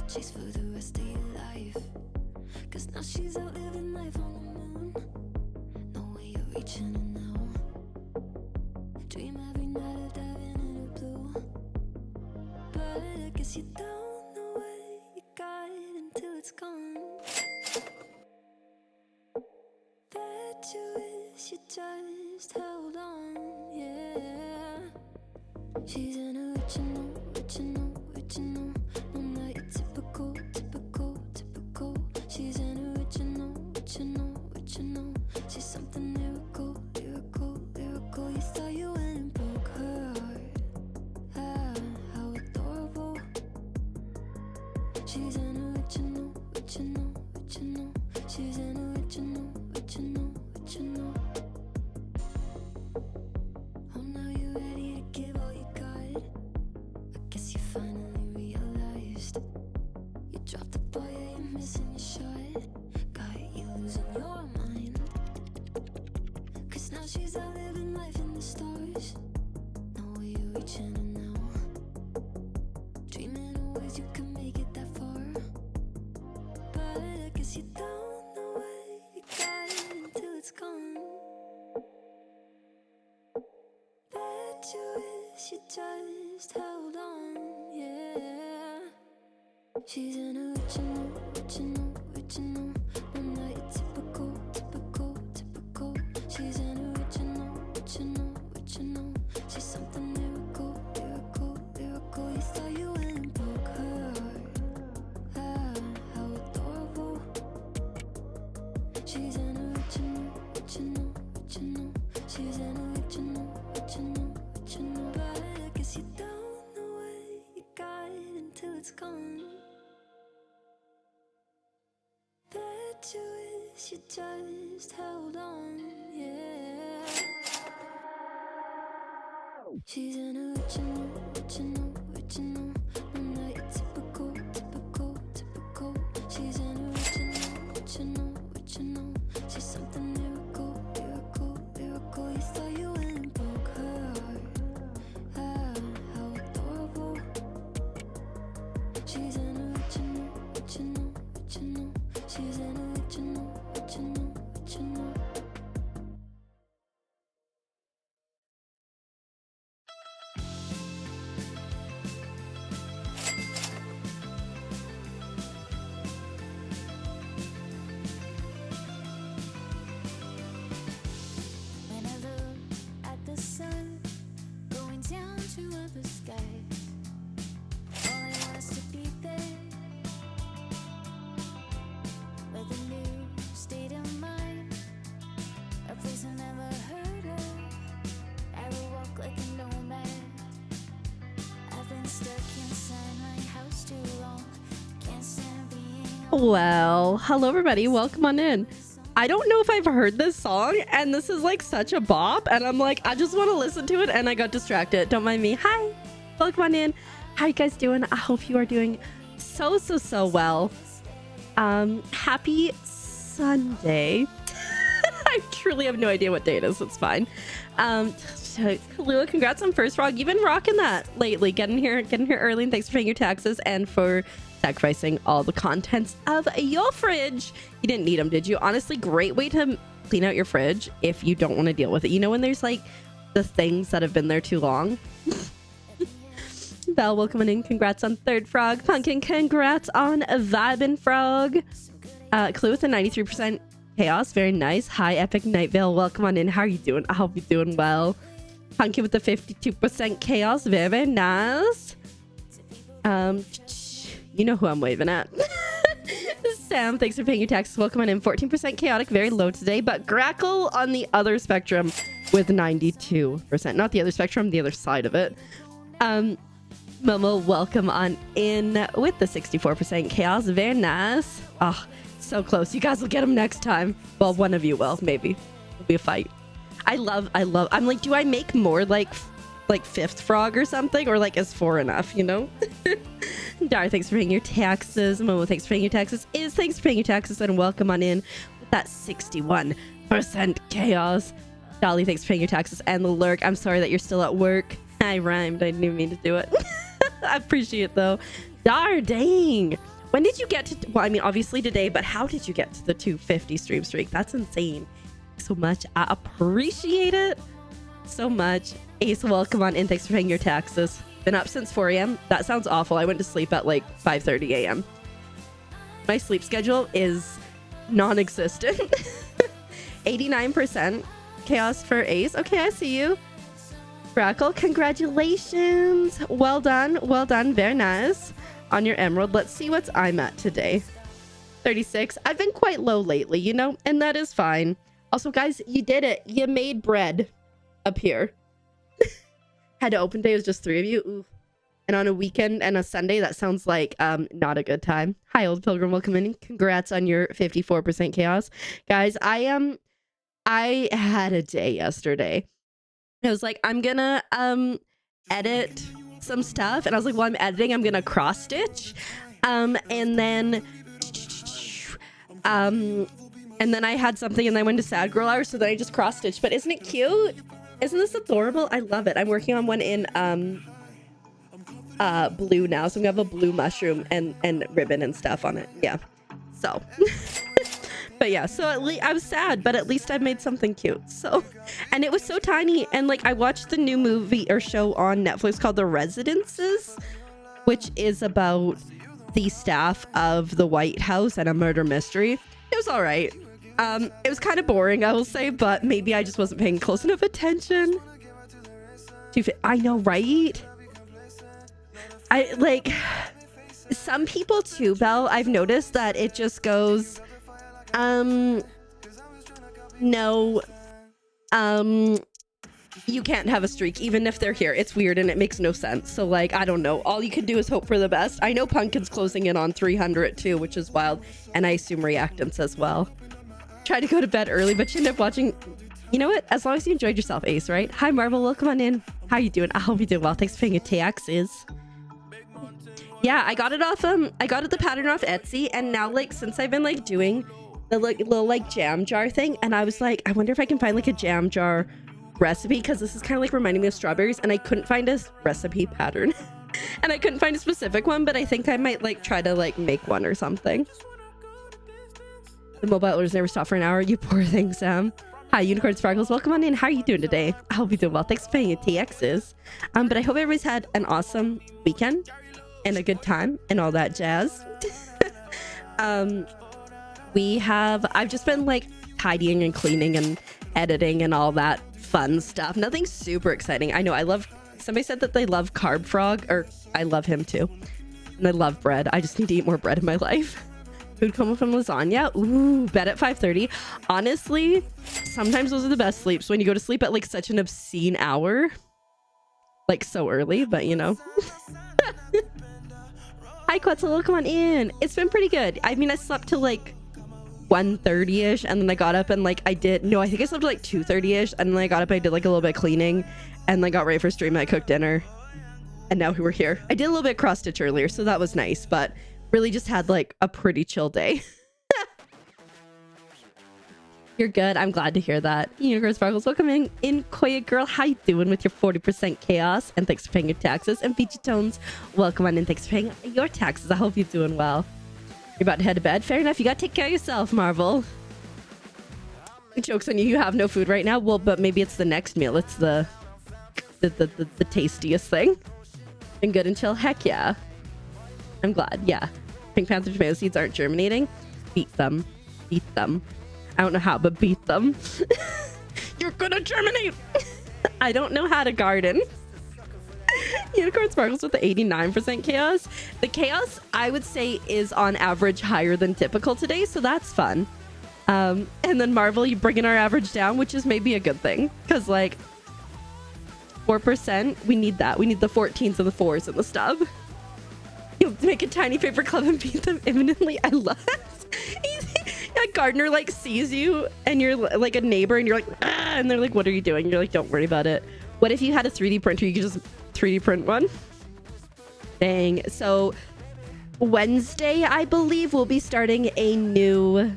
chase for the rest of your life. Cause now she's out living life on the moon. No way you're reaching her now. Dream every night of diving in her blue. But I guess you don't know what you got until it's gone. Bet you wish you just held on, yeah. She's an original, original. No, not your typical. She's an original. She's something lyrical. You thought you went and broke her heart. Ah, how adorable. She's an original. She's an original. Oh, now you're ready to give all you got. I guess you finally realized you dropped the ball, yeah, you're missing your shot. Got you losing your mind. Cause now she's out living life in the stars. No way you're reaching her now. Dreaming of ways you can make it that far. But I guess you don't know what you got until it's gone. Bet you wish you just held on, yeah. She's an original. No, not your typical. She's an original. She's something lyrical. You thought you went and broke her heart. Ah, how adorable. She's an original. She's an original. But I guess you don't know what you got until it's gone. Bet you wish you just held on, yeah. She's an original. No, not your typical. She's an original. She's something lyrical. You thought you went and broke her heart. Ah, how adorable. She's an original. She's an original. When I look at the sun going down toward the sky, all I want is to be there. With a new state of mind, a place I never heard of. I will walk like a nomad. I've been stuck inside my house too long. Can't stand being Well, hello everybody, welcome on in. I don't know if I've heard this song, and this is like such a bop, and I'm like, I just want to listen to it, and I got distracted. Don't mind me. Hi, welcome on in. How you guys doing? I hope you are doing so well. Happy Sunday. I truly have no idea what day it is. It's fine. Kalua, congrats on First Frog. You've been rocking that lately, getting here early, and thanks for paying your taxes and for sacrificing all the contents of your fridge. You didn't need them, did you? Honestly, great way to clean out your fridge if you don't want to deal with it. You know, when there's like the things that have been there too long. Val, welcome in. Congrats on Third Frog. Pumpkin, congrats on Vibin Frog. Clue with a 93% chaos. Very nice. Hi, Epic Night Vale. Welcome on in. How are you doing? I hope you're doing well. Pumpkin with the 52% chaos. Very nice. You know who I'm waving at. Sam, thanks for paying your taxes. Welcome on in. 14% chaotic. Very low today. But Grackle on the other spectrum with 92%. Not the other spectrum, the other side of it. Momo, welcome on in with the 64% chaos. Very nice. Oh, so close. You guys will get them next time. Well, one of you will, maybe. It'll be a fight. I'm like, do I make more like fifth frog or something? Or like, is 4 enough, you know? Dar, thanks for paying your taxes. Momo, thanks for paying your taxes. Thanks for paying your taxes. And welcome on in with that 61% chaos. Dolly, thanks for paying your taxes. And the lurk, I'm sorry that you're still at work. I rhymed. I didn't even mean to do it. I appreciate it though. Dar, dang. When did you get to, well, I mean, obviously today, but how did you get to the 250 stream streak? That's insane. So much. I appreciate it so much. Ace, welcome on in. Thanks for paying your taxes. Been up since 4 a.m. That sounds awful. I went to sleep at like 5:30 a.m. My sleep schedule is non-existent. 89% chaos for Ace. Okay, I see you. Crackle, congratulations. Well done. Well done. Very nice. On your emerald. Let's see what I'm at today. 36. I've been quite low lately, you know, and that is fine. Also, guys, you did it. You made bread up here. Had to open day. It was just 3 of you. Ooh. And on a weekend and a Sunday, that sounds like not a good time. Hi, Old Pilgrim. Welcome in. Congrats on your 54% chaos. Guys, I had a day yesterday. I was like, I'm gonna edit some stuff, and I was like, well, I'm editing, I'm gonna cross stitch, and then I had something, and then I went to sad girl hour, so then I just cross stitched. But isn't it cute? Isn't this adorable? I love it. I'm working on one in blue now, so I'm gonna have a blue mushroom and ribbon and stuff on it. Yeah, so but yeah, so at least I was sad, but at least I made something cute. So, and it was so tiny. And like, I watched the new movie or show on Netflix called The Residences, which is about the staff of the White House and a murder mystery. It was all right. It was kind of boring, I will say, but maybe I just wasn't paying close enough attention. I know, right? I like some people too, Belle. I've noticed that it just goes, no, you can't have a streak even if they're here. It's weird and it makes no sense. So like, I don't know. All you can do is hope for the best. I know Pumpkin's closing in on 300 too, which is wild. And I assume Reactants as well. Try to go to bed early, but you end up watching. You know what? As long as you enjoyed yourself, Ace, right? Hi, Marvel. Welcome on in. How you doing? I hope you're doing well. Thanks for paying your taxes. Yeah, I got it off, I got the pattern off Etsy, and now like, since I've been like doing the like little like jam jar thing, and I was like, I wonder if I can find like a jam jar recipe, because this is kind of like reminding me of strawberries, and I couldn't find a recipe pattern. And I couldn't find a specific one, but I think I might like try to like make one or something. The mobile orders never stop for an hour. You poor thing, Sam. Hi, Unicorn Sparkles. Welcome on in. How are you doing today? I hope you're doing well. Thanks for paying your TXs. But I hope everybody's had an awesome weekend and a good time and all that jazz. I've just been like tidying and cleaning and editing and all that fun stuff. Nothing super exciting. I know somebody said that they love Carb Frog, or I love him too. And I love bread. I just need to eat more bread in my life. Food coma from lasagna. Ooh, bed at 5:30. Honestly, sometimes those are the best sleeps, when you go to sleep at like such an obscene hour. Like so early, but you know. Hi, Quetzal, come on in. It's been pretty good. I mean, I slept till like 1:30ish, and then I got up and like I think I slept till like 2:30ish, and then I got up, I did like a little bit of cleaning, and I got ready for stream, and I cooked dinner, and now we're here. I did a little bit cross stitch earlier, so that was nice, but really just had like a pretty chill day. You're good. I'm glad to hear that. Unicorn Sparkles, welcome in Koya Girl. How you doing with your 40% chaos? And thanks for paying your taxes. And Peachy Tones, welcome on in. Thanks for paying your taxes. I hope you're doing well. You're about to head to bed. Fair enough. You got to take care of yourself, Marvel. Joke's on you. You have no food right now. Well, but maybe it's the next meal. It's the tastiest thing. Been good until heck yeah. I'm glad. Yeah. Pink Panther tomato seeds aren't germinating. Beat them. Beat them. I don't know how, but beat them. You're gonna germinate. I don't know how to garden. Unicorn Sparkles with the 89% chaos. The chaos, I would say, is on average higher than typical today, so that's fun. And then Marvel, you bringing our average down, which is maybe a good thing, because like 4%, we need that. We need the 14s and the 4s and the stuff. You'll make a tiny paper club and beat them imminently. I love it. A gardener like sees you and you're like a neighbor and you're like, ah, and they're like, what are you doing? You're like, don't worry about it. What if you had a 3D printer? You could just 3D print one. Dang. So Wednesday, I believe, we'll be starting a new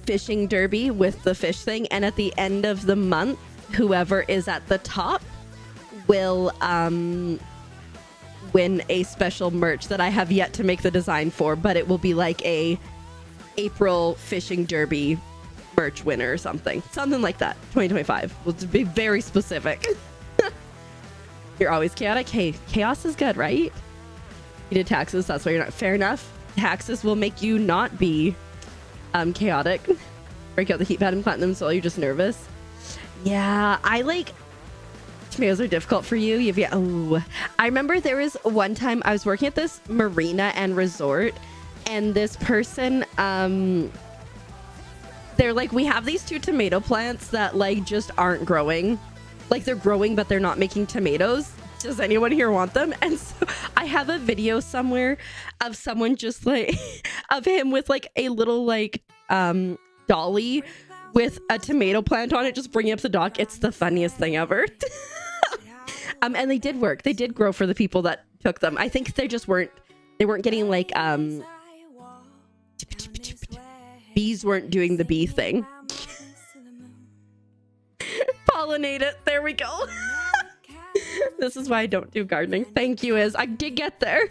fishing derby with the fish thing. And at the end of the month, whoever is at the top will win a special merch that I have yet to make the design for, but it will be like a April fishing derby merch winner or something like that. 2025. We'll be very specific. You're always chaotic. Hey, chaos is good, right? You did taxes, that's why you're not. Fair enough. Taxes will make you not be chaotic. Break out the heat pad and plant them so you're just nervous. Yeah, I like tomatoes are difficult for you. I remember there was one time I was working at this marina and resort, and this person they're like, we have these 2 tomato plants that like just aren't growing. Like they're growing but they're not making tomatoes. Does anyone here want them? And so I have a video somewhere of someone just like of him with like a little like dolly with a tomato plant on it, just bringing up the dock. It's the funniest thing ever. And they did work. They did grow for the people that took them. I think they weren't getting like bees weren't doing the bee thing. Pollinate it. There we go. This is why I don't do gardening. Thank you, I did get there.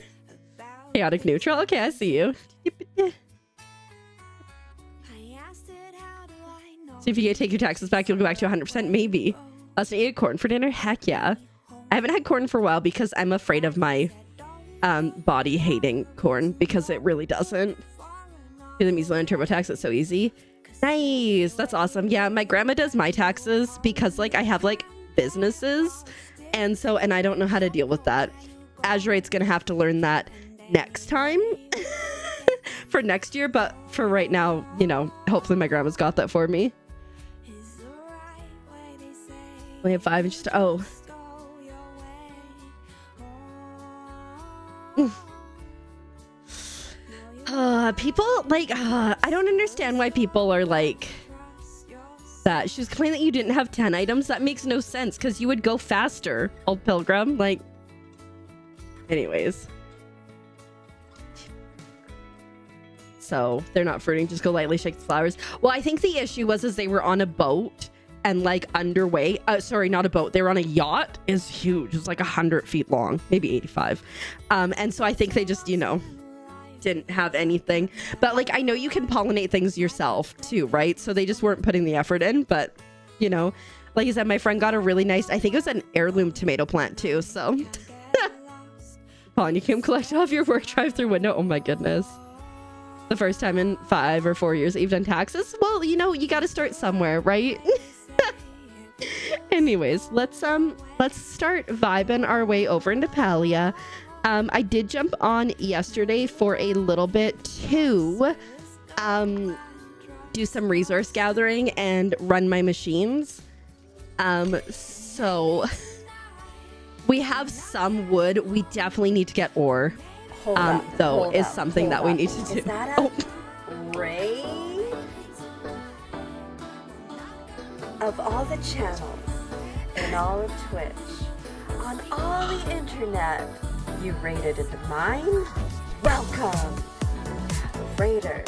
Chaotic neutral. Okay, I see you. So if you take your taxes back, you'll go back to 100%. Maybe. Last night you ate corn for dinner? Heck yeah. I haven't had corn for a while because I'm afraid of my body hating corn, because it really doesn't. Do the measly and TurboTax. It's so easy. Nice. That's awesome. Yeah, my grandma does my taxes because like I have like businesses, and I don't know how to deal with that. Azurate's gonna have to learn that next time for next year, but for right now, you know, hopefully my grandma's got that for me. We have 5 and just people like I don't understand why people are like that. She was complaining that you didn't have 10 items. That makes no sense because you would go faster, old pilgrim. Like, anyways, so they're not fruiting. Just go lightly shake the flowers. Well, I think the issue was they were on a boat and like underway. Sorry, not a boat. They were on a yacht. Is huge. It's like 100 feet long, maybe 85. And so I think they just, you know, didn't have anything. But like I know you can pollinate things yourself too, right? So they just weren't putting the effort in. But you know, like I said, my friend got a really nice, I think it was an heirloom tomato plant too. So Paul, you came collect off your work drive-through window. Oh my goodness. The first time in 5 or 4 years that you've done taxes. Well, you know, you got to start somewhere, right? Anyways, let's start vibing our way over into Palia. I did jump on yesterday for a little bit to do some resource gathering and run my machines. So we have some wood. We definitely need to get ore. Though is something that we need to do. Is that a raid? Of all the channels in all of Twitch, on all the internet, you raided into mine? Welcome, Raiders.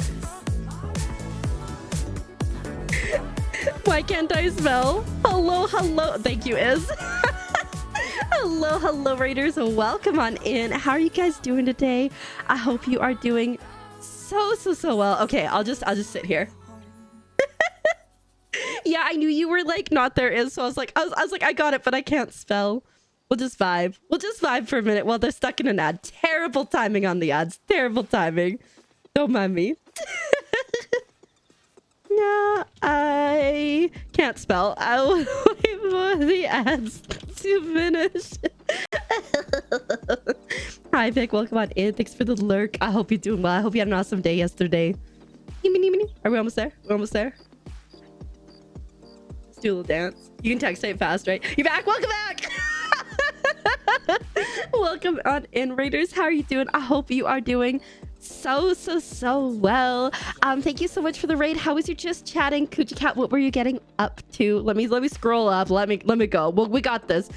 Why can't I spell? Hello. Thank you, Iz. Hello, Raiders. Welcome on in. How are you guys doing today? I hope you are doing so well. Okay, I'll just sit here. Yeah, I knew you were like not there, Iz. So I was like, I got it, but I can't spell. We'll just vibe. For a minute while they're stuck in an ad. Terrible timing on the ads. Terrible timing. Don't mind me. No, I can't spell. I'll wait for the ads to finish. Hi, Vic. Welcome on in. Thanks for the lurk. I hope you're doing well. I hope you had an awesome day yesterday. Are we almost there? We're almost there. Let's do a little dance. You can text type fast, right? You're back. Welcome back. Welcome on in, Raiders. How are you doing? I hope you are doing so well. Thank you so much for the raid. How was your just chatting, Coochie Cat? What were you getting up to? Let me scroll up. Let me go. Well, we got this.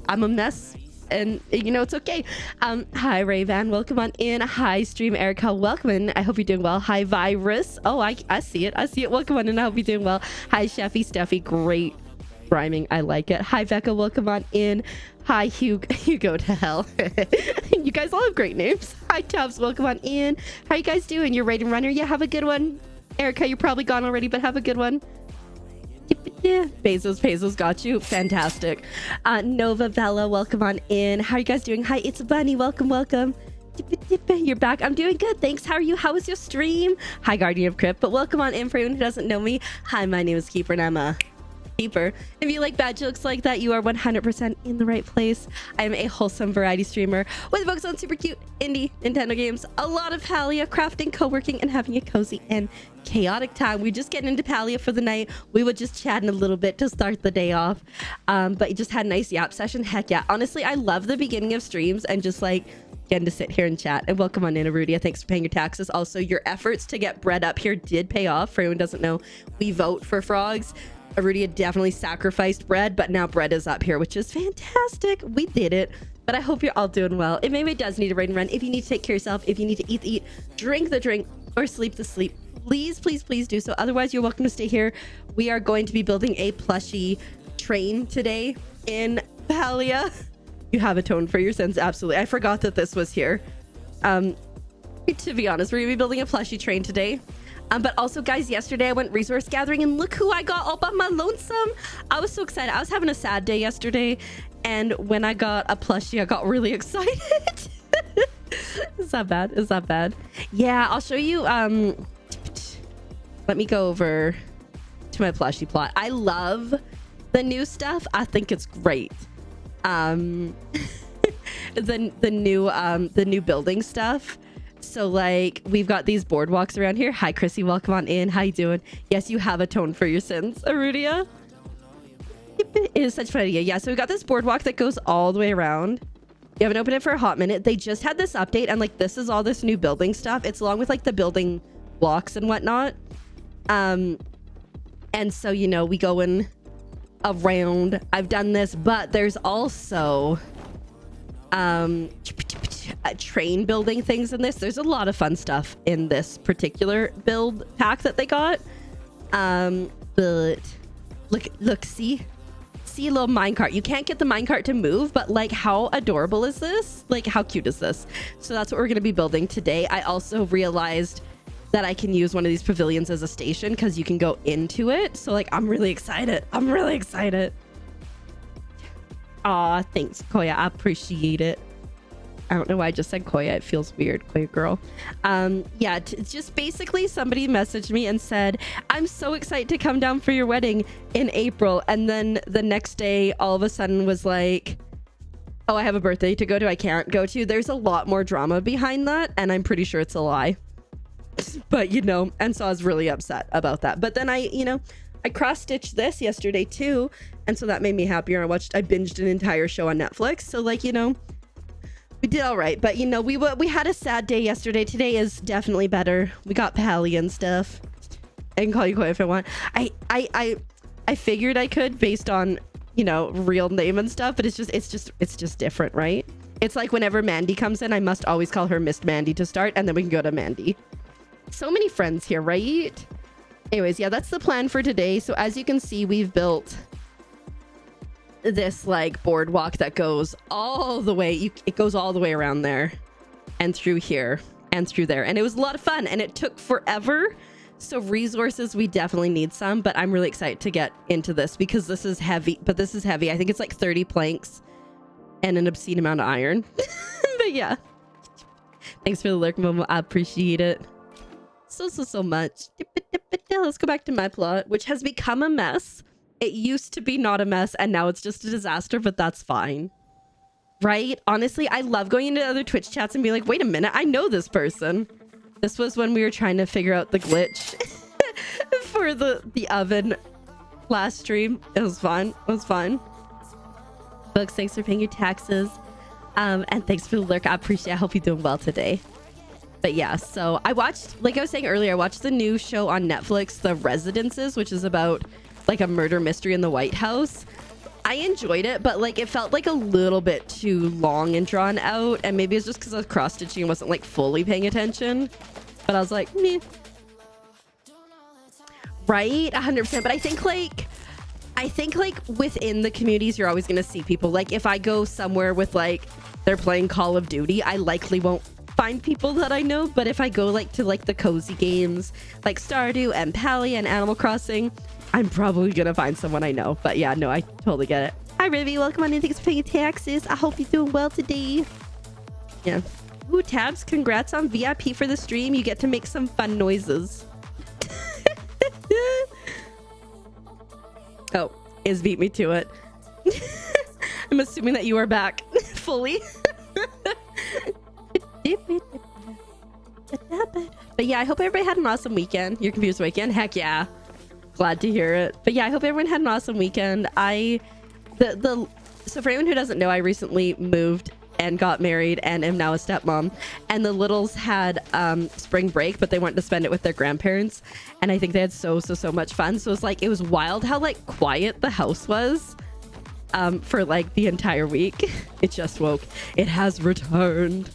I'm a mess, and you know it's okay. Hi Ray-Van, welcome on in. Hi Stream Erica, welcome in. I hope you're doing well. Hi Virus. Oh, I see it. Welcome on in. I hope you're doing well. Hi Chefy Steffi, great Rhyming, I like it. Hi Becca, welcome on in. Hi Hugo to hell. You guys all have great names. Hi Tubbs, welcome on in. How you guys doing? You're rating runner? Yeah, have a good one. Erica, you're probably gone already, but have a good one. Yeah, Bezos got you. Fantastic. Nova Bella, welcome on in. How are you guys doing? Hi, it's Bunny. Welcome. You're back. I'm doing good. Thanks. How are you? How was your stream? Hi, Guardian of Crypt. But welcome on in for anyone who doesn't know me. Hi, my name is Keeper and I'm a Keeper. If you like bad jokes like that, you are 100% in the right place. I am a wholesome variety streamer with focus on super cute indie Nintendo games, a lot of Palia, crafting, co-working, and having a cozy and chaotic time. We just getting into Palia for the night. We were just chatting a little bit to start the day off. But you just had a nice yap session. Heck yeah. Honestly, I love the beginning of streams and just like getting to sit here and chat. And welcome on in, Arudia. Thanks for paying your taxes. Also, your efforts to get bread up here did pay off. For anyone who doesn't know, we vote for frogs. Arudia definitely sacrificed bread, but now bread is up here, which is fantastic. We did it. But I hope you're all doing well. It maybe does need a raid and run. If you need to take care of yourself, if you need to eat the eat, drink the drink, or sleep the sleep, please do so. Otherwise, you're welcome to stay here. We are going to be building a plushie train today in Palia. You have atoned for your sins. Absolutely. I forgot that this was here. To be honest, we're gonna be building a plushie train today. But also, guys, yesterday I went resource gathering and look who I got all by my lonesome. I was so excited. I was having a sad day yesterday, and when I got a plushie, I got really excited. Is that bad? Is that bad? Yeah, I'll show you. Let me go over to my plushie plot. I love the new stuff. I think it's great. The new building stuff. So like we've got these boardwalks around here. Hi Chrissy, welcome on in. How you doing? Yes, you have atoned for your sins, Arudia. It is such a fun idea. Yeah, so we got this boardwalk that goes all the way around. You haven't opened it for a hot minute. They just had this update and like this is all this new building stuff. It's along with like the building blocks and whatnot. And so you know we go in around. I've done this, but there's also train building things in this. There's a lot of fun stuff in this particular build pack that they got. But look, see a little minecart. You can't get the minecart to move, but like how adorable is this? Like how cute is this? So that's what we're going to be building today. I also realized that I can use one of these pavilions as a station because you can go into it. So like I'm really excited. Aw, thanks Koya, I appreciate it. I don't know why I just said Koya. It feels weird, Koya girl. Yeah, just basically somebody messaged me and said, I'm so excited to come down for your wedding in April. And then the next day, all of a sudden was like, oh, I have a birthday to go to. I can't go to. There's a lot more drama behind that. And I'm pretty sure it's a lie. But, you know, and so I was really upset about that. But then I cross-stitched this yesterday too. And so that made me happier. I binged an entire show on Netflix. So like, you know, we did all right, but you know, we had a sad day yesterday. Today is definitely better. We got Palia and stuff. I can call you Koi if I want. I figured I could based on, you know, real name and stuff, but it's just different, right? It's like whenever Mandy comes in, I must always call her Miss Mandy to start, and then we can go to Mandy. So many friends here, right? Anyways, yeah, that's the plan for today. So as you can see, we've built this like boardwalk that goes all the way. It goes all the way around there and through here and through there. And it was a lot of fun and it took forever. So resources, we definitely need some, but I'm really excited to get into this because this is heavy, but this is heavy. I think it's like 30 planks and an obscene amount of iron. But yeah, thanks for the lurk, Momo. I appreciate it so much. Let's go back to my plot, which has become a mess. It used to be not a mess and now it's just a disaster, but that's fine. Right? Honestly, I love going into other Twitch chats and be like, wait a minute, I know this person. This was when we were trying to figure out the glitch for the oven last stream. It was fun. It was fun. Books, thanks for paying your taxes. And thanks for the lurk. I appreciate it. I hope you're doing well today. But yeah, so I watched, like I was saying earlier, I watched the new show on Netflix, The Residences, which is about like a murder mystery in the White House. I enjoyed it, but like it felt like a little bit too long and drawn out, and maybe it's just because I was cross-stitching and wasn't like fully paying attention, but I was like, meh. Right? 100%. But I think like I think like within the communities, you're always gonna see people. Like if I go somewhere with like they're playing Call of Duty, I likely won't find people that I know. But if I go like to like the cozy games like Stardew and Palia and Animal Crossing, I'm probably gonna find someone I know. But yeah, no, I totally get it. Hi Rivi, welcome on in. Thanks for paying your taxes. I hope you're doing well today. Yeah. Ooh, Tabs, congrats on VIP for the stream. You get to make some fun noises. Oh, is beat me to it. I'm assuming that you are back fully. But yeah, I hope everybody had an awesome weekend. Your computer's weekend? Heck yeah. Glad to hear it. But yeah, I hope everyone had an awesome weekend. So for anyone who doesn't know, I recently moved and got married and am now a stepmom, and the littles had spring break, but they wanted to spend it with their grandparents, and I think they had so much fun. So it was wild how like quiet the house was for like the entire week. It just woke. It has returned.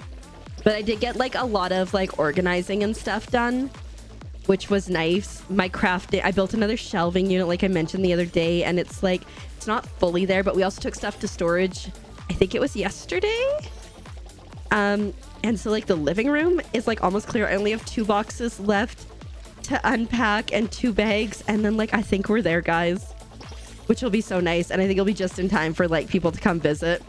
But I did get like a lot of like organizing and stuff done, which was nice. My crafting, I built another shelving unit like I mentioned the other day, and it's like it's not fully there, but we also took stuff to storage. I think it was yesterday. And so like the living room is like almost clear. I only have 2 boxes left to unpack and 2 bags, and then like I think we're there, guys, which will be so nice. And I think it'll be just in time for like people to come visit.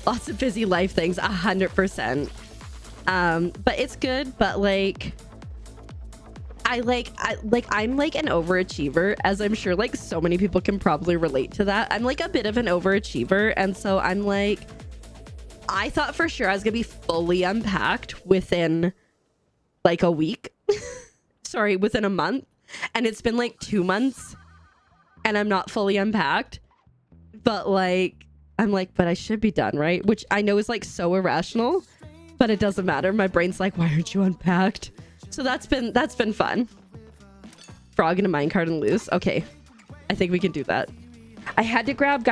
Lots of busy life things, 100%. But it's good. But like I'm like an overachiever, as I'm sure like so many people can probably relate to that. I'm like a bit of an overachiever, and so I'm like, I thought for sure I was gonna be fully unpacked within like a week. Sorry, within a month. And it's been like 2 months and I'm not fully unpacked. But like I'm like, but I should be done, right? Which I know is like so irrational, but it doesn't matter. My brain's like, why aren't you unpacked? So that's been fun. Frog in a minecart and loose. Okay, I think we can do that. I had to grab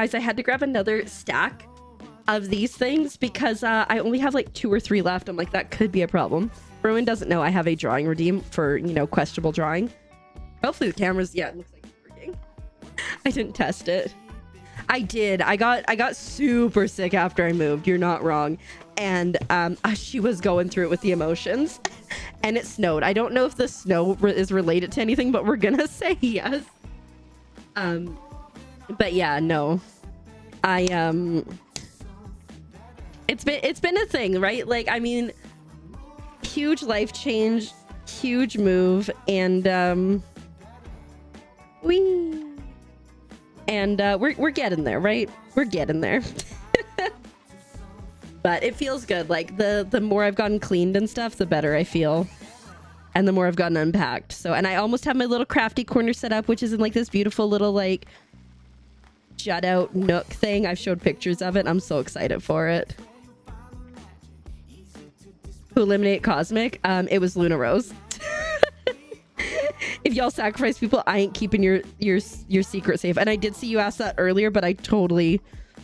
another stack of these things because I only have like 2 or 3 left. I'm like, that could be a problem. Rowan doesn't know I have a drawing redeem for, you know, questionable drawing. Hopefully the camera's, yeah, it looks like it's working. I didn't test it. I did. I got super sick after I moved. You're not wrong. And she was going through it with the emotions. And it snowed. I don't know if the snow is related to anything, but we're gonna say yes. But yeah, no. It's been a thing, right? Like, I mean, huge life change, huge move, and we're getting there, right? We're getting there. But it feels good. Like the more I've gotten cleaned and stuff, the better I feel. And the more I've gotten unpacked. So, and I almost have my little crafty corner set up, which is in like this beautiful little like jut out nook thing. I've showed pictures of it. I'm so excited for it. Who eliminated Cosmic? It was Luna Rose. If y'all sacrifice people, I ain't keeping your secret safe. And I did see you ask that earlier, but I totally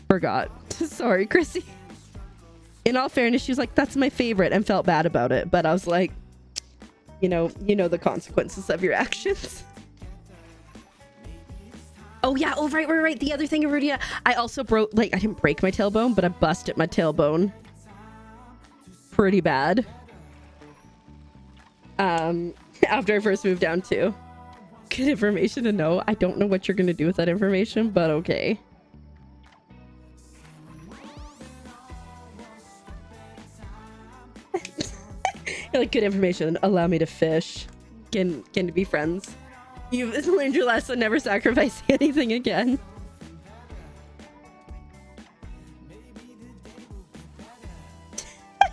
forgot. Sorry, Chrissy. In all fairness, she was like, that's my favorite, and felt bad about it. But I was like, you know the consequences of your actions. Oh yeah, oh right. The other thing, Arudia, I also broke, like, I didn't break my tailbone, but I busted my tailbone pretty bad. After I first moved down too. Good information to know. I don't know what you're gonna do with that information, but okay. You're like, good information. Allow me to fish. Can be friends. You've learned your lesson. Never sacrifice anything again.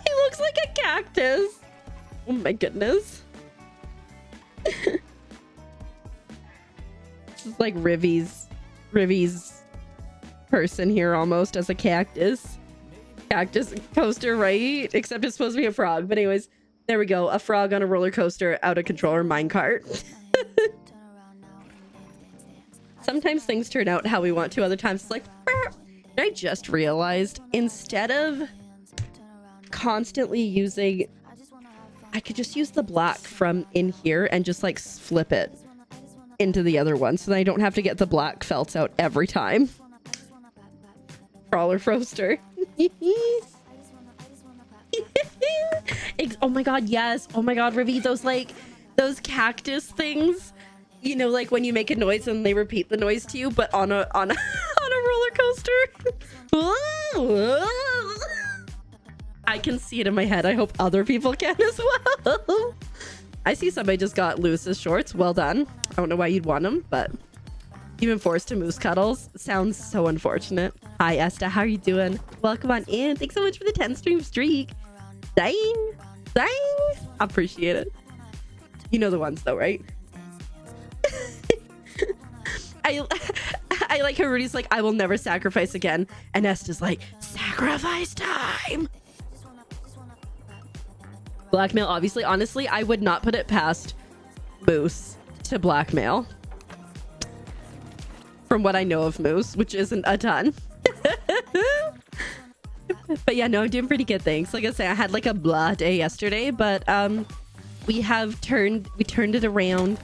He looks like a cactus. Oh my goodness. This is like Rivi's person here almost as a cactus. Cactus coaster, right? Except it's supposed to be a frog. But anyways, there we go. A frog on a roller coaster, out of control, or minecart. Sometimes things turn out how we want to. Other times it's like, I just realized instead of constantly using I could just use the black from in here and just like flip it into the other one, so then I don't have to get the black felt out every time. Crawler Froaster. Oh my god, yes. Oh my god, Rivi, those cactus things, you know, like when you make a noise and they repeat the noise to you, but on a on a roller coaster. I can see it in my head. I hope other people can as well. I see somebody just got Lewis's shorts. Well done. I don't know why you'd want them, but you've been forced to moose cuddles. Sounds so unfortunate. Hi, Esta. How are you doing? Welcome on in. Thanks so much for the 10 stream streak. Dang. Appreciate it. You know the ones though, right? I like how Rudy's like, I will never sacrifice again. And Esta's like, sacrifice time. Blackmail, obviously. Honestly, I would not put it past Moose to blackmail. From what I know of Moose, which isn't a ton. But yeah, no, I'm doing pretty good, thanks. Like I say, I had like a blah day yesterday, but we turned it around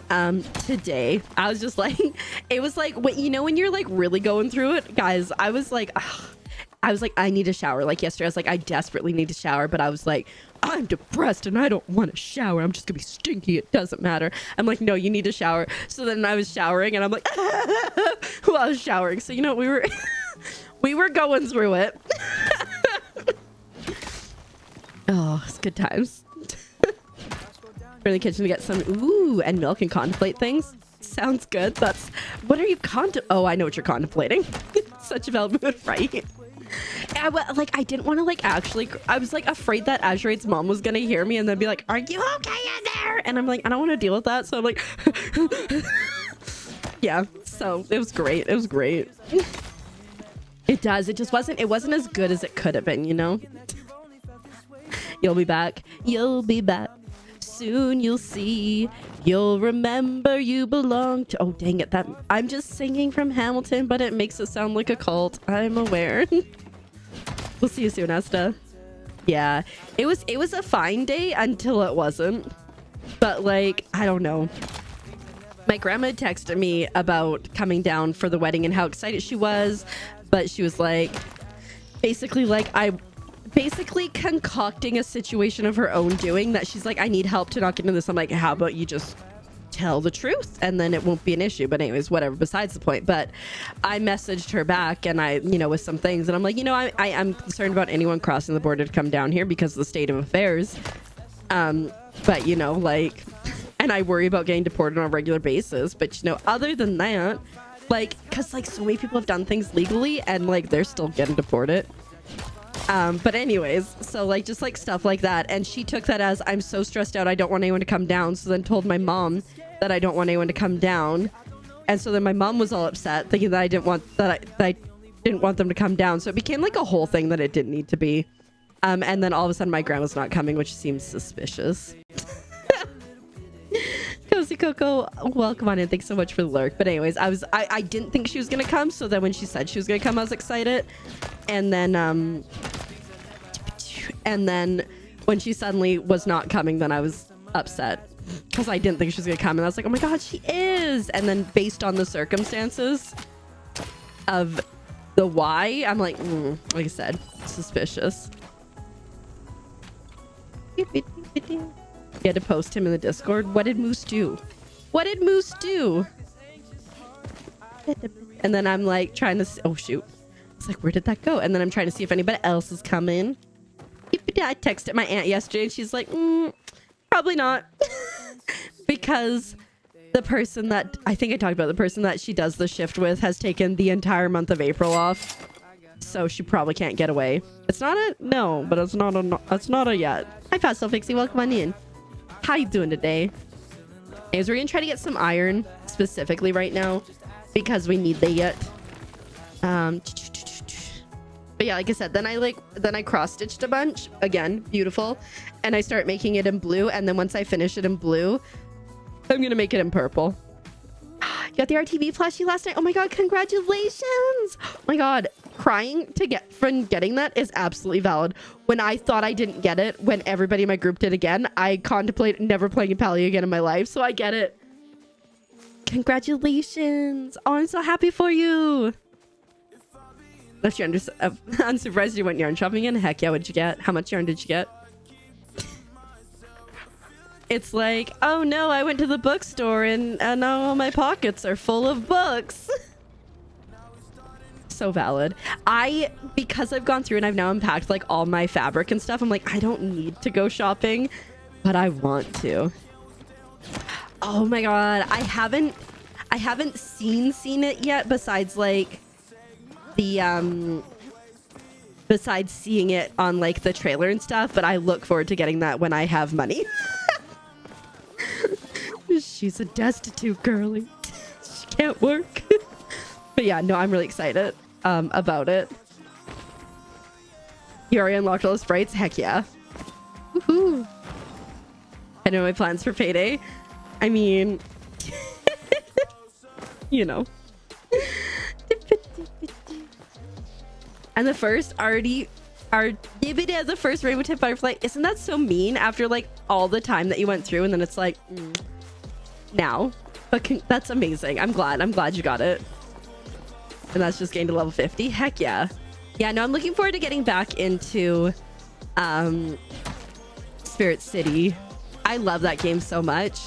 today. I was just like, it was like, you know, when you're like really going through it, guys, I was like, I need a shower. Like yesterday, I was like, I desperately need to shower, but I was like, I'm depressed and I don't want to shower. I'm just gonna be stinky. It doesn't matter. I'm like, no, you need to shower. So then I was showering and I'm like, while I was showering. So, you know, we were going through it. Oh, it's good times. In the kitchen to get some and milk and contemplate things. Sounds good. What are you oh, I know what you're contemplating. Such a valid mood, right? I didn't want to like actually, I was like afraid that Azurate's mom was gonna hear me and then be like, are you okay in there? And I'm like, I don't want to deal with that. So I'm like, yeah. So it was great. It does. It wasn't as good as it could have been, you know? You'll be back. Soon you'll see. You'll remember you belong to. Oh, dang it. I'm just singing from Hamilton, but it makes it sound like a cult. I'm aware. We'll see you soon, Esta. Yeah. It was a fine day until it wasn't. But like, I don't know. My grandma texted me about coming down for the wedding and how excited she was. But she was like, basically concocting a situation of her own doing that she's like, I need help to not get into this. I'm like, how about you just tell the truth and then it won't be an issue. But anyways, whatever, besides the point. But I messaged her back and I, you know, with some things and I'm like, you know, I'm concerned about anyone crossing the border to come down here because of the state of affairs. But you know, like, and I worry about getting deported on a regular basis. But you know, other than that, like, cause like so many people have done things legally and like they're still getting deported. But anyways, so like just like stuff like that. And she took that as, I'm so stressed out, I don't want anyone to come down. So then told my mom that I don't want anyone to come down. And so then my mom was all upset, thinking that I didn't want them to come down. So it became like a whole thing that it didn't need to be. And then all of a sudden my grandma's not coming, which seems suspicious. Cozy Coco, welcome on in. Thanks so much for the lurk. But anyways, I didn't think she was gonna come. So then when she said she was gonna come, I was excited. And then when she suddenly was not coming, then I was upset because I didn't think she was gonna come. And I was like, oh my god, she is. And then based on the circumstances of the why, I'm like, like I said, suspicious. You had to post him in the Discord. What did Moose do? And then I'm like trying to oh shoot, it's like, where did that go? And then I'm trying to see if anybody else is coming. I texted my aunt yesterday and she's like, probably not. Because the person that I think I talked about, the person that she does the shift with has taken the entire month of April off. So she probably can't get away. It's not a no, but it's not a yet. Hi Pastel Pixie, welcome on in. How you doing today? Anyways, we're gonna try to get some iron specifically right now because we need that. But yeah, like I said, then I cross stitched a bunch again, beautiful, and I start making it in blue. And then once I finish it in blue, I'm gonna make it in purple. Got the RTV plushie last night. Oh my god, congratulations. Oh my god, crying to get from getting that is absolutely valid. When I thought I didn't get it, when everybody in my group did again, I contemplate never playing a Palia again in my life. So I get it. Congratulations. Oh, I'm so happy for you. Unless you're unsurprised you went yarn shopping again. Heck yeah, what did you get? How much yarn did you get? It's like, oh no, I went to the bookstore and now all my pockets are full of books. So valid. Because I've gone through and I've now unpacked like all my fabric and stuff, I'm like, I don't need to go shopping, but I want to. Oh my god, I haven't seen it yet, besides like the besides seeing it on like the trailer and stuff, but I look forward to getting that when I have money. She's a destitute girly. She can't work. But yeah, no, I'm really excited about it. You already unlocked all the sprites? Heck yeah. Woohoo. I know my plans for payday. I mean, you know. And the first the first rainbow tip butterfly, isn't that so mean after like all the time that you went through, and then it's like now? But that's amazing. I'm glad you got it. And that's just gained to level 50. Heck yeah. Yeah, no, I'm looking forward to getting back into Spirit City. I love that game so much.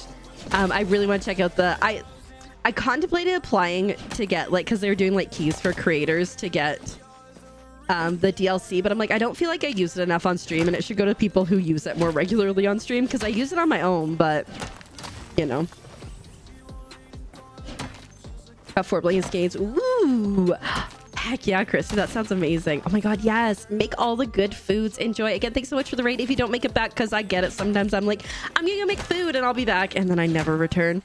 I really want to check out I contemplated applying to get like, because they were doing like keys for creators to get the DLC, but I'm like, I don't feel like I use it enough on stream, and it should go to people who use it more regularly on stream, because I use it on my own, but you know. Got 4 billion skates. Ooh, heck yeah, Christy, that sounds amazing. Oh my god, yes, make all the good foods. Enjoy. Again, thanks so much for the raid. If you don't make it back, because I get it, sometimes I'm like, I'm gonna go make food and I'll be back, and then I never return.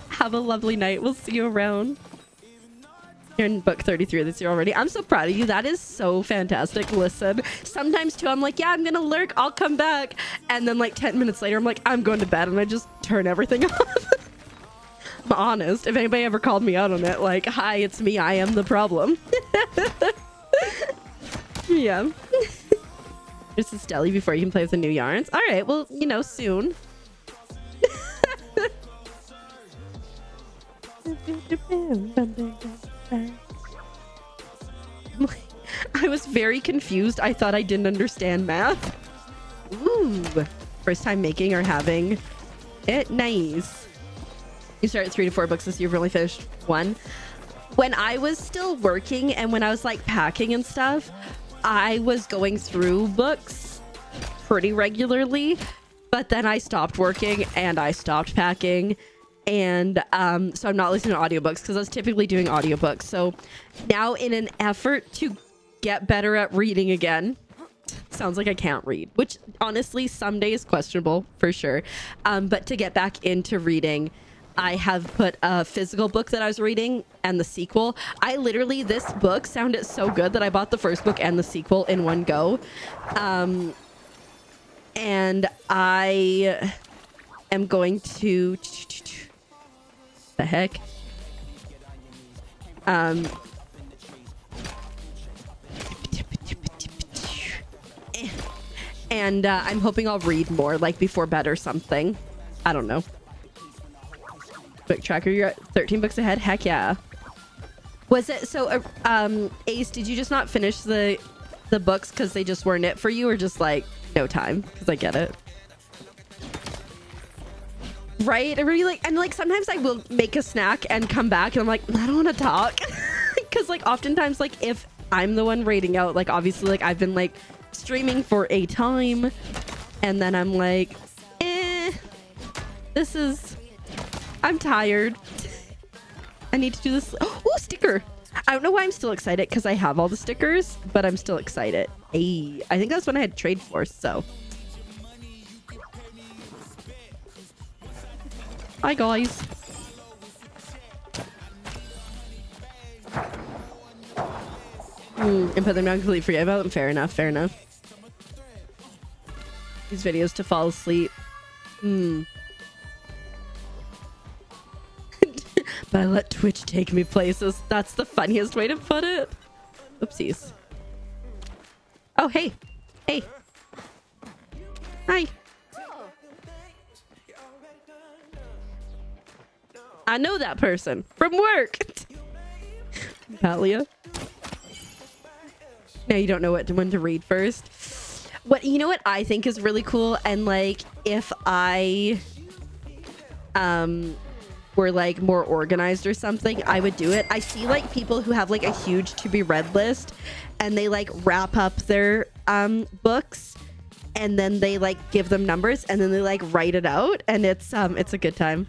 Have a lovely night. We'll see you around. You're in book 33 this year already. I'm so proud of you. That is so fantastic. Listen, sometimes too I'm like, yeah, I'm gonna lurk, I'll come back, and then like 10 minutes later I'm like, I'm going to bed, and I just turn everything off. I'm honest. If anybody ever called me out on it, like, hi, it's me, I am the problem. Yeah. This is Deli before you can play with the new yarns. All right, well, you know, soon. I was very confused. I thought I didn't understand math. Ooh, first time making or having it. Nice. You started 3 to 4 books this year. You've only finished 1. When I was still working and when I was like packing and stuff, I was going through books pretty regularly, but then I stopped working and I stopped packing, and so I'm not listening to audiobooks because I was typically doing audiobooks. So now, in an effort to get better at reading again, sounds like I can't read, which honestly some days questionable for sure, but to get back into reading, I have put a physical book that I was reading and the sequel. I literally, this book sounded so good that I bought the first book and the sequel in one go. And I am going to... The heck? And I'm hoping I'll read more, like before bed or something. I don't know. Book tracker, you're at 13 books ahead. Heck yeah. Was it so Ace, did you just not finish the books because they just weren't it for you, or just like no time? Because I get it, right? I really like, and like sometimes I will make a snack and come back and I'm like, I don't want to talk. Because like oftentimes, like if I'm the one rating out, like obviously like I've been like streaming for a time, and then I'm like, this is, I'm tired. I need to do this. Oh, sticker. I don't know why I'm still excited, because I have all the stickers, but I'm still excited. Hey, I think that's when I had Trade Force, so. Hi, guys. And put them down completely, forget about them. Fair enough, fair enough. These videos to fall asleep. But I let Twitch take me places. That's the funniest way to put it. Oopsies. Oh, hey. Hey. Hi. I know that person from work. Palia. Now you don't know when to read first. You know what I think is really cool, and like if I were like more organized or something, I would do it. I see like people who have like a huge to be read list, and they like wrap up their books, and then they like give them numbers, and then they like write it out, and it's a good time.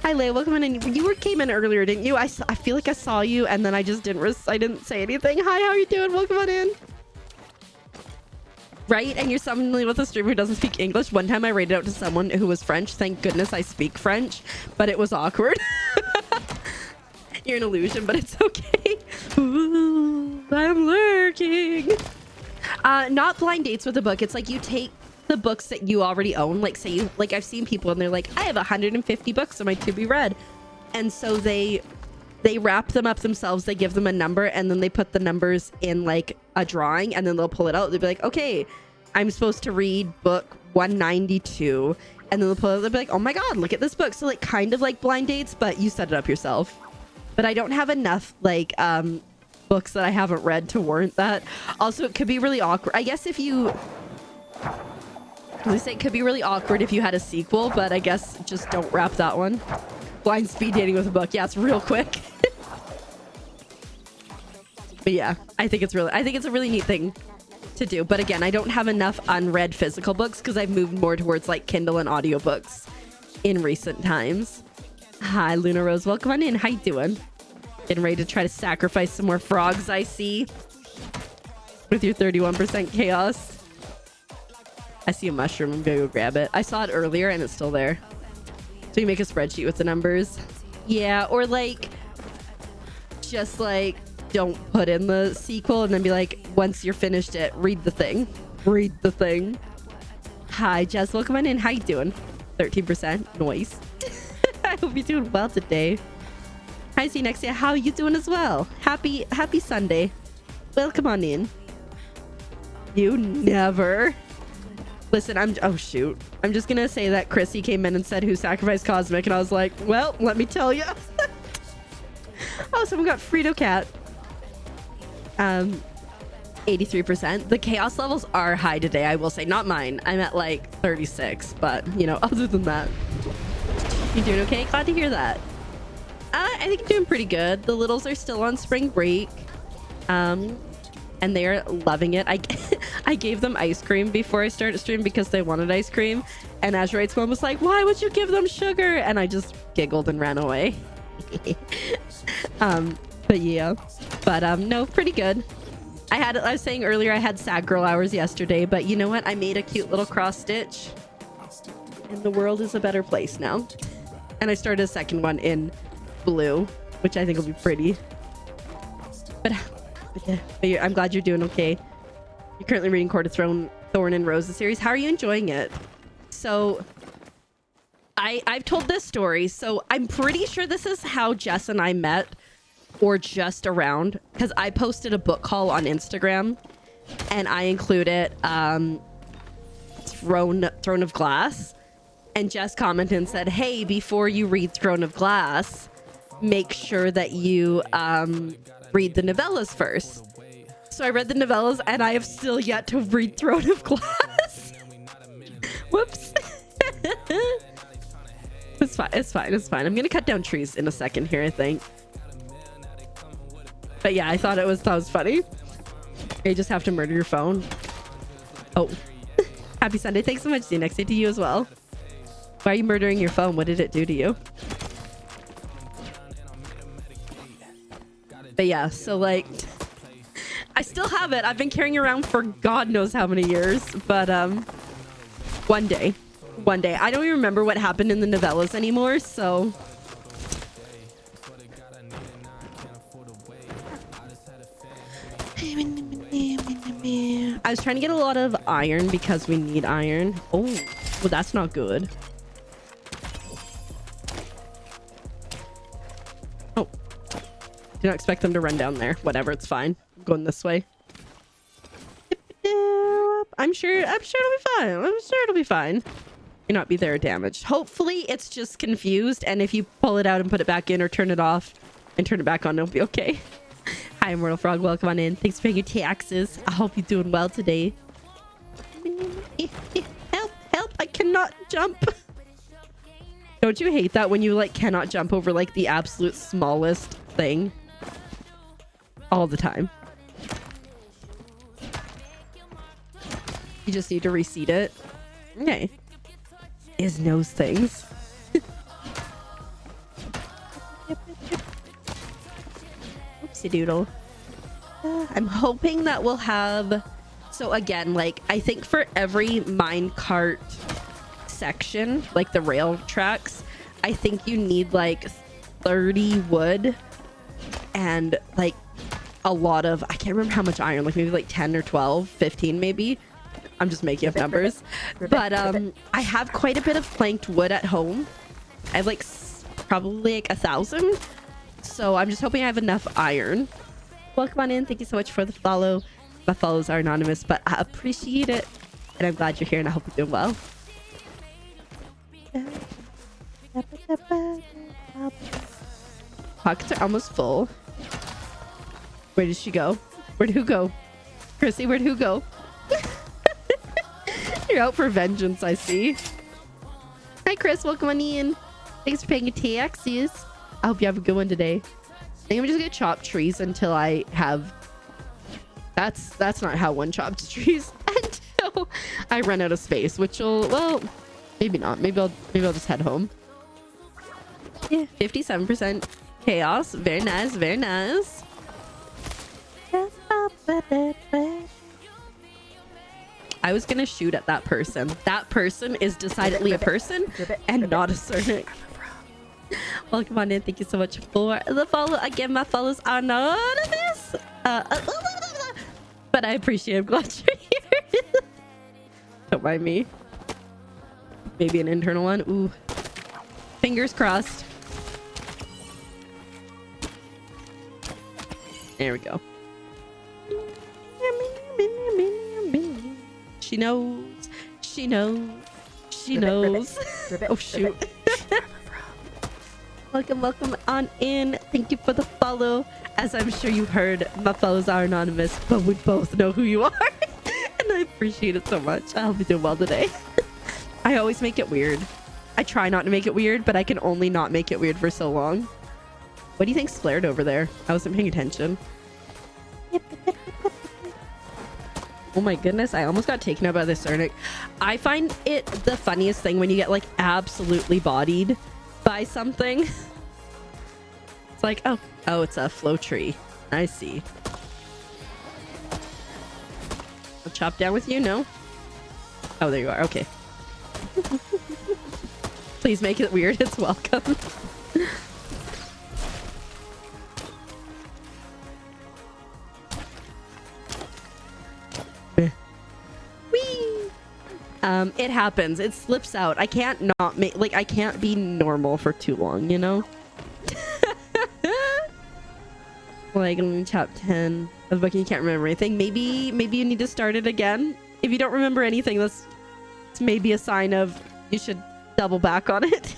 Hi Leia, welcome in. You came in earlier, didn't you? I feel like I saw you, and then I just didn't say anything. Hi, how are you doing? Welcome on in. Right? And you're suddenly with a streamer who doesn't speak English. One time I rated out to someone who was French. Thank goodness I speak French, but it was awkward. You're an illusion, but it's okay. Ooh, I'm lurking. Not blind dates with a book. It's like you take the books that you already own. Like say you, like I've seen people and they're like, I have 150 books on my to be read. And so they wrap them up themselves, they give them a number, and then they put the numbers in like a drawing, and then they'll pull it out. They'll be like, okay, I'm supposed to read book 192, and then they'll pull it out. They'll be like, oh my god, look at this book. So like kind of like blind dates, but you set it up yourself. But I don't have enough like books that I haven't read to warrant that. Also, it could be really awkward. I guess if you, I say it could be really awkward if you had a sequel, but I guess just don't wrap that one. Blind speed dating with a book. Yeah, it's real quick. But yeah, I think it's a really neat thing to do. But again, I don't have enough unread physical books because I've moved more towards like Kindle and audiobooks in recent times. Hi, Luna Rose. Welcome on in. How you doing? Getting ready to try to sacrifice some more frogs, I see. With your 31% chaos. I see a mushroom. I'm gonna go grab it. I saw it earlier and it's still there. So you make a spreadsheet with the numbers. Yeah, or like just like don't put in the sequel and then be like, once you're finished it, read the thing. Read the thing. Hi, Jess. Welcome on in. How you doing? 13%. Noise. I hope you're doing well today. Hi, see you next year. How you doing as well? Happy Sunday. Welcome on in. You never. Listen, oh shoot. I'm just gonna say that Chrissy came in and said who sacrificed Cosmic, and I was like, well, let me tell you. Oh, someone got Frito Cat. 83%. The chaos levels are high today, I will say. Not mine. I'm at like 36, but you know, other than that. You doing okay? Glad to hear that. I think I'm doing pretty good. The littles are still on spring break. And they're loving it. I gave them ice cream before I started stream because they wanted ice cream. And Azure Rate's mom was like, why would you give them sugar? And I just giggled and ran away. But yeah. But no, pretty good. I was saying earlier I had sad girl hours yesterday, but you know what? I made a cute little cross stitch. And the world is a better place now. And I started a second one in blue, which I think will be pretty. But I'm glad you're doing okay. You're currently reading Court of Thorn and Roses series. How are you enjoying it? So I've told this story, so I'm pretty sure this is how Jess and I met, or just around, because I posted a book haul on Instagram and I included Throne of Glass, and Jess commented and said, hey, before you read Throne of Glass, make sure that you read the novellas first. So I read the novellas and I have still yet to read Throne of Glass. Whoops. It's fine. I'm gonna cut down trees in a second here, I think. But yeah, I thought it was funny. You just have to murder your phone. Oh. Happy Sunday. Thanks so much, Z. Next day to you as well. Why are you murdering your phone? What did it do to you? But yeah, so like, I still have it. I've been carrying it around for God knows how many years. But one day. I don't even remember what happened in the novellas anymore, so. I was trying to get a lot of iron because we need iron. Oh, well, that's not good. Do not expect them to run down there. Whatever, it's fine. I'm going this way. I'm sure it'll be fine. I'm sure it'll be fine. May not be there damaged. Hopefully it's just confused, and if you pull it out and put it back in or turn it off and turn it back on, it'll be okay. Hi, Immortal Frog. Welcome on in. Thanks for paying your taxes. I hope you're doing well today. Help, help. I cannot jump. Don't you hate that when you like cannot jump over like the absolute smallest thing? All the time. You just need to reseat it. Okay. His nose things. Oopsie doodle. I'm hoping that we'll have... So again, like, I think for every minecart section, like the rail tracks, I think you need like 30 wood and like a lot of... I can't remember how much iron, like maybe like 10 or 12, 15 maybe. I'm just making up numbers. But I have quite a bit of planked wood at home. I have like probably like 1,000. So I'm just hoping I have enough iron. Welcome on in. Thank you so much for the follow. My follows are anonymous, but I appreciate it. And I'm glad you're here and I hope you're doing well. Pockets are almost full. Where did she go? Where'd who go? Chrissy, where'd who go? You're out for vengeance, I see. Hi, Chris. Welcome on in. Thanks for paying your taxes. I hope you have a good one today. I think I'm just gonna chop trees until I have... That's not how one chops trees. Until I run out of space, which will... Well, maybe not. Maybe I'll just head home. Yeah, 57% chaos. Very nice. Very nice. I was gonna shoot at that person. That person is decidedly a person and not a certain. Welcome on in. Thank you so much for the follow. Again, my follows are anonymous. But I appreciate it. I'm glad you're here. Don't mind me. Maybe an internal one. Ooh. Fingers crossed. There we go. She knows. She knows. She knows. Oh, shoot. Welcome on in. Thank you for the follow. As I'm sure you heard, my follows are anonymous, but we both know who you are. And I appreciate it so much. I hope you're doing well today. I always make it weird. I try not to make it weird, but I can only not make it weird for so long. What do you think's flared over there? I wasn't paying attention. Oh my goodness, I almost got taken out by the Cernic. I find it the funniest thing when you get like absolutely bodied by something. It's like, oh, it's a flow tree. I see. I'll chop down with you? No? Oh, there you are. Okay. Please make it weird. It's welcome. It happens. It slips out. I can't not make, like, I can't be normal for too long, you know? Like, top 10 of the book and you can't remember anything. Maybe you need to start it again. If you don't remember anything, that's maybe a sign of you should double back on it.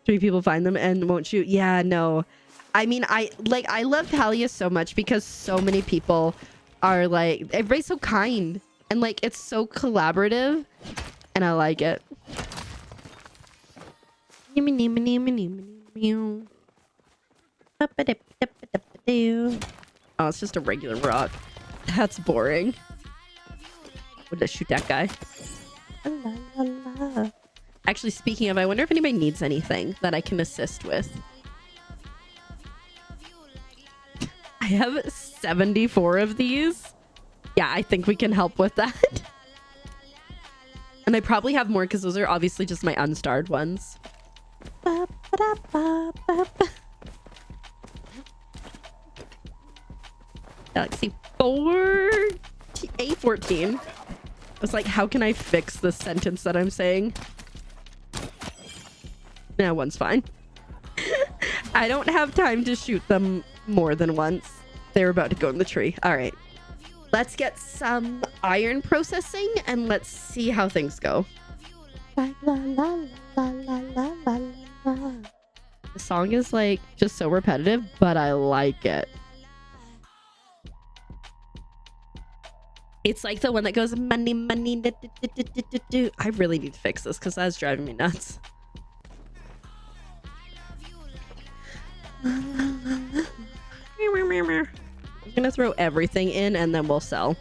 3 people find them and won't shoot. Yeah, no. I mean, I love Palia so much because so many people are like, everybody's so kind and like it's so collaborative and I like it. Oh, it's just a regular rock. That's boring. Would I shoot that guy? Actually, speaking of, I wonder if anybody needs anything that I can assist with. I have 74 of these. Yeah, I think we can help with that. And I probably have more because those are obviously just my unstarred ones. Galaxy 4 A14. I was like, how can I fix this sentence that I'm saying? Nah, one's fine. I don't have time to shoot them more than once. They're about to go in the tree. All right. Let's get some iron processing and let's see how things go. La, la, la, la, la, la, la, la. The song is like just so repetitive, but I like it. It's like the one that goes money, money. Do, do, do, do, do, do. I really need to fix this because that's driving me nuts. I'm gonna throw everything in and then we'll sell.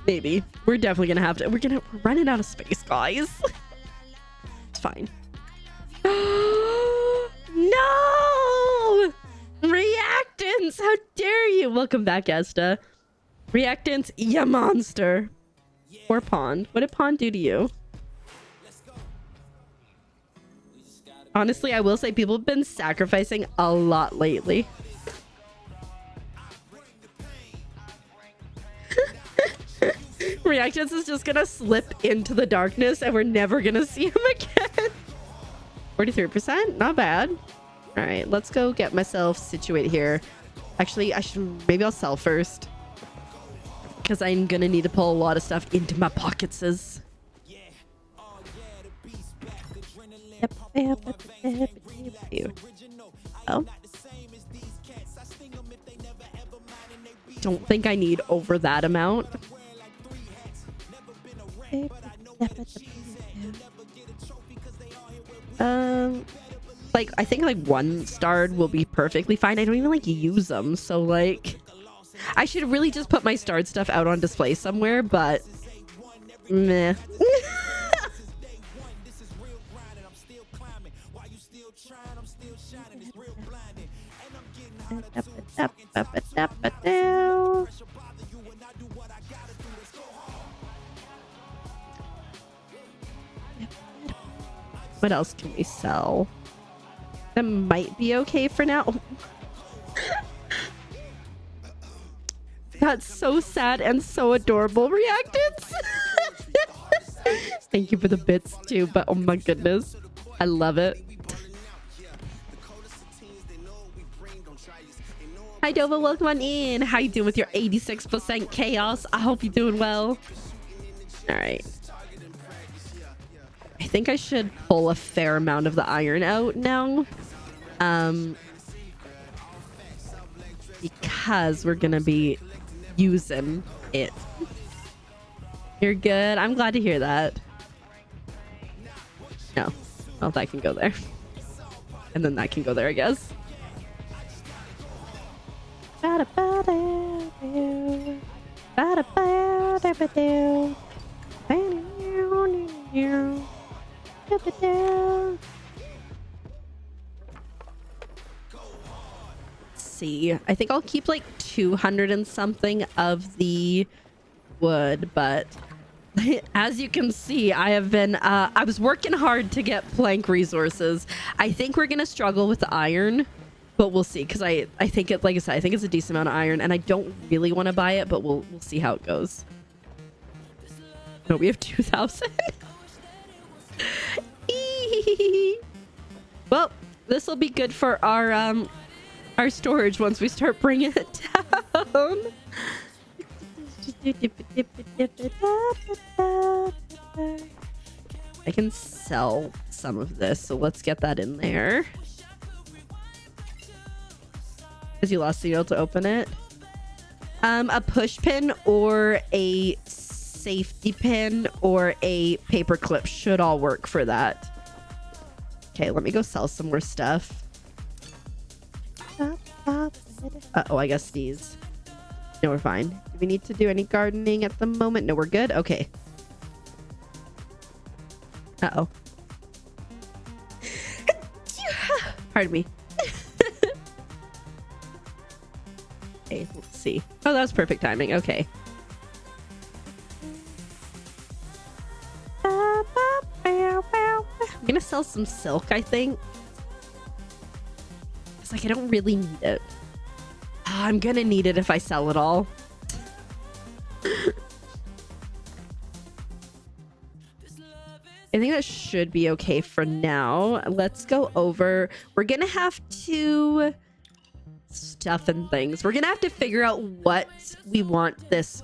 Maybe. We're definitely gonna have to. We're running out of space, guys. It's fine. No! Reactants! How dare you? Welcome back, Esta. Reactants, ya monster. Poor Pond. What did Pond do to you? Honestly, I will say people have been sacrificing a lot lately. Reactants is just gonna slip into the darkness and we're never gonna see him again. 43%? Not bad. All right, let's go get myself situated here. Actually, maybe I'll sell first. Because I'm gonna need to pull a lot of stuff into my pockets. Oh. Don't think I need over that amount. Like I think like 1 starred will be perfectly fine. I don't even like use them, so like I should really just put my starred stuff out on display somewhere, but meh. What else can we sell? That might be okay for now. That's so sad and so adorable, Reactants. Thank you for the bits too, but oh my goodness, I love it. Hi Dova, welcome on in. How you doing with your 86% chaos? I hope you're doing well. All right. I think I should pull a fair amount of the iron out now. Because we're gonna be using it. You're good. I'm glad to hear that. No. Well, that can go there. And then that can go there, I guess. See, I think I'll keep like 200 and something of the wood, but as you can see, I have been I was working hard to get plank resources. I think we're gonna struggle with the iron, but we'll see, because I think it, like I said, I think it's a decent amount of iron, and I don't really want to buy it, but we'll see how it goes. No, we have 2,000. Well, this will be good for our storage once we start bringing it down. I can sell some of this, so let's get that in there. Because you lost the signal to open it. A push pin or a safety pin or a paper clip should all work for that. Okay, let me go sell some more stuff. Uh-oh, I guess these. No, we're fine. Do we need to do any gardening at the moment? No, we're good? Okay. Uh-oh. Pardon me. Okay, let's see. Oh, that was perfect timing. Okay. I'm gonna sell some silk, I think. It's like I don't really need it. I'm gonna need it if I sell it all. I think that should be okay for now. Let's go over. We're gonna have to stuff and things. We're gonna have to figure out what we want this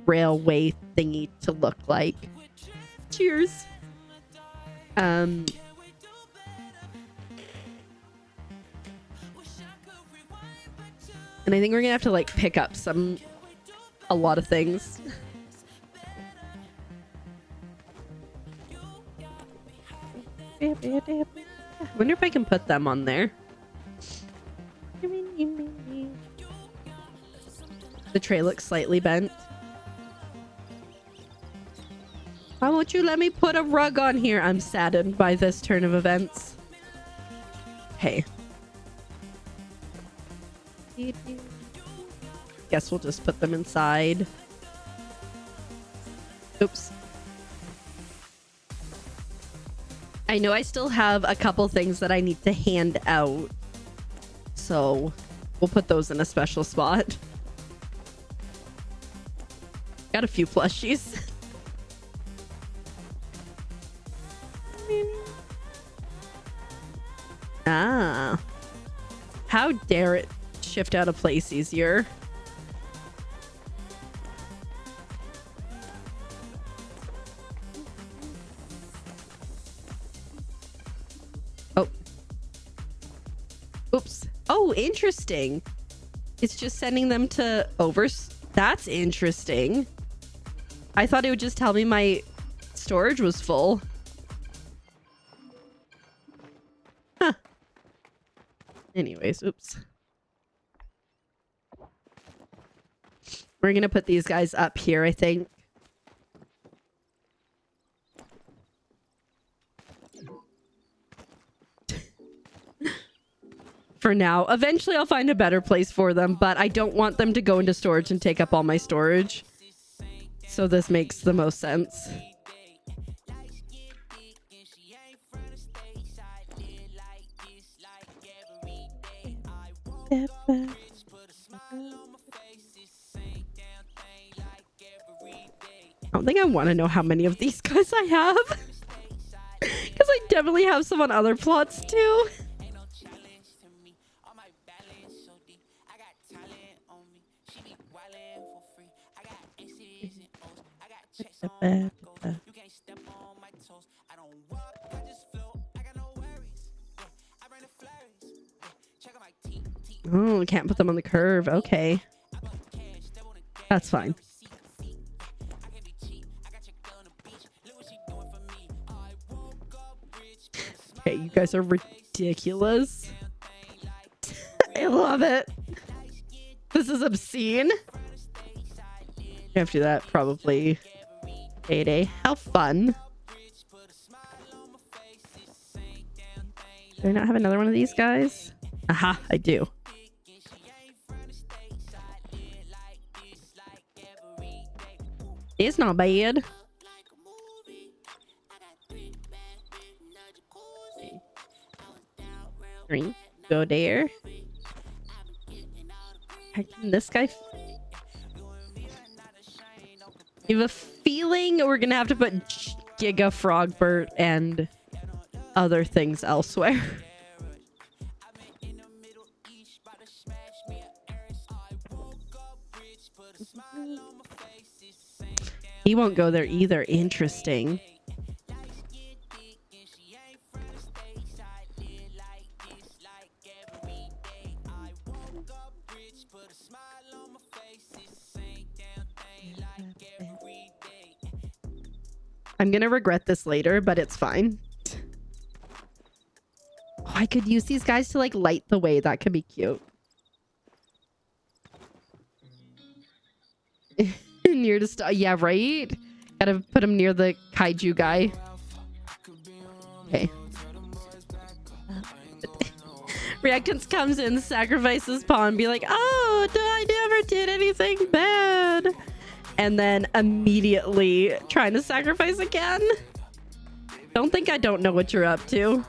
railway thingy to look like. Cheers. And I think we're gonna have to like pick up a lot of things. I wonder if I can put them on there. The tray looks slightly bent. Why won't you let me put a rug on here? I'm saddened by this turn of events. Hey. Guess we'll just put them inside. Oops. I know I still have a couple things that I need to hand out. So we'll put those in a special spot. Got a few plushies. Ah. How dare it shift out of place easier. Oh. Oops. Oh, interesting. It's just sending them to That's interesting. I thought it would just tell me my storage was full. Huh. Anyways, oops. We're gonna put these guys up here, I think. For now. Eventually I'll find a better place for them, but I don't want them to go into storage and take up all my storage. So this makes the most sense. I don't think I want to know how many of these guys I have. Because I definitely have some on other plots too. Oh, can't put them on the curve. Okay. That's fine. Okay, you guys are ridiculous. I love it. This is obscene. After that, probably payday. How fun. Do I not have another one of these guys? Aha, I do. It's not bad. Three. Go there. Can this guy... I have a feeling we're gonna have to put Giga Frogbert and other things elsewhere. He won't go there either. Interesting. I'm gonna regret this later, but it's fine. Oh, I could use these guys to like light the way. That could be cute. Near to yeah, right? Gotta put him near the kaiju guy. Okay. Reactance comes in, sacrifices pawn, be like, oh, I never did anything bad. And then immediately trying to sacrifice again. Don't think I don't know what you're up to.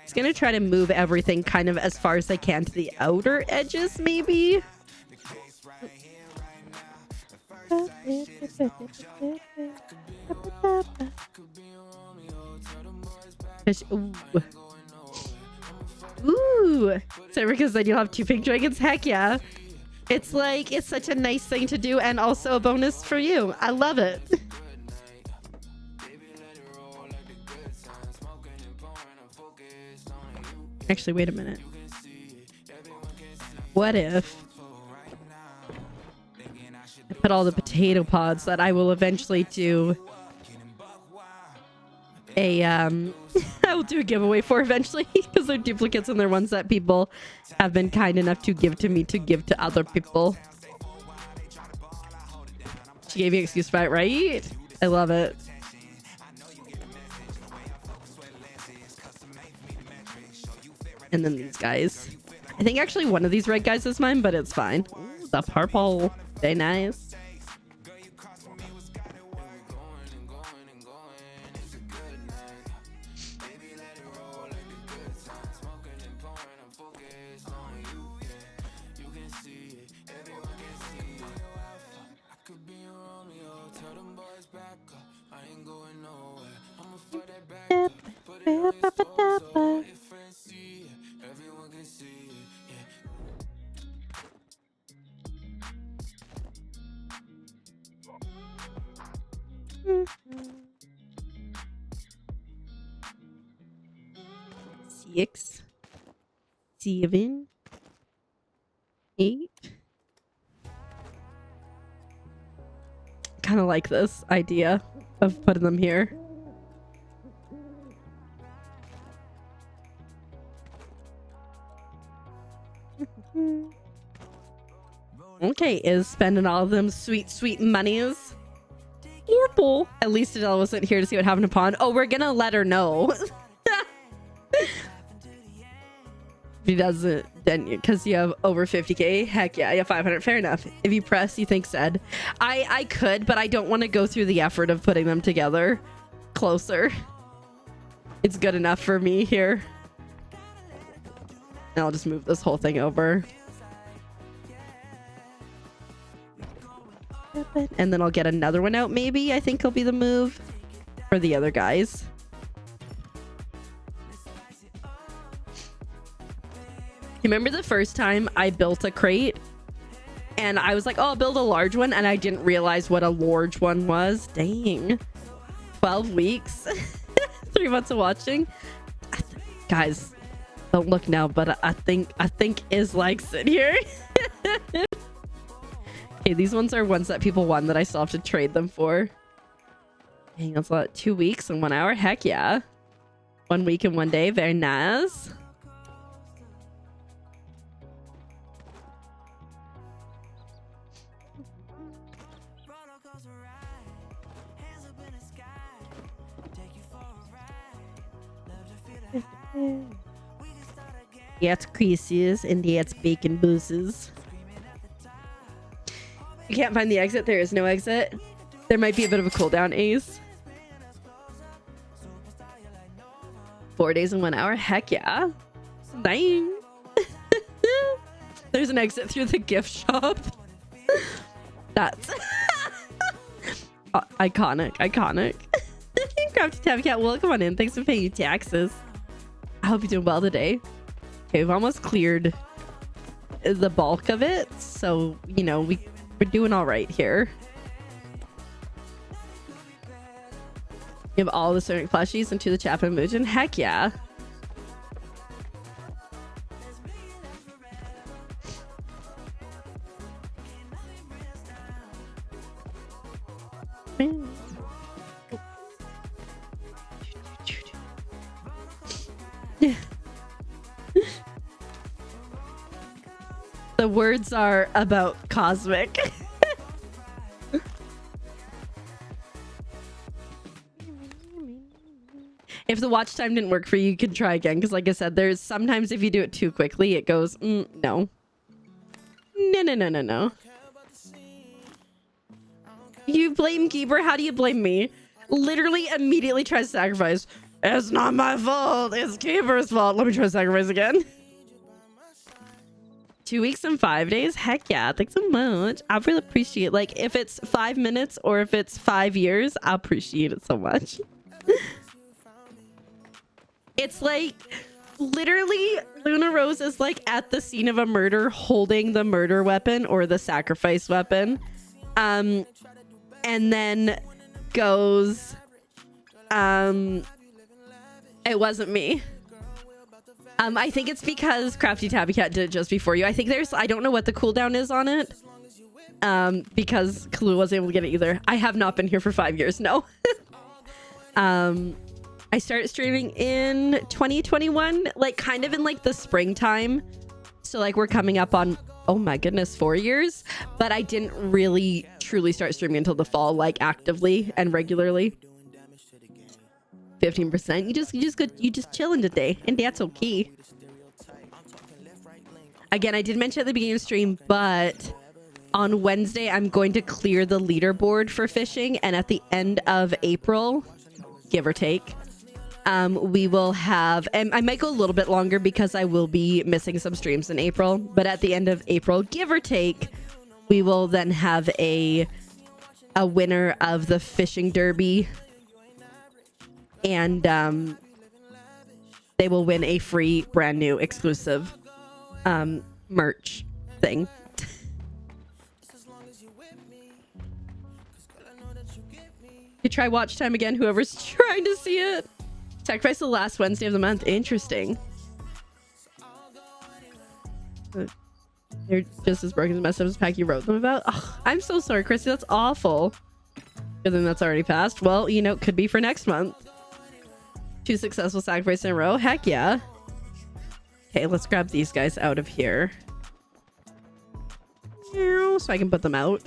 It's gonna try to move everything kind of as far as I can to the outer edges, maybe. Ooh. Ooh. So because then you'll have two pink dragons? Heck yeah. It's like, it's such a nice thing to do and also a bonus for you. I love it. Actually, wait a minute. What if I put all the potato pods that I will eventually do a I will do a giveaway for eventually because they're duplicates and they're ones that people have been kind enough to give to me to give to other people. She gave me an excuse for it, right? I love it. And then these guys. I think actually one of these red guys is mine, but it's fine. Ooh, the purple. Very nice. Six, 7, 8. Kind of like this idea of putting them here. Okay, is spending all of them sweet monies. Apple. At least Adele wasn't here to see what happened to Pond. Oh, we're gonna let her know. If he doesn't, then because you have over 50k, heck yeah, you have 500. Fair enough. If you press, you think said. I could, but I don't want to go through the effort of putting them together closer. It's good enough for me here. And I'll just move this whole thing over. And then I'll get another one out, maybe. I think will be the move for the other guys. Remember the first time I built a crate and I was like, oh, I'll build a large one, and I didn't realize what a large one was. Dang. 12 weeks. 3 months of watching. Guys, don't look now, but I think Iz likes it here. Okay, these ones are ones that people won that I still have to trade them for. Dang, that's a lot. 2 weeks and 1 hour. Heck yeah. 1 week and 1 day. Very nice. Yeah, it's creases and yeah, it's bacon boozes. You can't find the exit. There is no exit. There might be a bit of a cooldown, Ace. 4 days and 1 hour. Heck yeah. Dang. There's an exit through the gift shop. That's iconic. Crafty Tabby Cat, welcome on in. Thanks for paying your taxes. I hope you're doing well today. Okay, we've almost cleared the bulk of it, so you know we're doing all right here. Give all the ceramic plushies into the Chapman Mugen. Heck yeah. The words are about cosmic. If the watch time didn't work for you, you can try again. Because like I said, there's sometimes if you do it too quickly, it goes, no. No. You blame Geber. How do you blame me? Literally immediately tries to sacrifice. It's not my fault. It's Geber's fault. Let me try to sacrifice again. 2 weeks and 5 days. Heck yeah. Thanks so much. I really appreciate it. Like, if it's 5 minutes or if it's 5 years, I appreciate it so much. It's like, literally, Luna Rose is like at the scene of a murder holding the murder weapon or the sacrifice weapon. And then goes, it wasn't me. I think it's because Crafty Tabby Cat did it just before you. I think I don't know what the cooldown is on it. Because Kalu wasn't able to get it either. I have not been here for 5 years, no. I started streaming in 2021, like kind of in like the springtime. So like we're coming up on, oh my goodness, 4 years. But I didn't really truly start streaming until the fall, like actively and regularly. 15%. You just chilling today, and that's okay. Again, I did mention at the beginning of the stream, but on Wednesday I'm going to clear the leaderboard for fishing, and at the end of April, give or take, we will have, and I might go a little bit longer because I will be missing some streams in April, but at the end of April, give or take, we will then have a winner of the fishing derby, and they will win a free brand new exclusive merch thing. You try watch time again, whoever's trying to see it. Sacrifice the last Wednesday of the month. Interesting. They're just as broken as messed up as pack you wrote them about. Oh, I'm so sorry, Christy. That's awful. Good thing that's already passed. Well, you know, could be for next month. 2 successful sacrifices in a row. Heck yeah. Okay, let's grab these guys out of here. So I can put them out.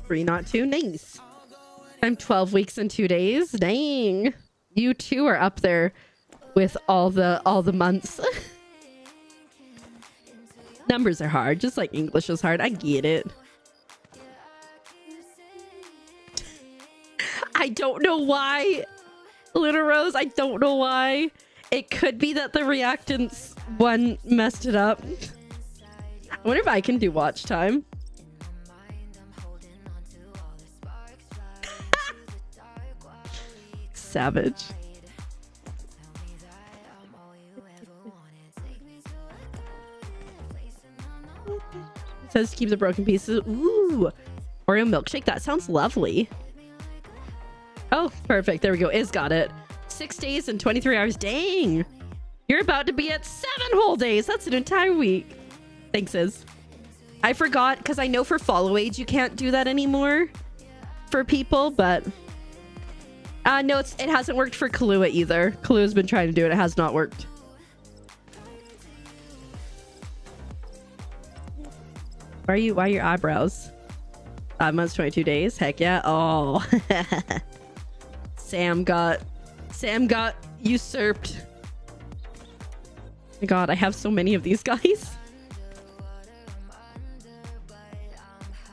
3, not 2. Nice. I'm 12 weeks and 2 days. Dang. You two are up there with all the months. Numbers are hard, just like English is hard. I get it. I don't know why, Luna Rose. I don't know why. It could be that the reactants one messed it up. I wonder if I can do watch time. Savage. It says keep the broken pieces. Ooh, Oreo milkshake. That sounds lovely. Oh, perfect. There we go. Iz got it. 6 days and 23 hours. Dang. You're about to be at 7 whole days. That's an entire week. Thanks, Iz. I forgot because I know for follow age you can't do that anymore for people, but no, it hasn't worked for Kahlua either. Kalua's been trying to do it. It has not worked. Why are your eyebrows? 5 months, 22 days. Heck yeah. Oh. Sam got usurped. My God, I have so many of these guys.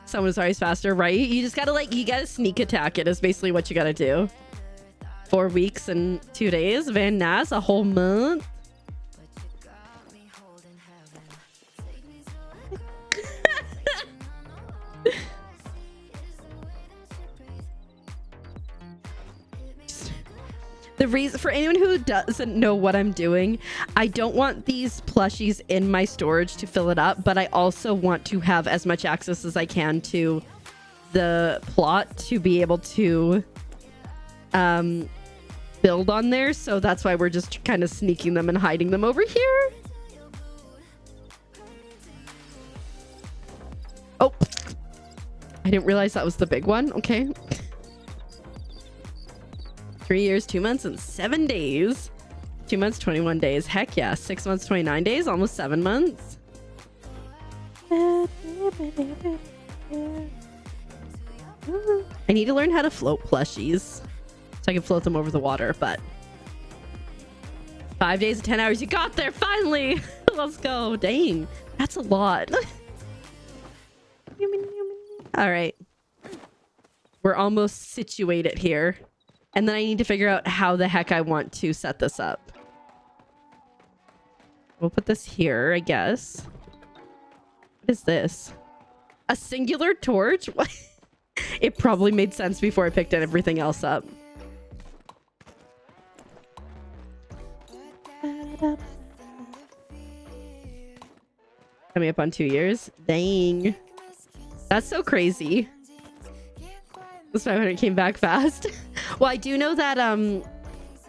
Someone's always faster, right? You just gotta you gotta sneak attack it is basically what you gotta do. 4 weeks and 2 days. Van Ness, a whole month. The reason, for anyone who doesn't know what I'm doing, I don't want these plushies in my storage to fill it up, but I also want to have as much access as I can to the plot to be able to build on there. So that's why we're just kind of sneaking them and hiding them over here. Oh, I didn't realize that was the big one. Okay. 3 years, 2 months, and 7 days. 2 months, 21 days. Heck yeah. 6 months, 29 days. Almost 7 months. I need to learn how to float plushies so I can float them over the water, but 5 days and 10 hours. You got there finally. Let's go. Dang. That's a lot. All right. We're almost situated here. And then I need to figure out how the heck I want to set this up. We'll put this here, I guess. What is this? A singular torch? What? It probably made sense before I picked everything else up. Coming up on 2 years. Dang. That's so crazy. This 500 came back fast. Well, I do know that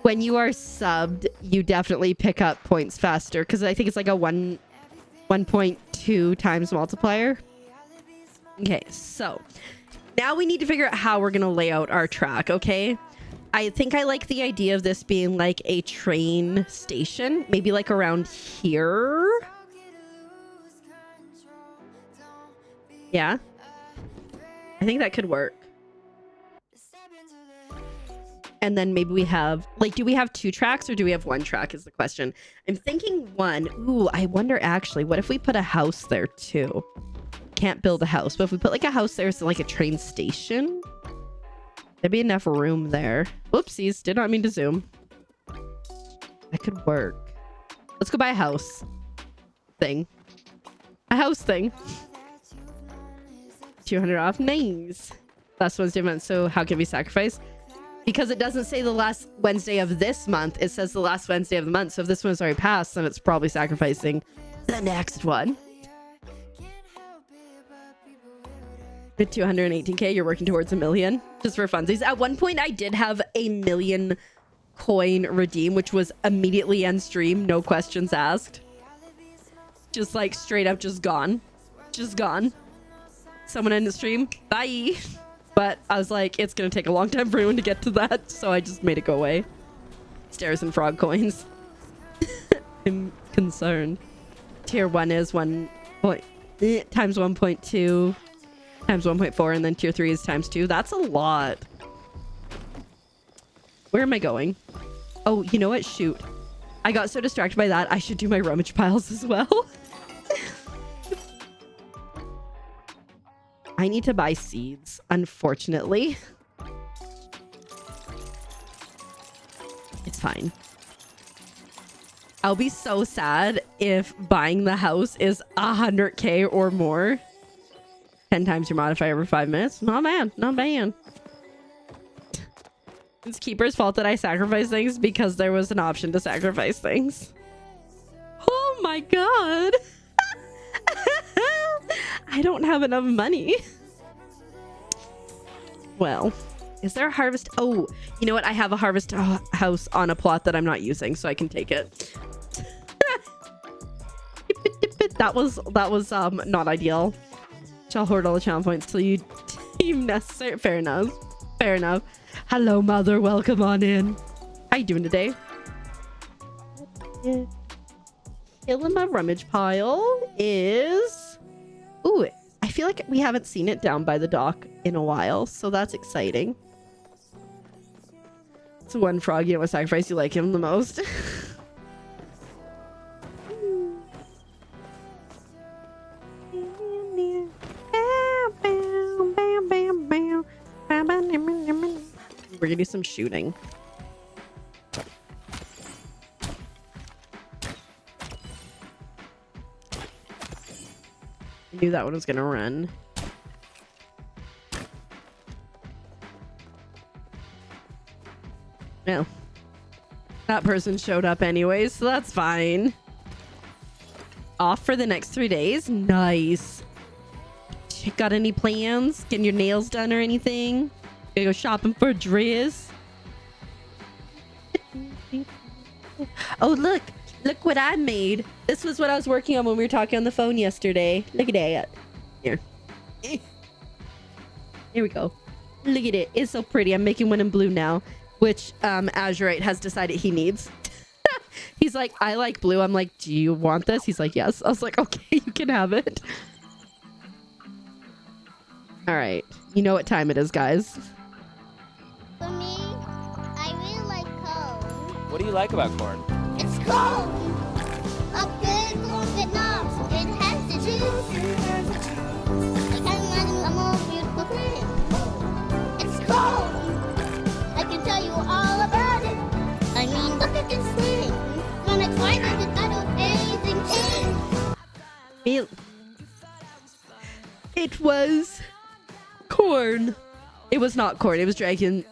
when you are subbed, you definitely pick up points faster because I think it's like a 1.2 times multiplier. Okay, so now we need to figure out how we're going to lay out our track, okay? I think I like the idea of this being like a train station, maybe like around here. Yeah. I think that could work. And then maybe we have, like, do we have 2 tracks or do we have 1 track is the question. I'm thinking 1. Ooh, I wonder actually, what if we put a house there too? Can't build a house, but if we put like a house there, so like a train station, there'd be enough room there. Whoopsies, did not mean to zoom. That could work. Let's go buy a house thing. A house thing. 200 off. Nice. Last Wednesday month. So how can we sacrifice? Because it doesn't say the last Wednesday of this month. It says the last Wednesday of the month. So if this one's already passed, then it's probably sacrificing the next one. With 218k, you're working towards 1 million. Just for funsies. At one point, I did have a 1 million coin redeem, which was immediately end stream. No questions asked. Just like straight up just gone. Just gone. Someone in the stream. Bye. But I was like, it's going to take a long time for anyone to get to that. So I just made it go away. Stairs and frog coins. I'm concerned. Tier 1 is 1 point, times 1.2 times 1.4. And then tier 3 is times 2. That's a lot. Where am I going? Oh, you know what? Shoot. I got so distracted by that. I should do my rummage piles as well. I need to buy seeds, unfortunately. It's fine. I'll be so sad if buying the house is 100k or more. 10 times your modifier every 5 minutes. Not bad. Not bad. It's Keeper's fault that I sacrifice things because there was an option to sacrifice things. Oh my god. I don't have enough money. Well, is there a harvest? Oh, you know what? I have a harvest house on a plot that I'm not using, so I can take it. That was not ideal. Shall hoard all the channel points till you deem necessary. Fair enough. Fair enough. Hello, mother. Welcome on in. How you doing today? Killing my rummage pile is... Ooh, I feel like we haven't seen it down by the dock in a while, so that's exciting. It's one frog you don't want to sacrifice, you like him the most. We're gonna do some shooting. I knew that one was gonna run. No. That person showed up anyways, so that's fine. Off for the next 3 days? Nice. Got any plans? Getting your nails done or anything? Gonna go shopping for a dress? Oh, look. Look what I made. This was what I was working on when we were talking on the phone yesterday. Look at that. Here. Here we go. Look at it. It's so pretty. I'm making one in blue now, which Azurite has decided he needs. He's like, I like blue. I'm like, do you want this? He's like, yes. I was like, okay, you can have it. All right. You know what time it is, guys. For me, I really like corn. What do you like about corn? It's cold. A good corn that knobs. It has the juice. Like I'm It was corn. It was not corn. It was dragon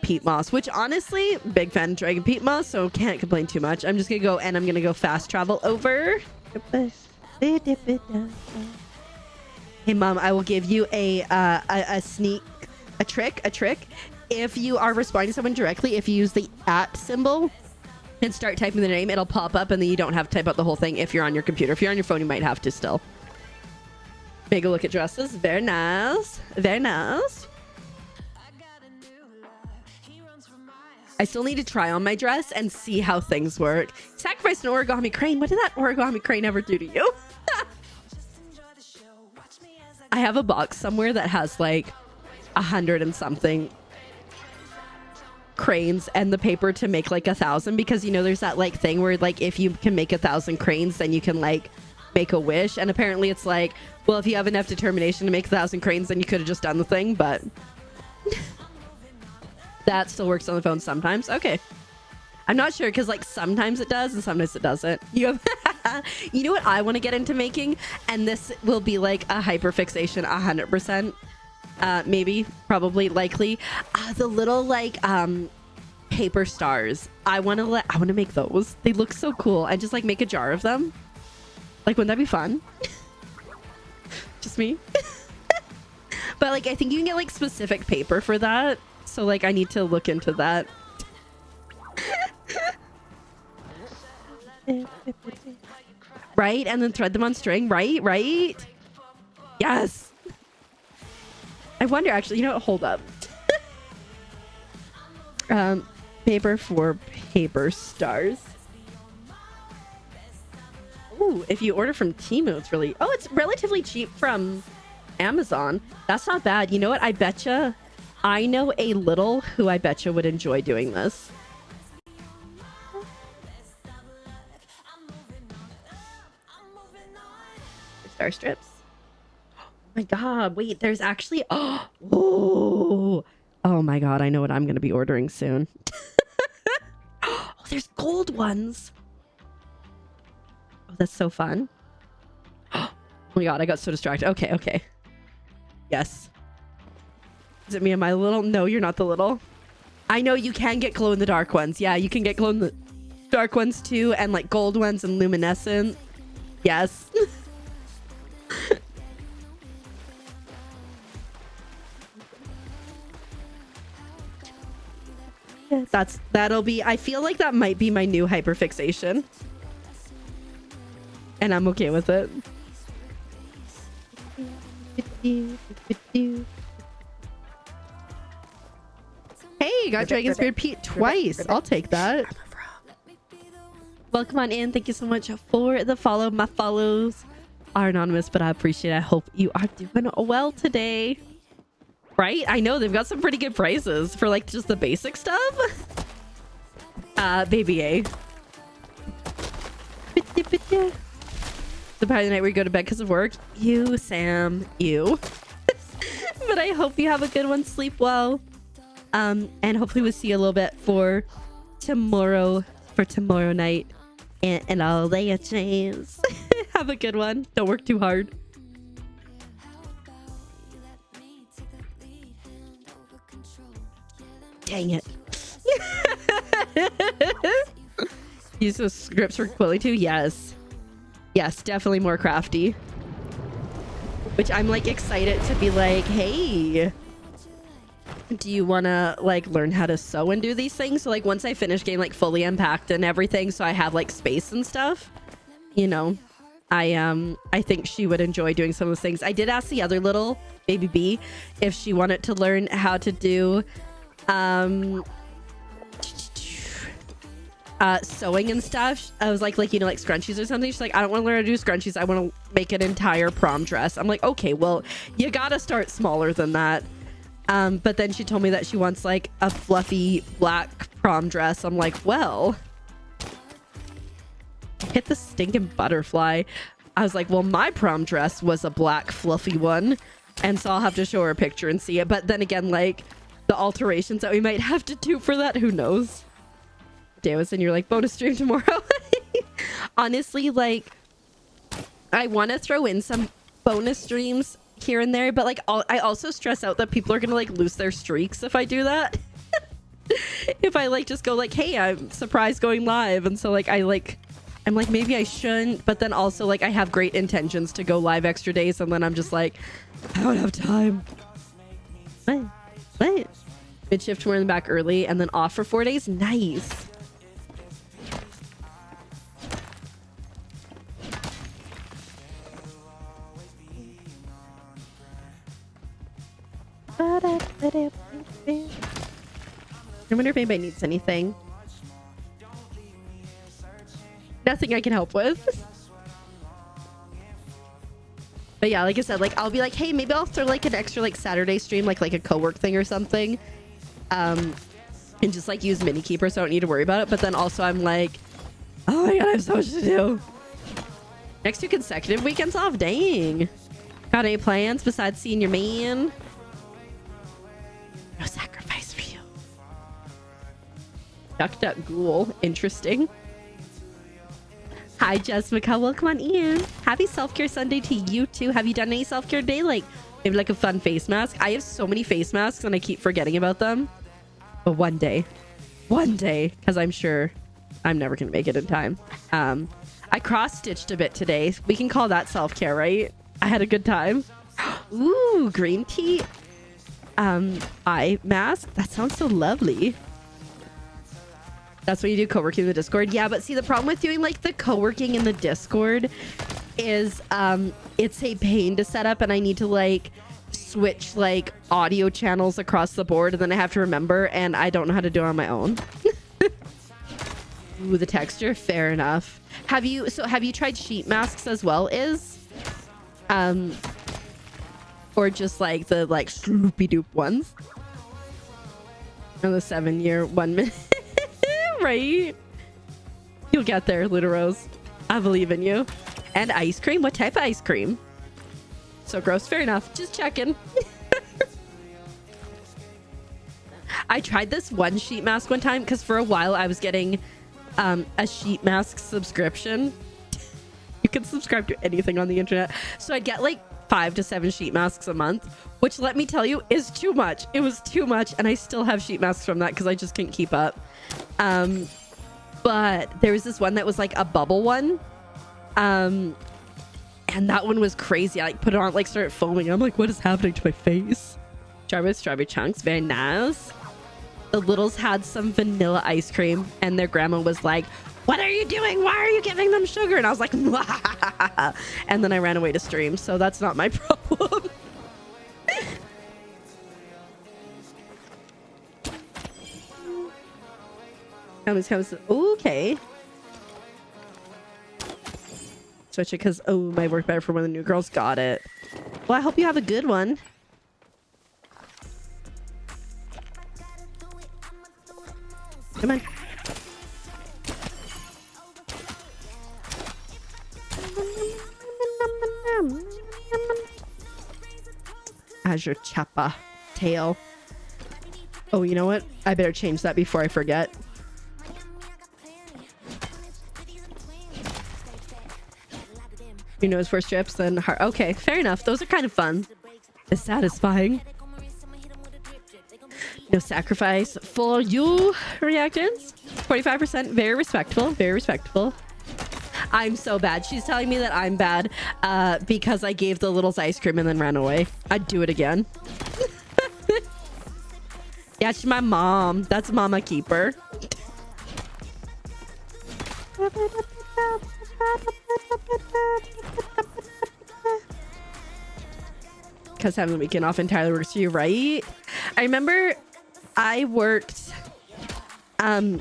peat moss, which honestly, big fan of dragon peat moss, so can't complain too much. I'm just gonna go and I'm gonna go fast travel over. Hey mom, I will give you a trick. If you are responding to someone directly, if you use the @ symbol and start typing the name, it'll pop up and then you don't have to type out the whole thing if you're on your computer. If you're on your phone, you might have to still. Make a look at dresses. Very nice. Very nice. I still need to try on my dress and see how things work. Sacrifice an origami crane. What did that origami crane ever do to you? I have a box somewhere that has like 100 and something cranes and the paper to make like 1,000, because you know there's that like thing where like if you can make 1,000 cranes then you can like make a wish, and apparently it's like, well, if you have enough determination to make 1,000 cranes then you could have just done the thing, but that still works on the phone sometimes. Okay, I'm not sure because like sometimes it does and sometimes it doesn't. You have you know what I want to get into making, and this will be like a hyperfixation 100%. Maybe, probably, likely. The little like paper stars. I want to make those. They look so cool. And just like make a jar of them. Like, wouldn't that be fun? Just me. But like, I think you can get like specific paper for that. So like, I need to look into that. Right, and then thread them on string. Right. Yes. I wonder, actually, you know what? Hold up. Paper for paper stars. Ooh, if you order from Temu, it's really... Oh, it's relatively cheap from Amazon. That's not bad. You know what? I betcha... I know a little who I betcha would enjoy doing this. Star strips. My god, wait, there's actually oh my god, I know what I'm gonna be ordering soon. Oh, there's gold ones. Oh, that's so fun. Oh my god, I got so distracted. Okay. Yes. Is it me and my little? No, you're not the little. I know you can get glow in the dark ones. Yeah, you can get glow in the dark ones too, and like gold ones and luminescent. Yes. That'll be, I feel like that might be my new hyperfixation. And I'm okay with it. Hey, got Dragon's Beard Pete twice. I'll take that. Welcome on in. Thank you so much for the follow. My follows are anonymous, but I appreciate it. I hope you are doing well today. Right? I know they've got some pretty good prices for like just the basic stuff. Baby A. The part of the night where you go to bed because of work. You, Sam, you. But I hope you have a good one. Sleep well. And hopefully we'll see you a little bit for tomorrow night. And all day chance. Have a good one. Don't work too hard. Dang it. Use those scripts for quilling too? Yes, definitely more crafty. Which I'm like excited to be like, hey, do you want to like learn how to sew and do these things? So like once I finish getting like fully unpacked and everything, so I have like space and stuff, you know, I think she would enjoy doing some of those things. I did ask the other little baby B if she wanted to learn how to do sewing and stuff. I was like you know, like scrunchies or something. She's like, I don't want to learn how to do scrunchies. I want to make an entire prom dress. I'm like, okay, well, you gotta start smaller than that. But then she told me that she wants like a fluffy black prom dress. I'm like, well, hit the stinking butterfly. I was like, well, my prom dress was a black fluffy one, and so I'll have to show her a picture and see it. But then again, like the alterations that we might have to do for that, who knows? Davison, you're like, bonus stream tomorrow. Honestly, like I want to throw in some bonus streams here and there, but like I also stress out that people are gonna like lose their streaks if I do that. If I like just go like, hey, I'm surprised going live, and so like I'm like maybe I shouldn't, but then also like I have great intentions to go live extra days, and then I'm just like, I don't have time. What? Mid shift, we're in the back early and then off for 4 days. Nice. I wonder if anybody needs anything. Nothing I can help with. But yeah, like I said, like I'll be like, hey, maybe I'll throw like an extra like Saturday stream, like a co-work thing or something. And just like use mini keeper so I don't need to worry about it. But then also I'm like, oh my god, I have so much to do. Next 2 consecutive weekends off. Dang. Got any plans besides seeing your man? No sacrifice for you. Duck duck ghoul. Interesting. Hi Jessica, welcome on in. Happy self-care Sunday to you too. Have you done any self-care day? Like maybe like a fun face mask? I have so many face masks and I keep forgetting about them. But one day, because I'm sure I'm never gonna make it in time. I cross-stitched a bit today. We can call that self-care, right? I had a good time. Ooh, green tea eye mask. That sounds so lovely. That's what you do, co-working in the Discord. Yeah, but see, the problem with doing like the co-working in the Discord is it's a pain to set up, and I need to like switch like audio channels across the board, and then I have to remember, and I don't know how to do it on my own. Ooh, the texture. Fair enough. Have you tried sheet masks as well? Or just like the like sloopy doop ones? Or the 7-year 1 minute. Right? You'll get there, Luterose. I believe in you. And ice cream? What type of ice cream? So gross. Fair enough. Just checking. I tried this one sheet mask one time because for a while I was getting a sheet mask subscription. You can subscribe to anything on the internet. So I'd get like 5 to 7 sheet masks a month, which let me tell you is too much. It was too much, and I still have sheet masks from that because I just couldn't keep up. But there was this one that was like a bubble one, and that one was crazy. I like put it on, like started foaming. I'm like, what is happening to my face? Strawberry chunks, very nice. The littles had some vanilla ice cream, and their grandma was like, what are you doing? Why are you giving them sugar? And I was like, and then I ran away to stream, so that's not my problem. Comes. Okay. Switch it because might work better for when the new girls got it. Well, I hope you have a good one. Come on. Azure Chappa tail. Oh, you know what? I better change that before I forget. Your nose for strips, then heart. Okay, fair enough. Those are kind of fun. It's satisfying. No sacrifice for you. Reactants. 45%. Very respectable. Very respectable. I'm so bad. She's telling me that I'm bad because I gave the littles ice cream and then ran away. I'd do it again. Yeah, she's my mom. That's Mama Keeper. Because having the weekend off entirely works for you, right? I remember I worked and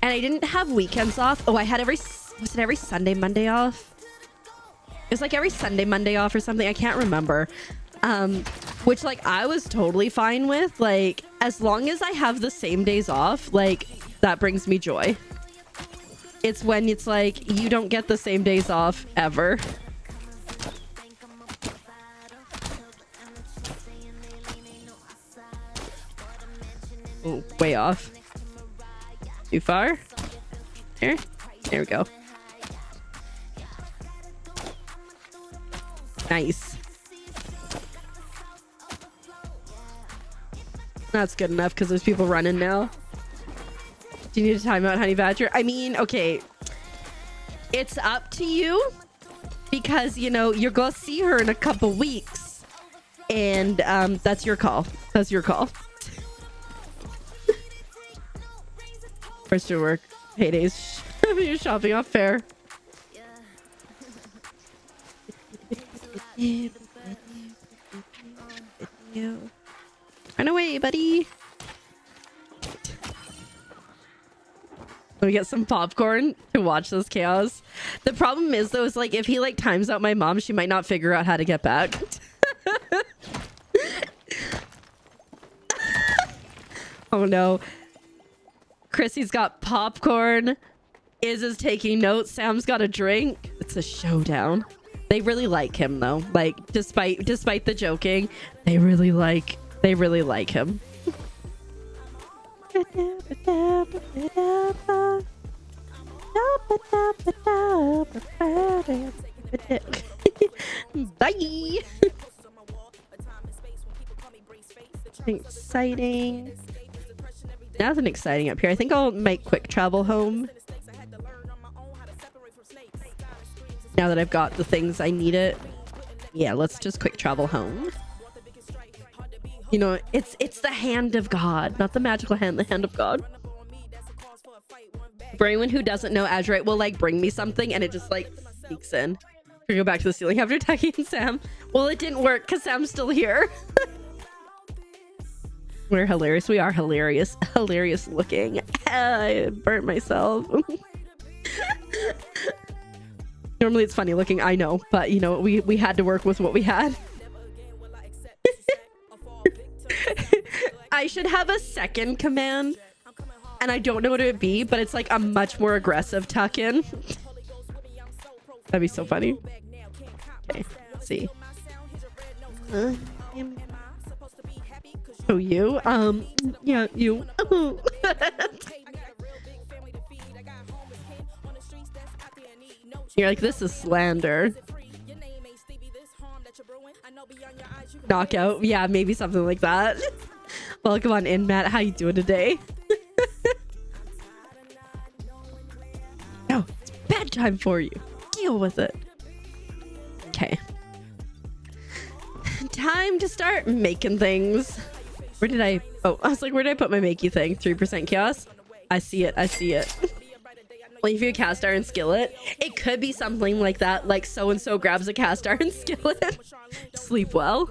I didn't have weekends off. Oh, I had was it every Sunday, Monday off? It was like every Sunday, Monday off or something. I can't remember. Which like I was totally fine with. Like as long as I have the same days off, like that brings me joy. It's when it's like you don't get the same days off ever. Oh, way off. Too far? There we go. Nice. That's good enough because there's people running now. Do you need a timeout, Honey Badger? I mean, okay. It's up to you because, you know, you're going to see her in a couple weeks. And that's your call. That's your call. First to work. Paydays. You're shopping off fair. Run away, buddy. Let me get some popcorn to watch this chaos. The problem is though, is like if he like times out my mom, she might not figure out how to get back. Oh no. Chrissy's got popcorn. Iz is taking notes. Sam's got a drink. It's a showdown. They really like him though. Like despite the joking, they really like him. Bye. Exciting. Nothing exciting up here. I think I'll make quick travel home. Now that I've got the things I need it. Yeah, let's just quick travel home. You know, it's the hand of God, not the magical hand, the hand of God. For anyone who doesn't know, Azurite will like bring me something and it just like sneaks in. We go back to the ceiling after attacking Sam. Well, it didn't work because Sam's still here. We're hilarious. We are hilarious. Hilarious looking. I burnt myself. Normally it's funny looking, I know, but you know, we had to work with what we had. I should have a second command and I don't know what it would be, but it's like a much more aggressive tuck in. That'd be so funny. Okay, let's see. Oh, you? Yeah, you. You're like, this is slander. Knockout. Yeah, maybe something like that. Welcome on in, Matt. How you doing today? No, it's bedtime for you. Deal with it. Okay. Time to start making things. Where did I... Oh, I was like, where did I put my makey thing? 3% chaos? I see it. I see it. Well, if you a cast iron skillet, it could be something like that. Like so-and-so grabs a cast iron skillet. Sleep well.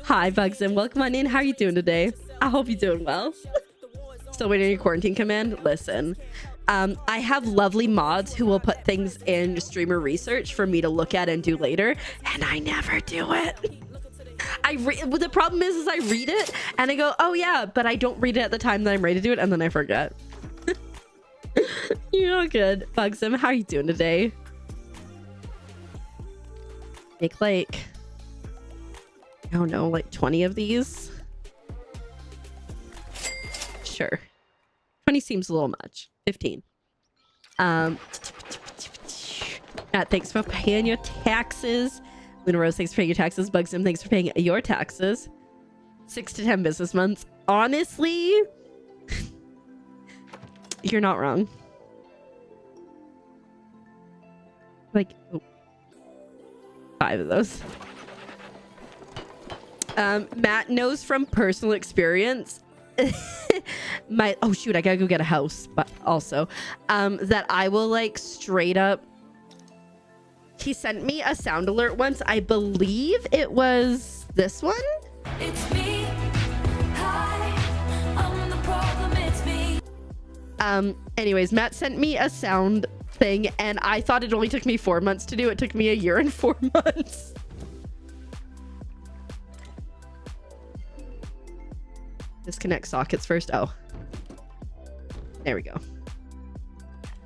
Hi, Bugs, and welcome on in. How are you doing today? I hope you're doing well. Still waiting on your quarantine command? Listen. I have lovely mods who will put things in streamer research for me to look at and do later, and I never do it. The problem is I read it and I go, oh yeah, but I don't read it at the time that I'm ready to do it, and then I forget. You're all good. Bugsum, how are you doing today? Make like, I don't know, like 20 of these. Sure. 20 seems a little much. 15. Matt, thanks for paying your taxes. Luna Rose, thanks for paying your taxes. Bugsum, thanks for paying your taxes. 6 to 10 business months. Honestly, you're not wrong. Like, oh, 5 of those. Matt knows from personal experience. Oh shoot, I gotta go get a house, but also that I will like straight up. He sent me a sound alert once. I believe it was this one. It's me. Hi, I'm the problem, it's me. Anyways, Matt sent me a sound thing and I thought it only took me 4 months to do. It took me 1 year and 4 months. Disconnect sockets first. Oh, there we go.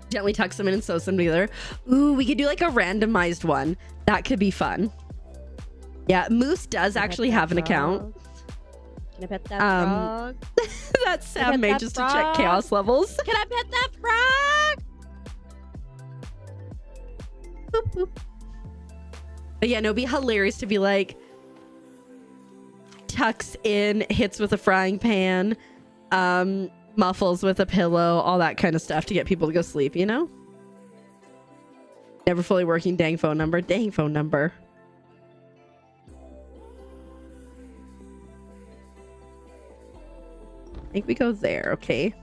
Gently tucks them in and sews them together. Ooh, we could do like a randomized one. That could be fun. Yeah, Moose does actually have an account. Can I pet that frog? That Sam made just to check chaos levels. Can I pet that frog? Boop, boop. But yeah, no, it'd be hilarious to be like, tucks in, hits with a frying pan, muffles with a pillow, all that kind of stuff to get people to go sleep, you know? Never fully working dang phone number. Dang phone number. I think we go there, okay?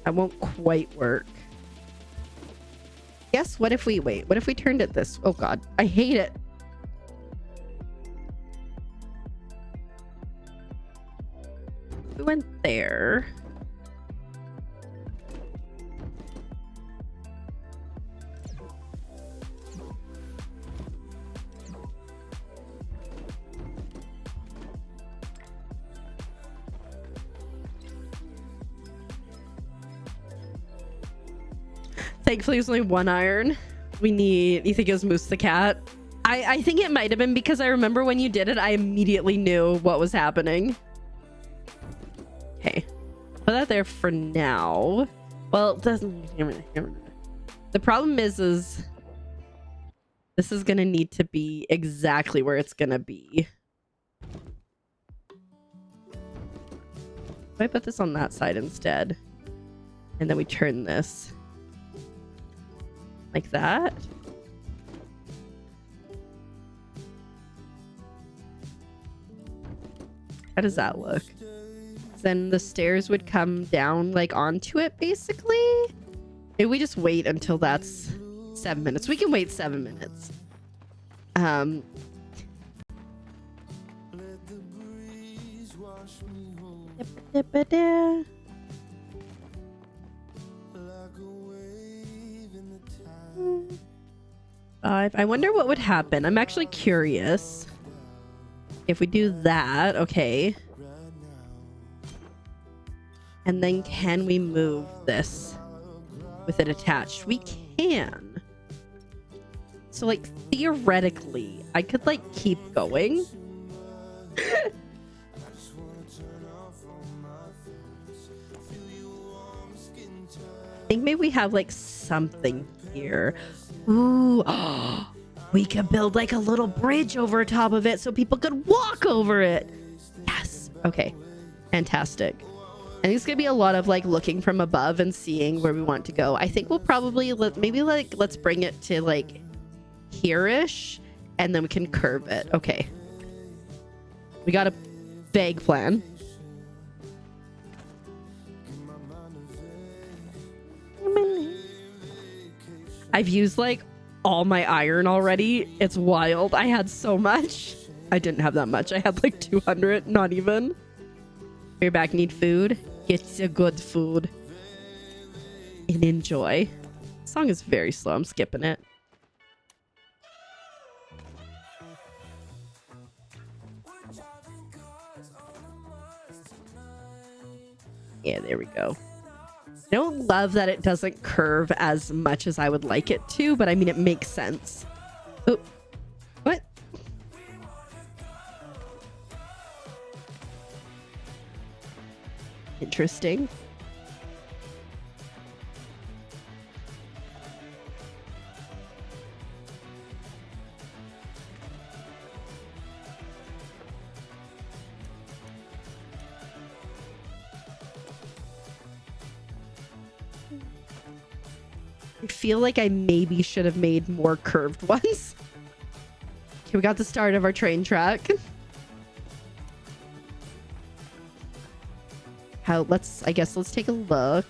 That won't quite work. Guess what if we wait? What if we turned it this? Oh god, I hate it. We went there. Thankfully, there's only one iron. We need... You think it was Moose the cat? I think it might have been because I remember when you did it, I immediately knew what was happening. Okay. Put that there for now. Well, it doesn't... The problem is this is going to need to be exactly where it's going to be. If I put this on that side instead, and then we turn this like that. How does that look? Then the stairs would come down like onto it basically. Maybe we just wait until that's 7 minutes. We can wait 7 minutes. I wonder what would happen. I'm actually curious. If we do that, okay. And then can we move this with it attached? We can. So like theoretically, I could like keep going. I think maybe we have like something here. Ooh, oh, we could build like a little bridge over top of it so people could walk over it. Yes. Okay. Fantastic. I think it's gonna be a lot of like looking from above and seeing where we want to go. I think we'll probably let's bring it to like here-ish, and then we can curve it. Okay. We got a vague plan. I've used like all my iron already. It's wild. I had so much. I didn't have that much. I had like 200, not even. You're back, need food? Get a good food. And enjoy. The song is very slow. I'm skipping it. Yeah, there we go. I don't love that it doesn't curve as much as I would like it to, but I mean, it makes sense. Oh, what? Interesting. I feel like I maybe should have made more curved ones. Okay, we got the start of our train track. I guess let's take a look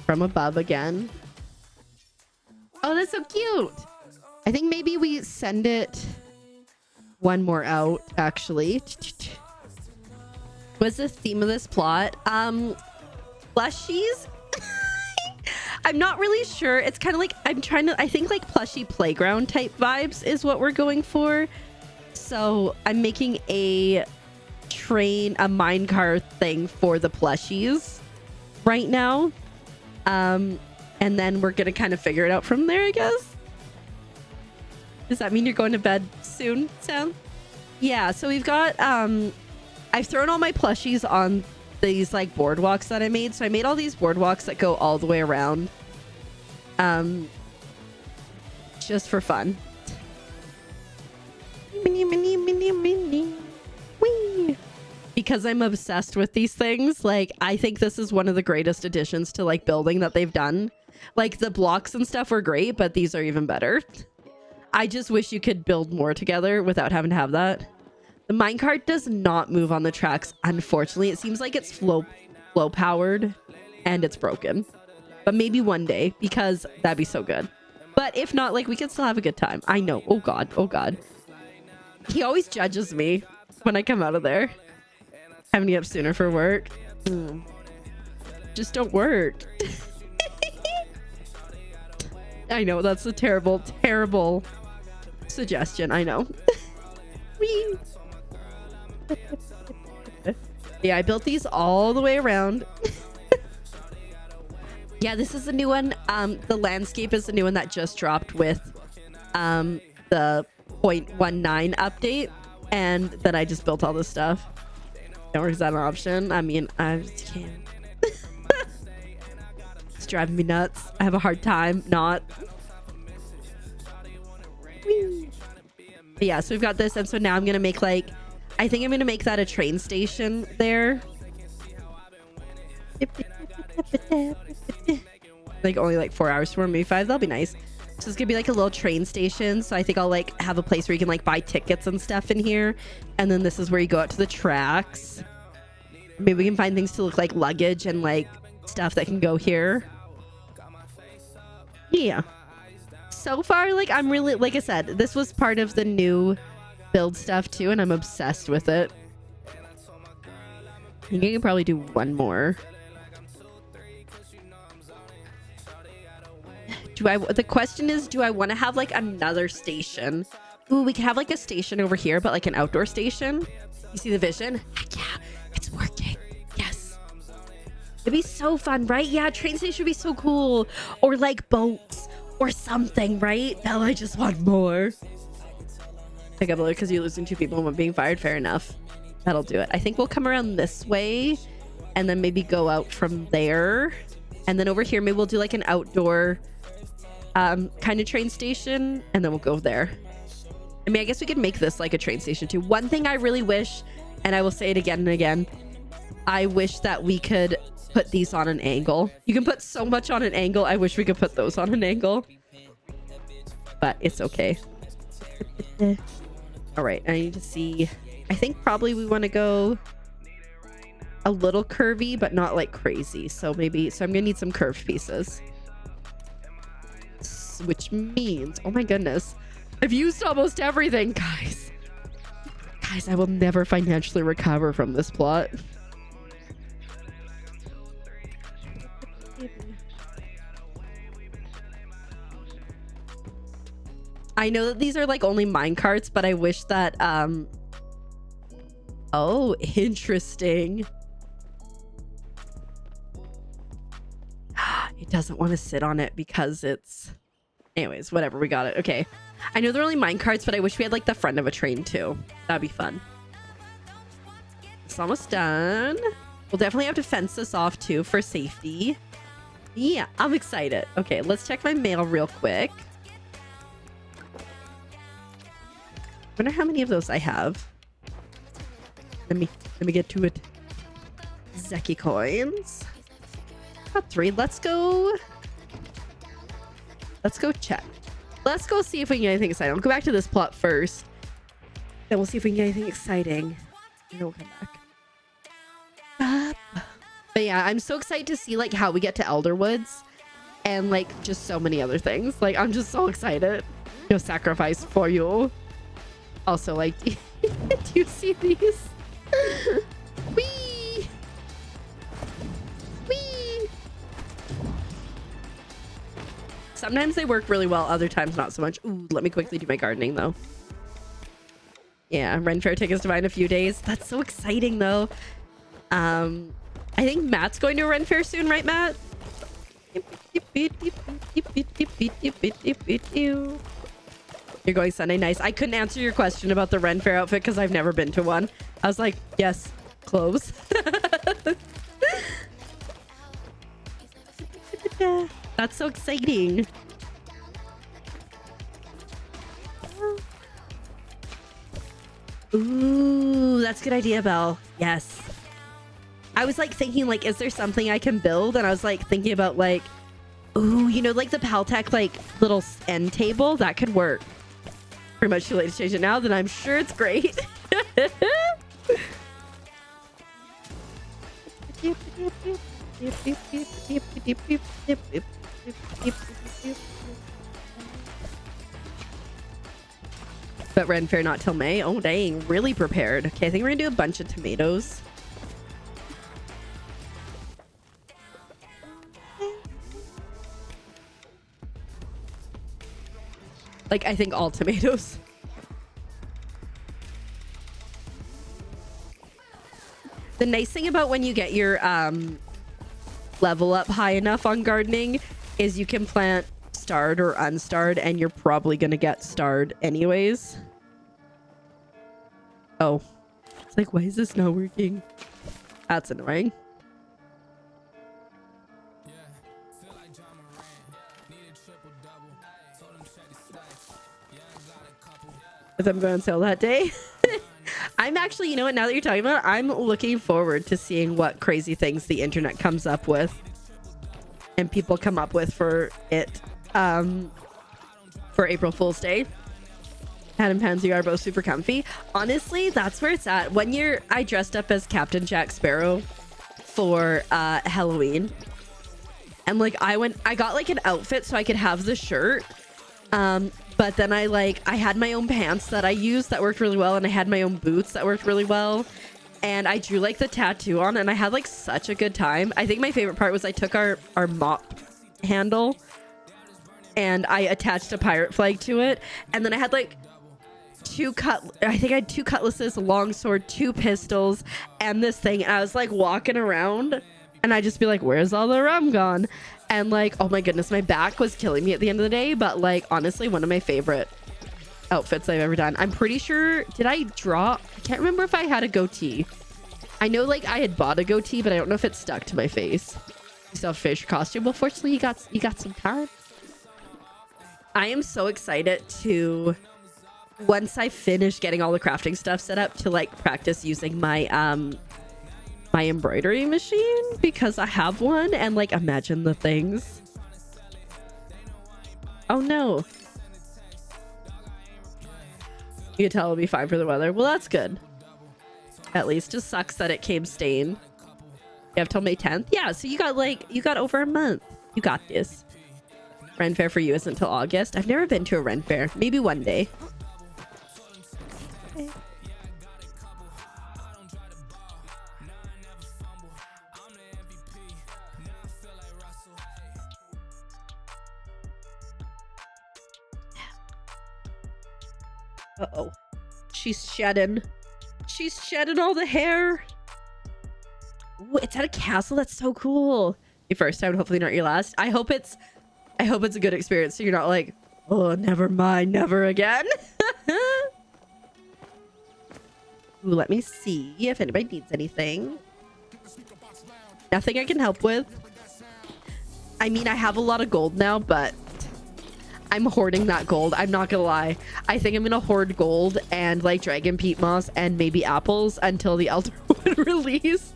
from above again. Oh, that's so cute. I think maybe we send it one more out, actually. What's the theme of this plot? Plushies? I'm not really sure. It's kind of like, I think like plushie playground type vibes is what we're going for. So I'm making a minecart thing for the plushies right now. And then we're going to kind of figure it out from there, I guess. Does that mean you're going to bed soon, Sam? Yeah, so we've got, I've thrown all my plushies on these like boardwalks that I made. So I made all these boardwalks that go all the way around. Just for fun. Because I'm obsessed with these things. Like, I think this is one of the greatest additions to like building that they've done. Like, the blocks and stuff were great, but these are even better. I just wish you could build more together without having to have that. The minecart does not move on the tracks, unfortunately. It seems like it's flow powered and it's broken. But maybe one day, because that'd be so good. But if not, like, we can still have a good time. I know. Oh god. Oh god. He always judges me when I come out of there. Having to get up sooner for work. Just don't work. I know, that's a terrible, terrible suggestion. I know. Yeah, I built these all the way around. Yeah, this is the new one. The landscape is the new one that just dropped with the 0.19 update. And then I just built all this stuff. Or is that an option? I mean, I just can't. It's driving me nuts. I have a hard time not. But yeah, so we've got this, and so now I'm gonna make like, I think I'm gonna make that a train station there. Like only like 4 hours for maybe 5. That'll be nice. So it's gonna be like a little train station. So I think I'll like have a place where you can like buy tickets and stuff in here. And then this is where you go out to the tracks. Maybe we can find things to look like luggage and like stuff that can go here. Yeah. So far, like I'm really, like I said, this was part of the new build stuff too, and I'm obsessed with it. I think I can probably do one more. The question is, do I want to have like another station? Ooh, we can have like a station over here, but like an outdoor station. You see the vision? Heck yeah, it's working. Yes. It'd be so fun, right? Yeah, train station would be so cool. Or like boats or something, right? Bella, I just want more. Pick up because you're losing 2 people and being fired. Fair enough. That'll do it. I think we'll come around this way and then maybe go out from there. And then over here, maybe we'll do like an outdoor kind of train station, and then we'll go there. I mean, I guess we could make this like a train station too. One thing I really wish, and I will say it again and again, I wish that we could put these on an angle. You can put so much on an angle. I wish we could put those on an angle, but it's okay. All right, I need to see. I think probably we want to go a little curvy, but not like crazy. So maybe, so I'm gonna need some curved pieces. Which means, oh my goodness, I've used almost everything, guys. Guys, I will never financially recover from this plot. I know that these are like only minecarts, but I wish that oh, interesting. It doesn't want to sit on it because it's, anyways, whatever, we got it. Okay, I know they're only minecarts, but I wish we had like the front of a train too. That'd be fun. It's almost done. We'll definitely have to fence this off too for safety. Yeah, I'm excited. Okay, let's check my mail real quick. Wonder how many of those I have. Let me get to it. Zeki coins. Got 3. Let's go check. Let's go see if we can get anything exciting. I'll go back to this plot first. Then we'll see if we can get anything exciting. And then we'll come back. But yeah, I'm so excited to see like how we get to Elderwoods. And like just so many other things. Like I'm just so excited. No sacrifice for you. Also, like, do you see these? Whee! Whee! Sometimes they work really well, other times not so much. Ooh, let me quickly do my gardening, though. Yeah, Ren Fair tickets to buy in a few days. That's so exciting, though. I think Matt's going to a Ren Fair soon, right, Matt? You're going Sunday. Nice. I couldn't answer your question about the Ren Fair outfit because I've never been to one. I was like, yes, clothes. That's so exciting. Ooh, that's a good idea, Belle. Yes. I was like thinking, like, is there something I can build? And I was like thinking about like, ooh, you know, like the Paltech like little end table that could work. Pretty much too late to change it now. Then I'm sure it's great. But Ren Fair not till May. Oh dang, really prepared. Okay, I think we're gonna do a bunch of tomatoes. Like, I think all tomatoes. The nice thing about when you get your level up high enough on gardening is you can plant starred or unstarred, and you're probably gonna get starred anyways. Oh, it's like, why is this not working? That's annoying. If I'm going on sale that day. I'm actually, you know what, now that you're talking about it, I'm looking forward to seeing what crazy things the internet comes up with and people come up with for it for April Fool's Day. Hat and Pansy are both super comfy. Honestly, that's where it's at. One year I dressed up as Captain Jack Sparrow for Halloween, and like I got like an outfit so I could have the shirt, but then I had my own pants that I used that worked really well, and I had my own boots that worked really well, and I drew like the tattoo on, and I had like such a good time. I think my favorite part was I took our mop handle and I attached a pirate flag to it, and then I had like I think I had 2 cutlasses, a long sword, 2 pistols, and this thing, and I was like walking around, and I'd just be like, where's all the rum gone? And like, oh my goodness, my back was killing me at the end of the day, but like honestly, one of my favorite outfits I've ever done. I'm pretty sure, did I draw? I can't remember if I had a goatee. I know like I had bought a goatee, but I don't know if it stuck to my face. You still have to finish your costume. Well, fortunately, you got some time. I am so excited to, once I finish getting all the crafting stuff set up, to like practice using my my embroidery machine, because I have one, and like imagine the things. Oh no. You can tell it'll be fine for the weather. Well, that's good. At least. Just sucks that it came stained. You have till May 10th? Yeah, so you got over a month. You got this. Ren Fair for you isn't until August. I've never been to a Ren Fair. Maybe one day. Okay. Uh-oh. She's shedding. She's shedding all the hair. Ooh, it's at a castle. That's so cool. Your first time, hopefully not your last. I hope it's a good experience, so you're not like, oh, never mind, never again. Ooh, let me see if anybody needs anything. Nothing I can help with. I mean, I have a lot of gold now, but I'm hoarding that gold. I'm not gonna lie. I think I'm gonna hoard gold and like dragon peat moss and maybe apples until the Elder One release.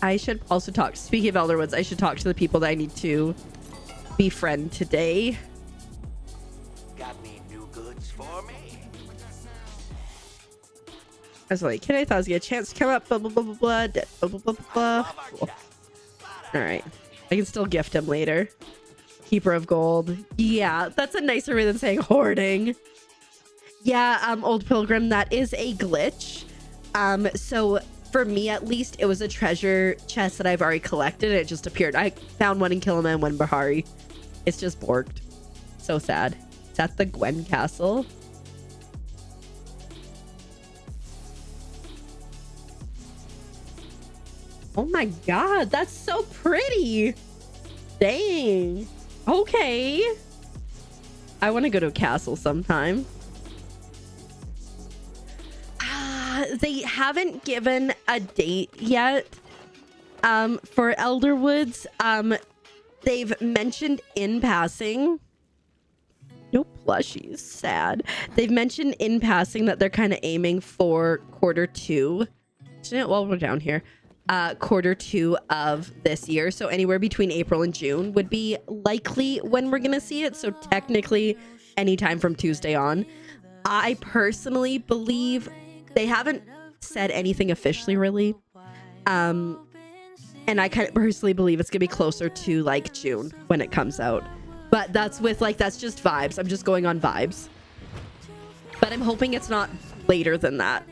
I should also talk, speaking of Elderwoods, I should talk to the people that I need to befriend today. Got any new goods for me? I was like, I thought I was gonna get a chance to come up, blah blah blah blah blah, blah blah blah blah. Cool. All right, I can still gift him later. Keeper of gold. Yeah, that's a nicer way than saying hoarding. Yeah, Old Pilgrim, that is a glitch. So for me at least, it was a treasure chest that I've already collected, and it just appeared. I found one in Kilima and one in Bahari. It's just borked. So sad. It's at the Gwen Castle. Oh my god, that's so pretty. Dang. Okay. I want to go to a castle sometime. They haven't given a date yet for Elderwoods. They've mentioned in passing. No plushies, sad. They've mentioned in passing that they're kind of aiming for Q2. While we're down here, Q2 of this year. So anywhere between April and June would be likely when we're gonna see it. So technically, anytime from Tuesday on. I personally believe they haven't said anything officially, really. And I kind of personally believe it's gonna be closer to like June when it comes out. But that's with like, that's just vibes. I'm just going on vibes. But I'm hoping it's not later than that.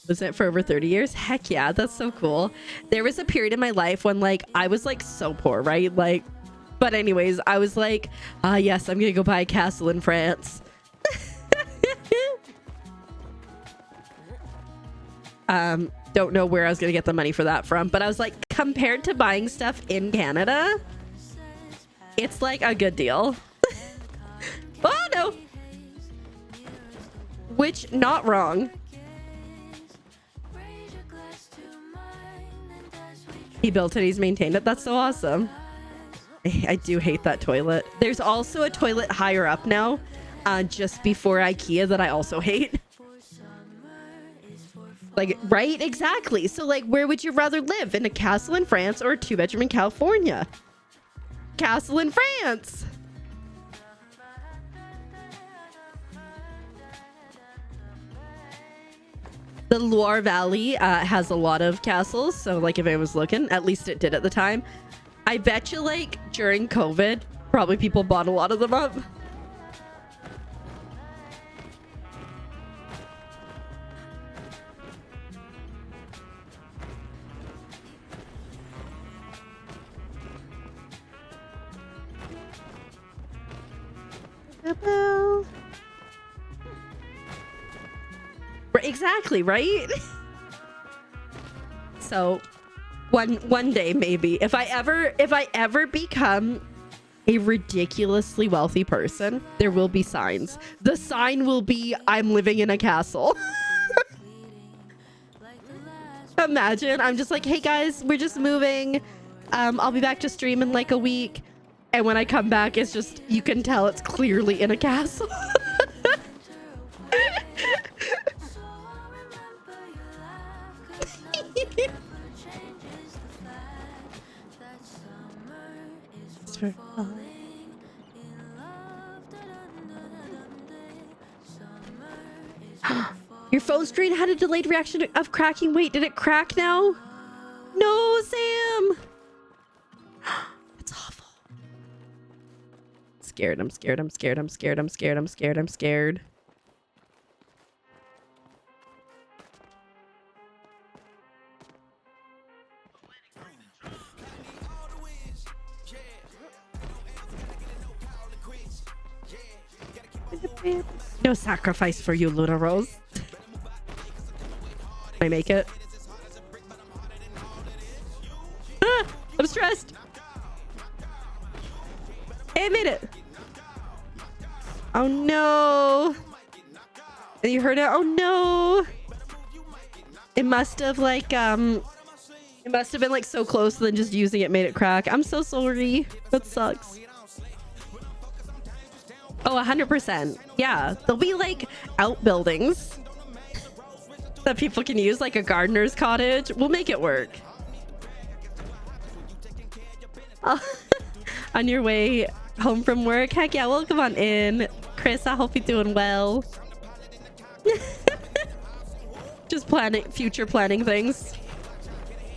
Was it for over 30 years? Heck yeah, that's so cool. There was a period in my life when like I was like so poor, right? Like, but anyways, I was like, yes, I'm gonna go buy a castle in France. Don't know where I was gonna get the money for that from, but I was like, compared to buying stuff in Canada, it's like a good deal. Oh no, which not wrong. He built it, he's maintained it. That's so awesome. I do hate that toilet. There's also a toilet higher up now, just before IKEA, that I also hate. Like, right? Exactly. So like, where would you rather live? In a castle in France or a 2-bedroom in California? Castle in France. The Loire Valley has a lot of castles. So like, if I was looking, at least it did at the time. I bet you like during COVID, probably people bought a lot of them up. Exactly, right? So one day maybe, if I ever become a ridiculously wealthy person, there will be signs. The sign will be, I'm living in a castle. Imagine I'm just like, hey guys, we're just moving, I'll be back to stream in like a week, and when I come back, it's just, you can tell it's clearly in a castle. Your phone screen had a delayed reaction of cracking. Wait, did it crack now? No, Sam. That's awful. Scared. I'm scared. I'm scared. I'm scared. I'm scared. I'm scared. I'm scared. No sacrifice for you, Luna Rose. Can I make it? Ah, I'm stressed. Hey, I made it. Oh no. And you heard it? Oh no. It must have like it must have been like so close, and then just using it made it crack. I'm so sorry. That sucks. Oh, 100%. Yeah, there'll be like outbuildings that people can use, like a gardener's cottage. We'll make it work. Oh, on your way home from work? Heck yeah, welcome on in. Chris, I hope you're doing well. Just future planning things.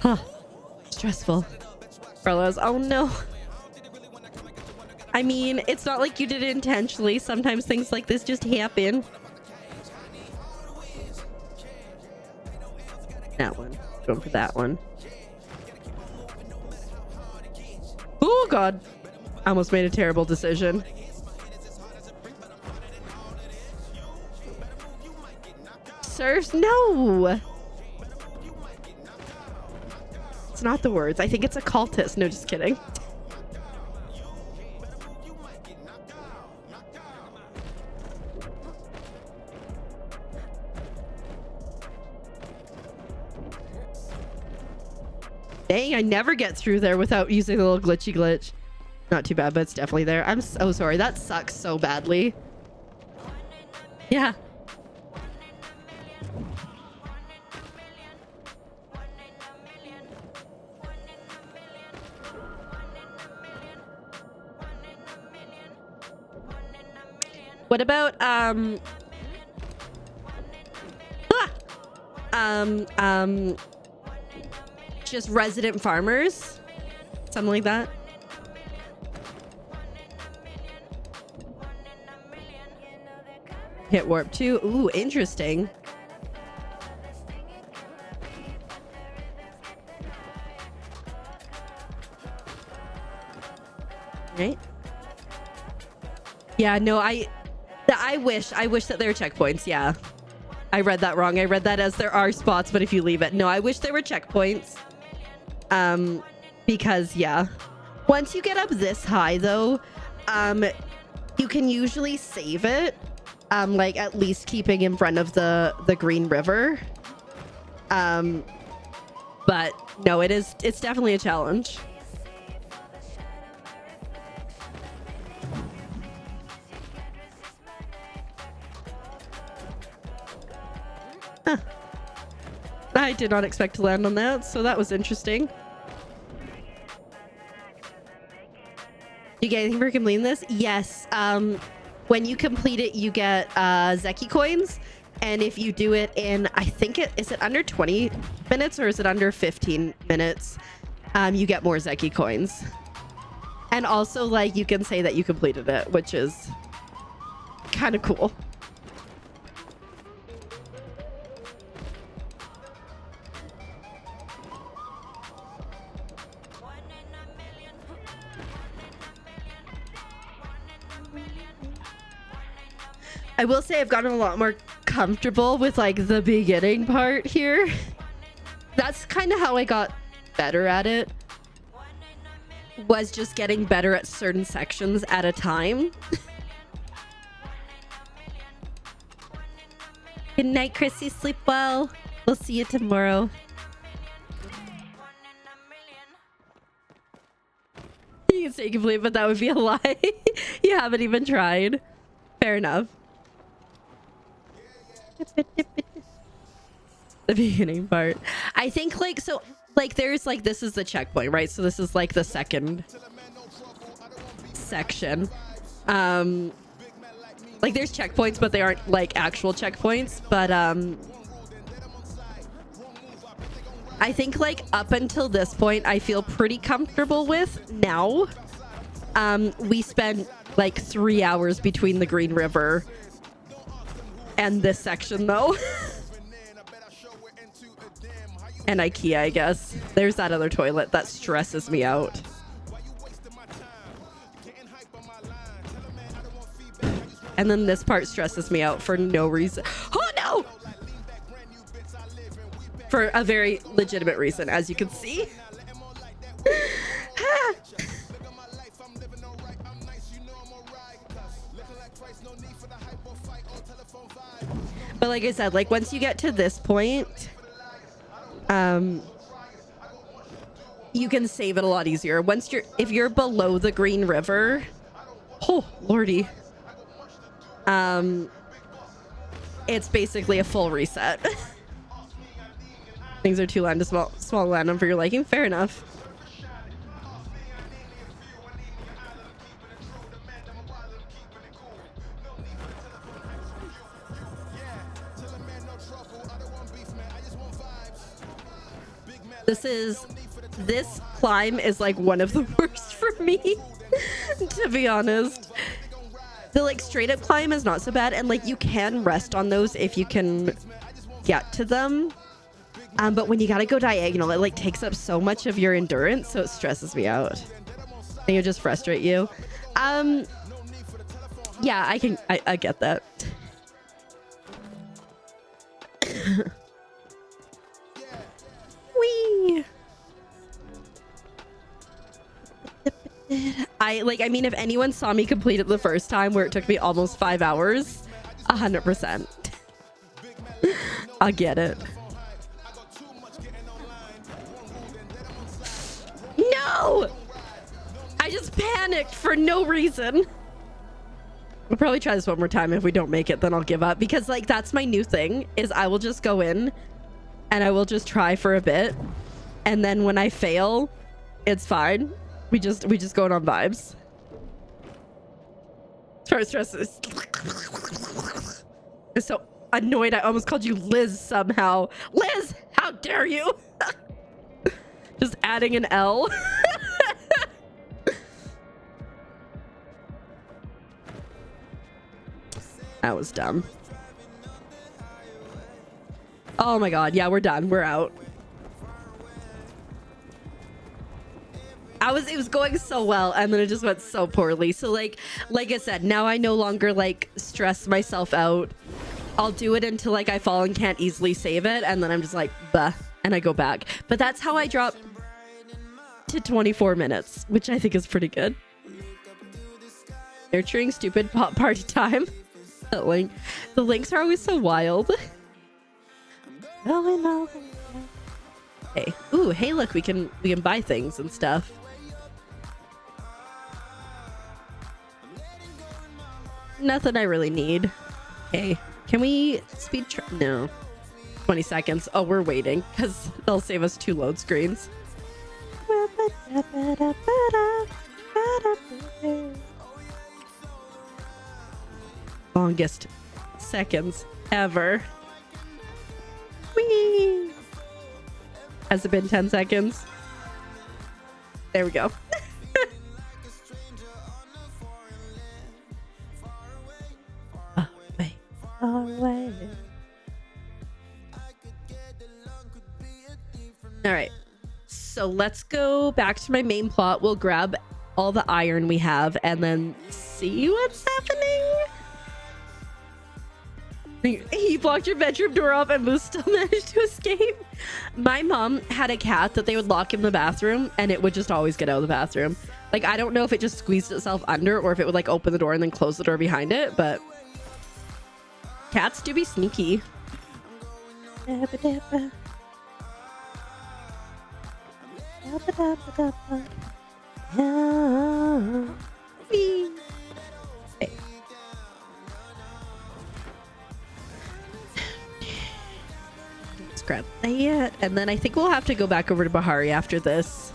Huh. Stressful. Carlos, oh no. I mean, it's not like you did it intentionally. Sometimes things like this just happen. That one. Going for that one. Oh, God. I almost made a terrible decision. Surfs? No. It's not the words. I think it's a cultist. No, just kidding. Dang, I never get through there without using the little glitchy glitch. Not too bad, but it's definitely there. I'm so sorry. That sucks so badly. Yeah. What about just resident farmers? Something like that. Hit warp 2. Ooh, interesting. Right? Yeah, no, I wish that there were checkpoints. Yeah. I read that wrong. I read that as there are spots, but if you leave it. No, I wish there were checkpoints. Because yeah. Once you get up this high though, you can usually save it. Like at least keeping in front of the Green River. But no, it's definitely a challenge. Huh. I did not expect to land on that, so that was interesting. You get anything for completing this? Yes. When you complete it, you get Zeki coins, and if you do it in, I think is it under 20 minutes or is it under 15 minutes? You get more Zeki coins, and also like you can say that you completed it, which is kind of cool. I will say I've gotten a lot more comfortable with like the beginning part here. That's kind of how I got better at it. Was just getting better at certain sections at a time. Good night, Chrissy. Sleep well. We'll see you tomorrow. You can say complete, but that would be a lie. You haven't even tried. Fair enough. The beginning part. I think like so like there's like this is the checkpoint, right? So this is like the second section. Like there's checkpoints, but they aren't like actual checkpoints. But I think like up until this point I feel pretty comfortable with now. We spent like 3 hours between the Green River and this section though. And IKEA, I guess. There's that other toilet that stresses me out. And then this part stresses me out for no reason. Oh no! For a very legitimate reason, as you can see. But like I said, like once you get to this point, you can save it a lot easier. If you're below the Green River, oh lordy, it's basically a full reset. Things are too loud to small random for your liking. Fair enough. This climb is like one of the worst for me, to be honest. The like straight up climb is not so bad, and like you can rest on those if you can get to them. But when you gotta go diagonal, it like takes up so much of your endurance, so it stresses me out. I think it just frustrate you. Yeah, I get that. Whee! I mean, if anyone saw me complete it the first time where it took me almost 5 hours, 100%. I'll get it. No! I just panicked for no reason. We'll probably try this one more time. If we don't make it, then I'll give up. Because, like, that's my new thing, is I will just go in and I will just try for a bit. And then when I fail, it's fine. We just go on vibes. Stress is so annoyed. I almost called you Liz somehow. Liz, how dare you? Just adding an L. That was dumb. Oh my god. Yeah, we're done. We're out. It was going so well, and then it just went so poorly. So like I said, now I no longer like stress myself out. I'll do it until like I fall and can't easily save it, and then I'm just like, bah, and I go back. But that's how I drop to 24 minutes, which I think is pretty good. Nurturing stupid pop party time. The links are always so wild. Hey, ooh, hey, look, we can buy things and stuff. Nothing I really need. Hey, can we speed no. 20 seconds. Oh, we're waiting because they'll save us 2 load screens. Longest seconds ever. Whee! Has it been 10 seconds? There we go. Away. All right, so let's go back to my main plot. We'll grab all the iron we have and then see what's happening. He blocked your bedroom door off and Moose still managed to escape. My mom had a cat that they would lock in the bathroom and it would just always get out of the bathroom. Like, I don't know if it just squeezed itself under or if it would like open the door and then close the door behind it, but cats do be sneaky. Hey. Let's grab that, and then I think we'll have to go back over to Bahari after this.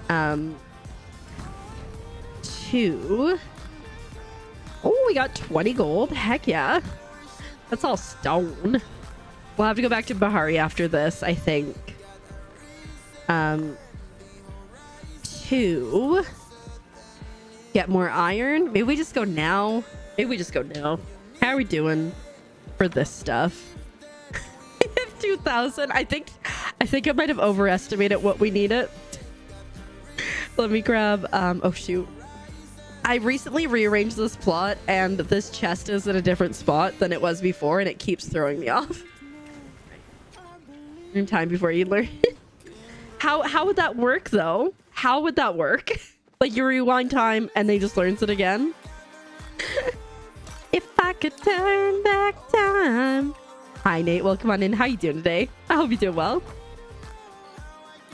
Oh, we got 20 gold. Heck yeah. That's all stone. We'll have to go back to Bahari after this, I think. 2. Get more iron. Maybe we just go now. How are we doing for this stuff? 2,000. I think I might have overestimated what we needed. Let me grab oh shoot. I recently rearranged this plot and this chest is in a different spot than it was before and it keeps throwing me off. In time before you learn. How would that work though? How would that work? Like you rewind time and they just learns it again? If I could turn back time. Hi Nate, welcome on in. How you doing today? I hope you're doing well.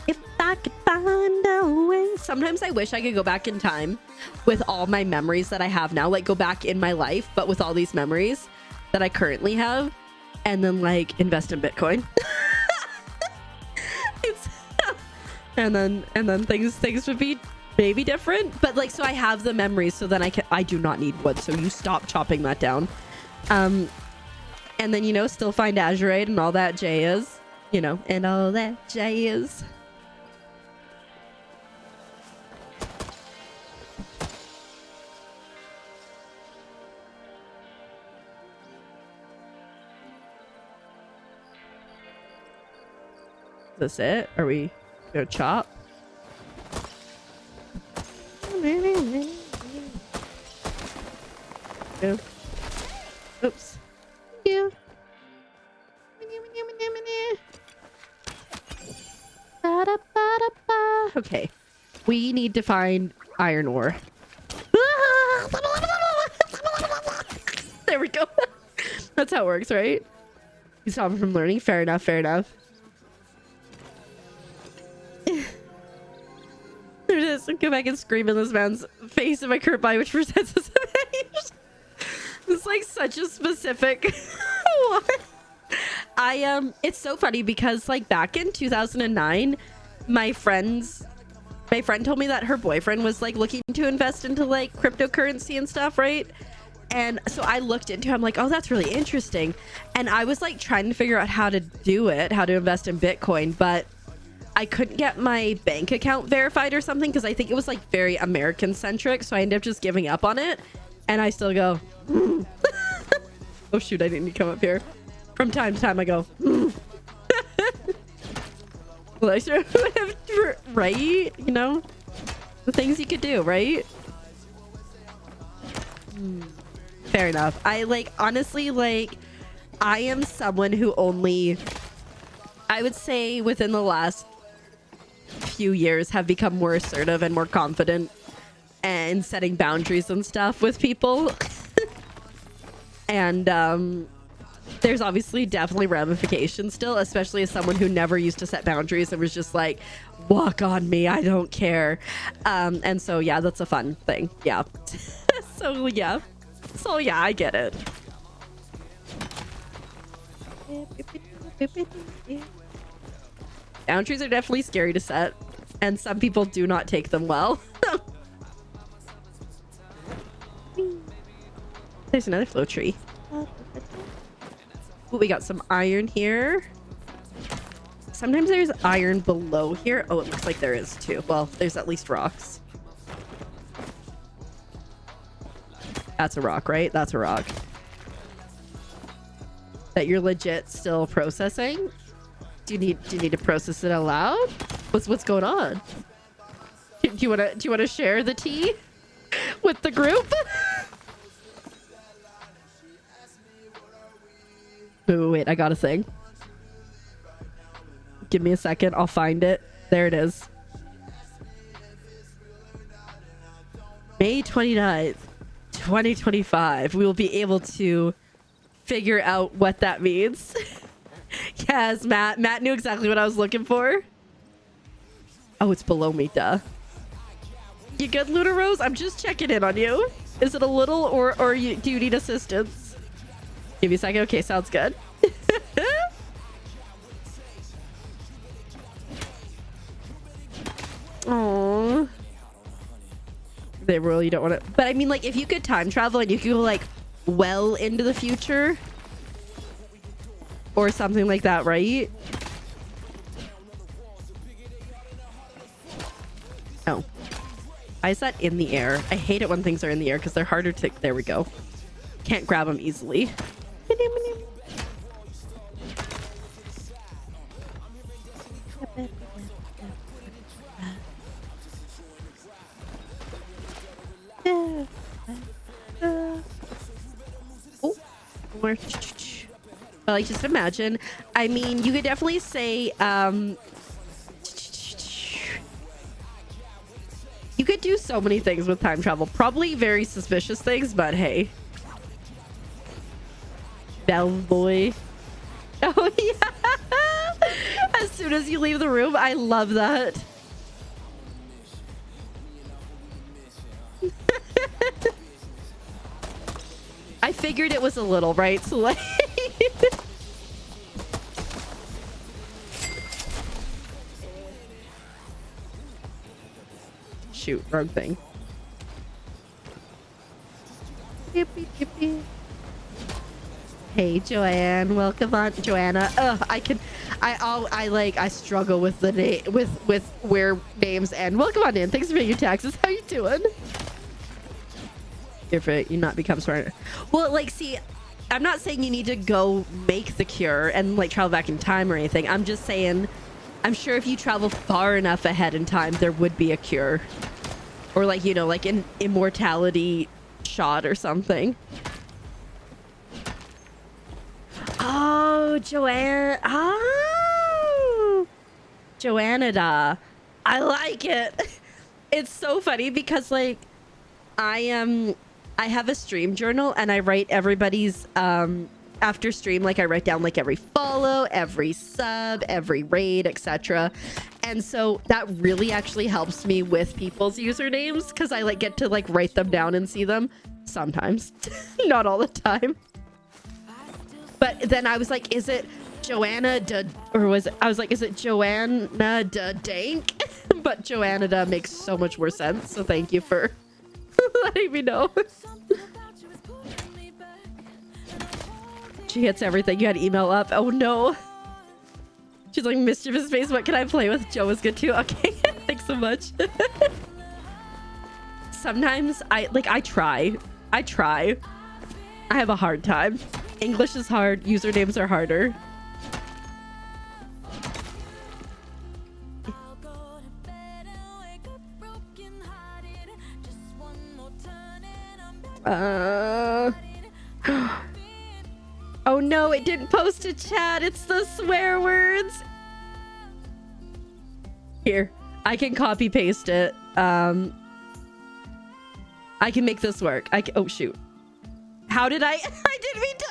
If I could find a way. Sometimes I wish I could go back in time with all my memories that I have now, like go back in my life, but with all these memories that I currently have, and then like invest in Bitcoin. and then things would be maybe different, but like so I have the memories, so then I do not need wood. So you stop chopping that down, and then you know still find azurite and all that jazz, you know, and all that jazz. Is this it? Are we gonna chop? Yeah. Oops. Yeah. Okay. We need to find iron ore. There we go. That's how it works, right? You stop him from learning. Fair enough. Fair enough. So go back and scream in this man's face in my current body, which presents as advantage. It's like such a specific what? It's so funny because like back in 2009, my friend told me that her boyfriend was like looking to invest into like cryptocurrency and stuff, right? And so I looked into it. I'm like, oh, that's really interesting. And I was like trying to figure out how to do it, how to invest in Bitcoin, but I couldn't get my bank account verified or something because I think it was like very American centric. So I ended up just giving up on it. And I still go, oh shoot, I didn't need to come up here. From time to time I go, well, I sure would have, right? You know, the things you could do, right? Fair enough. I like, honestly, like, I am someone who only, I would say within the last few years have become more assertive and more confident and setting boundaries and stuff with people. And there's obviously definitely ramifications still, especially as someone who never used to set boundaries and was just like, walk on me, I don't care. And so yeah, that's a fun thing. Yeah. So yeah, I get it. Boundaries are definitely scary to set, and some people do not take them well. There's another flow tree. Ooh, we got some iron here. Sometimes there's iron below here. Oh, it looks like there is too. Well, there's at least rocks. That's a rock, right? That's a rock. That you're legit still processing? Do you need to process it out loud? What's going on? Do you wanna share the tea with the group? Ooh, wait, I got a thing. Give me a second, I'll find it. There it is. May 29th, 2025. We will be able to figure out what that means. Yes, Matt knew exactly what I was looking for. Oh, it's below me, duh. You good, Luna Rose? I'm just checking in on you. Is it a little or do you need assistance? Give me a second. Okay, sounds good. Aww. They really don't want to. But I mean, like, if you could time travel and you could go like well into the future or something like that, right? Oh, I said in the air. I hate it when things are in the air because they're harder to. There we go. Can't grab them easily. Oh, more. Well, like, just imagine. I mean, you could definitely say, you could do so many things with time travel. Probably very suspicious things, but hey. Bellboy. Oh, yeah. As soon as you leave the room, I love that. I figured it was a little, right? So like shoot, wrong thing. Yippee, yippee. Hey Joanne, welcome on, Joanna. I struggle with the name with where names end. Welcome on in. Thanks for paying your taxes. How you doing? If you not become smarter. Well, like, see, I'm not saying you need to go make the cure and like travel back in time or anything. I'm just saying, I'm sure if you travel far enough ahead in time, there would be a cure, or like, you know, like an immortality shot or something. Oh, Joanne. Oh, Joannada. I like it. It's so funny because like I have a stream journal and I write everybody's after stream, like I write down like every follow, every sub, every raid, etc. And so that really actually helps me with people's usernames because I like get to like write them down and see them sometimes, not all the time. But then I was like, is it Joanna da, or was it, I was like, is it Joanna da Dank? But Joanna da makes so much more sense. So thank you for letting me know. She hits everything. You had email up. Oh no. She's like, mischievous face. What can I play with? Joe is good too. Okay. Thanks so much. Sometimes I try. I have a hard time. English is hard. Usernames are harder. Oh no, it didn't post to chat. It's the swear words. Here, I can copy paste it. I can make this work. Oh shoot. How did I didn't mean to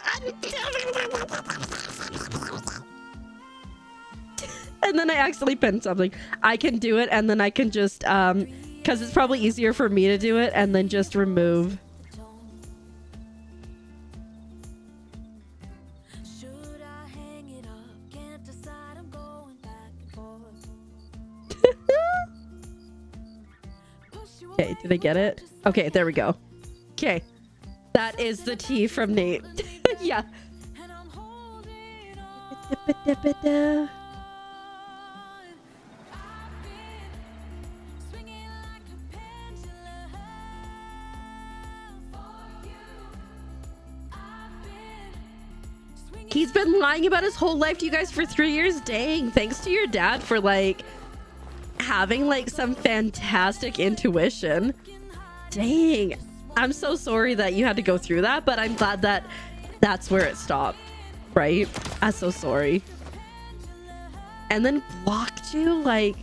and then I accidentally pinned something. I can do it and then I can just because it's probably easier for me to do it and then just remove. Okay, did I get it? Okay, there we go. Okay. That is the tea from Nate. Yeah. He's been lying about his whole life to you guys for 3 years. Dang, thanks to your dad for like having like some fantastic intuition. Dang, I'm so sorry that you had to go through that, but I'm glad that that's where it stopped, right? I'm so sorry. And then blocked you, like,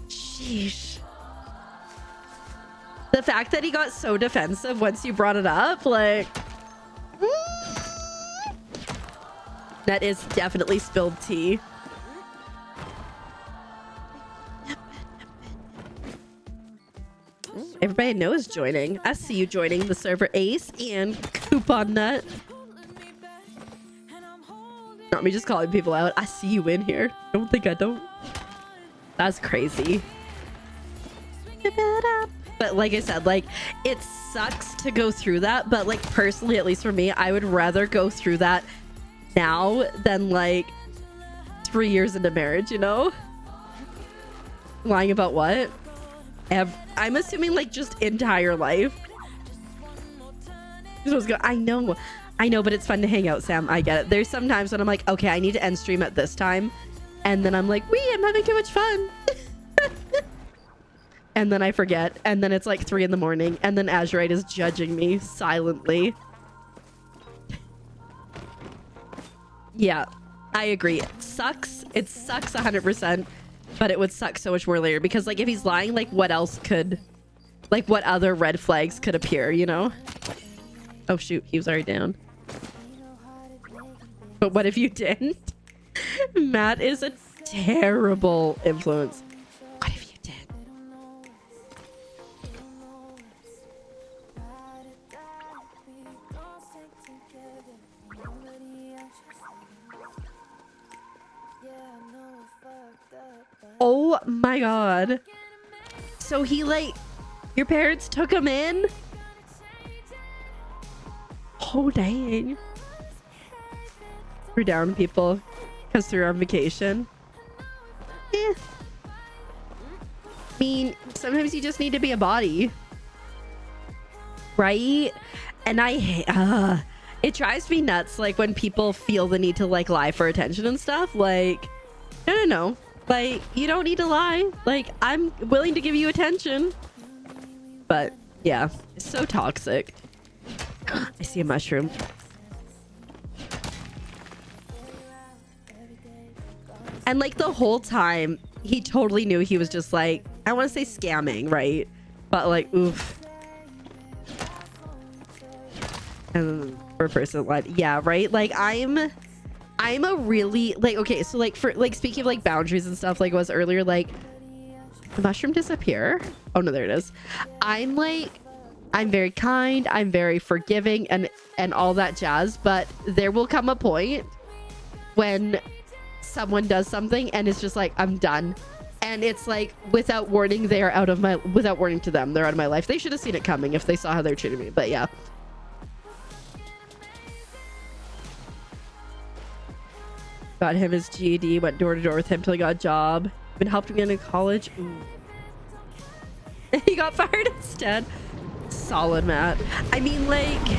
sheesh. The fact that he got so defensive once you brought it up, like, that is definitely spilled tea. Everybody I know is joining. I see you joining the server, Ace and Coupon Nut. Not me just calling people out. I see you in here. Don't think I don't. That's crazy. But like I said, like, it sucks to go through that. But like, personally, at least for me, I would rather go through that now than like 3 years into marriage, you know? Lying about what? I'm assuming like just entire life. I know, but it's fun to hang out, Sam. I get it. There's some times when I'm like, okay, I need to end stream at this time, and then I'm like, I'm having too much fun. And then I forget, and then it's like 3 in the morning, and then Azurite is judging me silently. Yeah, I agree. It sucks 100%. But it would suck so much more later because like if he's lying, like what else could, like what other red flags could appear, you know? Oh shoot, he was already down. But what if you didn't? Matt is a terrible influence. What if you did? Oh my god. So he like, your parents took him in? Oh dang. We're down, people, because we're on vacation. I mean, sometimes you just need to be a body, right? And I hate it drives me nuts like when people feel the need to like lie for attention and stuff. Like, no, like, you don't need to lie. Like, I'm willing to give you attention. But yeah, it's so toxic. I see a mushroom. And like the whole time he totally knew he was just like, I want to say scamming, right? But like, oof. And for a person like, yeah, right? Like I'm a really like, okay, so like for like speaking of like boundaries and stuff, like I was earlier, like the mushroom disappear. Oh no, there it is. I'm very kind, I'm very forgiving and all that jazz, but there will come a point when someone does something and it's just like, I'm done. And it's like, without warning, they're out of my, without warning to them, they're out of my life. They should have seen it coming if they saw how they're treating me, but yeah. Got him his GED, went door to door with him till he got a job. Been helping him in college. Ooh. He got fired instead. Solid, Matt. I mean, like,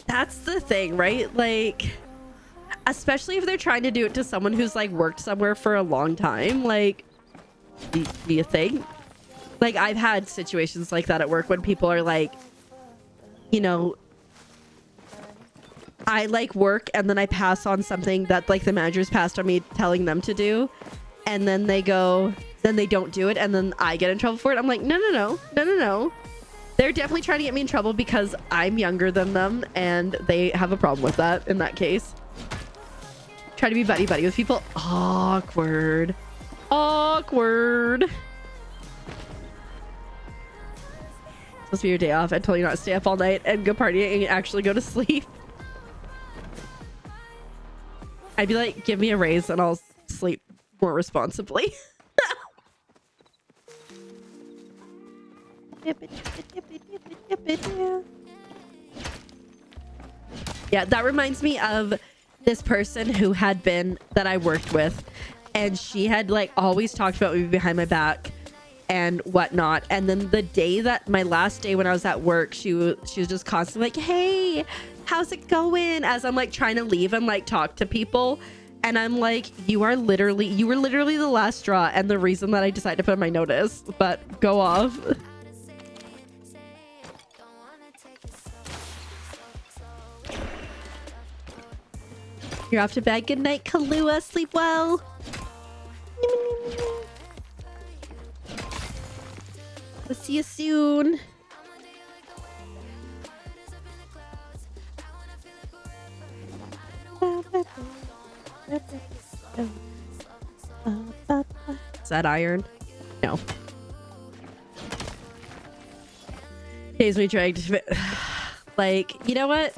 that's the thing, right? Like, especially if they're trying to do it to someone who's like worked somewhere for a long time, like, do you think? Like, I've had situations like that at work when people are like, you know, I like work and then I pass on something that like the managers passed on me telling them to do, and then they go, then they don't do it, and then I get in trouble for it. I'm like, no. They're definitely trying to get me in trouble because I'm younger than them and they have a problem with that in that case. Try to be buddy with people. Awkward. Supposed to be your day off. I told you not to stay up all night and go partying and actually go to sleep. I'd be like, give me a raise and I'll sleep more responsibly. Yeah, that reminds me of this person who had been, that I worked with, and she had like always talked about me behind my back and whatnot. And then the day that, my last day when I was at work, she was just constantly like, hey, how's it going? As I'm like trying to leave and like talk to people. And I'm like, you were literally the last straw and the reason that I decided to put in my notice, but go off. You're off to bed. Good night, Kahlua. Sleep well. We'll see you soon. Is that iron? No. Days we dragged. Like, you know what?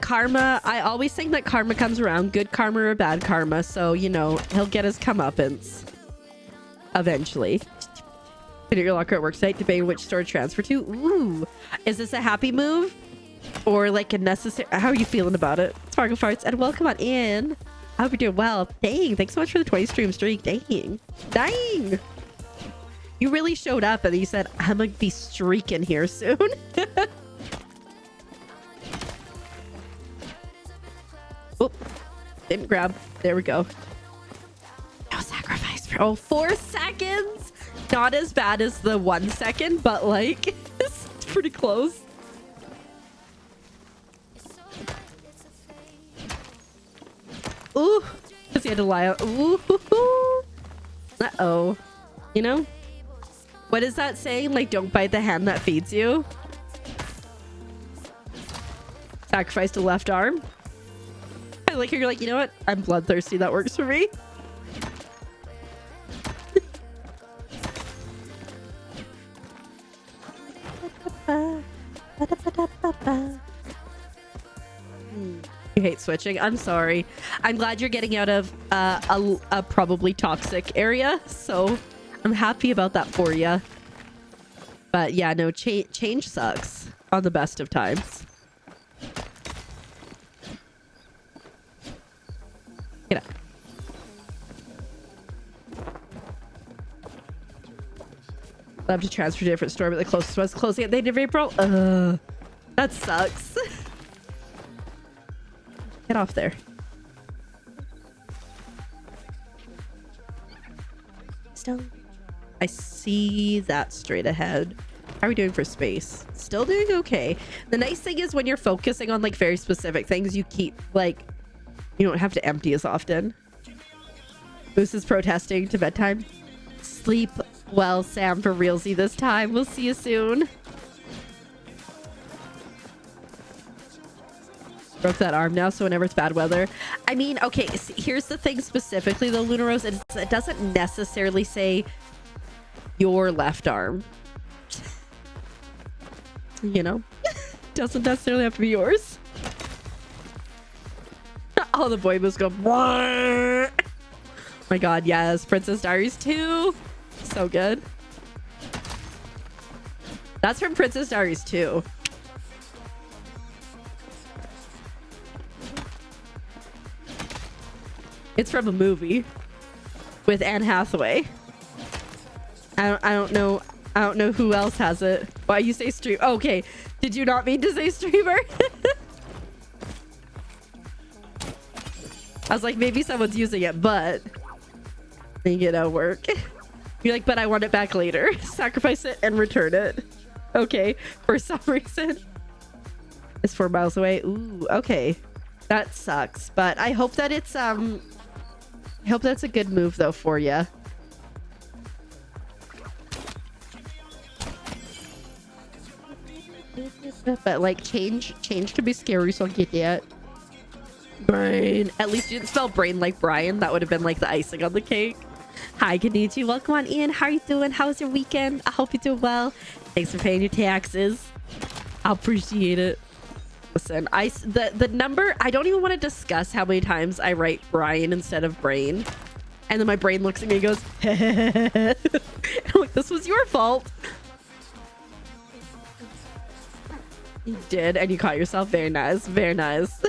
Karma, I always think that karma comes around, good karma or bad karma, so you know he'll get his comeuppance eventually. Put your locker at work site, debating which store to transfer to. Ooh, is this a happy move or like a necessary? How are you feeling about it? Sparkle farts, and welcome on in. I hope you're doing well. Dang, thanks so much for the 20 stream streak. Dang, you really showed up and you said I'm gonna be streaking here soon. Oh, didn't grab. There we go. No sacrifice, bro. 4 seconds. Not as bad as the 1 second, but like it's pretty close. Ooh, because he had to lie out. Ooh. Uh-oh. You know? What is that saying? Like, don't bite the hand that feeds you. Sacrifice the left arm. I like how you're like, you know what? I'm bloodthirsty. That works for me. You hate switching. I'm sorry. I'm glad you're getting out of a probably toxic area. So I'm happy about that for you. But yeah, no, change sucks on the best of times. Get up. I have to transfer to a different store, but the closest was closing at the end of April. That sucks. Get off there. Still, I see that straight ahead. How are we doing for space? Still doing okay. The nice thing is when you're focusing on like very specific things, you keep like, you don't have to empty as often. Moose is protesting to bedtime. Sleep well, Sam, for realsy this time. We'll see you soon. Broke that arm now, so whenever it's bad weather. I mean, okay, here's the thing specifically though, Luna Rose. It doesn't necessarily say your left arm. You know? Doesn't necessarily have to be yours. All the boy moves go. Oh my god, yes. Princess Diaries 2. So good. That's from Princess Diaries 2. It's from a movie with Anne Hathaway. I don't know who else has it. Why you say stream? Okay, did you not mean to say streamer? I was like, maybe someone's using it, but make it work. You're like, but I want it back later. Sacrifice it and return it. Okay, for some reason. It's 4 miles away. Ooh, okay. That sucks, but I hope that it's I hope that's a good move though for you. But like change could be scary, so I'll get that. Brain. At least you didn't spell brain like Brian. That would have been like the icing on the cake. Hi, Kenichi. Welcome on in. How are you doing? How's your weekend? I hope you do well. Thanks for paying your taxes. I appreciate it. Listen, the number, I don't even want to discuss how many times I write Brian instead of brain. And then my brain looks at me and goes, I'm like, this was your fault. You did, and you caught yourself. Very nice. Very nice.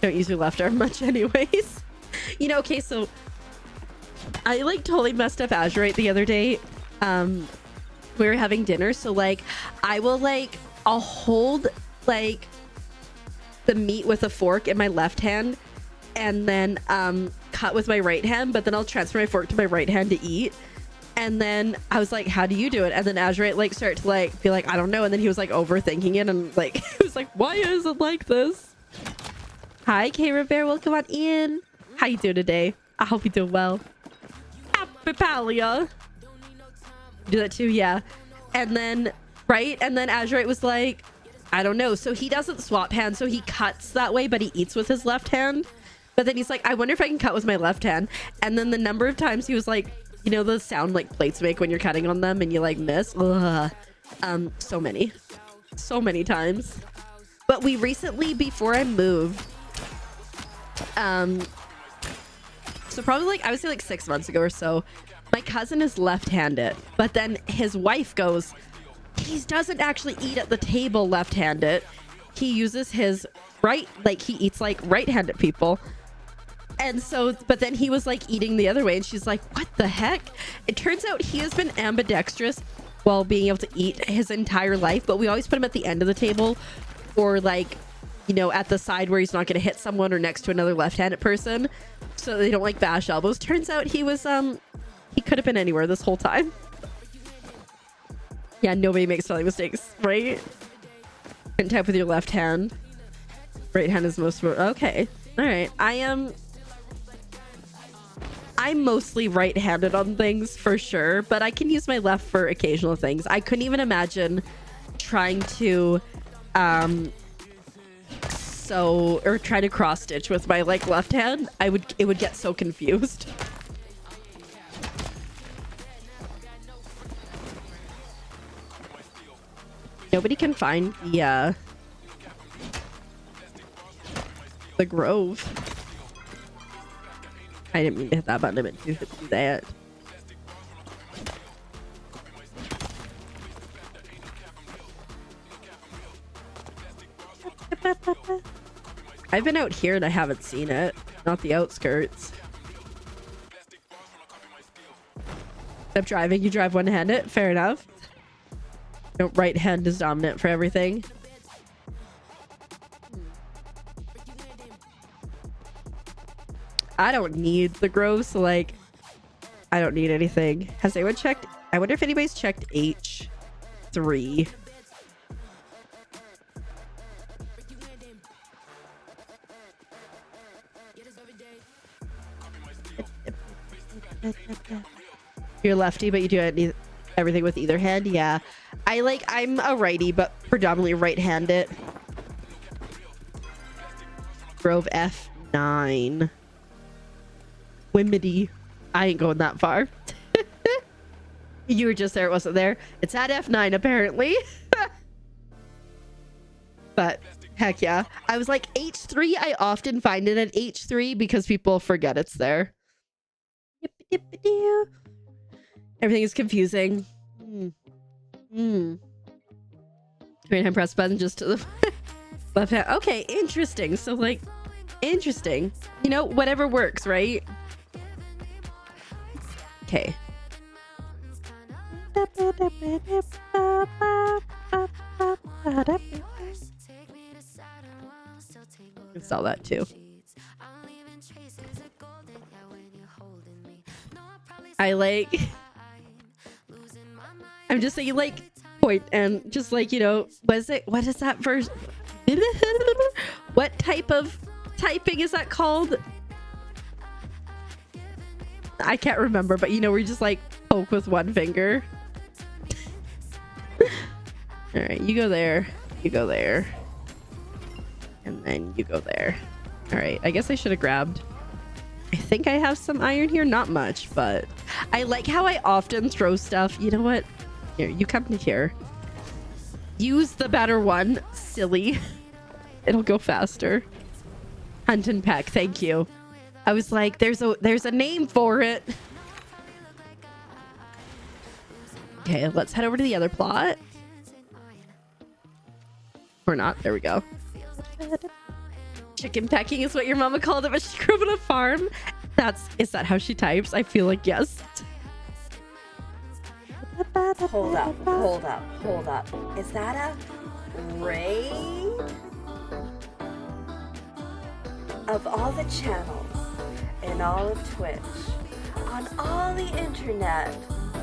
Don't use your left arm much anyways. You know, okay, so I like totally messed up Azurite the other day. We were having dinner, so like I'll hold like the meat with a fork in my left hand and then cut with my right hand, but then I'll transfer my fork to my right hand to eat. And then I was like, how do you do it? And then Azurite like started to like be like, I don't know. And then he was like overthinking it and like he was like, why is it like this? Hi, Kara Bear, welcome on in. How you doing today? I hope you doing well. Happy Palia. Do that too, yeah. And then Azurite was like, I don't know. So he doesn't swap hands, so he cuts that way, but he eats with his left hand. But then he's like, I wonder if I can cut with my left hand. And then the number of times he was like, you know the sound like plates make when you're cutting on them and you like miss? Ugh. So many times. But we recently, before I moved, so probably like I would say like 6 months ago or so, my cousin is left-handed, but then his wife goes, he doesn't actually eat at the table left-handed. He uses his right, like he eats like right-handed people. And so, but then he was like eating the other way and she's like, what the heck? It turns out he has been ambidextrous while being able to eat his entire life, but we always put him at the end of the table or like, you know, at the side where he's not going to hit someone or next to another left-handed person so they don't like bash elbows. Turns out he was, he could have been anywhere this whole time. Yeah, nobody makes spelling mistakes, right? And type with your left hand. Right hand is most, okay. All right. I'm mostly right-handed on things for sure, but I can use my left for occasional things. I couldn't even imagine trying to sew or try to cross stitch with my like left hand. It would get so confused. Nobody can find the Grove. I didn't mean to hit that button. I meant to do that. I've been out here and I haven't seen it. Not the outskirts. Except driving, you drive one-handed. Fair enough. No, right hand is dominant for everything. I don't need the Grove, so like I don't need anything. Has anyone checked? I wonder if anybody's checked H3. You're lefty, but you do everything with either hand. Yeah, I'm a righty, but predominantly right-handed. Grove F9. Wimity. I ain't going that far. You were just there, it wasn't there. It's at F9 apparently. But heck yeah. I was like H3. I often find it at H3 because people forget it's there. Everything is confusing. Right hand press button just to the left hand. Okay, interesting. So like, interesting. You know, whatever works, right? Okay. Install that too. I like I'm just saying like point and just like, you know, what is that verse? What type of typing is that called? I can't remember, but you know, we just like poke with one finger. All right, you go there, and then you go there. All right, I guess I should have grabbed. I think I have some iron here, not much, but I like how I often throw stuff. You know what? Here, you come to here. Use the better one, silly. It'll go faster. Hunt and peck, thank you. I was like, there's a name for it. Okay, let's head over to the other plot. Or not, there we go. Chicken pecking is what your mama called it, but she grew up on a farm. Is that how she types? I feel like yes. Hold up. Is that a raid? Of all the channels in all of Twitch, on all the internet,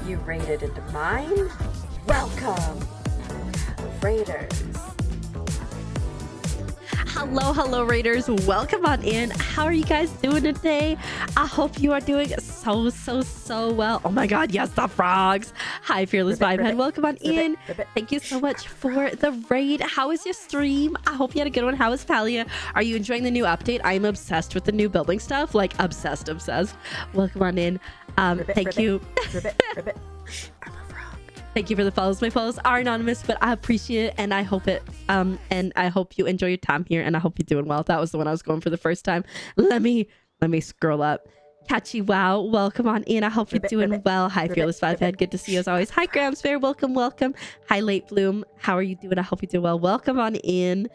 you raided into mine? Welcome, Raiders. Hello Raiders, welcome on in. How are you guys doing today? I hope you are doing so well. Oh my god, yes, the frogs. Hi Fearless Vibehead, welcome on in. Thank you so much for the raid. How was your stream? I hope you had a good one. How was Palia? Are you enjoying the new update? I'm obsessed with the new building stuff, like obsessed. Welcome on in. Thank you. Thank you for the follows. My follows are anonymous, but I appreciate it, and I hope you enjoy your time here, and I hope you're doing well. That was the one I was going for the first time. Let me scroll up. Catchy wow, welcome on in. I hope you're doing well. Hi Fearless Fivehead, good to see you as always. Hi Grams Fair, welcome. Hi Late Bloom, how are you doing? I hope you do well. Welcome on in.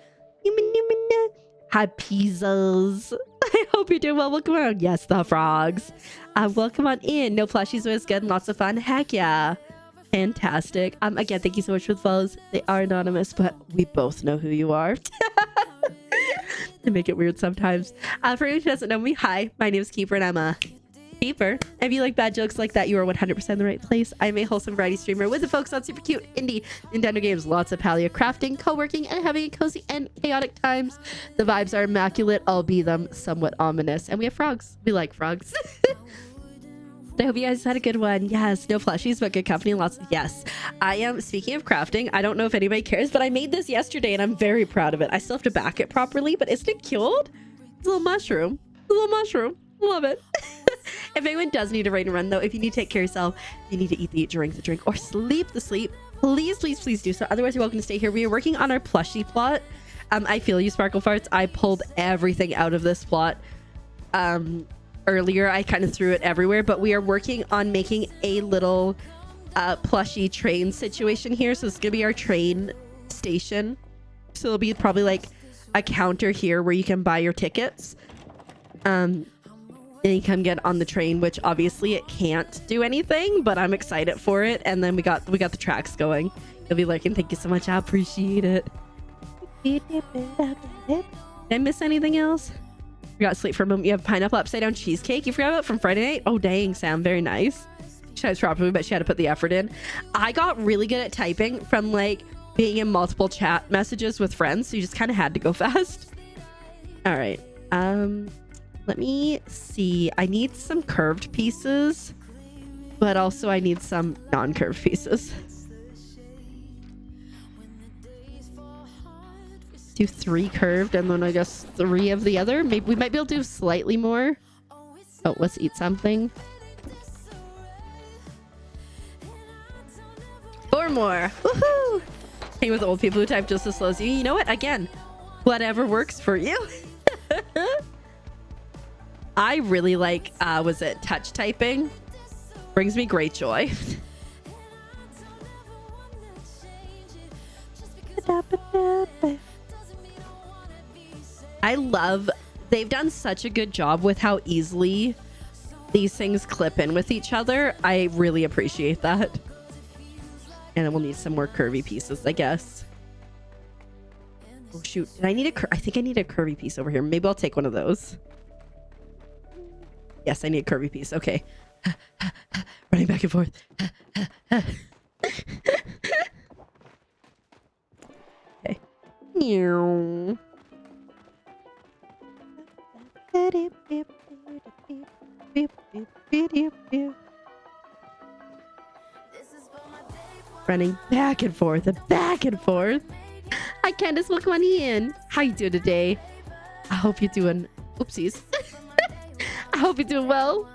Hi Pizzas. I hope you're doing well. Welcome on. Yes, the frogs. Welcome on in. No plushies was good and lots of fun. Heck yeah. Fantastic. Again, thank you so much for the follows. They are anonymous, but we both know who you are. They make it weird sometimes. For anyone who doesn't know me, hi, my name is Keeper and I'm a keeper. If you like bad jokes like that, you are 100% in the right place. I'm a wholesome variety streamer with a focus on super cute indie Nintendo games, lots of Palia crafting, co-working, and having a cozy and chaotic times. The vibes are immaculate, albeit them somewhat ominous. And we have frogs. We like frogs. I hope you guys had a good one. Yes, no plushies, but good company. Lots of yes. I am, speaking of crafting, I don't know if anybody cares, but I made this yesterday and I'm very proud of it. I still have to back it properly, but isn't it cute? It's a little mushroom. Love it. If anyone does need a raid and run though, if you need to take care of yourself, you need to eat the eat, drink the drink, or sleep the sleep, please do so. Otherwise, you're welcome to stay here. We are working on our plushie plot. I feel you, Sparkle Farts. I pulled everything out of this plot. Earlier I kind of threw it everywhere, but we are working on making a little plushie train situation here. So it's gonna be our train station, so it'll be probably like a counter here where you can buy your tickets and you come get on the train, which obviously it can't do anything, but I'm excited for it. And then we got the tracks going. You'll be lurking. Thank you so much, I appreciate it. Did I miss anything else? Forgot to sleep for a moment. You have pineapple upside down cheesecake you forgot about from Friday night. Oh dang, Sam, very nice. She types properly, but she had to put the effort in. I got really good at typing from like being in multiple chat messages with friends, so you just kind of had to go fast. All right, let me see. I need some curved pieces, but also I need some non-curved pieces. do 3 curved and then I guess 3 of the other. Maybe we might be able to do slightly more. Oh, let's eat something. 4 more. Woohoo! Hang with old people who type just as slow as you. You know what? Again, whatever works for you. I really like, was it touch typing? Brings me great joy. I love, they've done such a good job with how easily these things clip in with each other. I really appreciate that. And then we'll need some more curvy pieces, I guess. Oh shoot, did I need I think I need a curvy piece over here. Maybe I'll take one of those. Yes, I need a curvy piece. Okay. Running back and forth. Okay. Meow. Running back and forth and back and forth. Hi Candace, welcome on in. How you doing today? I hope you're doing... Oopsies. I hope you're doing well.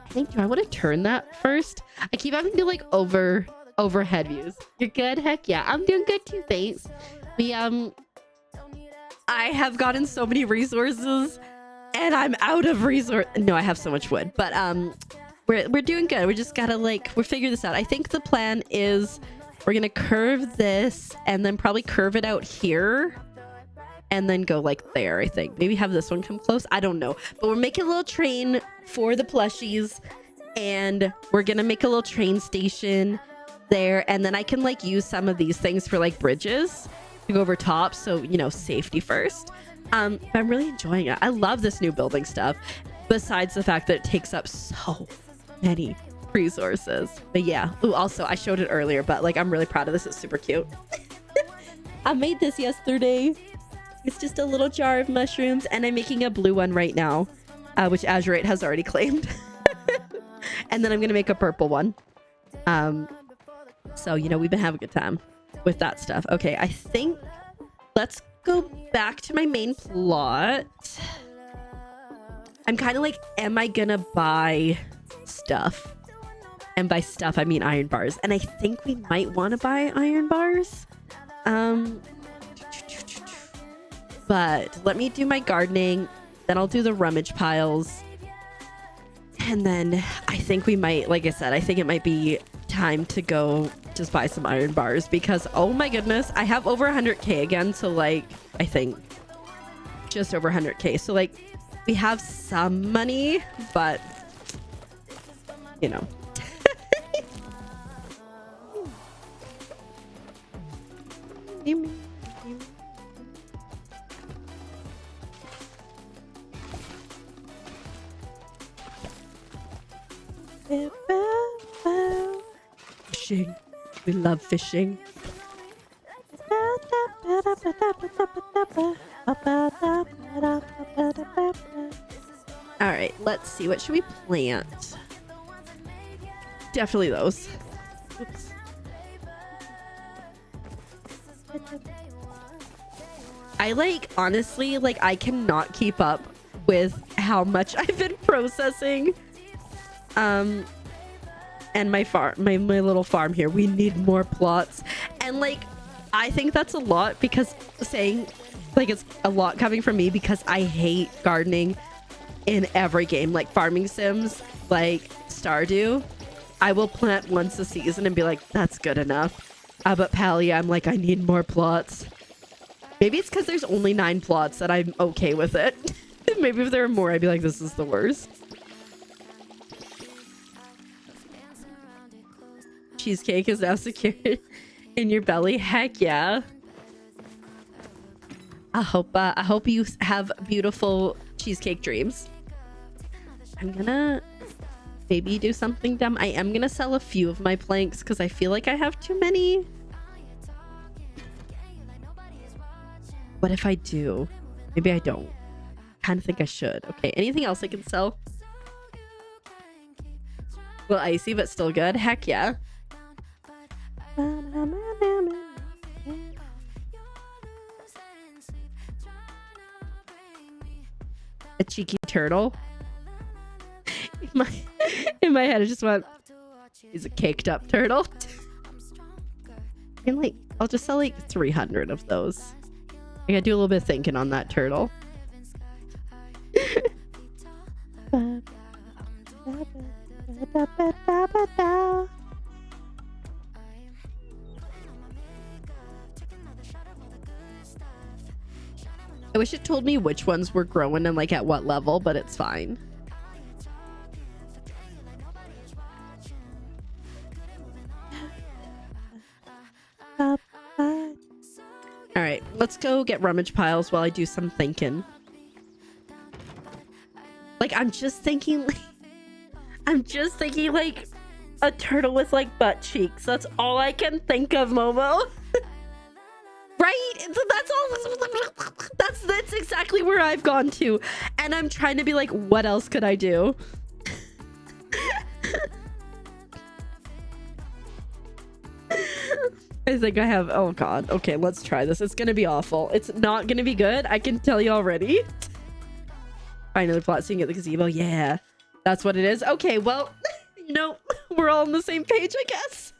I think, do I want to turn that first? I keep having to like overhead views. You're good? Heck yeah. I'm doing good too, thanks. I have gotten so many resources and I'm out of resource. No, I have so much wood, but we're doing good. We just gotta we're figuring this out. I think the plan is we're gonna curve this and then probably curve it out here and then go like there. I think maybe have this one come close. I don't know, but we're making a little train for the plushies and we're gonna make a little train station there, and then I can like use some of these things for like bridges to go over top, so you know, safety first. But I'm really enjoying it. I love this new building stuff, besides the fact that it takes up so many resources. But yeah. Ooh, also I showed it earlier, but like I'm really proud of this. It's super cute. I made this yesterday. It's just a little jar of mushrooms, and I'm making a blue one right now, which Azurite has already claimed. And then I'm gonna make a purple one. So you know, we've been having a good time with that stuff. Okay, I think let's go back to my main plot. I'm kind of like, am I gonna buy stuff? And by stuff I mean iron bars, and I think we might want to buy iron bars. But let me do my gardening, then I'll do the rummage piles, and then I think we might, like I said, I think it might be time to go just buy some iron bars, because oh my goodness, I have over 100k again. So like, I think just over 100k. So like, we have some money, but you know. Fishing. We love fishing. All right, let's see. What should we plant? Definitely those. Oops. I like, honestly, like I cannot keep up with how much I've been processing. And my farm, my little farm here, we need more plots. And like, I think that's a lot, because saying like it's a lot coming from me, because I hate gardening in every game, like farming sims, like Stardew. I will plant once a season and be like, that's good enough. But Palia, I'm like, I need more plots. Maybe it's because there's only 9 plots that I'm okay with it. Maybe if there were more, I'd be like, this is the worst. Cheesecake is now secured in your belly. Heck yeah. I hope you have beautiful cheesecake dreams. I'm gonna maybe do something dumb. I am gonna sell a few of my planks because I feel like I have too many. What if I do? Maybe I don't. Kind of think I should. Okay, anything else I can sell? Well, icy but still good. Heck yeah. a cheeky turtle. In my head, I just went, he's a caked up turtle. And like, I'll just sell like 300 of those. I gotta do a little bit of thinking on that turtle. I wish it told me which ones were growing and like at what level, but it's fine. All right, let's go get rummage piles while I do some thinking. Like, I'm just thinking like a turtle with like butt cheeks. That's all I can think of, Momo. Right? That's all. That's exactly where I've gone to. And I'm trying to be like, what else could I do? I think I have, oh god. Okay, let's try this. It's gonna be awful. It's not gonna be good. I can tell you already. Finally plot seeing at the gazebo. Yeah, that's what it is. Okay, well, you know, we're all on the same page, I guess.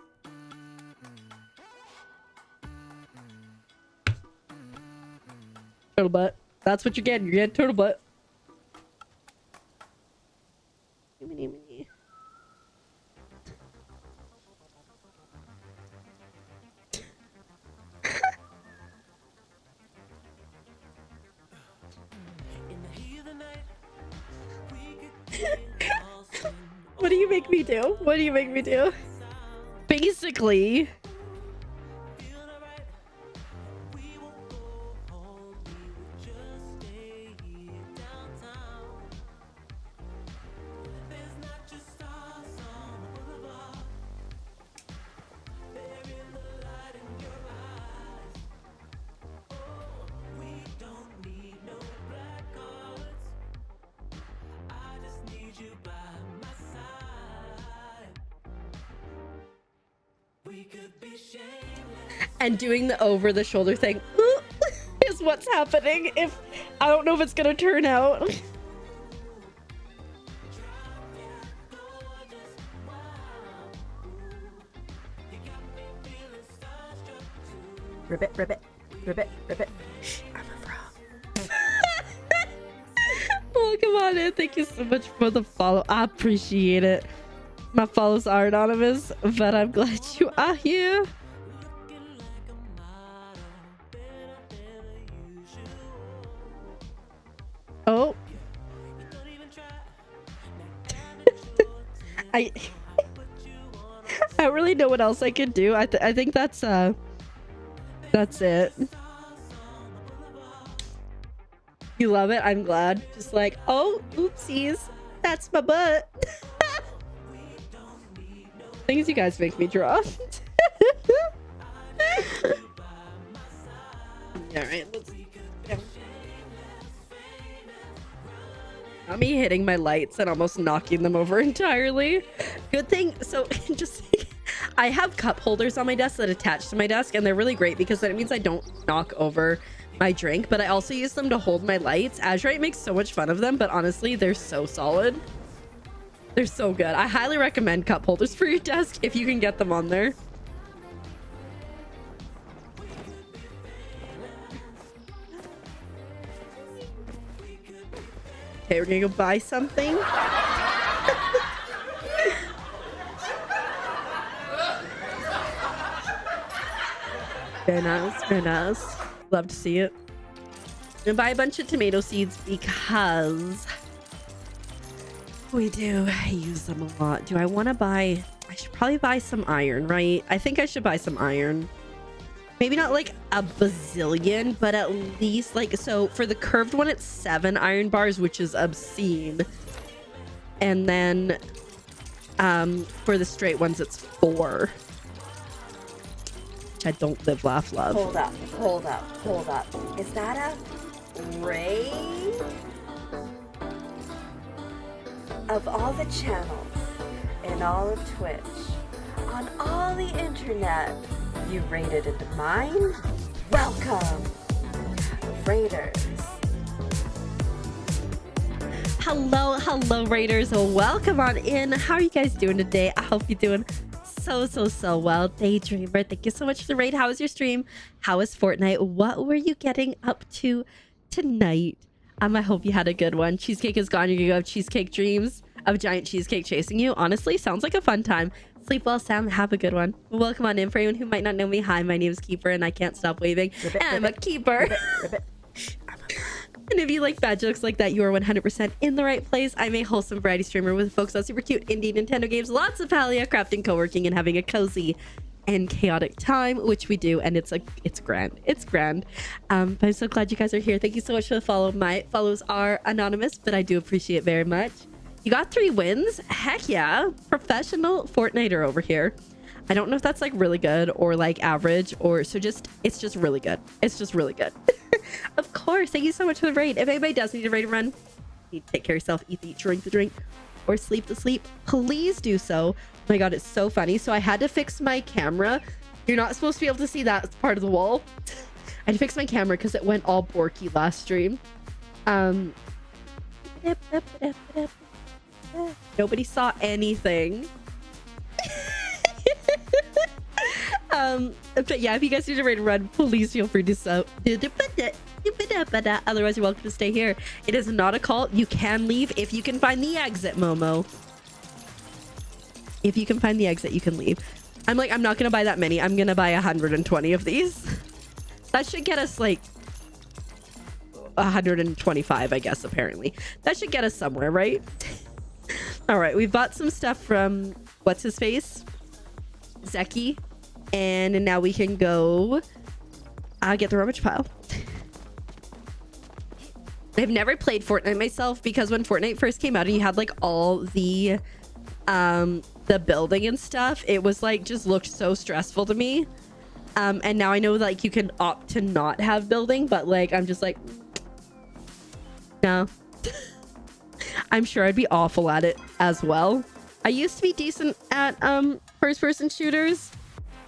Turtle butt. That's what you're getting. You're getting turtle butt. What do you make me do? What do you make me do? Basically, and doing the over the shoulder thing is what's happening. If I don't know if it's gonna turn out. Ribbit, ribbit, ribbit, ribbit. I'm a frog. Oh, come on in. Thank you so much for the follow. I appreciate it. My follows are anonymous, but I'm glad you are here. Oh. I don't really know what else I could do. I think that's it. You love it? I'm glad. Just like, oh, oopsies. That's my butt. Things you guys make me draw. Alright, let's go. Not me hitting my lights and almost knocking them over entirely. Good thing, so just I have cup holders on my desk that attach to my desk, and they're really great because that means I don't knock over my drink, but I also use them to hold my lights. Azurite makes so much fun of them, but honestly, they're so solid. They're so good. I highly recommend cup holders for your desk if you can get them on there. Okay, we're gonna go buy something. Very nice, very nice. Love to see it. I'm gonna buy a bunch of tomato seeds because we do use them a lot. Do I want to buy... I should probably buy some iron, right? I think I should buy some iron. Maybe not like a bazillion, but at least like... So for the curved one, it's 7 iron bars, which is obscene. And then for the straight ones, it's 4. Which I don't live, laugh, love. Hold up, hold up, hold up. Is that a raid? Of all the channels in all of Twitch, on all the internet, you raided into mine? Welcome, raiders. Hello, Raiders. Welcome on in. How are you guys doing today? I hope you're doing so well. Daydreamer, thank you so much for the raid. How was your stream? How was Fortnite? What were you getting up to tonight? I hope you had a good one. Cheesecake is gone. You're gonna have cheesecake dreams of giant cheesecake chasing you. Honestly, sounds like a fun time. Sleep well, Sam. Have a good one. Welcome on in. For anyone who might not know me, hi, my name is Keeper and I can't stop waving. Ribbit, I'm ribbit, a keeper. ribbit. And if you like bad jokes like that, you are 100% in the right place. I'm a wholesome variety streamer with folks on super cute indie Nintendo games, lots of Palia, crafting, co-working, and having a cozy and chaotic time, which we do, and it's grand. It's grand. But I'm so glad you guys are here. Thank you so much for the follow. My follows are anonymous, but I do appreciate it very much. You got 3 wins. Heck yeah. Professional Fortniter over here. I don't know if that's like really good or like average or it's just really good. It's just really good. Of course. Thank you so much for the raid. If anybody does need a raid to run, you need to take care of yourself, eat the eat, drink the drink, or sleep the sleep, please do so. Oh my god, it's so funny. So I had to fix my camera. You're not supposed to be able to see that part of the wall. I had to fix my camera because it went all borky last stream. Nobody saw anything. But yeah, if you guys need a raid to run, please feel free to so. Otherwise, you're welcome to stay here. It is not a cult. You can leave if you can find the exit, Momo. If you can find the exit, you can leave. I'm not gonna buy that many. I'm gonna buy 120 of these. That should get us like 125, I guess, apparently. That should get us somewhere, right? All right, we've bought some stuff from what's his face? Zeki. And now we can go get the rummage pile. I've never played Fortnite myself because when Fortnite first came out and you had like all the building and stuff, it was like just looked so stressful to me. And now I know like you can opt to not have building, but like I'm just like no. I'm sure I'd be awful at it as well. I used to be decent at first person shooters.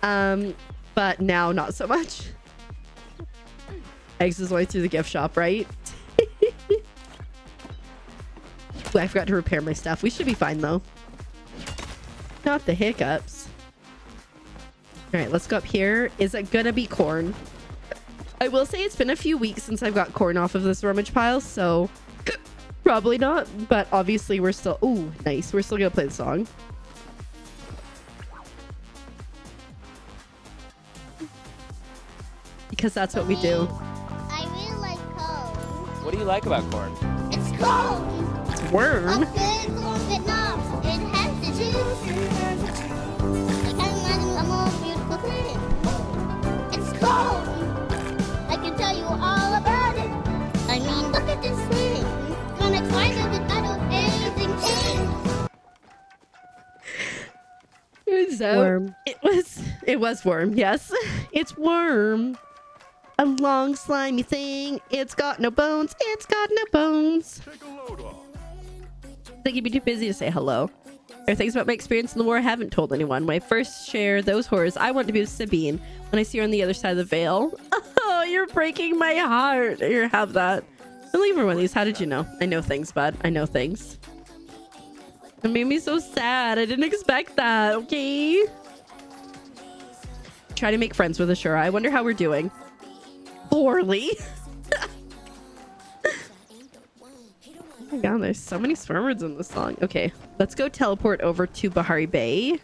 But now not so much. Eggs is way through the gift shop, right? Ooh, I forgot to repair my stuff. We should be fine though. Not the hiccups. All right, let's go up here. Is it gonna be corn? I will say it's been a few weeks since I've got corn off of this rummage pile, so probably not. But obviously we're still... Ooh, nice. We're still gonna play the song. Because that's what we do. I really like corn. What do you like about corn? It's corn. It's worm. A good corn Vietnam. It has the juice. I can't imagine a more beautiful thing. It's corn. I can tell you all about it. I mean, look at this thing. Gonna find it without anything changed. So Worm. It was worm. Yes, it's worm. A long slimy thing. It's got no bones. It's got no bones. Take a load off. I think you'd be too busy to say hello. There are things about my experience in the war I haven't told anyone. When I first share those horrors, I want to be with Sabine. When I see her on the other side of the veil. Oh, you're breaking my heart. Here, have that. I'll leave her one of these. How did you know? I know things, bud. I know things. It made me so sad. I didn't expect that. Okay. Try to make friends with Ashura. I wonder how we're doing. Poorly. Oh my god, there's so many swear words in this song. Okay, let's go teleport over to Bahari Bay.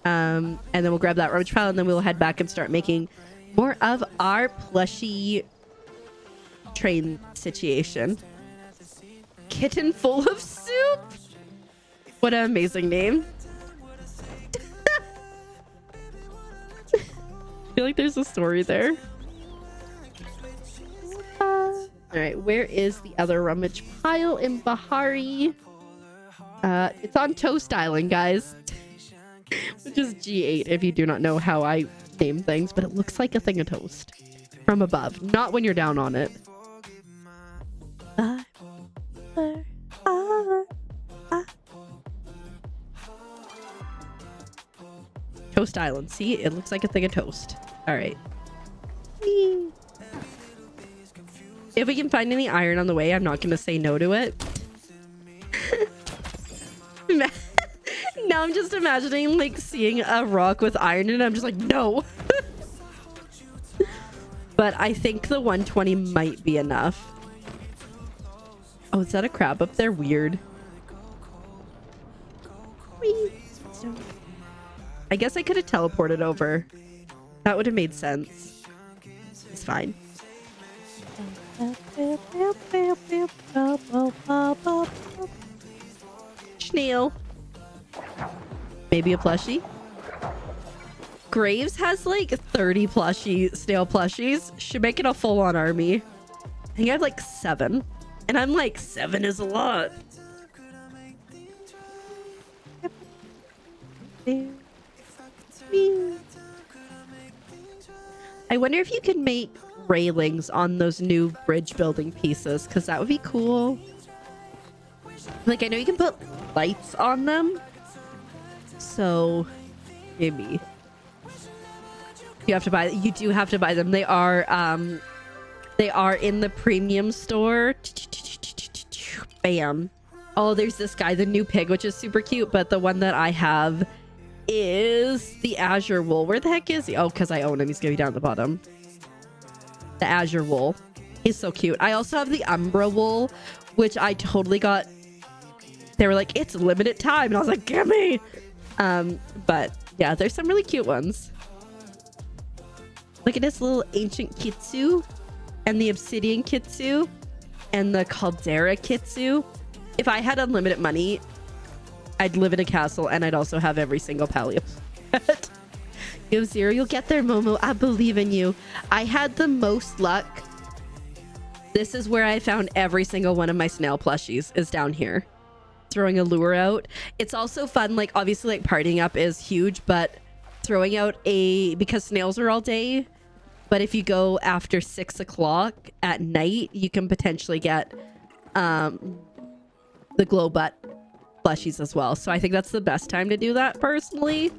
And then we'll grab that rummage pile and then we'll head back and start making more of our plushie train situation. Kitten full of soup. What an amazing name. I feel like there's a story there. All right, where is the other rummage pile in Bahari? It's on Toast Island, guys. Which is G8 if you do not know how I name things, but it looks like a thing of toast from above, not when you're down on it. Toast Island. See, it looks like a thing of toast. All right. If we can find any iron on the way, I'm not going to say no to it. Now I'm just imagining like seeing a rock with iron and I'm just like, no. But I think the 120 might be enough. Oh, is that a crab up there? Weird. Whee. I guess I could have teleported over. That would have made sense. It's fine. Snail. Maybe a plushie. Graves has like 30 snail plushies. Should make it a full-on army. I think I have like 7. And I'm like, 7 is a lot. I wonder if you can make railings on those new bridge building pieces, because that would be cool. Like, I know you can put lights on them. So, maybe. You have to buy. You do have to buy them. They are in the premium store. Bam. Oh, there's this guy, the new pig, which is super cute. But the one that I have is the Azure Wool. Where the heck is he? Oh, because I own him. He's gonna be down at the bottom. The Azure Wool. He's so cute. I also have the Umbra Wool, which I totally got. They were like, it's limited time, and I was like, give me. But yeah, there's some really cute ones. Look at this little ancient Kitsu and the obsidian Kitsu and the Caldera Kitsu. If I had unlimited money, I'd live in a castle and I'd also have every single Palia. You have 0, you'll get there, Momo. I believe in you. I had the most luck. This is where I found every single one of my snail plushies is down here. Throwing a lure out. It's also fun, like obviously like partying up is huge, but throwing out because snails are all day, but if you go after 6 o'clock at night, you can potentially get the glow butt plushies as well. So I think that's the best time to do that personally,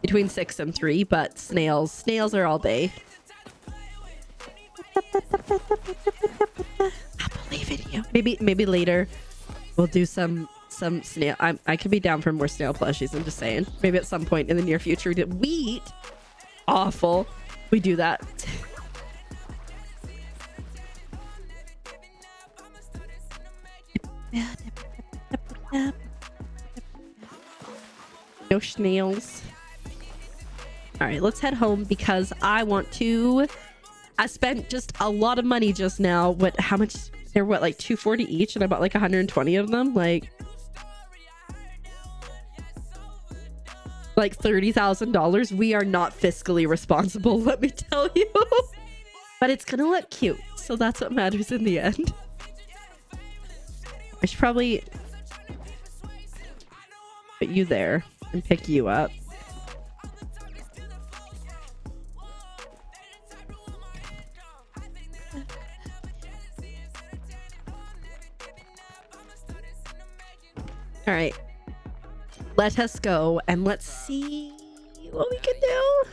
between 6 and 3. But snails are all day. I believe in you. Maybe later we'll do some snail. I could be down for more snail plushies. I'm just saying. Maybe at some point in the near future. Wheat. Awful. We do that. No snails. All right, let's head home because I want to. I spent just a lot of money just now. How much? They're what, like 240 each, and I bought like 120 of them. Like $30,000. We are not fiscally responsible, let me tell you. But it's gonna look cute, so that's what matters in the end. I should probably put you there and pick you up. All right, let us go and let's see what we can do.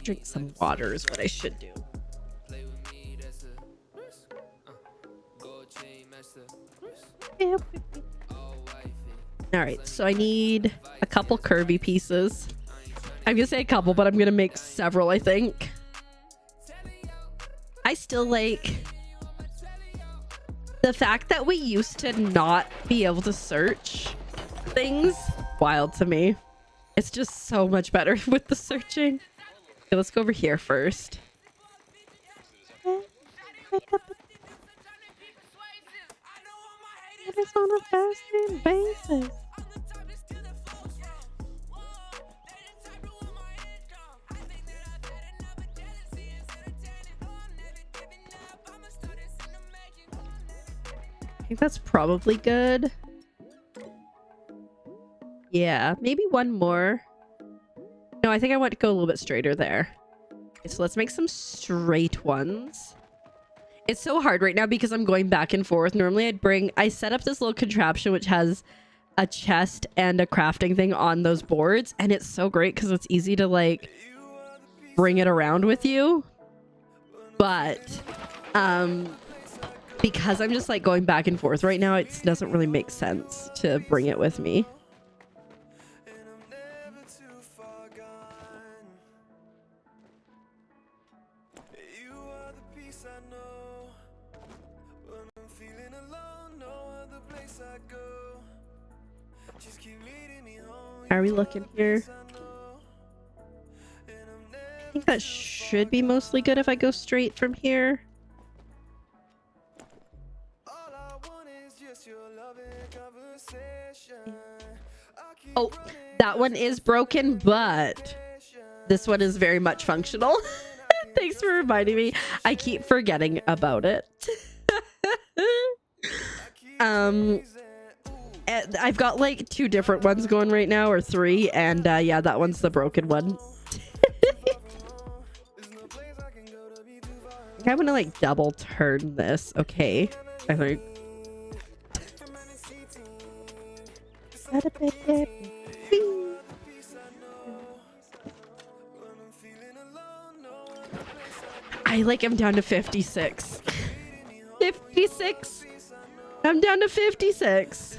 Drink some water is what I should do. All right, so I need a couple curvy pieces. I'm gonna say a couple, but I'm gonna make several, I think. I still like the fact that we used to not be able to search things. Wild to me. It's just so much better with the searching. Okay, let's go over here first. It is on a first name basis. I think that's probably good. Yeah, maybe one more. No, I think I want to go a little bit straighter there. Okay, so let's make some straight ones. It's so hard right now because I'm going back and forth. Normally I set up this little contraption which has a chest and a crafting thing on those boards, and it's so great because it's easy to like bring it around with you, but because I'm just like going back and forth right now, it doesn't really make sense to bring it with me. How are we looking here? I think that should be mostly good if I go straight from here. Oh, that one is broken, but this one is very much functional. Thanks for reminding me. I keep forgetting about it. I've got like 2 different ones going right now, or 3, and yeah, that one's the broken one. I want to like double turn this. Okay, I think. I like am down to 56. 56. I'm down to 56.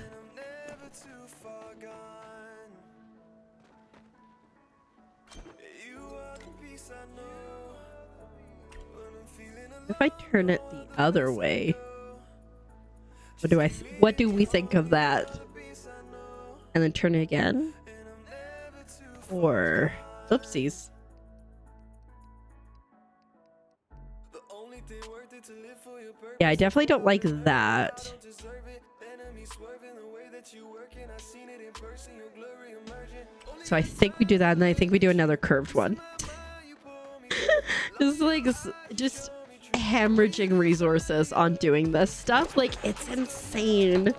If I turn it the other way, what do we think of that? And then turn it again? Or oopsies. Yeah, I definitely don't like that. So I think we do that, and then I think we do another curved one. just hemorrhaging resources on doing this stuff. Like, it's insane.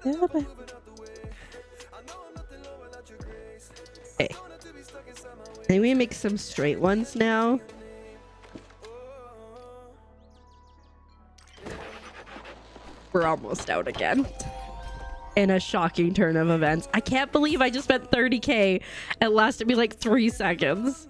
Okay. I think we make some straight ones now. We're almost out again. In a shocking turn of events. I can't believe I just spent 30k. It lasted me like 3 seconds.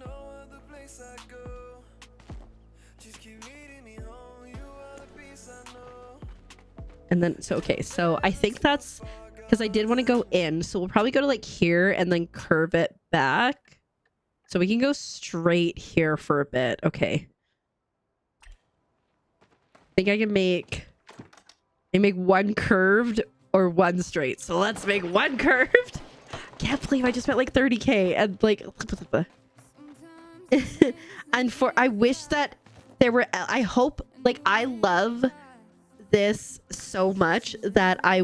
And then, so, okay, so I think that's because I did want to go in. So we'll probably go to like here and then curve it back. So we can go straight here for a bit. Okay. I think I can make one curved or one straight. So let's make one curved. Can't believe I just spent like 30k and like and I wish that there were, I hope, like, I love this so much that I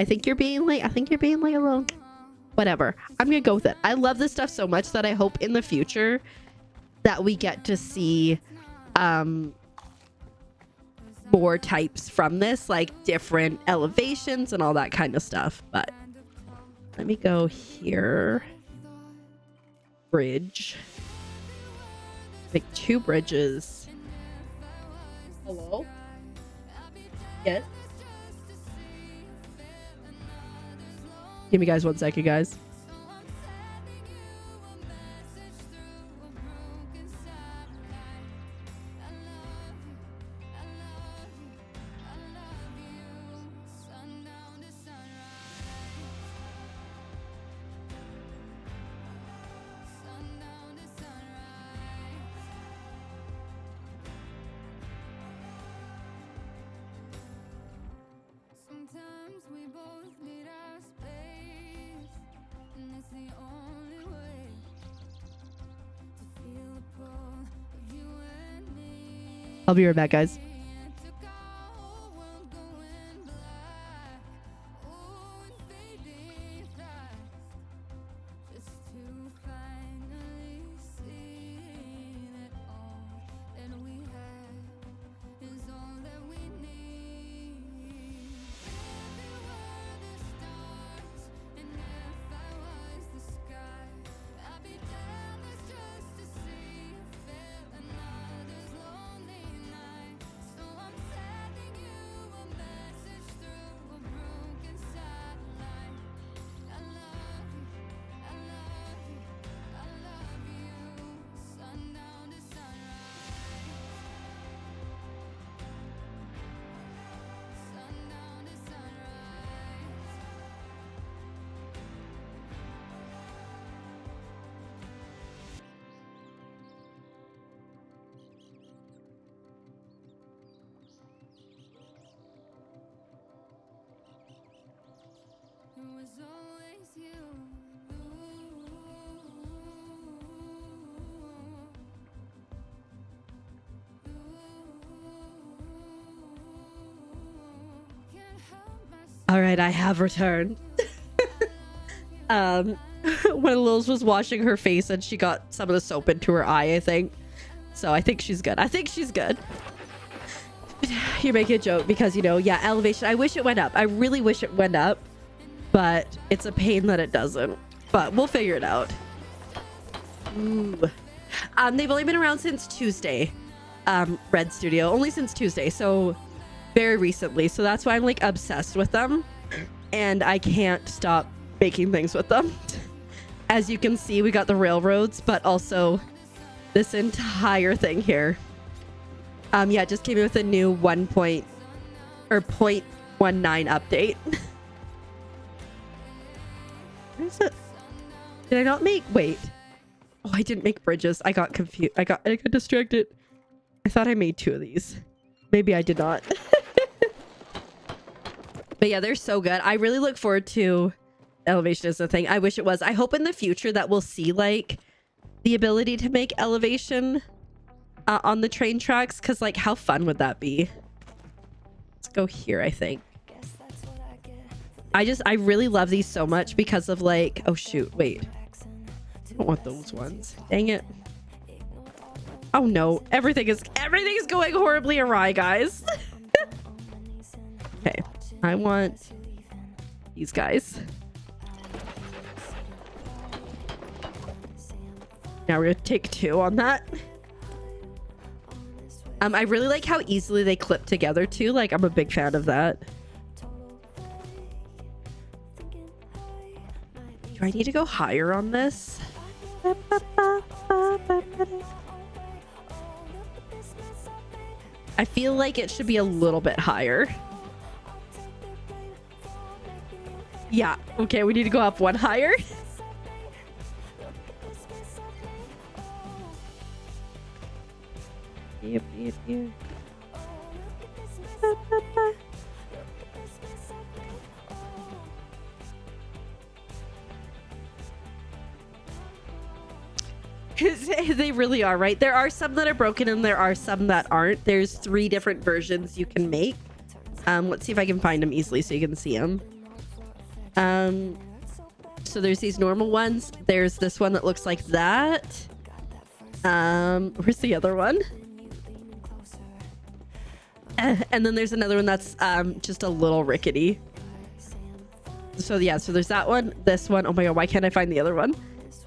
think you're being like a little whatever. I'm gonna go with it. I love this stuff so much that I hope in the future that we get to see more types from this, like different elevations and all that kind of stuff. But let me go here. Bridge. Make 2 bridges. Hello? Yes? Give me guys 1 second, guys. I'll be right back, guys. All right, I have returned. When Lils was washing her face and she got some of the soap into her eye, I think. So I think she's good. I think she's good. You're making a joke because, you know, yeah, elevation. I wish it went up. I really wish it went up, but it's a pain that it doesn't. But we'll figure it out. Ooh. They've only been around since Tuesday. Red Studio, only since Tuesday. So very recently. So that's why I'm like obsessed with them. And I can't stop making things with them. As you can see, we got the railroads, but also this entire thing here. Yeah, it just came in with a new 0.19 update. Where is it? Did I not make? Wait. Oh, I didn't make bridges. I got confused. I got distracted. I thought I made 2 of these. Maybe I did not. But yeah, they're so good. I really look forward to elevation as a thing. I wish it was. I hope in the future that we'll see like the ability to make elevation on the train tracks, because like how fun would that be? Let's go here. I think I really love these so much because of like, oh shoot, wait, I don't want those ones, dang it. Oh no, everything is going horribly awry, guys. Okay, I want these guys. Now we're gonna take 2 on that. I really like how easily they clip together too. Like, I'm a big fan of that. Do I need to go higher on this? I feel like it should be a little bit higher. Yeah, okay, we need to go up 1 higher. Yep. They really are, right? There are some that are broken and there are some that aren't. There's 3 different versions you can make. Let's see if I can find them easily so you can see them. So there's these normal ones. There's this one that looks like that. Where's the other one? And then there's another one that's just a little rickety. So yeah, so there's that one, this one. Oh my god, why can't I find the other one?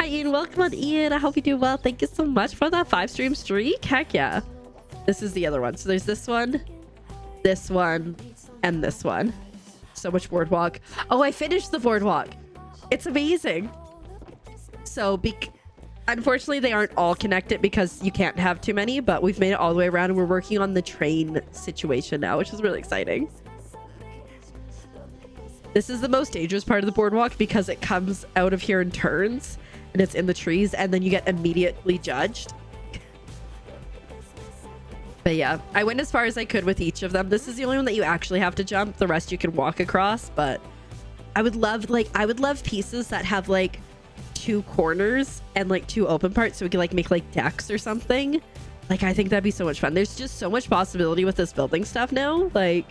Hi Ian, welcome on Ian. I hope you do well. Thank you so much for that 5-stream streak. Heck yeah. This is the other one. So there's this one, and this one. So much boardwalk. Oh, I finished the boardwalk. It's amazing. So unfortunately, they aren't all connected because you can't have too many, but we've made it all the way around and we're working on the train situation now, which is really exciting. This is the most dangerous part of the boardwalk because it comes out of here and turns and it's in the trees and then you get immediately judged. But yeah, I went as far as I could with each of them. This is the only one that you actually have to jump. The rest you can walk across, but I would love pieces that have like 2 corners and like 2 open parts so we could like make like decks or something. Like, I think that'd be so much fun. There's just so much possibility with this building stuff now. Like,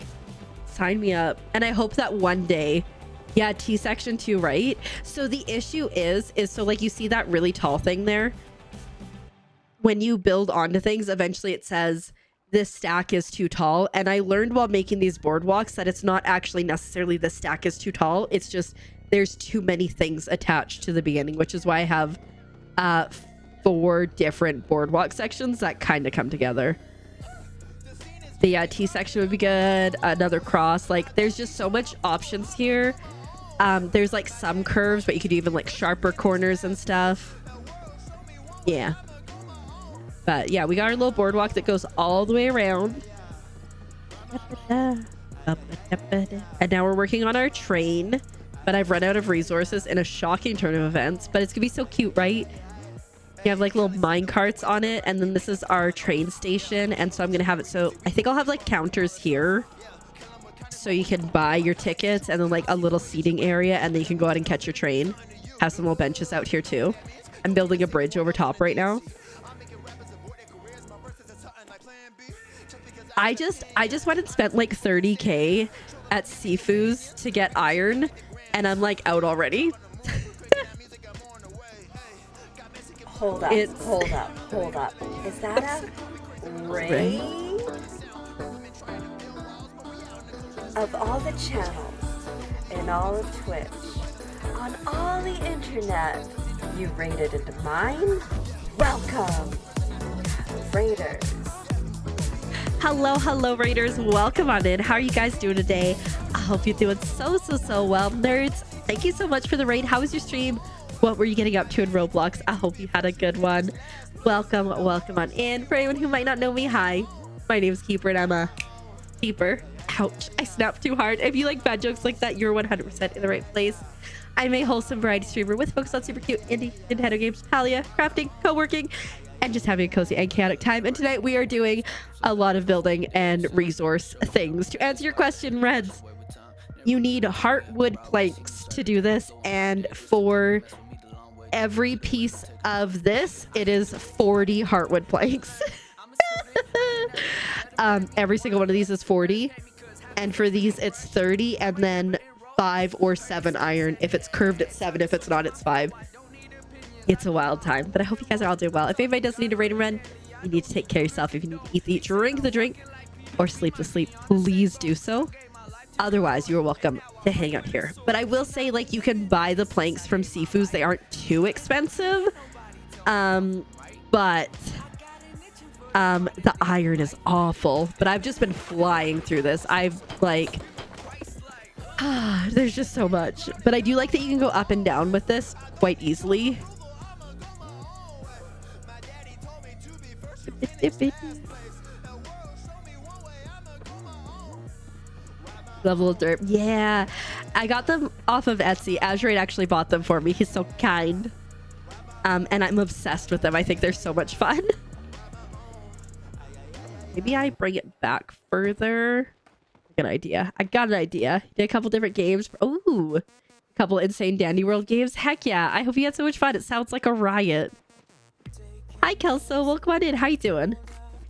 sign me up. And I hope that one day, yeah, T section 2, right? So the issue is so like you see that really tall thing there. When you build onto things, eventually it says this stack is too tall. And I learned while making these boardwalks that it's not actually necessarily the stack is too tall. It's just there's too many things attached to the beginning, which is why I have 4 different boardwalk sections that kind of come together. But yeah, T section would be good. Another cross. Like, there's just so much options here. There's like some curves, but you could do even like sharper corners and stuff. Yeah. But yeah, we got our little boardwalk that goes all the way around. And now we're working on our train, but I've run out of resources in a shocking turn of events. But it's gonna be so cute, right? You have like little mine carts on it, and then this is our train station. And so I'm gonna have it so I think I'll have like counters here so you can buy your tickets and then like a little seating area, and then you can go out and catch your train. Have some little benches out here too. I'm building a bridge over top right now. I just went and spent like 30K at Sifu's to get iron, and I'm like out already. Hold up. Is that a ring? Of all the channels in all of Twitch, on all the internet, you raided into mine? Welcome, Raiders. Hello, Raiders. Welcome on in. How are you guys doing today? I hope you're doing so well. Nerds, thank you so much for the raid. How was your stream? What were you getting up to in Roblox? I hope you had a good one. Welcome on in. For anyone who might not know me, hi. My name is Keeper and I'm a keeper. Ouch, I snapped too hard. If you like bad jokes like that, you're 100% in the right place. I'm a wholesome variety streamer with focus on super cute indie Nintendo games, Palia, crafting, co-working, and just having a cozy and chaotic time. And tonight we are doing a lot of building and resource things. To answer your question, Reds, you need heartwood planks to do this, and for every piece of this, it is 40 heartwood planks. Every single one of these is 40, and for these it's 30, and then 5 or 7 iron. If it's curved, it's 7. If it's not, it's 5. It's a wild time, but I hope you guys are all doing well. If anybody doesn't need to raid and run, you need to take care of yourself. If you need to eat the eat, drink the drink, or sleep the sleep, please do so. Otherwise, you are welcome to hang out here. But I will say, like, you can buy the planks from Sifu's. They aren't too expensive. But the iron is awful. But I've just been flying through this. I've like, there's just so much. But I do like that you can go up and down with this quite easily. Level of dirt. Yeah, I got them off of Etsy. Azurite actually bought them for me. He's so kind. And I'm obsessed with them. I think they're so much fun. Maybe I bring it back further. Good idea. I got an idea. Did a couple different games. Ooh, a couple insane Dandy World games. Heck yeah. I hope you had so much fun. It sounds like a riot. Hi, Kelso. Welcome on in. How you doing?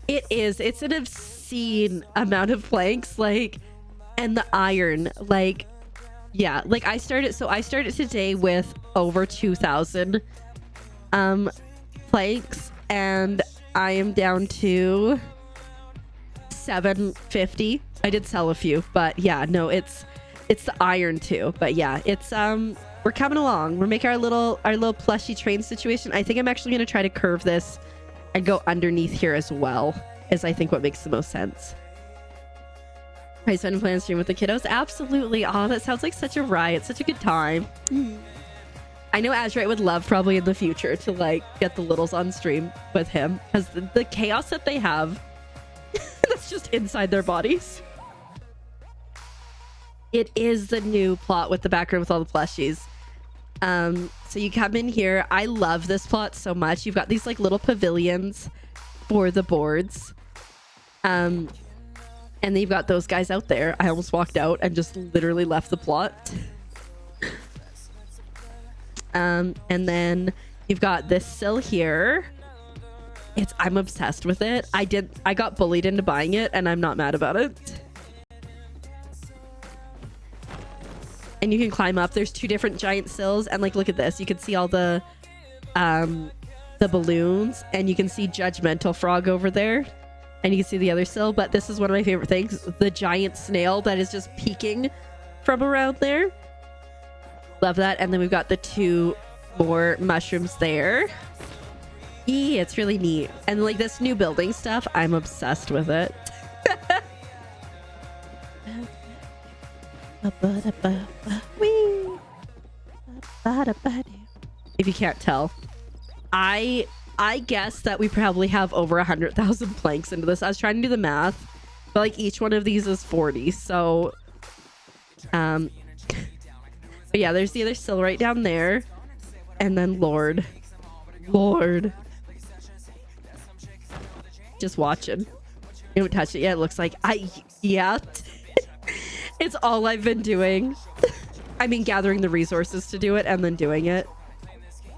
It's an obscene amount of planks. Like, and the iron, like, yeah, like I started today with over 2,000 planks, and I am down to 750. I did sell a few, but yeah, no, it's the iron too. But yeah, it's we're coming along. We're making our little plushie train situation. I think I'm actually gonna try to curve this and go underneath here as well, is I think what makes the most sense. Are you spending plans stream with the kiddos? Absolutely. Oh, that sounds like such a riot, such a good time. I know Azurite would love probably in the future to like get the littles on stream with him, because the chaos that they have that's just inside their bodies. It is the new plot with the background with all the plushies. So you come in here. I love this plot so much. You've got these like little pavilions for the boards. And then you've got those guys out there. I almost walked out and just literally left the plot. And then you've got this sill here. I'm obsessed with it. I got bullied into buying it, and I'm not mad about it. And you can climb up. There's 2 different giant sills, and like, look at this. You can see all the balloons, and you can see Judgmental Frog over there. And you can see the other sill, but this is one of my favorite things. The giant snail that is just peeking from around there. Love that. And then we've got the 2 more mushrooms there. Yeah, it's really neat. And like this new building stuff, I'm obsessed with it. If you can't tell, I guess that we probably have over 100,000 planks into this. I was trying to do the math, but like each one of these is 40. So, but yeah, there's the other sill right down there. And then Lord. Just watching. You haven't touched it yet. It looks like yeah. It's all I've been doing. I mean, gathering the resources to do it and then doing it.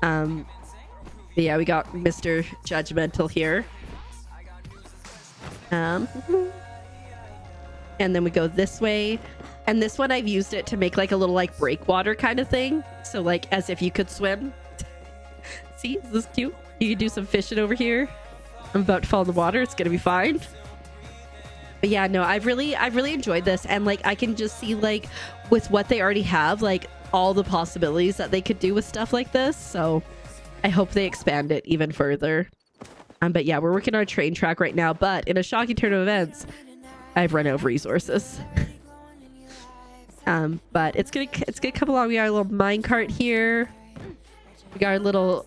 But yeah, we got Mr. Judgmental here. And then we go this way. And this one, I've used it to make like a little like breakwater kind of thing. So like as if you could swim. See, is this cute? You can do some fishing over here. I'm about to fall in the water. It's gonna be fine. But yeah, no, I've really enjoyed this, and like I can just see like with what they already have, like all the possibilities that they could do with stuff like this. So I hope they expand it even further. But yeah, we're working on a train track right now. But in a shocking turn of events, I've run out of resources. But it's gonna come along. We got a little minecart here. We got our little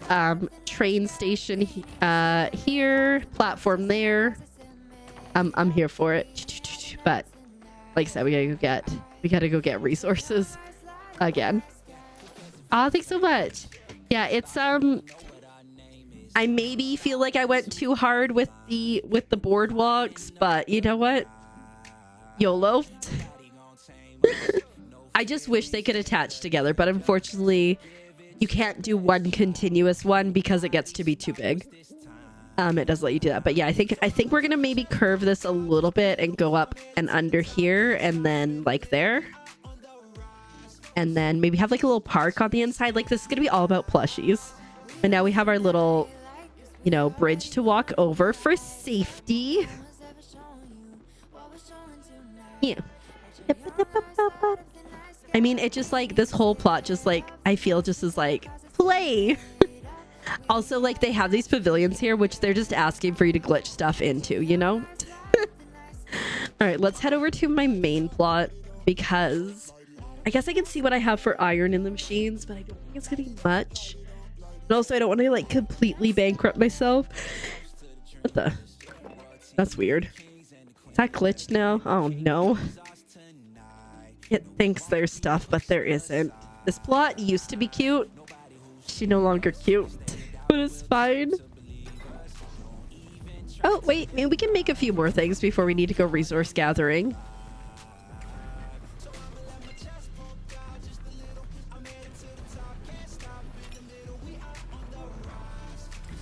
train station here, platform there. I'm here for it, but like I said, we gotta go get resources again. Oh, thanks so much. Yeah, it's I maybe feel like I went too hard with the boardwalks, but you know what? YOLO. I just wish they could attach together, but unfortunately, you can't do one continuous one because it gets to be too big. It does let you do that, but yeah, I think we're gonna maybe curve this a little bit and go up and under here, and then like there, and then maybe have like a little park on the inside. Like this is gonna be all about plushies, and now we have our little, you know, bridge to walk over for safety. Yeah. I mean, it just like this whole plot just like I feel just is like play. Also, like they have these pavilions here, which they're just asking for you to glitch stuff into, you know? All right, let's head over to my main plot because I guess I can see what I have for iron in the machines, but I don't think it's gonna be much. And also, I don't want to like completely bankrupt myself. What the? That's weird. Is that glitched now? Oh no. It thinks there's stuff, but there isn't. This plot used to be cute. She's no longer cute, but it's fine. Oh, wait, maybe we can make a few more things before we need to go resource gathering.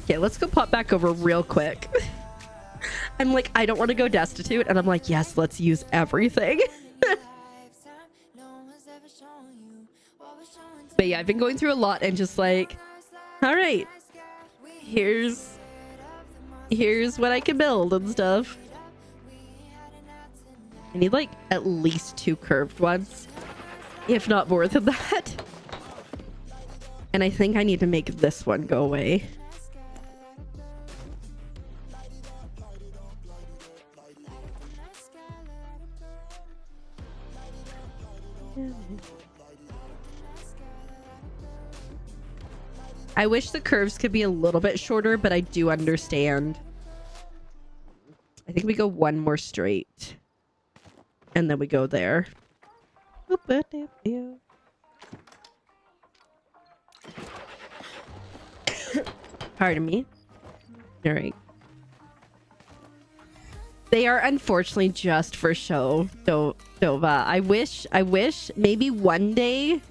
Okay, let's go pop back over real quick. I'm like, I don't want to go destitute, and I'm like, yes, let's use everything. But yeah, I've been going through a lot and just like, all right, here's what I can build and stuff. I need like at least 2 curved ones, if not more than that. And I think I need to make this one go away. I wish the curves could be a little bit shorter, but I do understand. I think we go one more straight. And then we go there. Pardon me. All right. They are unfortunately just for show, Dova. I wish maybe one day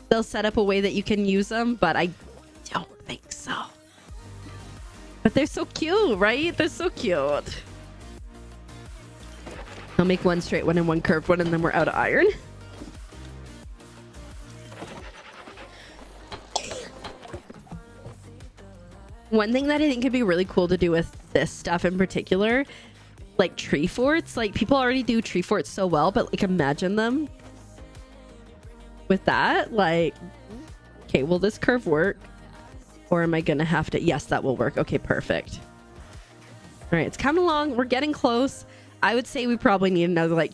they'll set up a way that you can use them, but I don't think so. But they're so cute, right? They're so cute. I'll make one straight one and one curved one, and then we're out of iron. One thing that I think could be really cool to do with this stuff in particular, like tree forts. Like people already do tree forts so well, but like imagine them with that. Like, okay, will this curve work? Or am I gonna have to? Yes, that will work. Okay, perfect. All right, it's coming along. We're getting close. I would say we probably need another like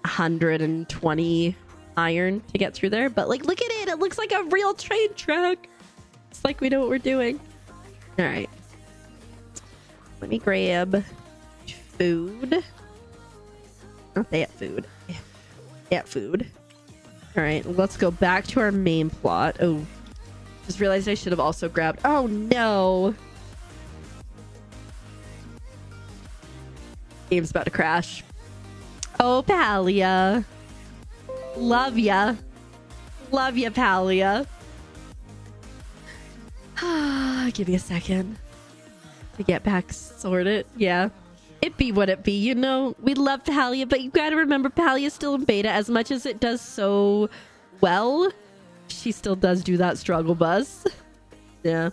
120 iron to get through there. But like, look at it. It looks like a real train track. It's like we know what we're doing. All right. Let me grab food. Not that food. That food. All right, let's go back to our main plot. Oh. Just realized I should have also grabbed. Oh no. Game's about to crash. Oh, Palia. Love ya. Love ya, Palia. Give me a second to get back sorted. Yeah. It be what it be, you know. We love Palia, but you gotta remember Palia's still in beta. As much as it does so well, she still does do that struggle bus. Yeah.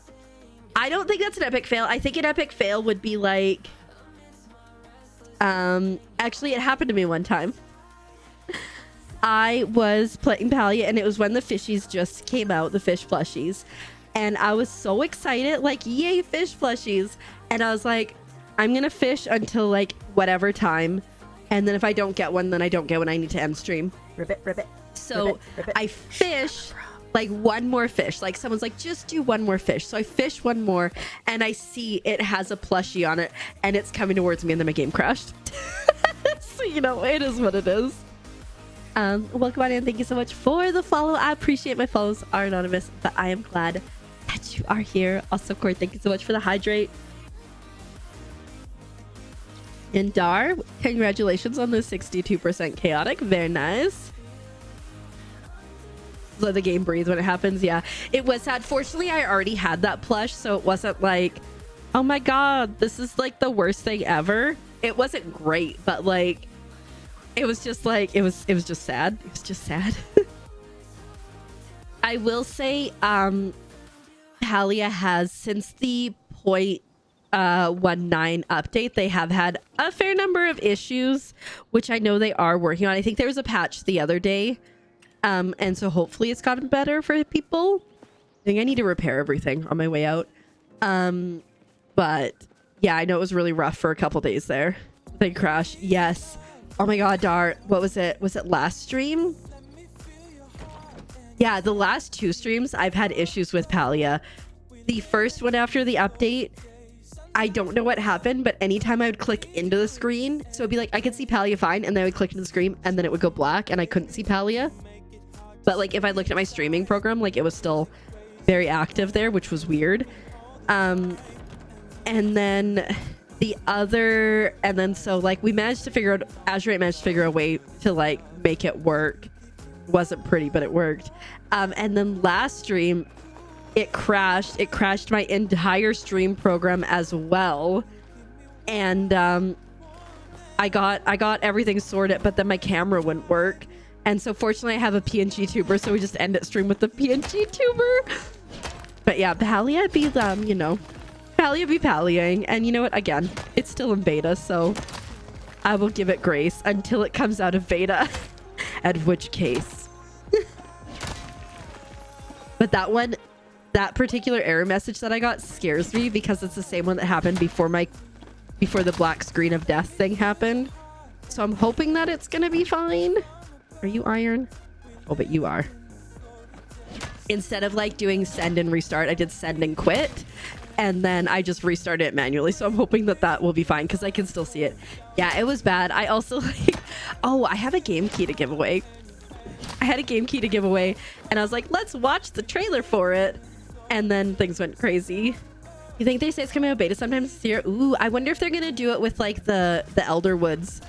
I don't think that's an epic fail. I think an epic fail would be like... Actually, it happened to me one time. I was playing Palia, and it was when the fishies just came out, the fish plushies. And I was so excited, like, yay, fish plushies. And I was like, I'm gonna fish until, like, whatever time. And then if I don't get one, then I don't get one. I need to end stream. Ribbit, ribbit. So ribbit. I fish like one more fish. Like someone's like, just do one more fish. So I fish one more and I see it has a plushie on it and it's coming towards me and then my game crashed. So, you know, it is what it is. Welcome on in. Thank you so much for the follow. I appreciate my follows are anonymous, but I am glad that you are here. Also, Corey, thank you so much for the hydrate. And Dar, congratulations on the 62% chaotic. Very nice. Let the game breathe when it happens. Yeah, it was sad. Fortunately, I already had that plush, so it wasn't like, oh my god, this is like the worst thing ever. It wasn't great, but like, it was just like, it was just sad. It was just sad. I will say, Palia has, since the 0.19 update, they have had a fair number of issues, which I know they are working on. I think there was a patch the other day. And so hopefully it's gotten better for people. I think I need to repair everything on my way out. But yeah, I know it was really rough for a couple days there. Big crash. Yes. Oh my god, Dart. What was it? Was it last stream? Yeah, the last two streams I've had issues with Palia. The first one after the update, I don't know what happened, but anytime I would click into the screen, so it'd be like I could see Palia fine, and then I would click into the screen and then it would go black and I couldn't see Palia. But like if I looked at my streaming program, like it was still very active there, which was weird. And then the other, and then so like we managed to figure out, Azure managed to figure out a way to like make it work. Wasn't pretty, but it worked. And then last stream, it crashed. It crashed my entire stream program as well. And I got everything sorted, but then my camera wouldn't work. And so fortunately I have a PNG tuber, so we just end it stream with the PNG tuber. But yeah, Palia be you know, Palia be Paliaing. And you know what? Again, it's still in beta, so I will give it grace until it comes out of beta. At which case. But that one, that particular error message that I got scares me because it's the same one that happened before the black screen of death thing happened. So I'm hoping that it's gonna be fine. Are you iron? Oh, but you are. Instead of like doing send and restart, I did send and quit. And then I just restarted it manually. So I'm hoping that that will be fine because I can still see it. Yeah, it was bad. I also like, oh, I have a game key to give away. I had a game key to give away and I was like, let's watch the trailer for it. And then things went crazy. You think they say it's coming out beta sometime this year? Ooh, I wonder if they're going to do it with like the Elder Woods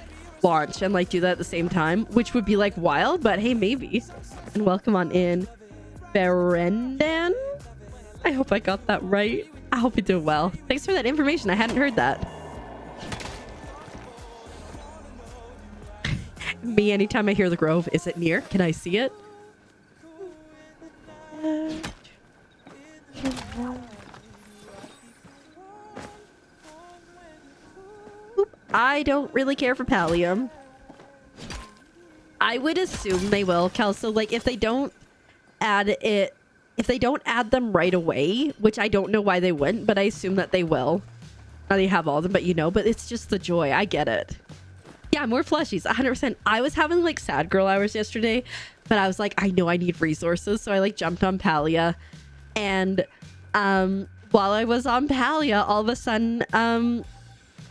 launch and like do that at the same time, which would be like wild, but hey, maybe. And welcome on in, Berendan. I hope I got that right. I hope you did well. Thanks for that information. I hadn't heard that. Me, anytime I hear the grove, is it near? Can I see it? I don't really care for Pallium. I would assume they will, Kelso. Like, if they don't add it, if they don't add them right away, which I don't know why they wouldn't, but I assume that they will. Now they have all of them, but you know, but it's just the joy. I get it. Yeah, more plushies, 100%. I was having like sad girl hours yesterday, but I was like, I know I need resources. So I like jumped on Palia. And while I was on Palia, all of a sudden,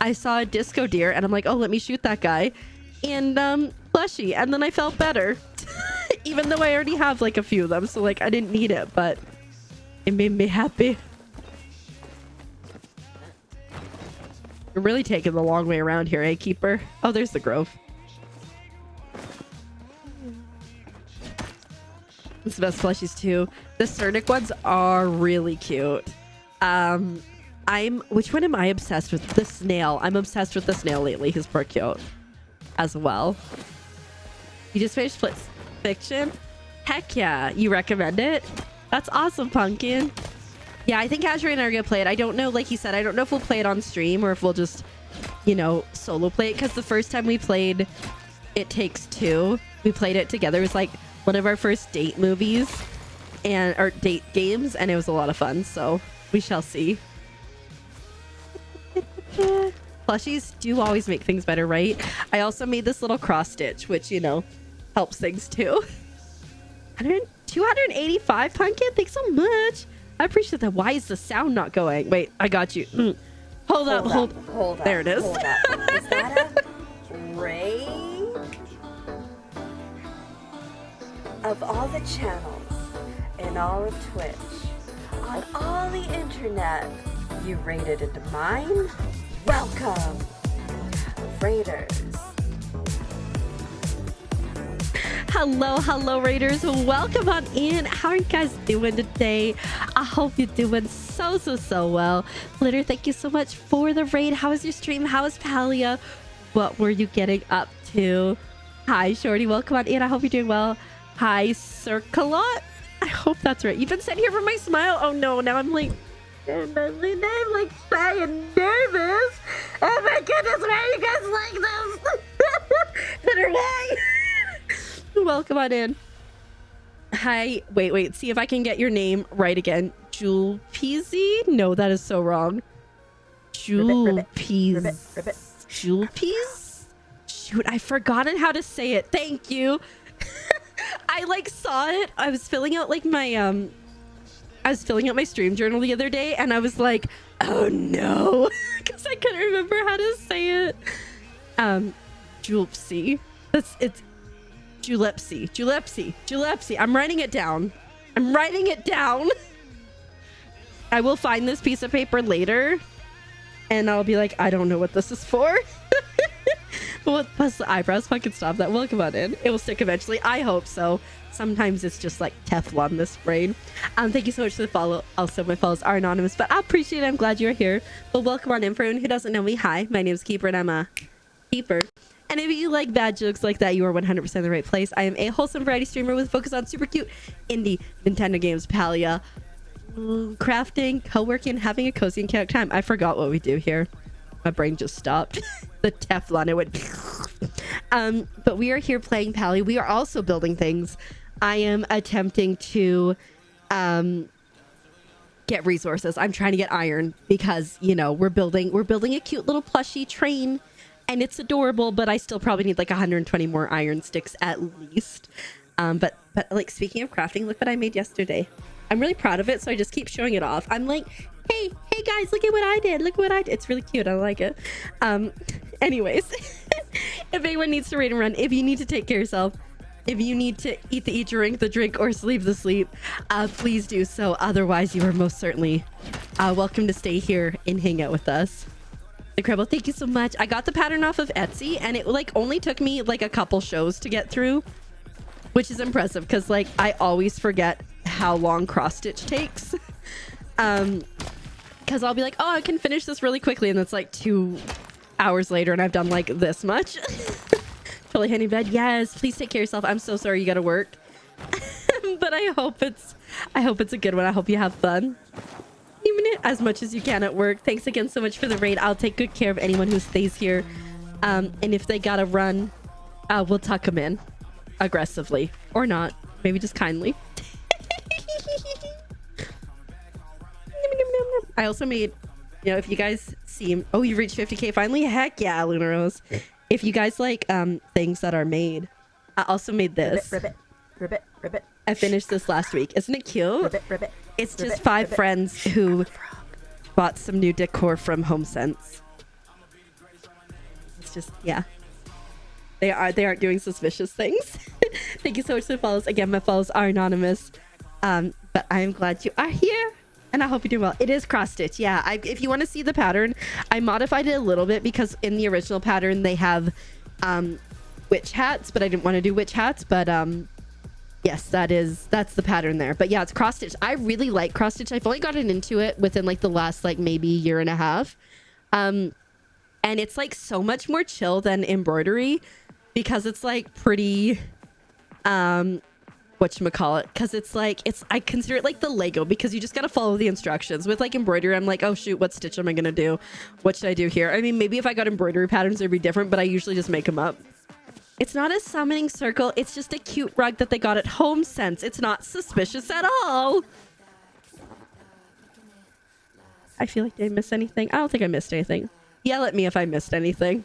I saw a disco deer and I'm like, oh, let me shoot that guy. And plushie. And then I felt better. Even though I already have like a few of them. So like I didn't need it, but it made me happy. You're really taking the long way around here, eh, Keeper? Oh, there's the grove. It's the best plushies too. The Cernic ones are really cute. Which one am I obsessed with? The snail. I'm obsessed with the snail lately. He's pretty cute as well. You just finished Split Fiction? Heck yeah. You recommend it? That's awesome, Pumpkin. Yeah, I think Azure and I are gonna play it. I don't know, like he said, I don't know if we'll play it on stream or if we'll just, you know, solo play it. Because the first time we played It Takes Two, we played it together. It was like one of our first date movies or date games, and it was a lot of fun. So we shall see. Plushies do always make things better, right? I also made this little cross stitch, which, you know, helps things too. 285, Pumpkin. Thanks so much. I appreciate that. Why is the sound not going? Wait, I got you. Hold up. There it is. Hold up. Is that a break? Of all the channels in all of Twitch, on all the internet, you raided into mine? Welcome, Raiders. Hello, Raiders. Welcome on in. How are you guys doing today? I hope you're doing so well. Glitter, thank you so much for the raid. How was your stream? How was Palia? What were you getting up to? Hi, Shorty. Welcome on in. I hope you're doing well. Hi, Circulot. I hope that's right. You've been sitting here for my smile. Oh no, now I'm like shy and nervous. Oh my goodness, why are you guys like this? Better way. Welcome on in. Hi. Wait. See if I can get your name right again. Jewel Peasy? No, that is so wrong. Jewel Peas. Jewel Peas? Shoot, I've forgotten how to say it. Thank you. I like saw it. I was filling out like my my stream journal the other day, and I was like, oh no, because I couldn't remember how to say it. Julepsy. It's Julepsy. I'm writing it down. I will find this piece of paper later, and I'll be like, I don't know what this is for. But plus the eyebrows, fucking stop that. Welcome on in. It will stick eventually. I hope so. Sometimes it's just like Teflon, this brain. Thank you so much for the follow. Also, my follows are anonymous, but I appreciate it. I'm glad you're here. But welcome on in. For anyone who doesn't know me, hi, my name is Keeper, and I'm a keeper. And if you like bad jokes like that, you are 100% in the right place. I am a wholesome variety streamer with a focus on super cute indie Nintendo games, Palia, crafting, co-working, having a cozy and chaotic time. I forgot what we do here. My brain just stopped. The Teflon, it went. But we are here playing Palia. We are also building things. I am attempting to get resources. I'm trying to get iron because, you know, we're building a cute little plushie train, and it's adorable, but I still probably need like 120 more iron sticks at least. But like, speaking of crafting, look what I made yesterday. I'm really proud of it, so I just keep showing it off. I'm like, hey guys, look at what I did. It's really cute. I like it. Anyways, if anyone needs to raid and run, if you need to take care of yourself, if you need to eat the eat, drink the drink, or sleep the sleep, please do so. Otherwise, you are most certainly welcome to stay here and hang out with us. Incredible. Thank you so much. I got the pattern off of Etsy, and it like only took me like a couple shows to get through, which is impressive because like I always forget how long cross stitch takes. Because I'll be like, oh, I can finish this really quickly, and it's like 2 hours later and I've done like this much. Totally heading to bed. Yes, please take care of yourself. I'm so sorry you gotta work. But I hope it's a good one. I hope you have fun, even as much as you can at work. Thanks again so much for the raid. I'll take good care of anyone who stays here, and if they gotta run, we'll tuck them in aggressively or not, maybe just kindly. I also made, you know, if you guys see, oh, you reached 50k finally. Heck yeah, Luna Rose. If you guys like things that are made, I also made this. Ribbit. I finished this last week. Isn't it cute? Ribbit. It's just 5 friends who bought some new decor from HomeSense. It's just, yeah. They aren't doing suspicious things. Thank you so much for the follows. Again, my follows are anonymous. But I am glad you are here. And I hope you're doing well. It is cross stitch. Yeah. If you want to see the pattern, I modified it a little bit because in the original pattern they have witch hats, but I didn't want to do witch hats. But Yes, that's the pattern there. But yeah, it's cross stitch. I really like cross stitch. I've only gotten into it within like the last like maybe year and a half. And it's like so much more chill than embroidery because it's like pretty whatchamacallit, because it's like I consider it like the Lego, because you just gotta follow the instructions. With like embroidery, I'm like, oh shoot, what stitch am I gonna do? What should I do here? I mean, maybe if I got embroidery patterns it'd be different, but I usually just make them up. It's not a summoning circle, it's just a cute rug that they got at Home Sense. It's not suspicious at all. I feel like, did I miss anything? I don't think I missed anything. Yell at me if I missed anything.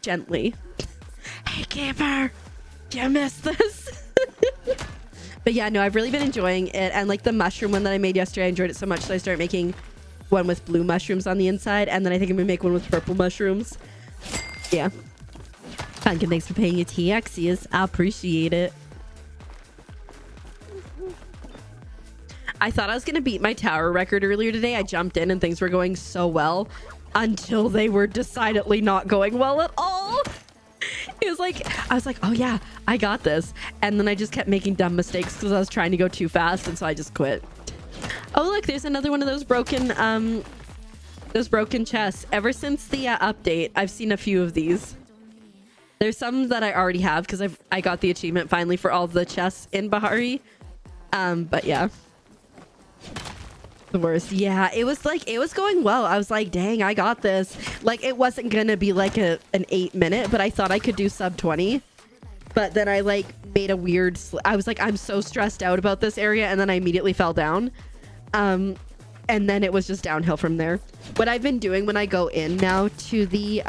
Gently. Hey, Keeper! Do you miss this? But yeah, no, I've really been enjoying it. And like the mushroom one that I made yesterday, I enjoyed it so much that I started making one with blue mushrooms on the inside. And then I think I'm gonna make one with purple mushrooms. Yeah. Pumpkin, thanks for paying your TXs. I appreciate it. I thought I was gonna beat my tower record earlier today. I jumped in and things were going so well until they were decidedly not going well at all. It was like, I was like, oh yeah, I got this. And then I just kept making dumb mistakes because I was trying to go too fast, and so I just quit. Oh look, there's another one of those broken chests. Ever since the update, I've seen a few of these. There's some that I already have because I got the achievement finally for all the chests in Bahari. But yeah. The worst. Yeah, it was going well. I was like, dang, I got this. Like, it wasn't gonna be like an 8-minute, but I thought I could do sub 20. But then I like made a weird I was like, I'm so stressed out about this area, and then I immediately fell down. And then it was just downhill from there. What I've been doing when I go in now to the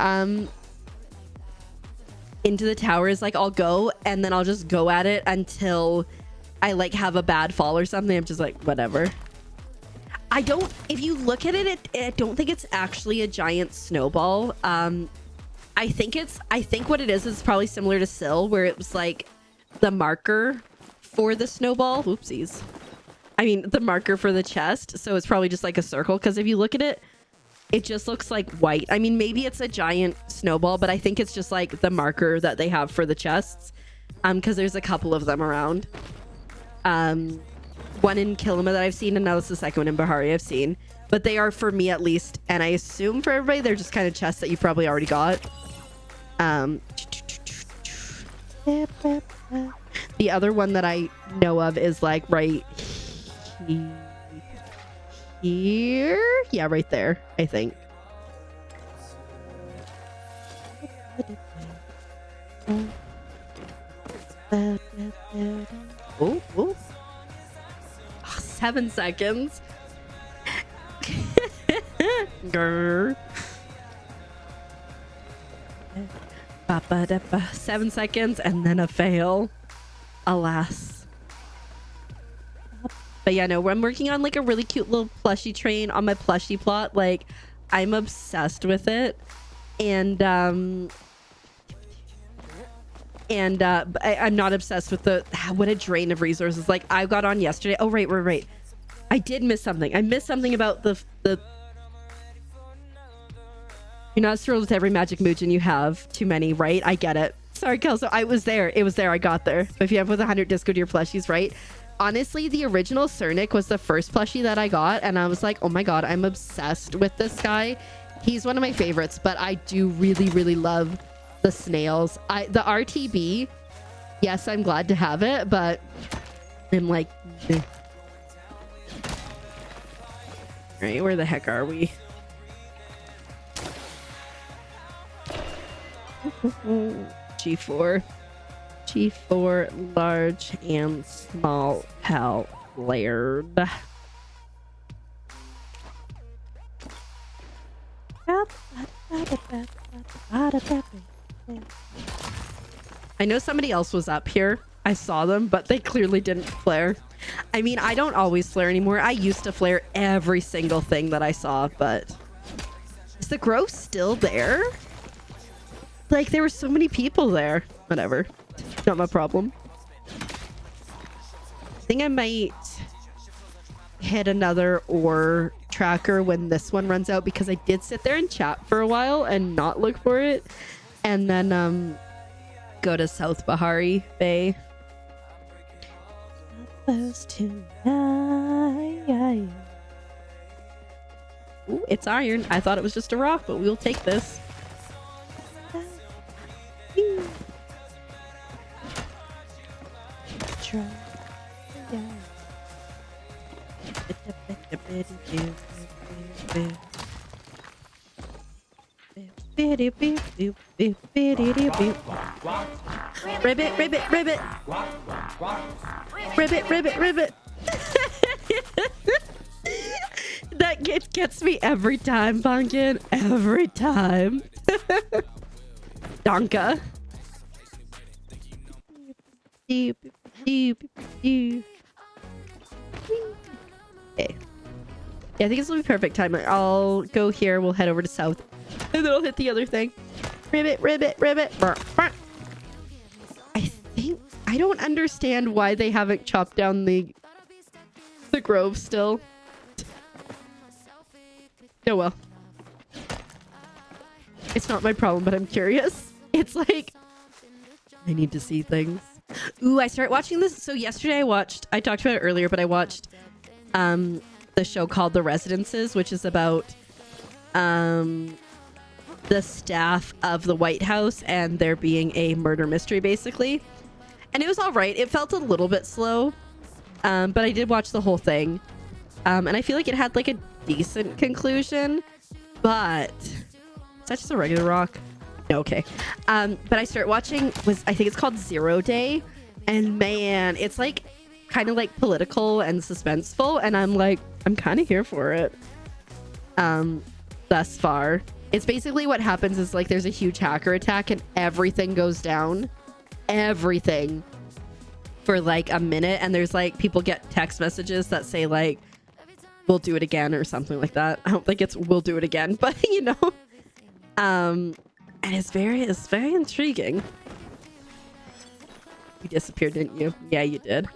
into the tower is like, I'll go and then I'll just go at it until I like have a bad fall or something. I'm just like, whatever. I don't, if you look at it, I don't think it's actually a giant snowball. I think what it is probably similar to Syl, where it was like the marker for the snowball. Oopsies. I mean, the marker for the chest. So it's probably just like a circle. Because if you look at it, it just looks like white. I mean, maybe it's a giant snowball, but I think it's just like the marker that they have for the chests. Because there's a couple of them around. One in Kilima that I've seen, and now it's the second one in Bahari I've seen. But they are, for me at least, and I assume for everybody, they're just kind of chests that you've probably already got. The other one that I know of is like right here. Yeah, right there, I think. Oh, oh. 7 seconds. Grr. 7 seconds and then a fail. Alas. But yeah, no, I'm working on like a really cute little plushie train on my plushie plot. Like, I'm obsessed with it. And I'm not obsessed with what a drain of resources. Like, I got on yesterday. Oh, right. I did miss something. I missed something about the you're not thrilled with every magic Muujin you have. Too many, right? I get it. Sorry, Kelso. I was there. It was there. I got there. But if you have with 100 disco to your plushies, right? Honestly, the original Cernic was the first plushie that I got, and I was like, oh my god, I'm obsessed with this guy. He's one of my favorites, but I do really, really love the snails. The RTB, yes, I'm glad to have it, but I'm like, eh. Right, where the heck are we? G4 large and small pal layered. I know somebody else was up here. I saw them, but they clearly didn't flare. I mean, I don't always flare anymore. I used to flare every single thing that I saw, but is the grow still there? Like, there were so many people there. Whatever. Not my problem. I think I might hit another ore tracker when this one runs out, because I did sit there and chat for a while and not look for it. And then go to South Bahari Bay. us tonight. Ooh, it's iron. I thought it was just a rock, but we'll take this. Try. Ribbit, ribbit, ribbit. Ribbit, ribbit, ribbit. That gets me every time, Pumpkin. Every time. Donka. Okay. Yeah, I think this will be perfect time. I'll go here. We'll head over to south. And then I'll hit the other thing. Ribbit, ribbit, ribbit. I don't understand why they haven't chopped down the grove still. Oh well. It's not my problem, but I'm curious. It's like, I need to see things. Ooh, I started watching this. So yesterday I talked about it earlier, but I watched the show called The Residences, which is about the staff of the White House and there being a murder mystery, basically. And it was all right. It felt a little bit slow, but I did watch the whole thing. And I feel like it had like a decent conclusion, but is that just a regular rock? No, okay. But I started watching I think it's called 0 Day, and man, it's like kind of like political and suspenseful, and I'm kind of here for it. Thus far, it's basically what happens is like there's a huge hacker attack and everything goes down. Everything for like a minute, and there's like people get text messages that say like we'll do it again or something like that. I don't think it's we'll do it again, but you know, and it's very intriguing. You disappeared, didn't you? Yeah, you did.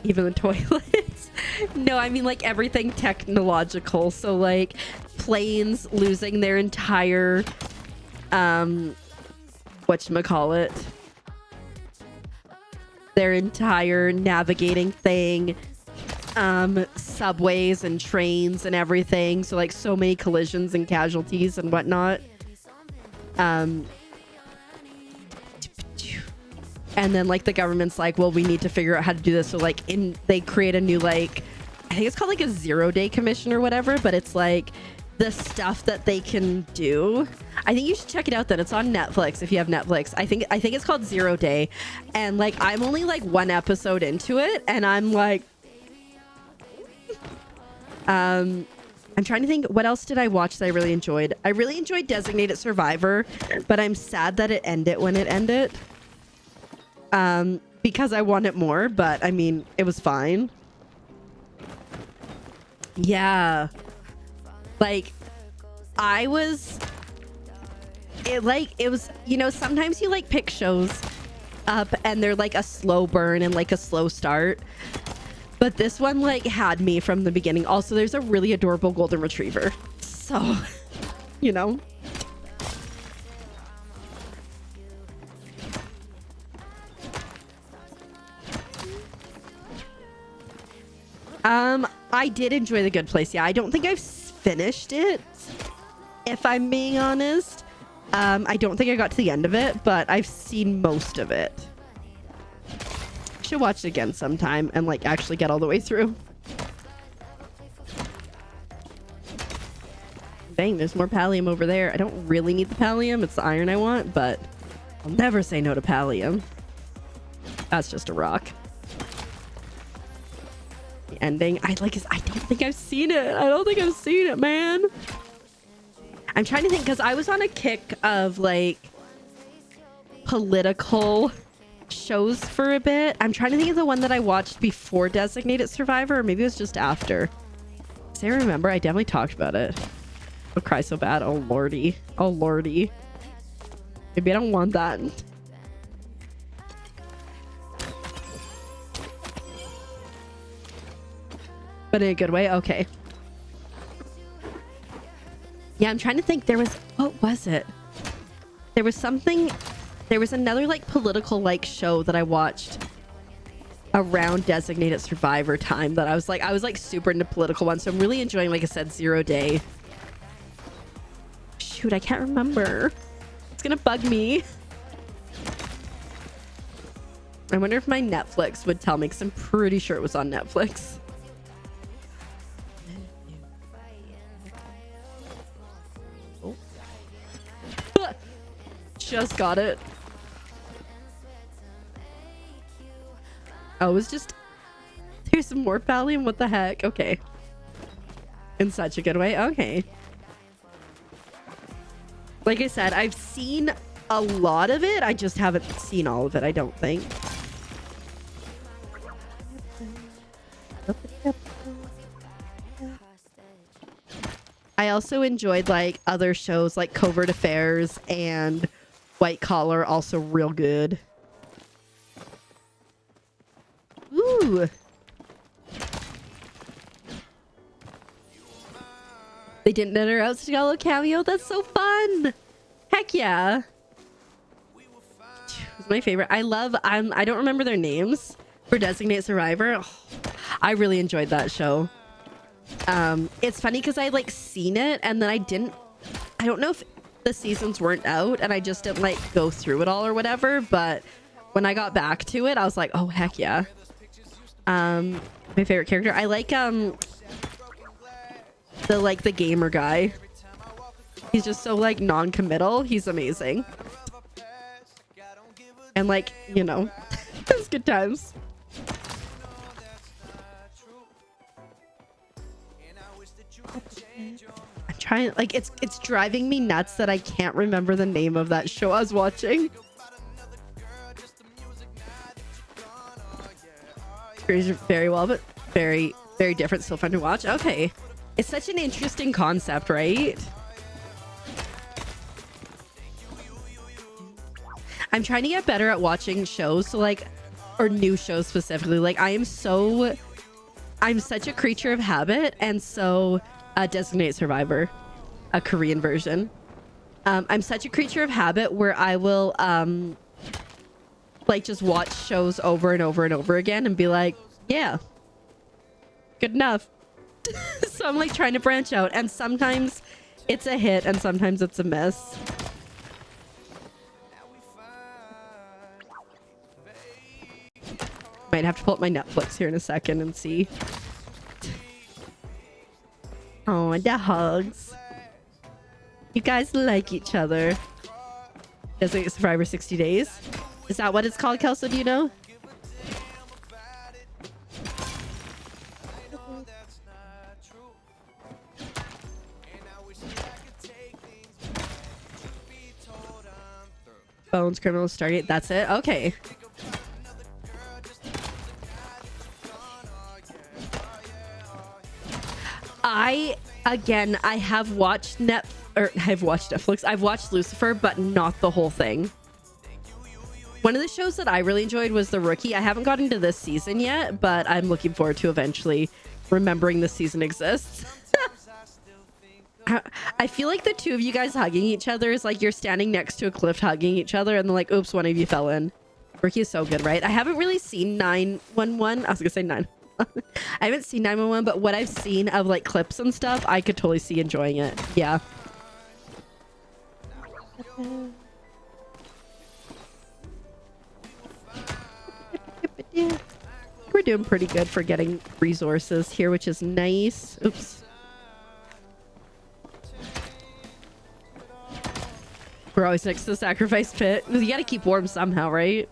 Even the toilets. No, I mean like everything technological. So like planes losing their entire whatchamacallit, their entire navigating thing, subways and trains and everything. So like so many collisions and casualties and whatnot. And then like the government's like, well, we need to figure out how to do this. So like they create a new, like, I think it's called like a 0 Day commission or whatever, but it's like the stuff that they can do. I think you should check it out then. It's on Netflix if you have Netflix. I think it's called 0 Day. And like I'm only like one episode into it and I'm like I'm trying to think, what else did I watch that I really enjoyed? I really enjoyed Designated Survivor, but I'm sad that it ended when it ended. Because I want it more, but I mean, it was fine. Yeah. Like, it was, you know, sometimes you like pick shows up and they're like a slow burn and like a slow start. But this one like had me from the beginning. Also, there's a really adorable golden retriever. So, you know. I did enjoy The Good Place. Yeah, I don't think I've finished it, if I'm being honest. I don't think I got to the end of it, but I've seen most of it. Should watch it again sometime and like actually get all the way through. Dang, there's more pallium over there. I don't really need the pallium. It's the iron I want, but I'll never say no to pallium. That's just a rock. The ending, I don't think I've seen it. I don't think I've seen it, man. I'm trying to think because I was on a kick of like political shows for a bit. I'm trying to think of the one that I watched before Designated Survivor, or maybe it was just after. Does I remember? I definitely talked about it. I'll cry so bad. Oh lordy. Oh lordy. Maybe I don't want that. But in a good way? Okay. Yeah, I'm trying to think. What was it? There was another like political like show that I watched around Designated Survivor time that I was like super into political ones. So I'm really enjoying, like I said, 0 Day. Shoot, I can't remember. It's gonna bug me. I wonder if my Netflix would tell me, because I'm pretty sure it was on Netflix. Oh. Just got it. Oh, it was just... There's some more Palia? What the heck? Okay. In such a good way? Okay. Like I said, I've seen a lot of it. I just haven't seen all of it, I don't think. I also enjoyed like other shows like Covert Affairs and White Collar, also real good. Ooh. They didn't enter out Scalo cameo. That's so fun. Heck yeah. It's my favorite. I don't remember their names for Designated Survivor. Oh, I really enjoyed that show. It's funny because I like seen it and then I don't know if the seasons weren't out and I just didn't like go through it all or whatever, but when I got back to it I was like, oh heck yeah. My favorite character, I like the gamer guy. He's just so like non-committal. He's amazing. And like, you know, it's good times. I'm trying, like, it's driving me nuts that I can't remember the name of that show I was watching. Very well, but very, very different. Still fun to watch. Okay. It's such an interesting concept, right? I'm trying to get better at watching shows, so like, or new shows specifically. Like, I'm such a creature of habit, and so Designated Survivor, a Korean version. I'm such a creature of habit where I will like just watch shows over and over and over again and be like, yeah, good enough. So I'm like trying to branch out, and sometimes it's a hit and sometimes it's a miss. Might have to pull up my Netflix here in a second and see. Oh, and the hugs. You guys like each other. Designated Survivor 60 Days. Is that what it's called, Kelso? Do you know? Bones, Criminal, Stargate. That's it? Okay. I have watched Netflix. I've watched Lucifer, but not the whole thing. One of the shows that I really enjoyed was The Rookie. I haven't gotten to this season yet, but I'm looking forward to eventually remembering this season exists. I feel like the two of you guys hugging each other is like you're standing next to a cliff hugging each other and then like, oops, one of you fell in. Rookie is so good, right? I haven't really seen 911. I was gonna say 9. I haven't seen 911, but what I've seen of like clips and stuff, I could totally see enjoying it. Yeah. We're doing pretty good for getting resources here, which is nice. Oops. We're always next to the sacrifice pit. You gotta keep warm somehow, right?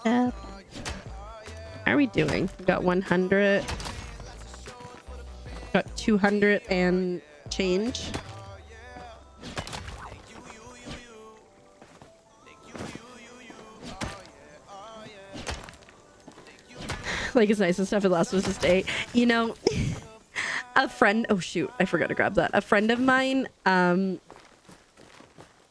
How are we doing? We got 100. Got 200 and change. Like, it's nice and stuff. It lasts us just 8. You know, a friend... Oh, shoot. I forgot to grab that. A friend of mine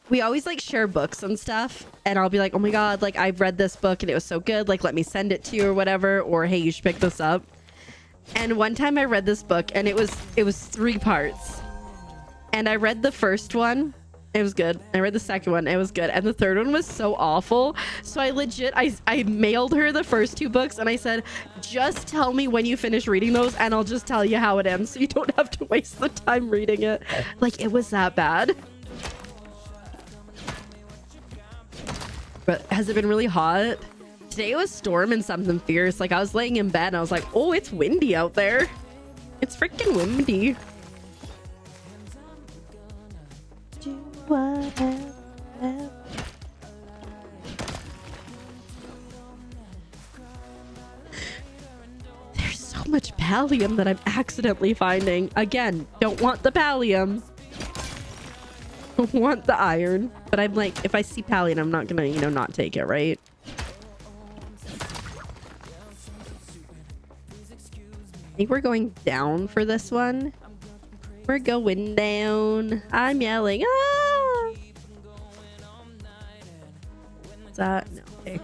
we always like share books and stuff, and I'll be like, oh my god, like I've read this book and it was so good, like let me send it to you or whatever, or hey, you should pick this up. And one time I read this book and it was 3 parts, and I read the first one, it was good. I read the second one, it was good, and the third one was so awful. So I legit I mailed her the first 2 books and I said, just tell me when you finish reading those and I'll just tell you how it ends, so you don't have to waste the time reading it. Like, it was that bad. But has it been really hot? Today it was storming something fierce. Like, I was laying in bed and I was like, oh, it's windy out there. It's freaking windy. There's so much pallium that I'm accidentally finding. Again, don't want the pallium. Want the iron, but I'm like, if I see pallium, I'm not gonna, you know, not take it, right? I think we're going down for this one. We're going down. I'm yelling, ah! What's that? No, okay.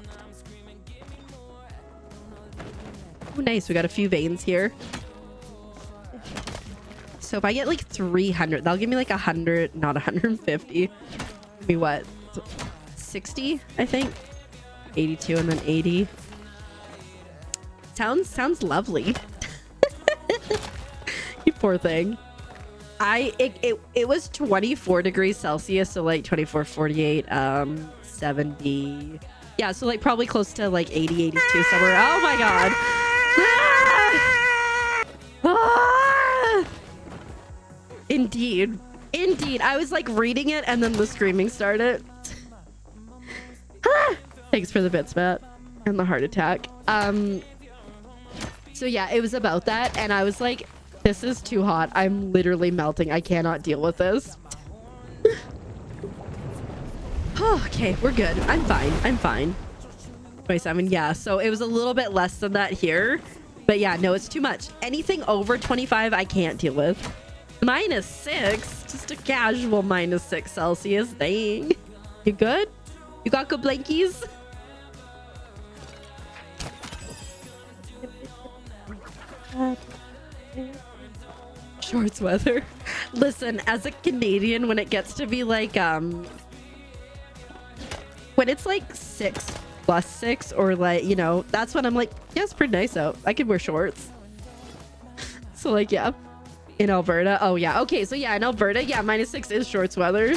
Oh, nice. We got a few veins here. So if I get like 300, that'll give me like 100, not 150. Give me what? 60, I think. 82 and then 80. Sounds lovely. You poor thing. It was 24 degrees Celsius, so like 24, 48, 70. Yeah, so like probably close to like 80, 82 somewhere. Oh my god. Ah! Indeed. I was like reading it and then the screaming started. Thanks for the bits, Matt, and the heart attack. So yeah, it was about that, and I was like, this is too hot. I'm literally melting. I cannot deal with this. Okay, we're good. I'm fine. 27, yeah. So it was a little bit less than that here, but yeah, no, it's too much. Anything over 25, I can't deal with. -6, just a casual -6 Celsius. Dang. You good? You got good blankies? Shorts weather. Listen, as a Canadian, when it gets to be like when it's like 6 plus 6, or like, you know, that's when I'm like, yeah, it's pretty nice out. I could wear shorts. So like, yeah. In Alberta. Oh yeah. Okay, so yeah, in Alberta, yeah, -6 is shorts weather.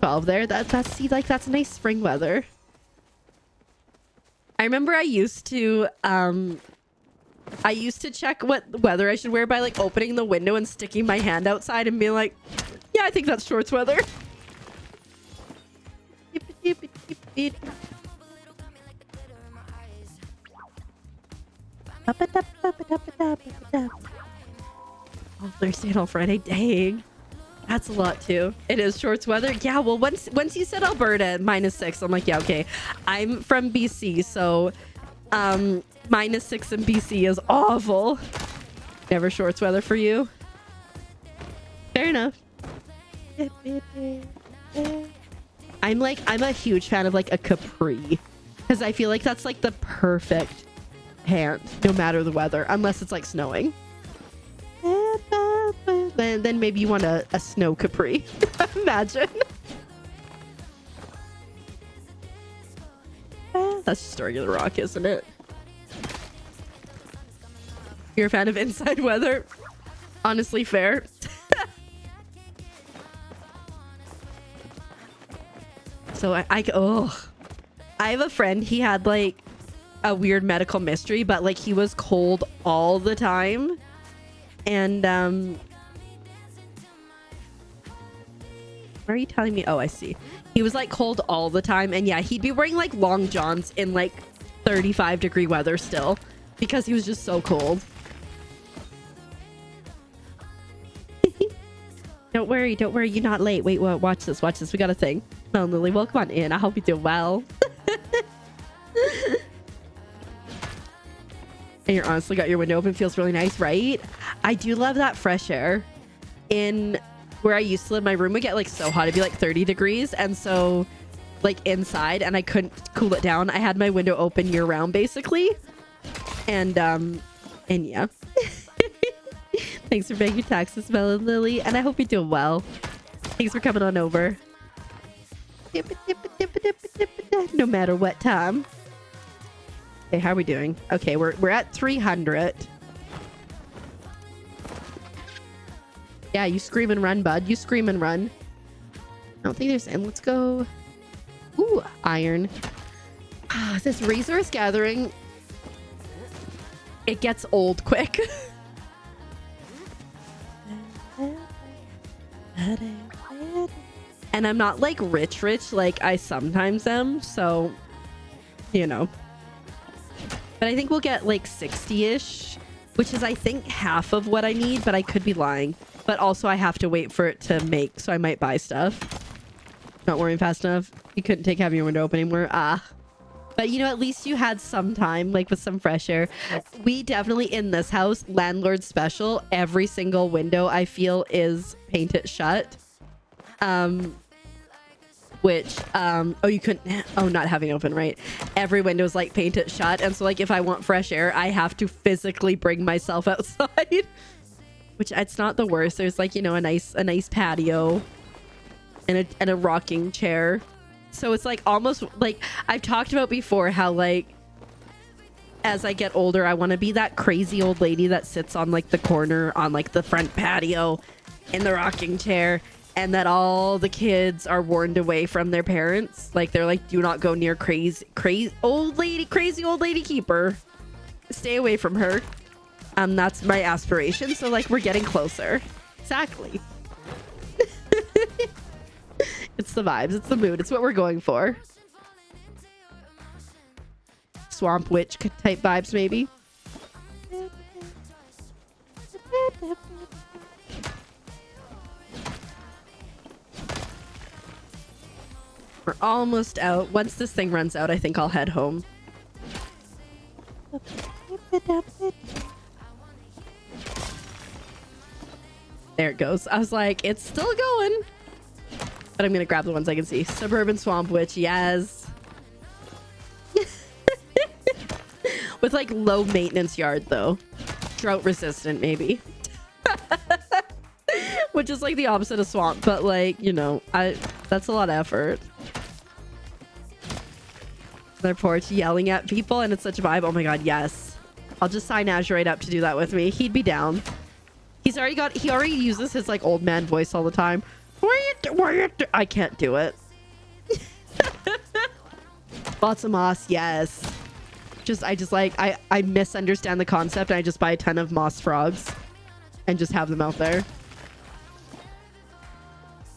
12 there. That's see, like, that's nice spring weather. I remember I used to check what weather I should wear by like opening the window and sticking my hand outside and being like, yeah, I think that's shorts weather. Oh, Thursday and all Friday. Dang. That's a lot too. It is shorts weather. Yeah, well, once you said Alberta -6, I'm like, yeah, okay. I'm from BC, so -6 in BC is awful. Never shorts weather for you. Fair enough. I'm a huge fan of like a capri, because I feel like that's like the perfect pant no matter the weather, unless it's like snowing. Then maybe you want a snow capri. Imagine. That's just regular rock, isn't it? You're a fan of inside weather? Honestly, fair. So I have a friend, he had like a weird medical mystery, but like he was cold all the time. And why are you telling me? Oh, I see. He was like cold all the time, and yeah, he'd be wearing like long johns in like 35-degree weather still, because he was just so cold. Don't worry, you're not late. Wait, what? Watch this. We got a thing. Mel Lily, welcome on in. I hope you do well. And you're honestly got your window open. Feels really nice, right? I do love that fresh air in where I used to live, my room would get like so hot. It'd be like 30 degrees. And so like inside, and I couldn't cool it down. I had my window open year round basically. And yeah. Thanks for paying your taxes, Mel and Lily. And I hope you're doing well. Thanks for coming on over. No matter what time. Okay, how are we doing? Okay, we're at 300. Yeah, you scream and run, bud. You scream and run. I don't think there's... And let's go... Ooh, iron. Ah, this resource gathering... It gets old quick. And I'm not like rich like I sometimes am, so you know. But I think we'll get like 60-ish, which is I think half of what I need, but I could be lying. But also I have to wait for it to make, so I might buy stuff. Not worrying fast enough. You couldn't take having your window open anymore. But you know, at least you had some time, like with some fresh air. We definitely, in this house, landlord special, every single window I feel is painted shut. Which, oh, you couldn't, oh, not having open, right? Every window's like painted shut. And so like, if I want fresh air, I have to physically bring myself outside. Which, it's not the worst. There's like, you know, a nice patio and a rocking chair. So it's like almost like I've talked about before how like as I get older, I want to be that crazy old lady that sits on like the corner on like the front patio in the rocking chair, and that all the kids are warned away from their parents. Like they're like, do not go near crazy old lady keeper. Stay away from her. That's my aspiration. So like we're getting closer. Exactly. It's the vibes. It's the mood. It's what we're going for. Swamp witch type vibes, maybe. We're almost out. Once this thing runs out, I think I'll head home. There it goes. I was like, it's still going. But I'm going to grab the ones I can see. Suburban Swamp Witch, yes. With like low maintenance yard though. Drought resistant maybe. Which is like the opposite of swamp, but like, you know, that's a lot of effort. Their porch yelling at people, and it's such a vibe. Oh my god, yes. I'll just sign Azurite up to do that with me. He'd be down. He already uses his like old man voice all the time. I can't do it. Lots of moss, yes. I misunderstand the concept, and I just buy a ton of moss frogs and just have them out there.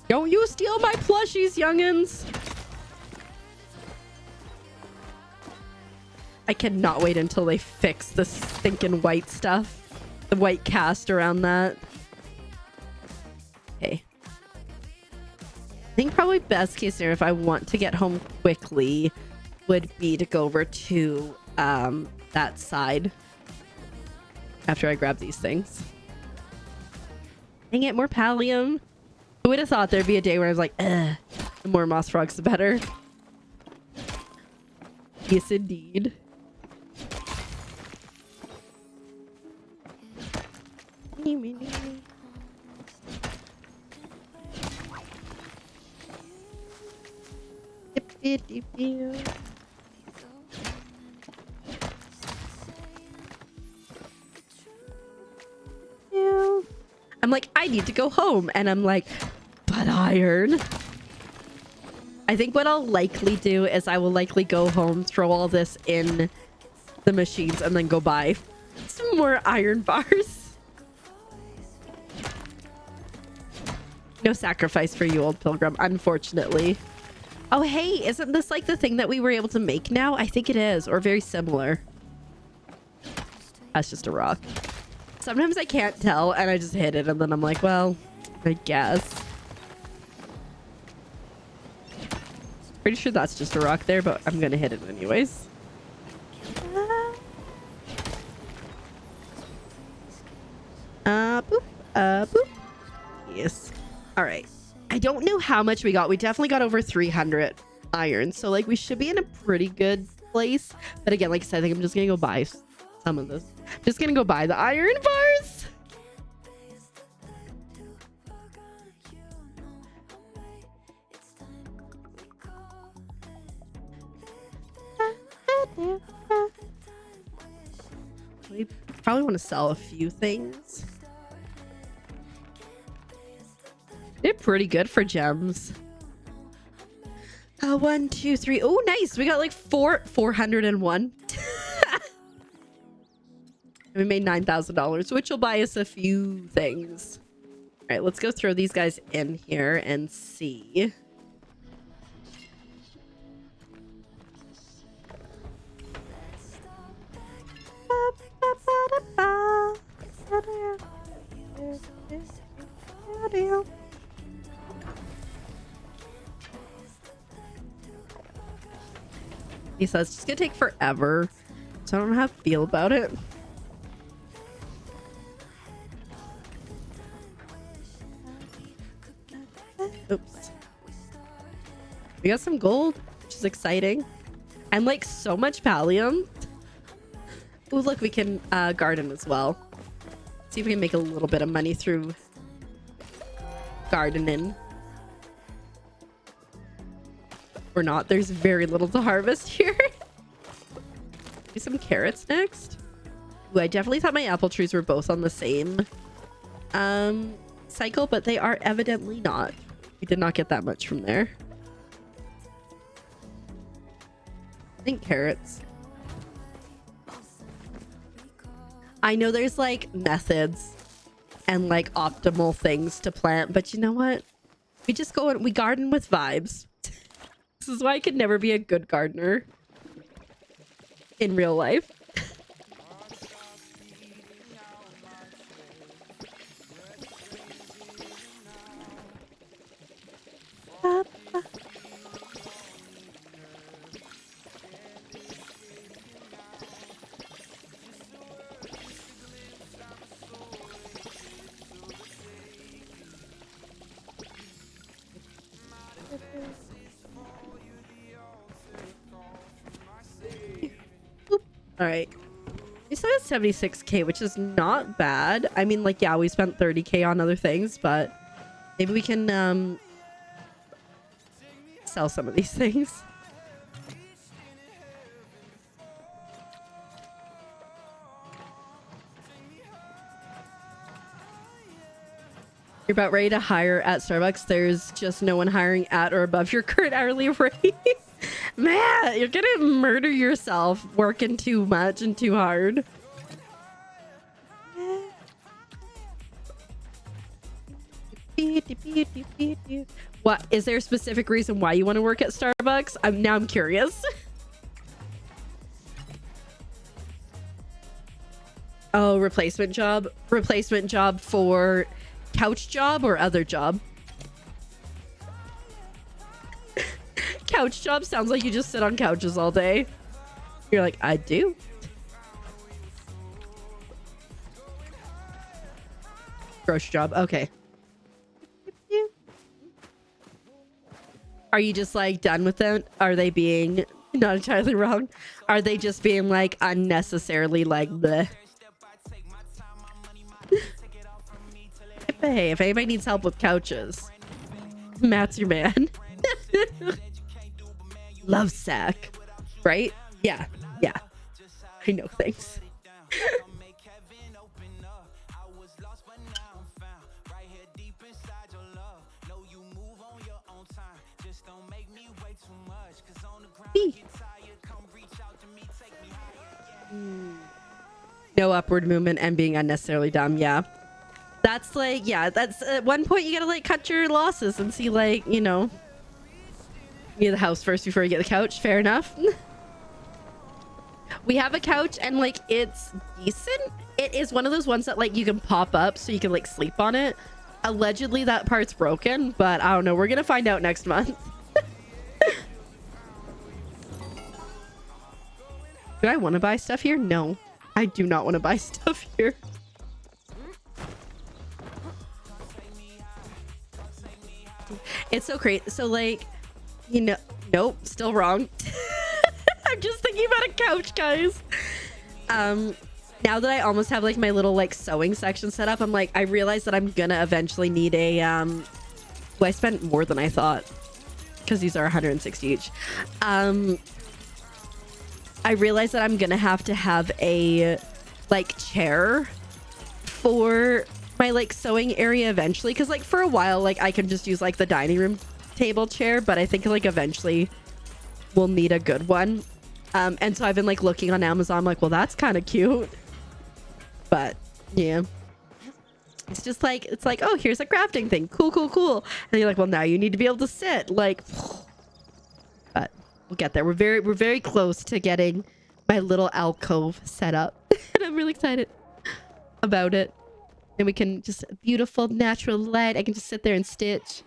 Don't you steal my plushies, youngins. I cannot wait until they fix the stinking white stuff. The white cast around that. Okay. I think probably best case scenario if I want to get home quickly would be to go over to that side after I grab these things. Dang it, more pallium. Who would have thought there'd be a day where I was like, the more moss frogs the better. Yes, indeed. I'm like, I need to go home, and I'm like, but iron. I think what I'll likely do is I will likely go home, throw all this in the machines, and then go buy some more iron bars. No sacrifice for you, old pilgrim, unfortunately. Oh, hey, isn't this like the thing that we were able to make now? I think it is, or very similar. That's just a rock. Sometimes I can't tell, and I just hit it, and then I'm like, well, I guess. Pretty sure that's just a rock there, but I'm gonna hit it anyways. Boop, boop. Yes. All right. I don't know how much we got. We definitely got over 300 iron. So like we should be in a pretty good place. But again, like I said, I think I'm just going to go buy some of this. Just going to go buy the iron bars. We probably want to sell a few things. They're pretty good for gems. 1, 2, 3. Oh, nice. We got like 401. We made $9,000, which will buy us a few things. All right, let's go throw these guys in here and see. He says it's just gonna take forever, so I don't know how to feel about it. Oops. We got some gold, which is exciting, and like so much pallium. Oh, look, we can garden as well. See if we can make a little bit of money through gardening. Or not. There's very little to harvest here. Do some carrots next. Ooh, I definitely thought my apple trees were both on the same cycle, but they are evidently not. We did not get that much from there. I think carrots. I know there's like methods and like optimal things to plant, but you know what? We just go and we garden with vibes. This is why I could never be a good gardener in real life. All right. We still got 76k, which is not bad. I mean, like, yeah, we spent 30k on other things, but maybe we can sell some of these things. You're about ready to hire at Starbucks. There's just no one hiring at or above your current hourly rate. Man, you're gonna murder yourself working too much and too hard. What is there a specific reason why you want to work at Starbucks? I'm curious. Oh, replacement job for couch job or other job? Couch job sounds like you just sit on couches all day. You're like, I do. Grocery job. Okay. Are you just like done with them? Are they being not entirely wrong? Are they just being like unnecessarily like bleh? But hey, if anybody needs help with couches, Matt's your man. Love sack, right? Yeah, yeah. I know, thanks. No upward movement and being unnecessarily dumb. Yeah, that's like, yeah, that's at one point you gotta like cut your losses and see, like, you know, you get the house first before you get the couch. Fair enough. We have a couch and like it's decent. It is one of those ones that like you can pop up so you can like sleep on it. Allegedly that part's broken, but I don't know. We're gonna find out next month. Do I want to buy stuff here? No, I do not want to buy stuff here. It's so crazy. So like, you know, nope, still wrong. I'm just thinking about a couch, guys. Now that I almost have like my little like sewing section set up, I'm like, I realize that I'm gonna eventually need a well, I spent more than I thought because these are 160 each. I realize that I'm gonna have to have a like chair for my like sewing area eventually, because like for a while like I can just use like the dining room table chair, but I think like eventually we'll need a good one. And so I've been like looking on Amazon. I'm like, well, that's kind of cute. But yeah, it's just like, it's like, oh, here's a crafting thing. Cool, cool, cool. And you're like, well, now you need to be able to sit. Like, but we'll get there. We're very close to getting my little alcove set up. And I'm really excited about it. And we can just, beautiful natural light. I can just sit there and stitch.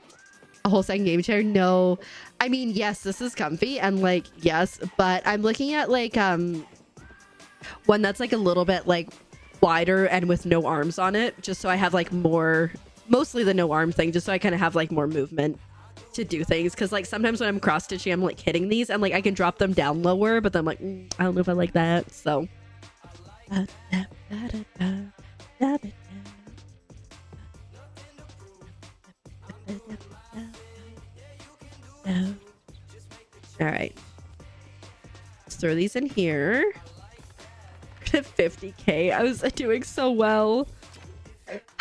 A whole second gaming chair? No. I mean, yes, this is comfy and like, yes, but I'm looking at like one that's like a little bit like wider and with no arms on it, just so I have like more, mostly the no arm thing, just so I kind of have like more movement to do things. Because like sometimes when I'm cross stitching, I'm like hitting these and like I can drop them down lower, but then I'm like, I don't know if I like that. So all right, let's throw these in here. 50k. I was doing so well.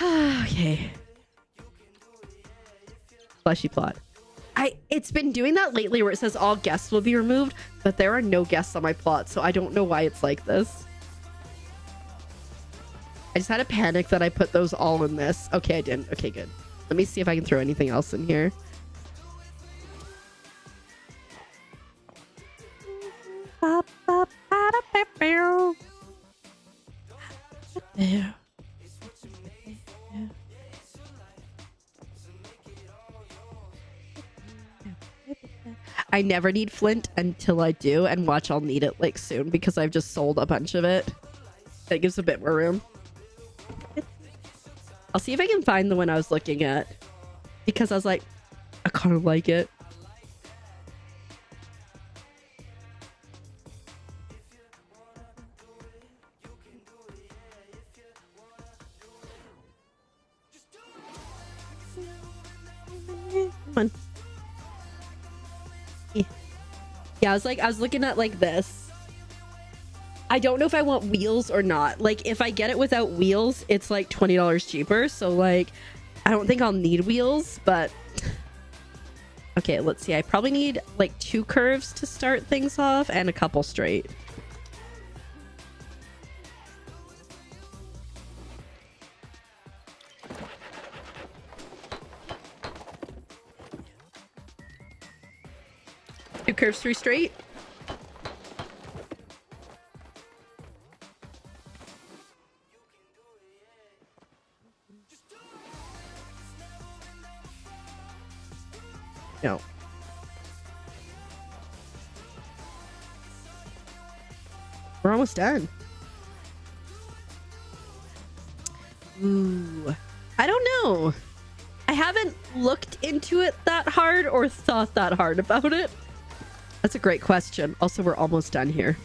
Okay. Fleshy plot. It's been doing that lately where it says all guests will be removed, but there are no guests on my plot, so I don't know why it's like this. I just had a panic that I put those all in this. Okay, I didn't. Okay, good. Let me see if I can throw anything else in here. I never need flint until I do, and watch, I'll need it like soon because I've just sold a bunch of it. That gives a bit more room. I'll see if I can find the one I was looking at, because I was like, I kind of like it. Come on. Yeah, I was looking at like this. I don't know if I want wheels or not. Like if I get it without wheels, it's like $20 cheaper. So like, I don't think I'll need wheels, but okay, let's see. I probably need like 2 curves to start things off and a couple straight. Two curves, 3 straight. No. We're almost done. Ooh. I don't know. I haven't looked into it that hard or thought that hard about it. That's a great question. Also, we're almost done here.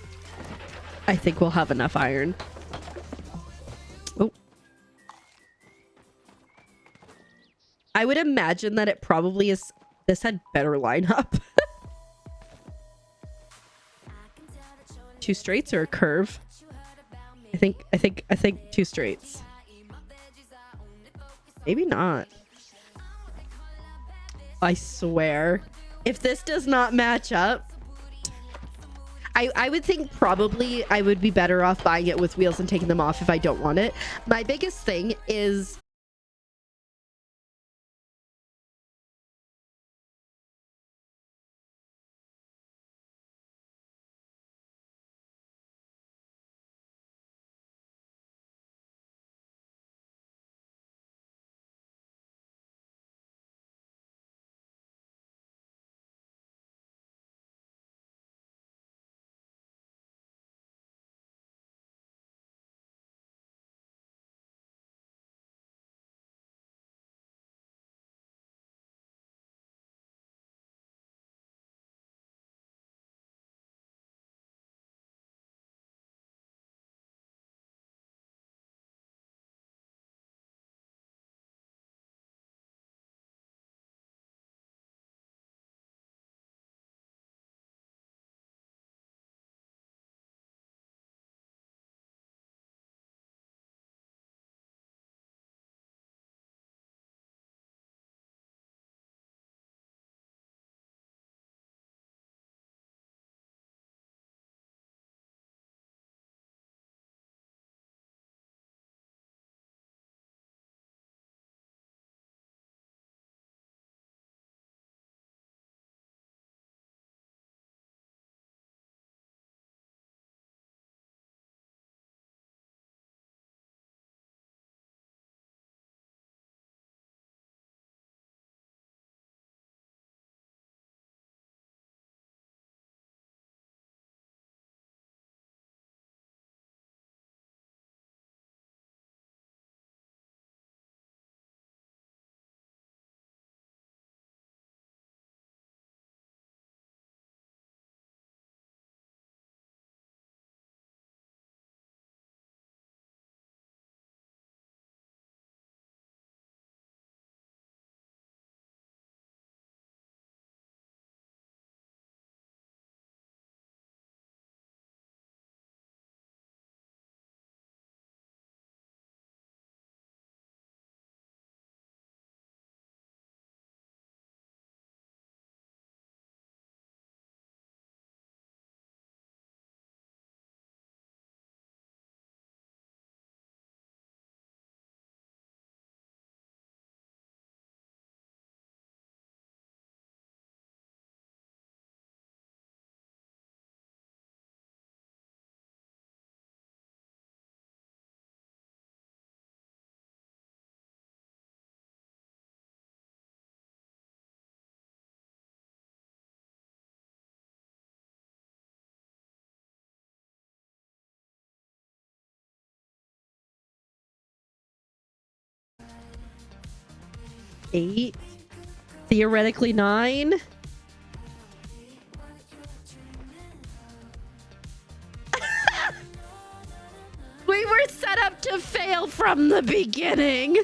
I think we'll have enough iron. Oh. I would imagine that it probably is. This had better lineup. 2 straights or a curve? I think 2 straights. Maybe not. I swear. If this does not match up, I would think probably I would be better off buying it with wheels and taking them off if I don't want it. My biggest thing is 8. Theoretically 9. We were set up to fail from the beginning.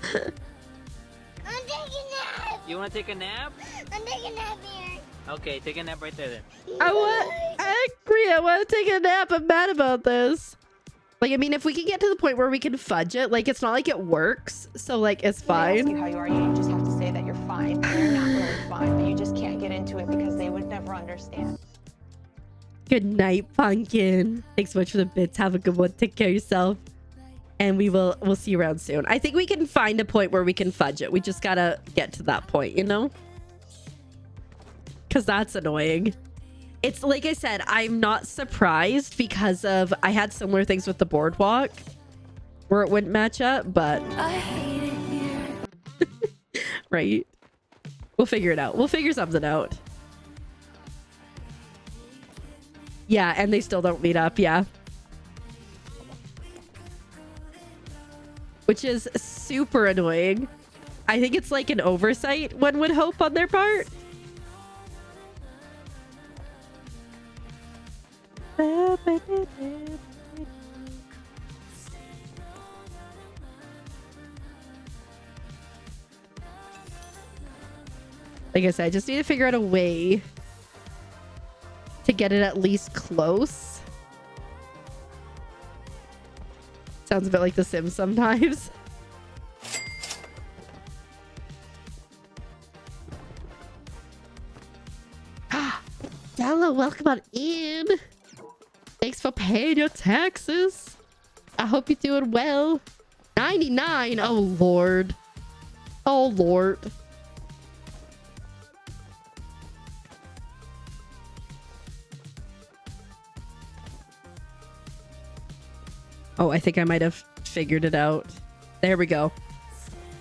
I'm taking a nap. You want to take a nap? I'm taking a nap here. Okay, take a nap right there then. I agree. I want to take a nap. I'm mad about this. Like, I mean, if we can get to the point where we can fudge it, like, it's not like it works. So, like, it's They ask you fine. how you are, you just have to say that you're fine. You're not really fine, but you just can't get into it because they would never understand. Good night, Pumpkin. Thanks so much for the bits. Have a good one. Take care of yourself. And we'll see you around soon. I think we can find a point where we can fudge it. We just gotta get to that point, you know? Because that's annoying. It's like I said, I'm not surprised because of I had similar things with the boardwalk where it wouldn't match up, but I hate it here. right. We'll figure it out. We'll figure something out. Yeah, and they still don't meet up, yeah. Which is super annoying. I think it's like an oversight, one would hope, on their part. Like I said, I just need to figure out a way to get it at least close. Sounds a bit like The Sims sometimes. Hello, welcome on in. Thanks for paying your taxes. I hope you're doing well. 99. Oh, Lord. Oh, Lord. Oh, I think I might have figured it out. There we go.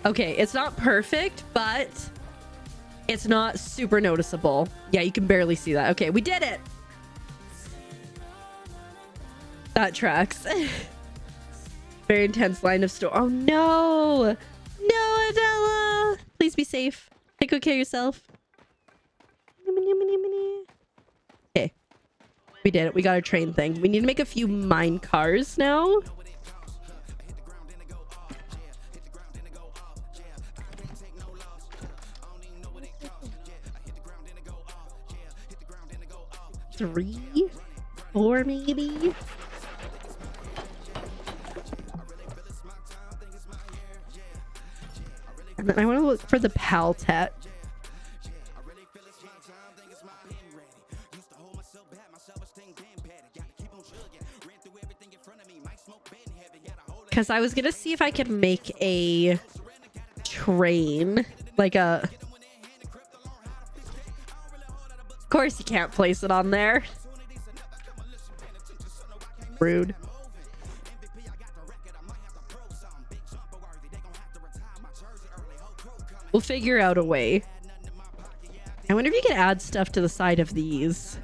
Okay, it's not perfect, but it's not super noticeable. Yeah, you can barely see that. Okay, we did it. That tracks. Very intense line of store. Oh, no. No, Adela. Please be safe. Take good care of yourself. Okay. We did it. We got our train thing. We need to make a few mine cars now. Three, 4 maybe. And then I want to look for the Paltet. Because I was going to see if I could make a train. Like a... Of course you can't place it on there. Rude. We'll figure out a way. I wonder if you could add stuff to the side of these.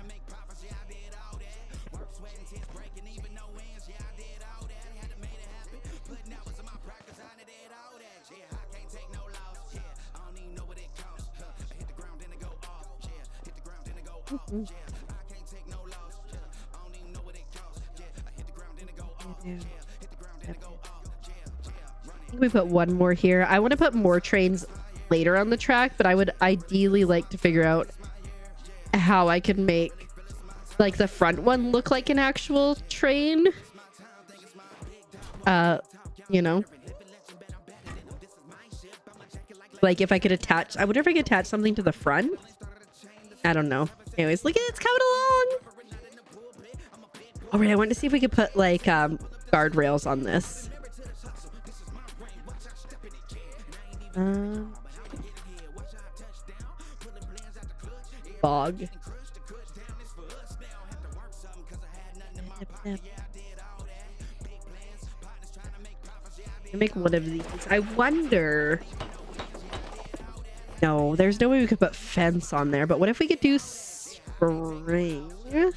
We put one more here. I want to put more trains later on the track, but I would ideally like to figure out how I can make like the front one look like an actual train. You know, like if I could attach, I wonder if I could attach something to the front. I don't know. Anyways, look at it, it's coming along. All right, I wanted to see if we could put like guardrails on this. Bog. Make one of these. I wonder. No, there's no way we could put fence on there. But what if we could do spring? Oh,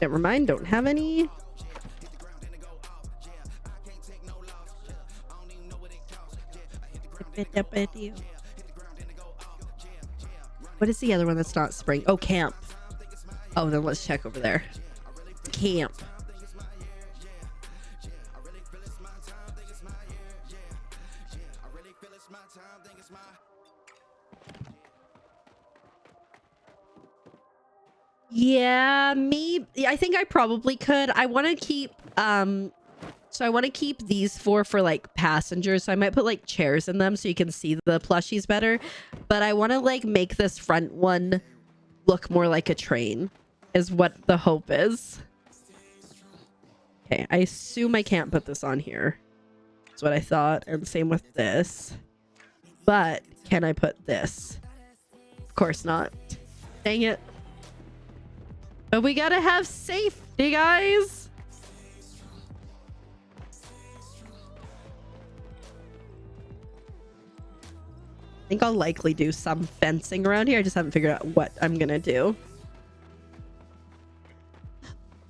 never mind. Don't have any. What is the other one that's not spring? Oh, camp. Oh, then let's check over there. Camp. Yeah, me. I think I probably could. I want to keep so I want to keep these four for like passengers. So I might put like chairs in them so you can see the plushies better. But I want to like make this front one look more like a train is what the hope is. Okay, I assume I can't put this on here. That's what I thought. And same with this. But can I put this? Of course not. Dang it. But we gotta have safety, guys. I think I'll likely do some fencing around here. I just haven't figured out what I'm gonna do.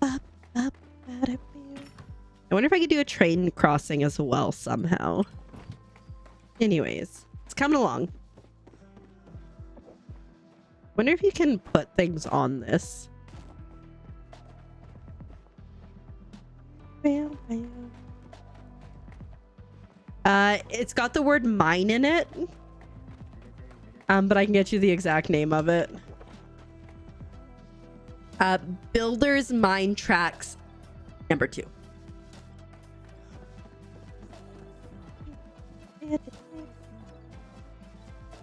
I wonder if I could do a train crossing as well somehow. Anyways, it's coming along. Wonder if you can put things on this. It's got the word mine in it. But I can get you the exact name of it. Builder's Mine Tracks number 2.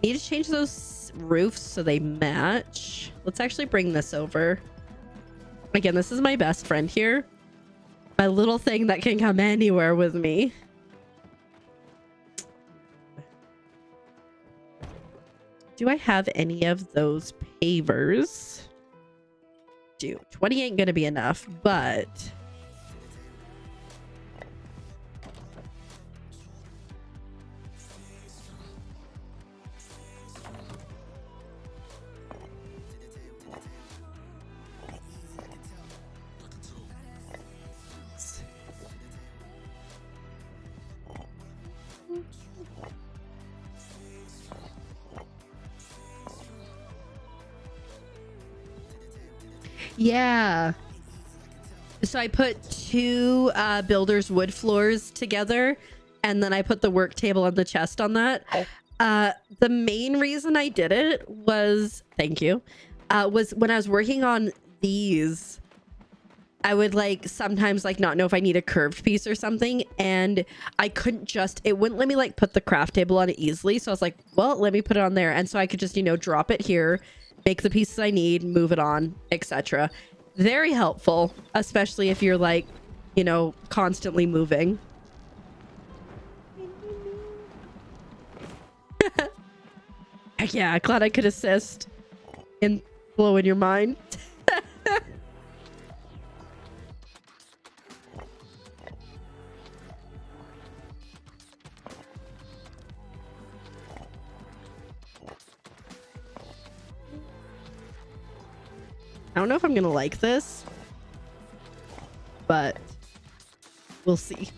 Need to change those roofs so they match. Let's actually bring this over. Again, this is my best friend here. My little thing that can come anywhere with me. Do I have any of those pavers? Do 20 ain't gonna be enough, but yeah. So I put 2 builder's wood floors together, and then I put the work table and the chest on that. The main reason I did it was, thank you, was when I was working on these, I would like sometimes like not know if I need a curved piece or something, and I couldn't just, it wouldn't let me like put the craft table on it easily. So I was like, well, let me put it on there. And so I could just, you know, drop it here, make the pieces I need, move it on, etc. Very helpful, especially if you're like, you know, constantly moving. Yeah, glad I could assist in blowing your mind. I don't know if I'm gonna like this, but we'll see.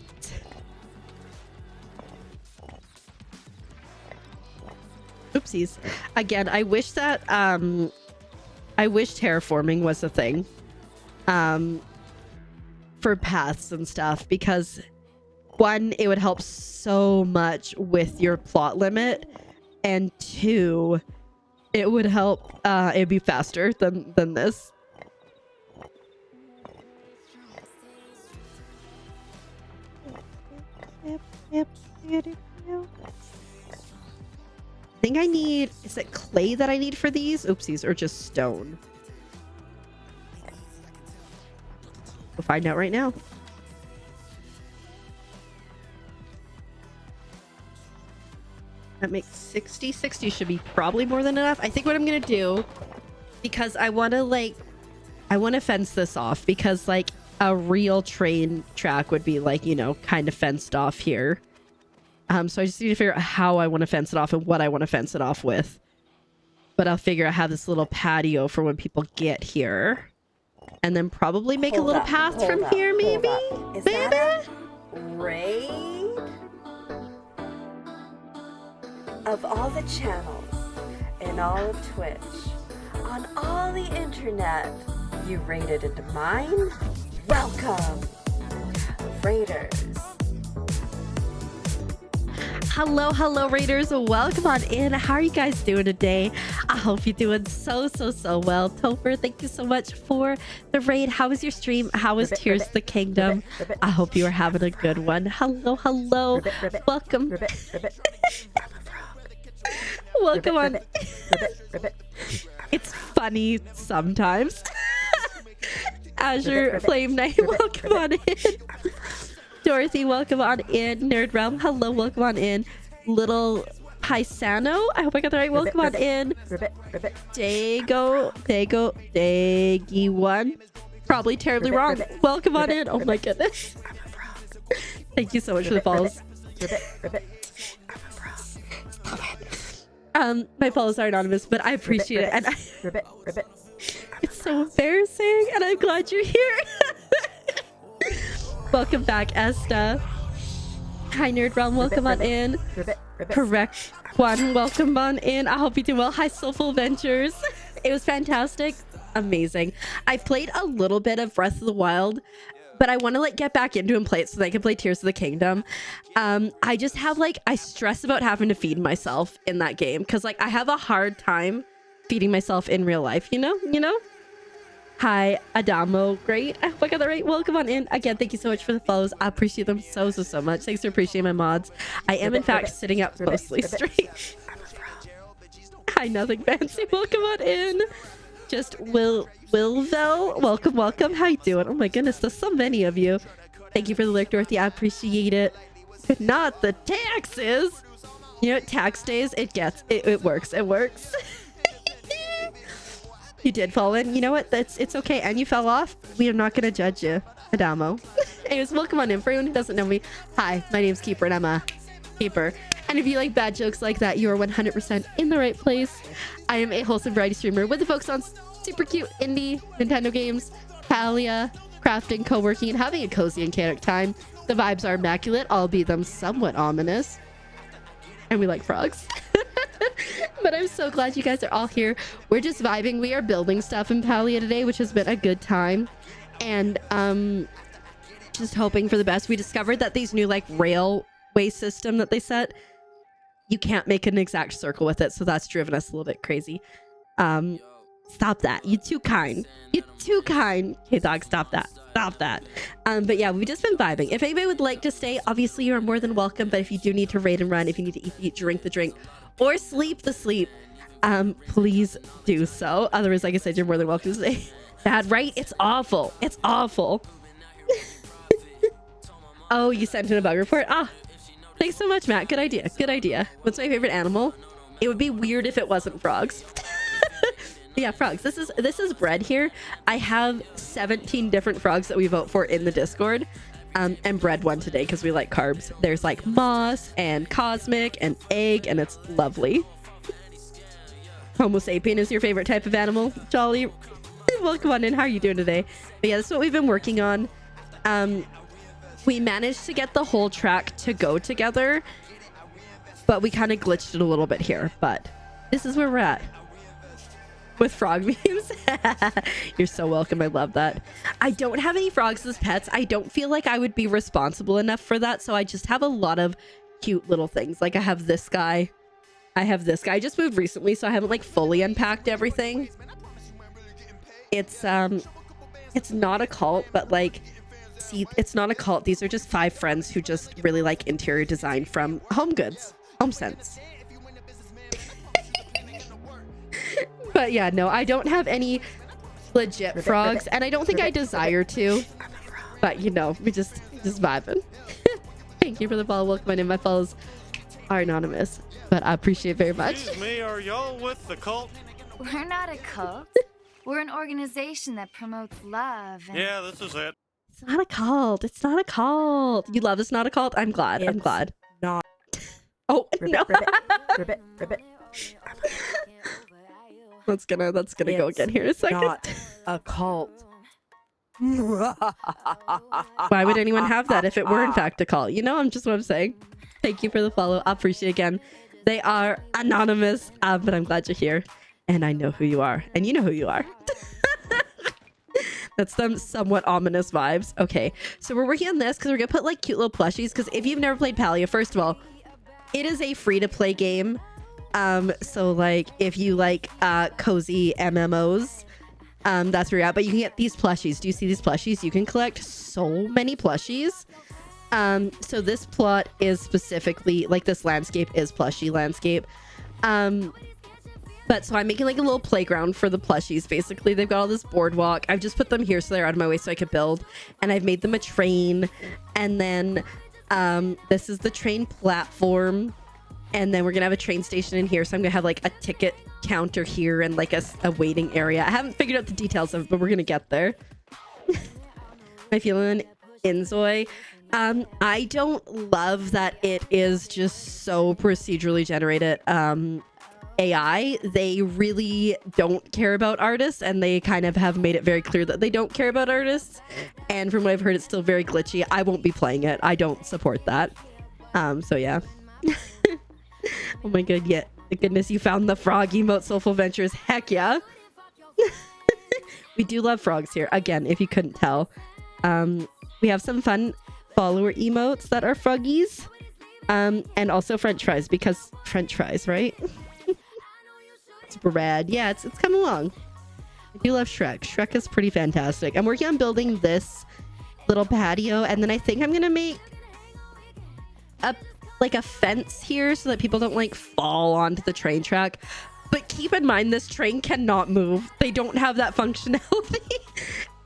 Oopsies. Again, I wish that I wish terraforming was a thing for paths and stuff, because 1, it would help so much with your plot limit, and 2, it would help, it'd be faster than this. I think I need, is it clay that I need for these? Oopsies, or just stone? We'll find out right now. That makes 60. 60 should be probably more than enough. I think what I'm gonna do, because I want to fence this off, because like a real train track would be like, you know, kind of fenced off here. So I just need to figure out how I want to fence it off and what I want to fence it off with. But I'll figure out how this little patio for when people get here, and then probably make a little path from here, maybe. Is that a raid? of all the channels in all of Twitch, on all the internet, you raided into mine? Welcome, Raiders. Hello, Raiders. Welcome on in. How are you guys doing today? I hope you're doing so well. Topher, thank you so much for the raid. How was your stream? How was Tears of the Kingdom? I hope you are having a good one. Hello. Welcome. Welcome on. It's funny sometimes. Azure Flame Knight, welcome on in. Dorothy, welcome on in. Nerd Realm, hello, welcome on in. Little Paisano, I hope I got that right. Welcome on in. Dagi1, probably terribly wrong. Welcome on in. Oh my goodness. Thank you so much for the follows. My follows are anonymous, but I appreciate it. And it's so embarrassing, and I'm glad you're here. Welcome back, Esta. Hi, Nerd Realm. Welcome on in. Correct one. Welcome on in. I hope you do well. Hi, Soulful Ventures. It was fantastic. Amazing. I played a little bit of Breath of the Wild, but I want to get back into and play it so that I can play Tears of the Kingdom. I just have I stress about having to feed myself in that game because I have a hard time feeding myself in real life, you know? Hi, Adamo. Great. I hope I got that right. Welcome on in. Again, thank you so much for the follows. I appreciate them so much. Thanks for appreciating my mods. I am, in fact, sitting up mostly straight. Hi, Nothing Fancy. Welcome on in. Just Willvel. Welcome. How you doing? Oh my goodness, there's so many of you. Thank you for the lurk, Dorothy. I appreciate it. But not the taxes. You know, tax days, it works. It works. You did fall in. You know what? It's okay. And you fell off. We are not going to judge you, Adamo. Anyways, welcome on in. For anyone who doesn't know me, hi, my name's Keeper and I'm a Keeper. And if you like bad jokes like that, you are 100% in the right place. I am a wholesome variety streamer with a focus on super cute indie Nintendo games, Palia, crafting, co-working, and having a cozy and chaotic time. The vibes are immaculate, albeit them somewhat ominous. And we like frogs. But I'm so glad you guys are all here. We're just vibing. We are building stuff in Palia today, which has been a good time. And just hoping for the best. We discovered that these new railway system that they set, you can't make an exact circle with it. So that's driven us a little bit crazy. Stop that. You're too kind. Okay, dog, stop that. But yeah, we've just been vibing. If anybody would like to stay, obviously you're more than welcome. But if you do need to raid and run, if you need to eat, drink the drink, or sleep the sleep, please do so. Otherwise, like I said, you're more than welcome to stay. Bad, right? It's awful. Oh, you sent in a bug report? Thanks so much, Matt. Good idea. What's my favorite animal? It would be weird if it wasn't frogs. Yeah, frogs. This is bread here. I have 17 different frogs that we vote for in the Discord. And bread one today because we like carbs. There's moss and cosmic and egg, and it's lovely. Homo sapien is your favorite type of animal? Jolly. Welcome on in. How are you doing today? But yeah, that's what we've been working on. We managed to get the whole track to go together, but we kind of glitched it a little bit here. But this is where we're at. With frog memes. You're so welcome. I love that. I don't have any frogs as pets. I don't feel like I would be responsible enough for that. So I just have a lot of cute little things. I have this guy. I just moved recently, so I haven't fully unpacked everything. It's not a cult, but see, it's not a cult. These are just 5 friends who just really like interior design from Home Goods, Home Sense. But yeah, no, I don't have any legit frogs, and I don't think I desire to. But we just vibing. Thank you for the follow. Welcome in. My follows are anonymous, but I appreciate it very much. Excuse me, are y'all with the cult? We're not a cult. We're an organization that promotes love. Yeah, this is it. It's not a cult. You love it's not a cult? I'm glad. Not. Oh, no. Ribbit. That's gonna go again here in a second. Not a cult. Why would anyone have that if it were in fact a cult? I'm just what I'm saying. Thank you for the follow. I appreciate it again. They are anonymous, but I'm glad you're here. And I know who you are. And you know who you are. That's some somewhat ominous vibes. Okay, so we're working on this because we're going to put like cute little plushies. Because if you've never played Palia, first of all, it is a free-to-play game. So like if you like cozy MMOs, that's where you're at. But you can get these plushies. Do you see these plushies? You can collect so many plushies. So this plot is specifically like this landscape is plushie landscape. But so I'm making like a little playground for the plushies. Basically, they've got all this boardwalk. I've just put them here so they're out of my way so I could build. And I've made them a train. And then this is the train platform. And then we're going to have a train station in here. So I'm going to have like a ticket counter here and like a waiting area. I haven't figured out the details of it, but we're going to get there. I feel an Inzoi. I don't love that it is just so procedurally generated. AI, they really don't care about artists, and they kind of have made it very clear that they don't care about artists. And from what I've heard, it's still very glitchy. I won't be playing it. I don't support that. So yeah. Oh my god, yeah. Goodness, you found the frog emote, Soulful Ventures. Heck yeah. We do love frogs here. Again, if you couldn't tell. We have some fun follower emotes that are froggies. And also French fries, because French fries, right? It's rad. Yeah, it's come along. I do love Shrek. Shrek is pretty fantastic. I'm working on building this little patio, and then I think I'm gonna make a fence here so that people don't like fall onto the train track. But keep in mind, this train cannot move. They don't have that functionality.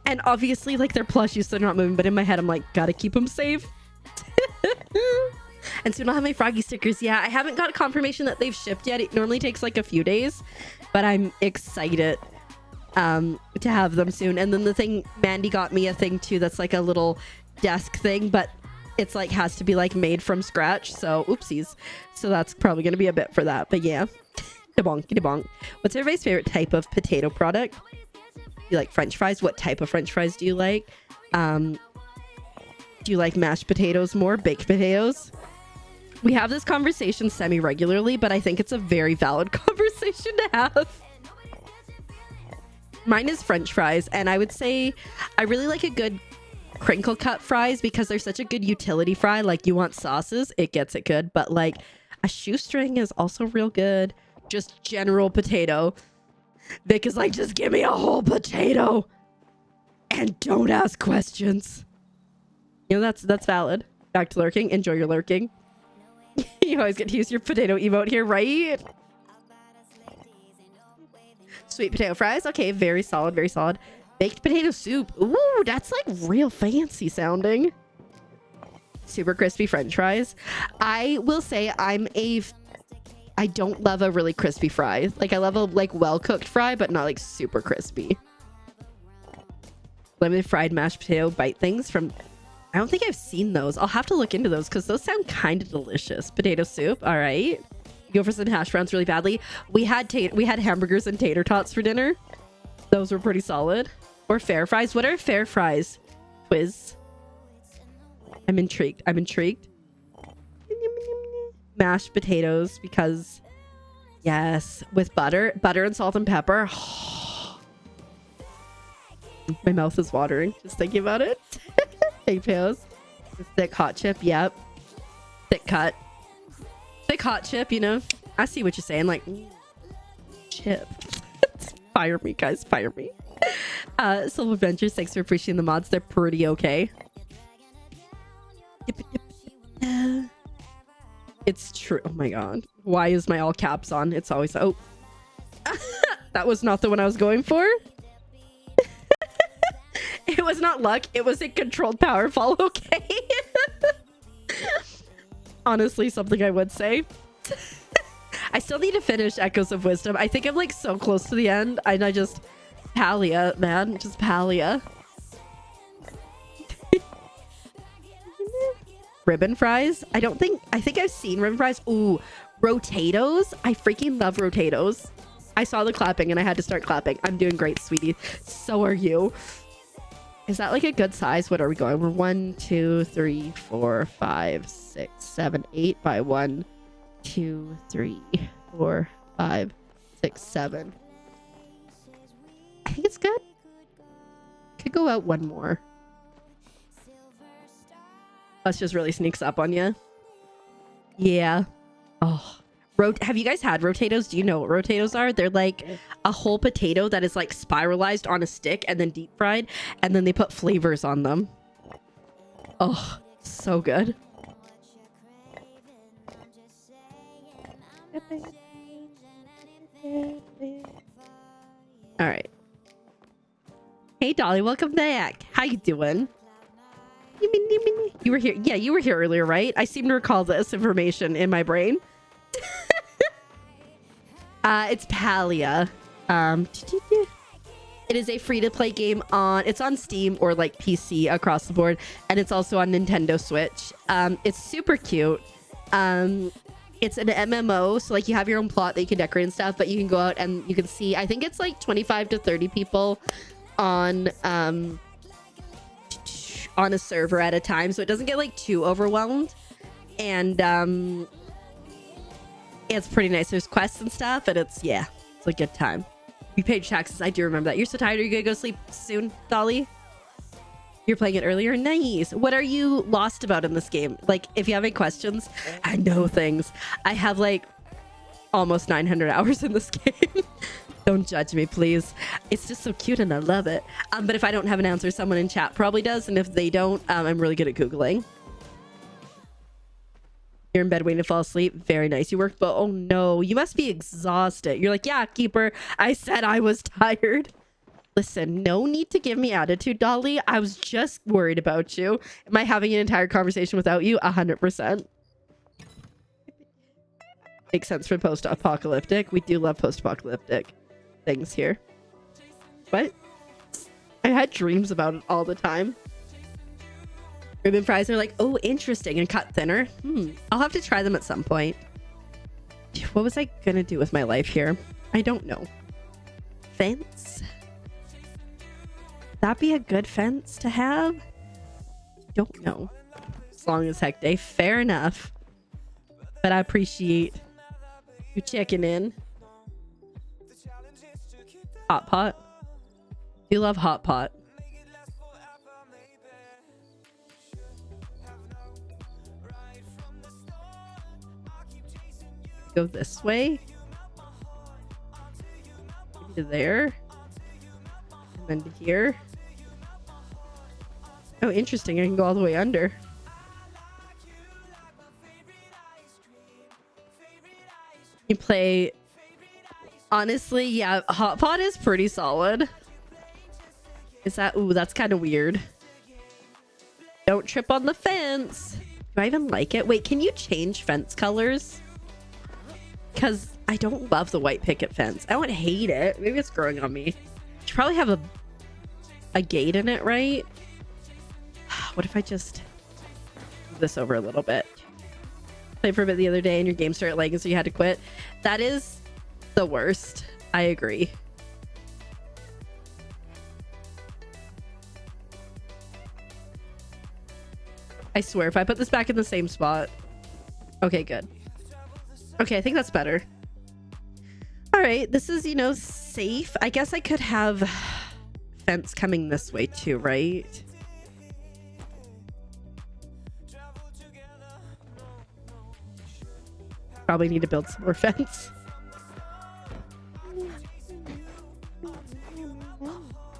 And obviously, like, they're plushies, so they're not moving. But in my head, I'm like, gotta keep them safe. And soon I'll have my froggy stickers. Yeah, I haven't got a confirmation that they've shipped yet. It normally takes like a few days, but I'm excited to have them soon. And then the thing, Mandy got me a thing too that's like a little desk thing, but it's like has to be like made from scratch. So oopsies. So that's probably going to be a bit for that. But yeah. Da-bonk. What's everybody's favorite type of potato product? You like French fries? What type of French fries do you like? Do you like mashed potatoes more? Baked potatoes? We have this conversation semi-regularly, but I think it's a very valid conversation to have. Mine is French fries, and I would say I really like a good crinkle cut fries because they're such a good utility fry. Like, you want sauces, it gets it good, but like a shoestring is also real good. Just general potato. Vic is like, just give me a whole potato and don't ask questions. You know, that's valid. Back to lurking. Enjoy your lurking. You always get to use your potato emote here, right? Sweet potato fries. Okay, very solid, very solid. Baked potato soup. Ooh, that's like real fancy sounding. Super crispy French fries. I will say I don't love a really crispy fry. Like, I love a like well-cooked fry, but not like super crispy. Lemon fried mashed potato bite things from... I don't think I've seen those. I'll have to look into those because those sound kind of delicious. Potato soup. All right. Go for some hash browns really badly. We had hamburgers and tater tots for dinner. Those were pretty solid. Or fair fries. What are fair fries? Quiz. I'm intrigued. Mashed potatoes because yes, with butter and salt and pepper. My mouth is watering just thinking about it. Potatoes. Thick hot chip. Yep. Thick hot chip, you know. I see what you're saying. Like, chip. Fire me, guys. Fire me. Soul Adventures, thanks for appreciating the mods. They're pretty okay. It's true. Oh my god. Why is my all caps on? It's always... Oh. That was not the one I was going for. It was not luck. It was a controlled power fall, okay? Honestly, something I would say. I still need to finish Echoes of Wisdom. I think I'm like so close to the end. And I just... Palia, man. Just Palia. Ribbon fries? I think I've seen ribbon fries. Ooh, Rotatos. I freaking love Rotatos. I saw the clapping and I had to start clapping. I'm doing great, sweetie. So are you. Is that like a good size? What are we going? We're 1, 2, 3, 4, 5, 6, 7, 8 by 1, 2, 3, 4, 5, 6, 7. I think it's good. Could go out one more. Plus just really sneaks up on you. Yeah. Oh. Have you guys had rotatos? Do you know what rotatos are? They're like a whole potato that is like spiralized on a stick and then deep fried, and then they put flavors on them. Oh, so good. All right. Hey Dolly, welcome back. How you doing? You were here. Yeah, you were here earlier, right? I seem to recall this information in my brain. It's Palia. It is a free-to-play game it's on Steam or like PC across the board, and it's also on Nintendo Switch. It's super cute. It's an MMO, so like you have your own plot that you can decorate and stuff, but you can go out and you can see, I think it's like 25 to 30 people on a server at a time, so it doesn't get like too overwhelmed. And it's pretty nice. There's quests and stuff, and it's a good time. You paid taxes. I do remember that. You're so tired. Are you gonna go sleep soon, Dolly? You're playing it earlier. Nice. What are you lost about in this game? Like, if you have any questions, I know things. I have like almost 900 hours in this game. Don't judge me, please. It's just so cute and I love it. But if I don't have an answer, someone in chat probably does. And if they don't, I'm really good at Googling. You're in bed waiting to fall asleep. Very nice. You worked, but oh no, you must be exhausted. You're like, yeah, keeper. I said I was tired. Listen, no need to give me attitude, Dolly. I was just worried about you. Am I having an entire conversation without you? 100%. Makes sense for post-apocalyptic. We do love post-apocalyptic things here. What? I had dreams about it all the time. Ribbon fries are like, oh, interesting, and cut thinner. I'll have to try them at some point. What was I gonna do with my life here? I don't know. Fence? That be a good fence to have? Don't know. As long as heck day. Fair enough. But I appreciate you checking in. Hot pot. You love hot pot. Go this way. To there. And then to here. Oh, interesting. I can go all the way under. You play... Honestly, yeah, hot pot is pretty solid. Is that... Ooh, that's kind of weird. Don't trip on the fence. Do I even like it? Wait, can you change fence colors? Because I don't love the white picket fence. I don't hate it. Maybe it's growing on me. You should probably have a gate in it, right? What if I just move this over a little bit? Played for a bit the other day and your game started lagging, so you had to quit. That is the worst. I agree. I swear, if I put this back in the same spot. Okay, good. Okay, I think that's better. All right, this is, safe. I guess I could have fence coming this way too, right? Probably need to build some more fence.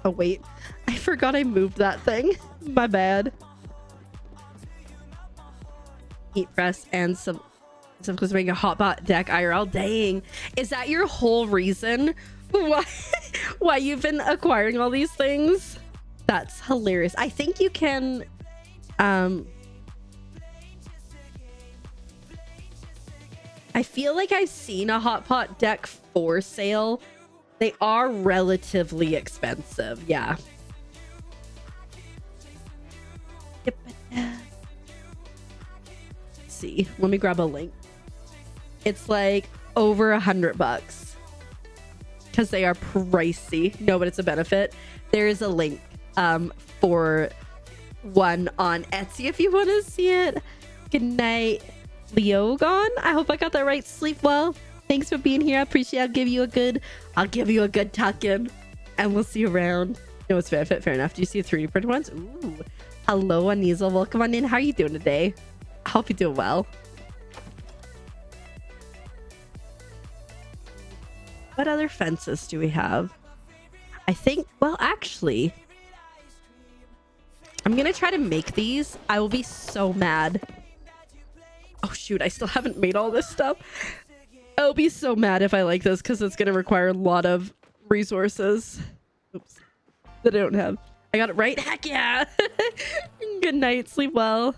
Oh, wait. I forgot I moved that thing. My bad. Heat press and some because making a hotbot deck IRL. Dang, is that your whole reason why you've been acquiring all these things? That's hilarious. I think you can I feel like I've seen a hotpot deck for sale. They are relatively expensive. Yeah. Let's see, let me grab a link. It's like over $100 because they are pricey. No, but it's a benefit. There is a link for one on Etsy if you want to see it. Good night. Leogon. I hope I got that right. Sleep well. Thanks for being here. I appreciate it. I'll give you a good tuck in. And we'll see you around. No, it's fair enough. Do you see the 3D printed ones? Ooh. Hello, Anizel. Welcome on in. How are you doing today? I hope you're doing well. What other fences do we have? I think, well, actually, I'm gonna try to make these. I will be so mad. Oh shoot, I still haven't made all this stuff. I'll be so mad if I like this because it's gonna require a lot of resources. Oops. That I don't have. I got it right. Heck yeah. Good night. Sleep well.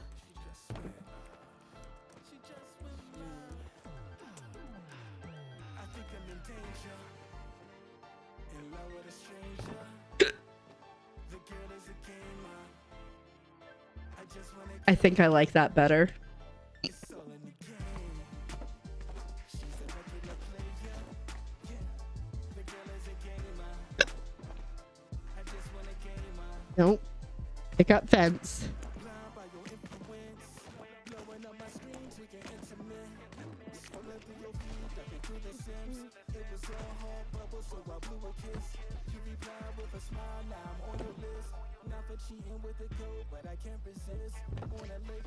I think I like that better. Nope. Pick up fence.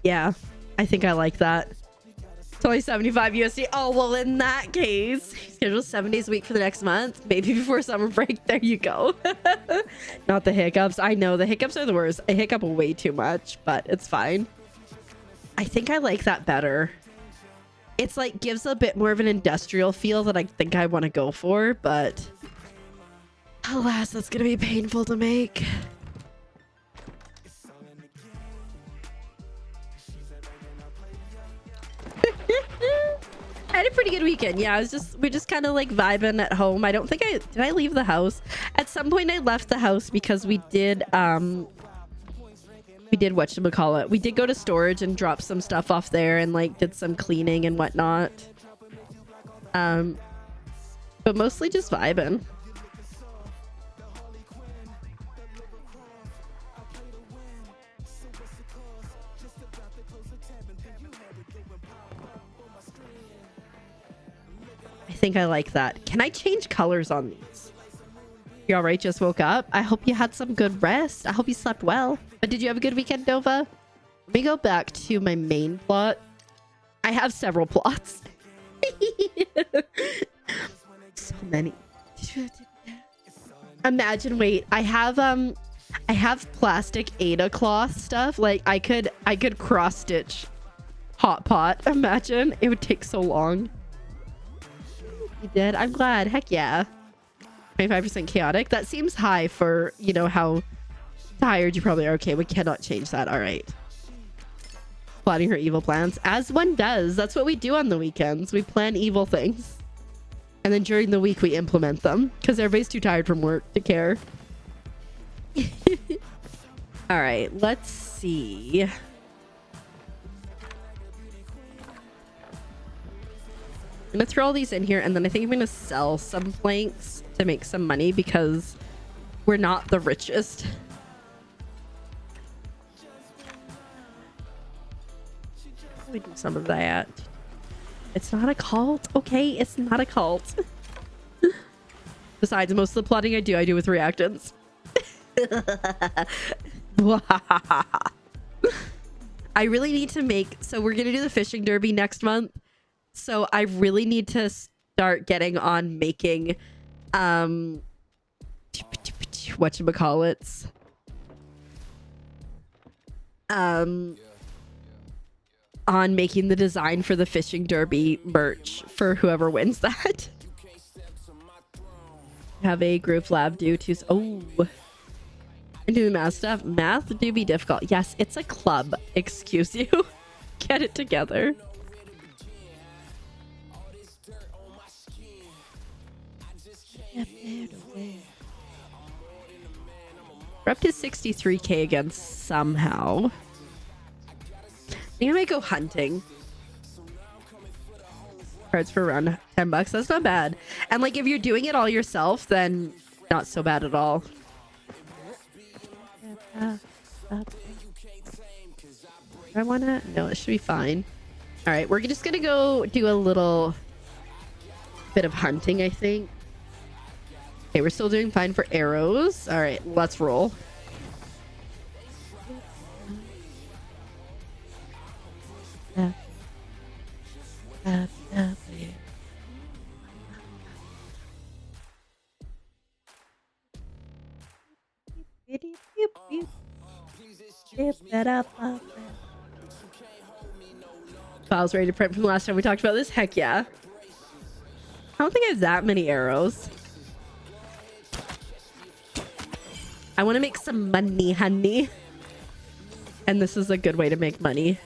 Yeah, I think I like that. It's only 75 USD. Oh, well, in that case, schedule 7 days a week for the next month. Maybe before summer break. There you go. Not the hiccups. I know the hiccups are the worst. I hiccup way too much, but it's fine. I think I like that better. It's like gives a bit more of an industrial feel that I think I want to go for, but alas, that's going to be painful to make. I had a pretty good weekend. Yeah, we're just kind of like vibing at home. I don't think did I leave the house? At some point I left the house because we did whatchamacallit. We did go to storage and drop some stuff off there and like did some cleaning and whatnot. But mostly just vibing. I think I like that. Can I change colors on these? You all right? Just woke up? I hope you had some good rest. I hope you slept well. But did you have a good weekend, Nova? Let me go back to my main plot. I have several plots. So many. Imagine, wait, I have plastic Ada cloth stuff. Like I could cross stitch hot pot. Imagine. It would take so long. You did? I'm glad. Heck yeah. 25% chaotic. That seems high for, you know, how tired you probably are. Okay, we cannot change that. All right. Plotting her evil plans. As one does. That's what we do on the weekends. We plan evil things. And then during the week, we implement them. Because everybody's too tired from work to care. All right. Let's see. I'm gonna throw all these in here, and then I think I'm gonna sell some planks to make some money because we're not the richest. We do some of that. It's not a cult. Okay, it's not a cult. Besides, most of the plotting I do with reactants. I really need to make, so we're gonna do the fishing derby next month. So I really need to start getting on making whatchamacallits. On making the design for the fishing derby merch for whoever wins that. Have a group lab due to and do the math stuff. Math do be difficult. Yes, it's a club. Excuse you. Get it together. We're up to 63k again somehow. I think I might go hunting. Cards for around $10. That's not bad. And like if you're doing it all yourself, then not so bad at all. I wanna... No, it should be fine. All right, we're just gonna go do a little bit of hunting, I think. Okay, we're still doing fine for arrows. All right, let's roll. Files ready to print from the last time we talked about this? Heck yeah. I don't think I have that many arrows. I want to make some money, honey. And this is a good way to make money.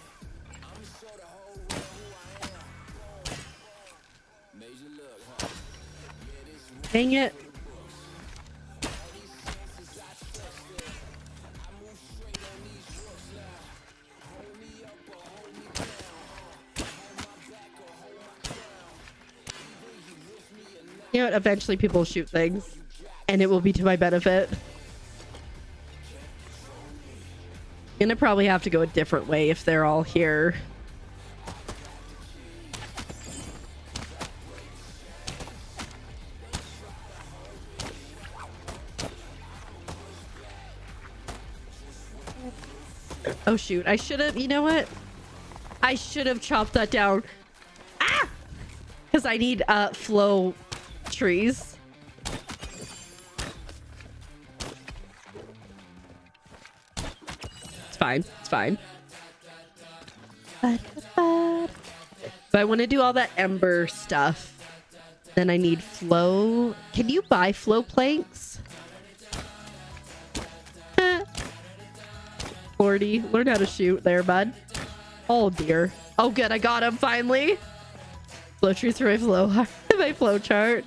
Dang it. You know what? Eventually people shoot things and it will be to my benefit. I'm gonna probably have to go a different way if they're all here. Oh shoot, I should have, you know what? I should have chopped that down. Ah! Because I need flow trees. It's fine, it's fine. But I want to do all that ember stuff. Then I need flow. Can you buy flow planks? 40. Learn how to shoot there, bud. Oh dear. Oh good, I got him finally. Flow trees through my flow chart.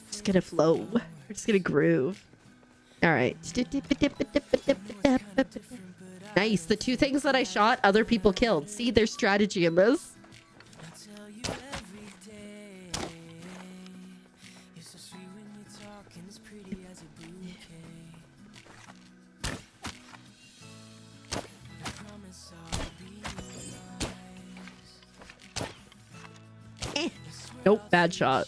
Just gonna flow. We're just gonna groove. All right. Nice. The two things that I shot, other people killed. See, there's strategy in this. Nope, bad shot.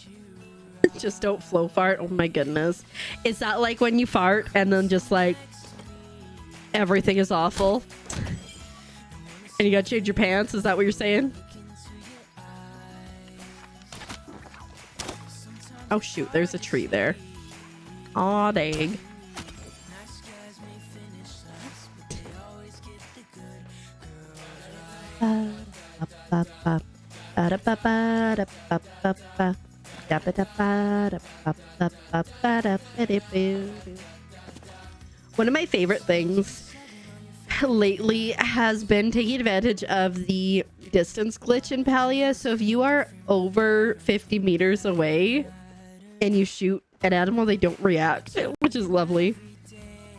Just don't flow fart. Oh my goodness. Is that like when you fart and then just like everything is awful and you gotta change your pants? Is that what you're saying? Oh shoot, there's a tree there. Aw dang. One of my favorite things lately has been taking advantage of the distance glitch in Palia. So if you are over 50 meters away and you shoot an animal, they don't react, which is lovely.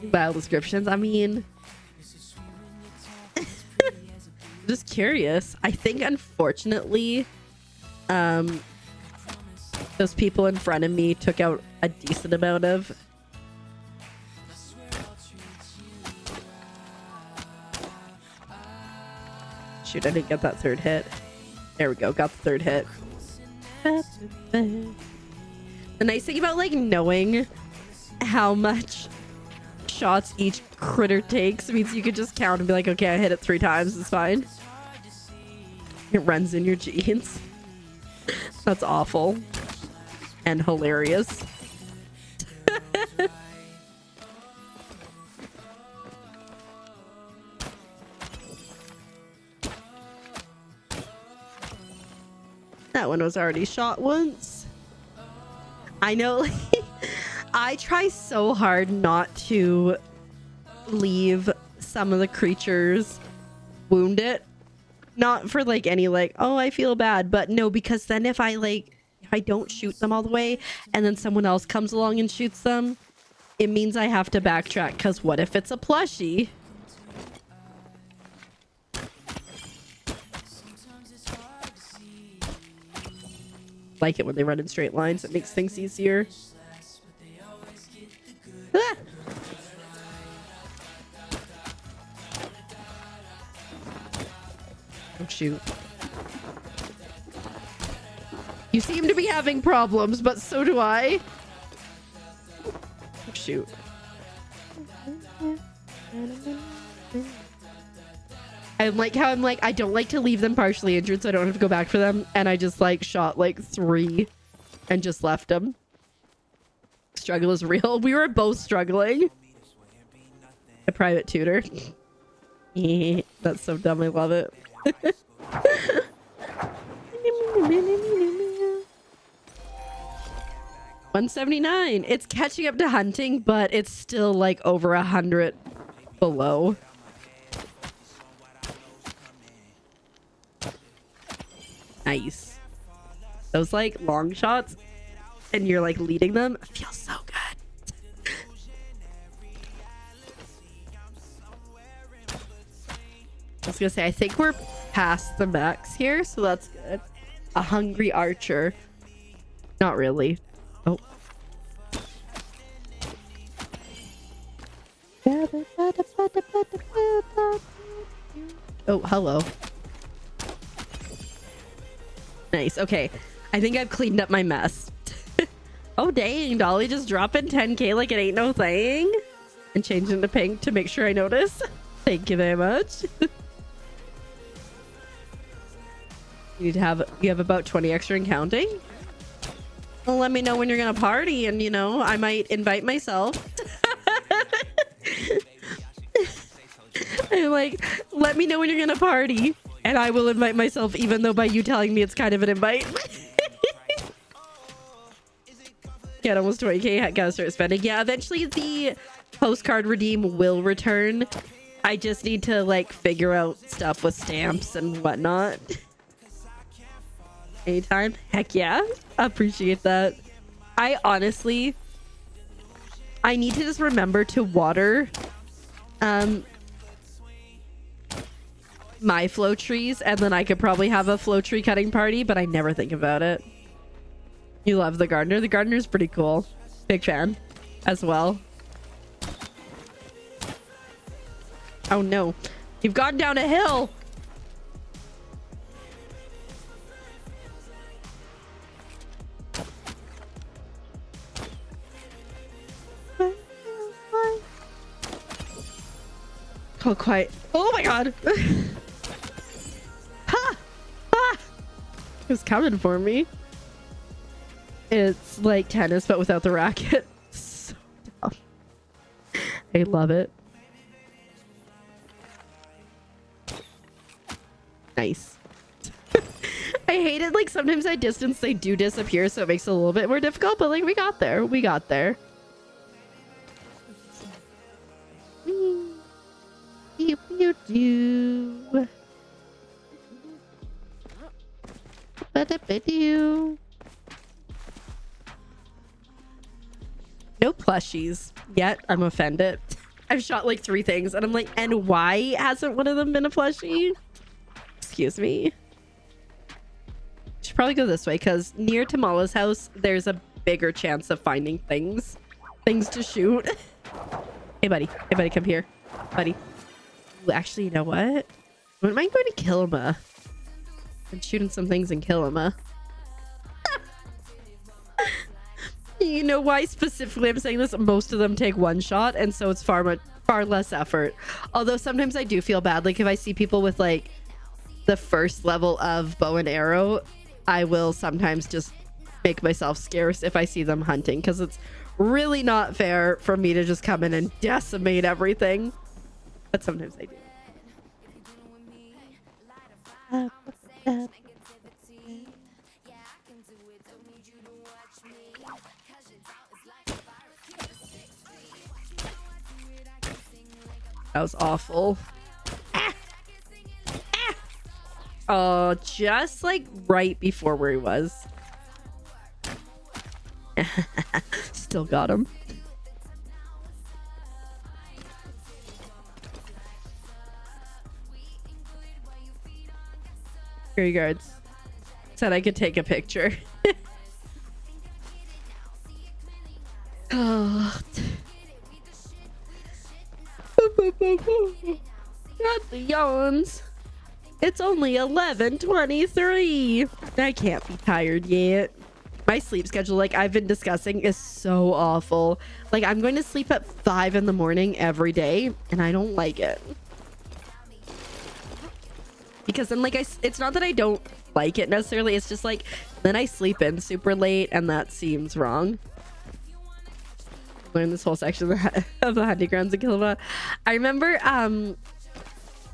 Battle descriptions. I mean, just curious. I think unfortunately those people in front of me took out a decent amount of shoot. I didn't get that third hit. There we go, got the third hit. The nice thing about like knowing how much shots each critter takes means you could just count and be like, okay, I hit it 3 times, it's fine. It runs in your genes. That's awful and hilarious. That one was already shot once. I know. I try so hard not to leave some of the creatures wounded. Not for like any like, oh, I feel bad, but no, because then if I don't shoot them all the way and then someone else comes along and shoots them, it means I have to backtrack, because what if it's a plushie? Like it when they run in straight lines. It makes things easier. Ah! Oh shoot. You seem to be having problems, but so do I. Shoot. I like how I'm like, I don't like to leave them partially injured so I don't have to go back for them. And I just like shot like 3 and just left them. Struggle is real. We were both struggling. A private tutor. That's so dumb. I love it. 179. It's catching up to hunting, but it's still like over 100 below. Nice. Those like long shots and you're like leading them feels so good. I was gonna say, I think we're past the max here, so that's good. A hungry archer. Not really. Oh. Oh, hello. Nice. Okay. I think I've cleaned up my mess. Oh, dang. Dolly just dropping 10k like it ain't no thing. And changing to pink to make sure I notice. Thank you very much. You have about 20 extra and counting? Well, let me know when you're gonna party and, you know, I might invite myself. I'm like, let me know when you're gonna party and I will invite myself, even though by you telling me it's kind of an invite. Get almost 20k, gotta start spending. Yeah, eventually the postcard redeem will return. I just need to like figure out stuff with stamps and whatnot. Anytime. Heck yeah. Appreciate that. I honestly, I need to just remember to water my flow trees, and then I could probably have a flow tree cutting party, but I never think about it. You love the gardener. The gardener's pretty cool. Big fan as well. Oh no. You've gone down a hill. Oh, quiet. Oh my god. Ha! Ah! It was coming for me. It's like tennis, but without the racket. So dumb. I love it. Nice. I hate it. Like sometimes at distance they do disappear, so it makes it a little bit more difficult, but like we got there. We got there. No plushies yet. I'm offended. I've shot like 3 things and I'm like, and why hasn't one of them been a plushie? Excuse me. Should probably go this way because near Tamala's house there's a bigger chance of finding things to shoot. Hey buddy, come here, buddy. Ooh, actually, you know what? I wouldn't mind going to Kilma and shooting some things in Kilma. You know why specifically I'm saying this? Most of them take 1 shot, and so it's far less effort. Although sometimes I do feel bad. Like if I see people with like the first level of bow and arrow, I will sometimes just make myself scarce if I see them hunting, because it's really not fair for me to just come in and decimate everything. But sometimes I do. That was awful. Oh, just like right before where he was. Still got him. Regards. Said I could take a picture. Oh. Got the yawns. It's only 11:23. I can't be tired yet. My sleep schedule, like I've been discussing, is so awful. Like I'm going to sleep at 5 in the morning every day, and I don't like it. Because then like it's not that I don't like it necessarily, it's just like then I sleep in super late, and that seems wrong. Learn this whole section of the hunting grounds in Kilva. I remember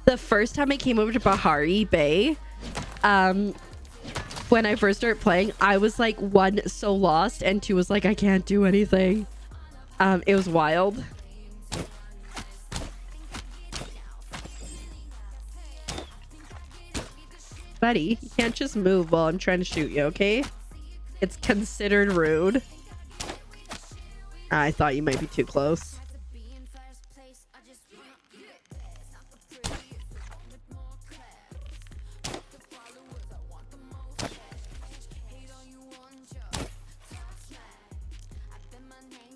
the first time I came over to Bahari Bay, when I first started playing, I was like, 1, so lost, and 2 was like, I can't do anything. It was wild. Buddy, you can't just move while I'm trying to shoot you, okay? It's considered rude. I thought you might be too close.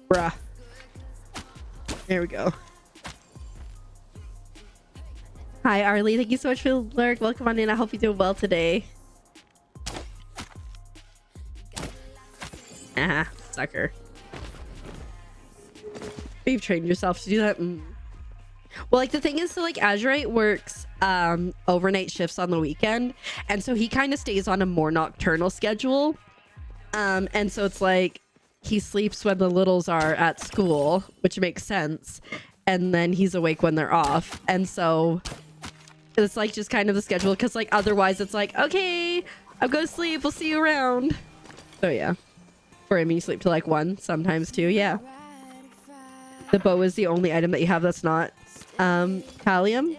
Bruh. There we go. Hi, Arlie. Thank you so much for the lurk. Welcome on in. I hope you're doing well today. Ah, sucker. You've trained yourself to do that. Well, like the thing is, so like Azurite works overnight shifts on the weekend, and so he kind of stays on a more nocturnal schedule. And so it's like he sleeps when the littles are at school, which makes sense, and then he's awake when they're off. And so it's like just kind of the schedule, because like otherwise it's like, okay, I'm going to sleep, we'll see you around. So yeah, for him, you sleep till like 1, sometimes 2. Yeah, the bow is the only item that you have that's not Pallium.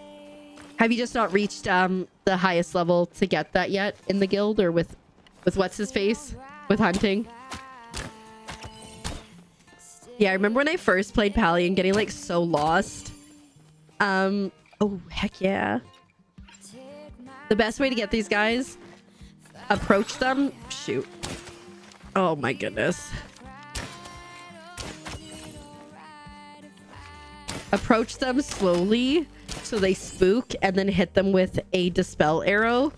Have you just not reached the highest level to get that yet in the guild, or with what's his face with hunting? Yeah, I remember when I first played Palia and getting like so lost. Oh heck yeah. The best way to get these guys, approach them, shoot. Oh my goodness. Approach them slowly so they spook, and then hit them with a dispel arrow,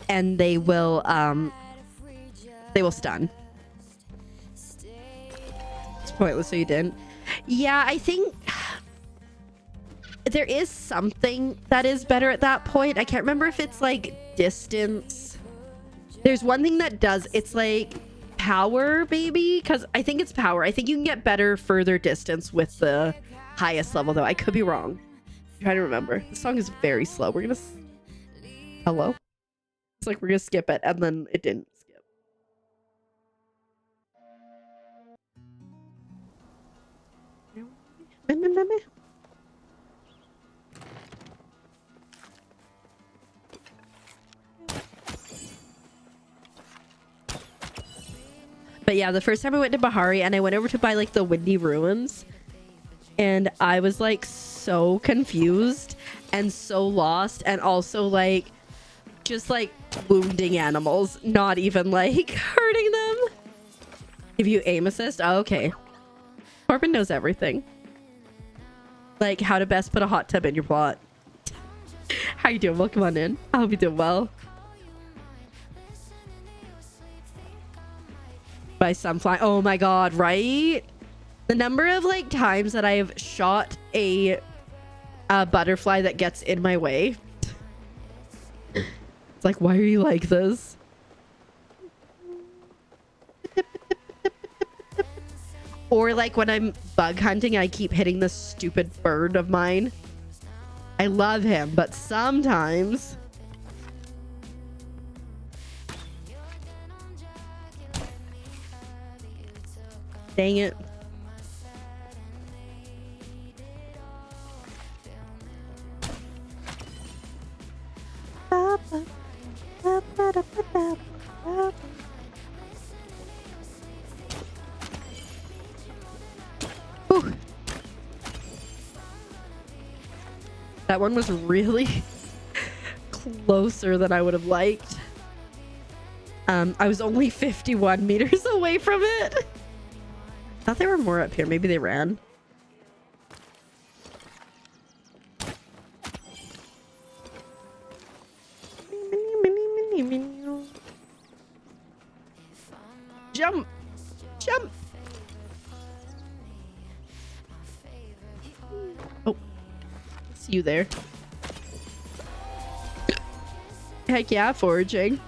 and they will stun. It's pointless, so you didn't. Yeah, I think there is something that is better at that point. I can't remember if it's like distance. There's one thing that does, it's like power, maybe, because I think it's power. I think you can get better further distance with the highest level, though. I could be wrong. I'm trying to remember. The song is very slow. We're gonna hello. It's like we're gonna skip it, and then it didn't skip. But yeah, the first time I went to Bahari, and I went over to buy like the Windy Ruins, and I was like so confused and so lost, and also like just like wounding animals, not even like hurting them. Give you aim assist? Oh, okay. Corbin knows everything. Like how to best put a hot tub in your plot. How you doing? Welcome on in. I hope you're doing well. By some fly. Oh my god, right? The number of like times that I've shot a butterfly that gets in my way. It's like, why are you like this? Or like when I'm bug hunting, I keep hitting this stupid bird of mine. I love him, but sometimes... Dang it. Whew. That one was really closer than I would have liked. I was only 51 meters away from it. I thought there were more up here. Maybe they ran. Jump! Jump! Oh. See you there. Heck yeah, foraging.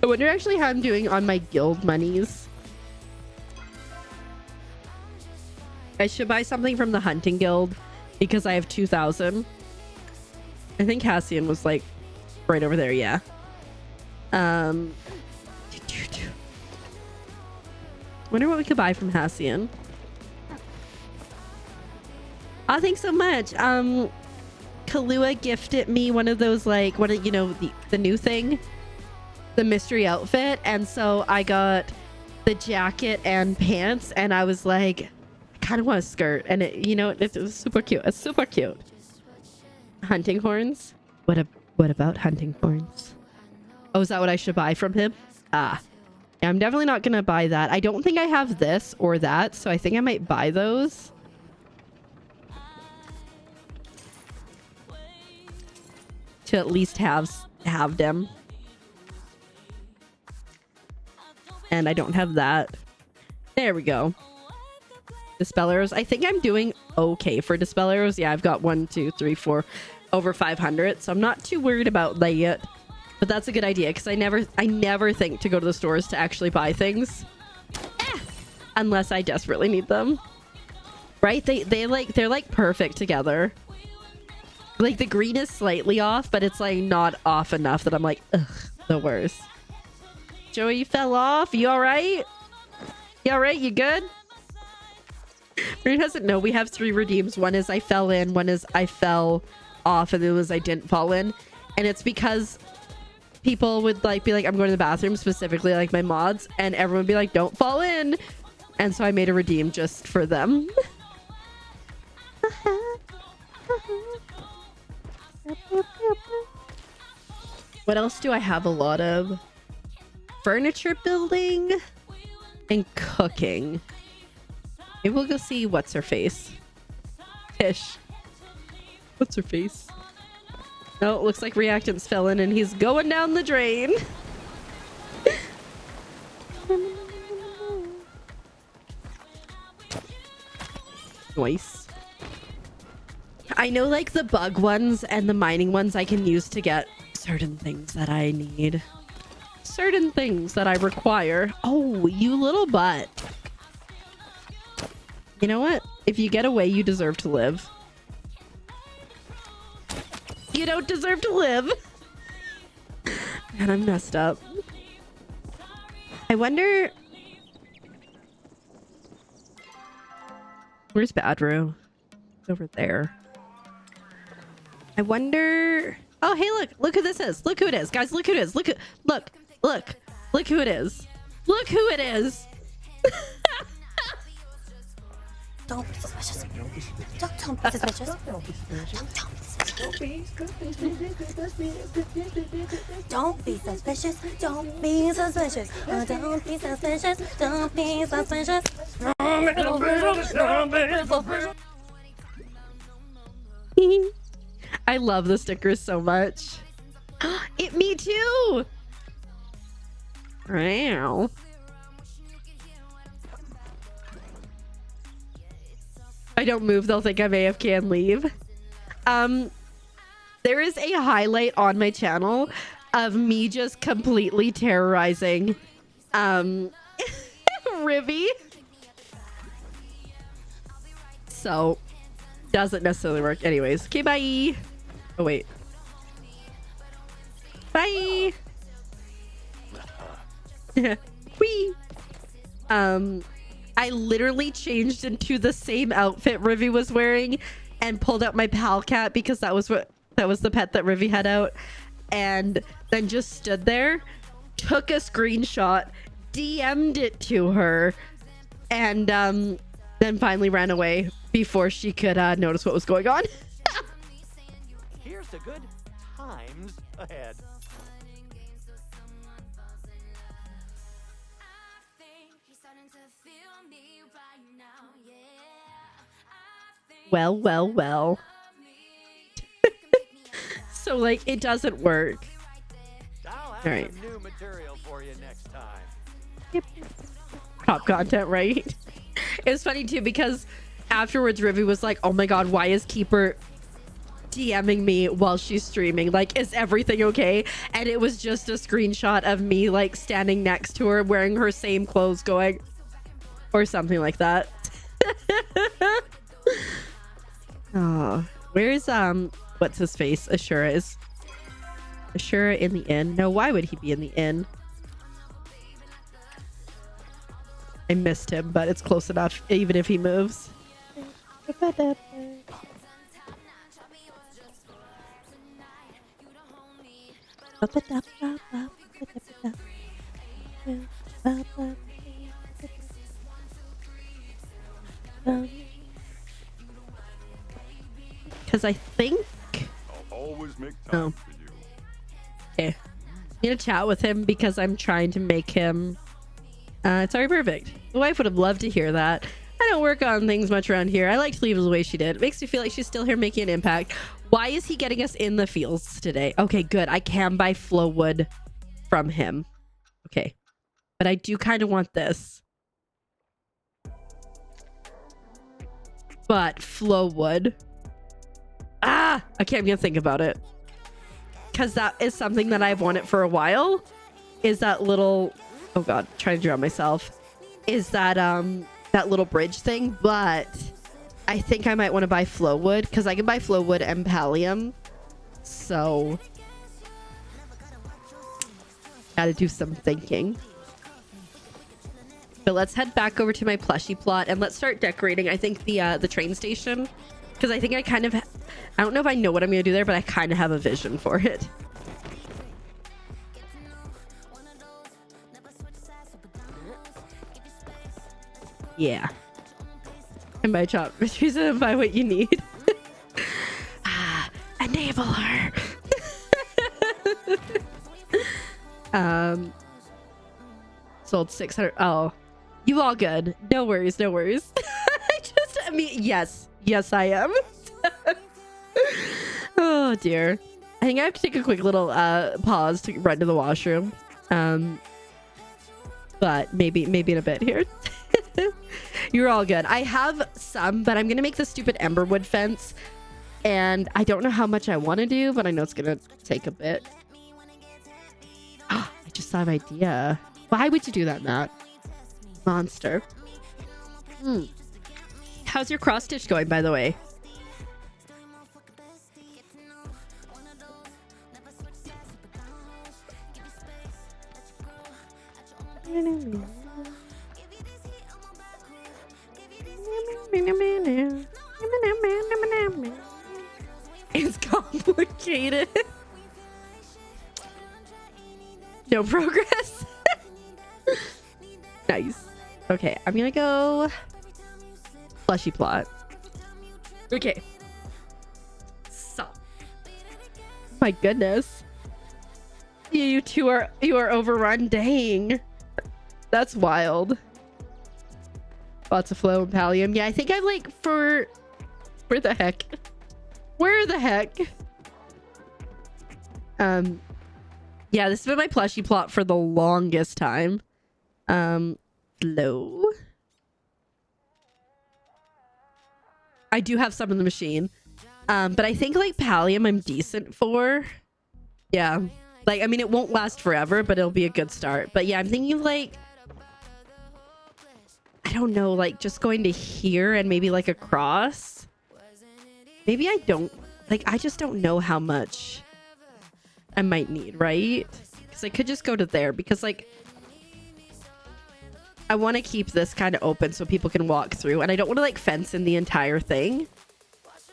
I wonder actually how I'm doing on my guild monies. I should buy something from the hunting guild because I have 2,000. I think Cassian was like right over there, yeah. Wonder what we could buy from Cassian. Oh, thanks so much. Kahlua gifted me one of those, like, what, you know, the new thing, the mystery outfit, and so I got the jacket and pants, and I was like, I kind of want a skirt, and it, you know, it was super cute. It's super cute. Hunting horns. What about hunting horns? Oh, is that what I should buy from him? Ah, yeah, I'm definitely not gonna buy that. I don't think I have this or that, so I think I might buy those. To at least have them. And I don't have that. There we go. Dispel arrows. I think I'm doing okay for dispel arrows. Yeah, I've got 1, 2, 3, 4 over 500, so I'm not too worried about that yet. But that's a good idea because I never think to go to the stores to actually buy things, unless I desperately need them. Right? They're like perfect together. Like the green is slightly off, but it's like not off enough that I'm like, ugh, the worst. Joey, you fell off. You all right? You all right? You good? Who doesn't know? We have 3 redeems. One is I fell in, one is I fell off, and the other is I didn't fall in. And it's because people would like be like, I'm going to the bathroom, specifically like my mods, and everyone would be like, don't fall in. And so I made a redeem just for them. What else do I have a lot of? Furniture building and cooking. Maybe we'll go see what's her face. Tish. What's her face? Oh, it looks like Reactants fell in and he's going down the drain. Nice. I know like the bug ones and the mining ones I can use to get certain things that I need. Certain things that I require. Oh, you little butt. You know what? If you get away, you deserve to live. You don't deserve to live. Man, I'm messed up. I wonder... Where's Badru? It's over there. I wonder... Oh, hey, look. Look who this is. Look who it is. Guys, look who it is. Look who it is. Look who it is. Don't be suspicious. Don't be suspicious. Don't be suspicious. Don't be suspicious. Don't be suspicious. Don't be suspicious. I love the stickers so much. Me too. Wow. I don't move, they'll think I'm AFK and leave. There is a highlight on my channel of me just completely terrorizing Rivy. So doesn't necessarily work. Anyways, okay, bye. Oh wait. Bye. Whee. I literally changed into the same outfit Rivy was wearing and pulled out my pal cat because that was the pet that Rivy had out, and then just stood there, took a screenshot, DM'd it to her, and then finally ran away before she could notice what was going on. Here's the good times ahead. Well. So like it doesn't work. I'll All right. Some new material for you next time. Top content, right? It was funny too because afterwards Rivi was like, oh my god, why is Keeper DMing me while she's streaming? Like, is everything okay? And it was just a screenshot of me like standing next to her wearing her same clothes going or something like that. Oh, where's what's his face? Ashura is Ashura in the inn? No, why would he be in the inn? I missed him, but it's close enough even if he moves. Because I think... I'll always make time for you. Okay. I'm gonna chat with him because I'm trying to make him... it's already perfect. The wife would have loved to hear that. I don't work on things much around here. I like to leave it the way she did. It makes me feel like she's still here making an impact. Why is he getting us in the fields today? Okay, good. I can buy flow wood from him. Okay. But I do kind of want this. But flow wood. Ah! Okay, I'm gonna think about it. Because that is something that I've wanted for a while. Is that little... Oh god, trying to drown myself. Is that that little bridge thing, but I think I might want to buy flow wood because I can buy flow wood and pallium. So gotta do some thinking. But let's head back over to my plushie plot and let's start decorating. I think the train station, because I think I kind of I don't know if I know what I'm gonna do there, but I kind of have a vision for it. Yeah. And by chop, Teresa, buy what you need. Enable her. Sold 600. Oh, you all good. No worries, no worries. I mean, yes, I am. Oh dear. I think I have to take a quick little pause to run to the washroom. But maybe in a bit here. You're all good. I have some, but I'm gonna make the stupid emberwood fence, and I don't know how much I want to do, but I know it's gonna take a bit. I just thought of an idea. Why would you do that, Matt? Monster. How's your cross stitch going, by the way? It's complicated. No progress. Nice. Okay, I'm gonna go plushy plot. Okay. So, my goodness, you two are overrun. Dang, that's wild. Lots of flow and pallium. Yeah, I think I'm like for where the heck? Where the heck? Yeah, this has been my plushie plot for the longest time. Flow. I do have some in the machine. But I think like pallium I'm decent for. Yeah. Like, I mean, it won't last forever, but it'll be a good start. But yeah, I'm thinking like, I don't know, like just going to here and maybe like across. Maybe I don't, like, I just don't know how much I might need, right? Because I could just go to there because like, I want to keep this kind of open so people can walk through, and I don't want to like fence in the entire thing.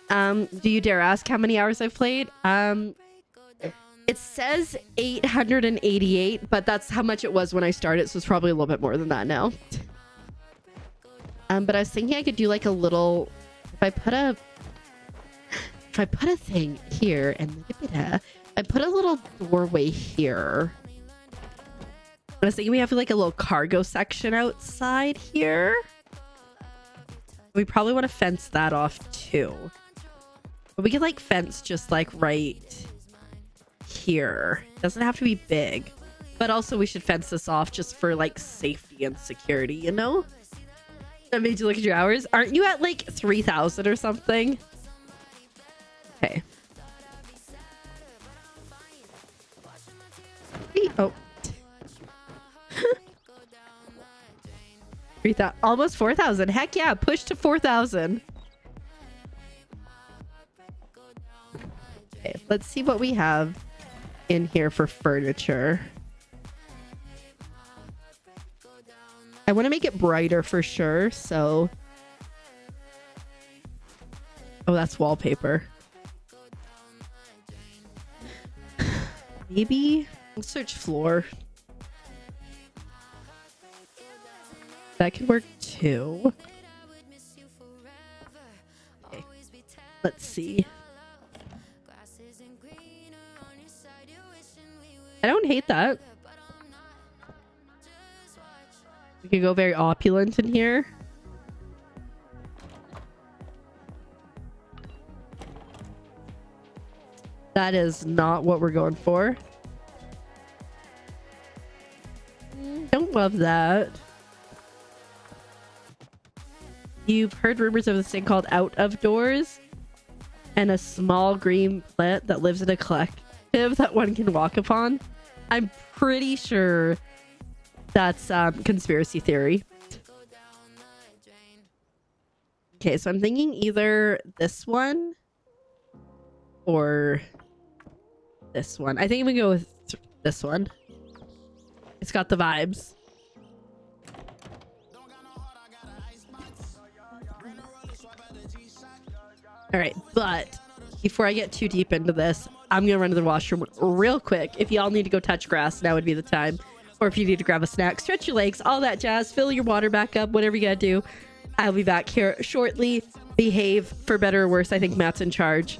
Do you dare ask how many hours I've played? It says 888, but that's how much it was when I started, so it's probably a little bit more than that now. But I was thinking I could do like a little, if I put a thing here and I put a little doorway here. I was thinking we have like a little cargo section outside here. We probably want to fence that off too. But we could like fence just like right here. Doesn't have to be big, but also we should fence this off just for like safety and security, you know? That made you look at your hours. Aren't you at like 3,000 or something? Okay. Oh. 3,000, almost 4,000. Heck yeah, push to 4,000. Okay, let's see what we have in here for furniture. I want to make it brighter for sure, so... Oh, that's wallpaper. Maybe... Let's search floor. That could work too. Okay. Let's see. I don't hate that. We could go very opulent in here. That is not what we're going for. Don't love that. You've heard rumors of this thing called Out of Doors and a small green plant that lives in a collective that one can walk upon. I'm pretty sure that's conspiracy theory. Okay, so I'm thinking either this one or this one. I think I'm gonna go with this one. It's got the vibes. All right, but before I get too deep into this, I'm gonna run to the washroom real quick. If y'all need to go touch grass, now would be the time. Or if you need to grab a snack, stretch your legs, all that jazz, fill your water back up, whatever you gotta do. I'll be back here shortly. Behave, for better or worse. I think Matt's in charge.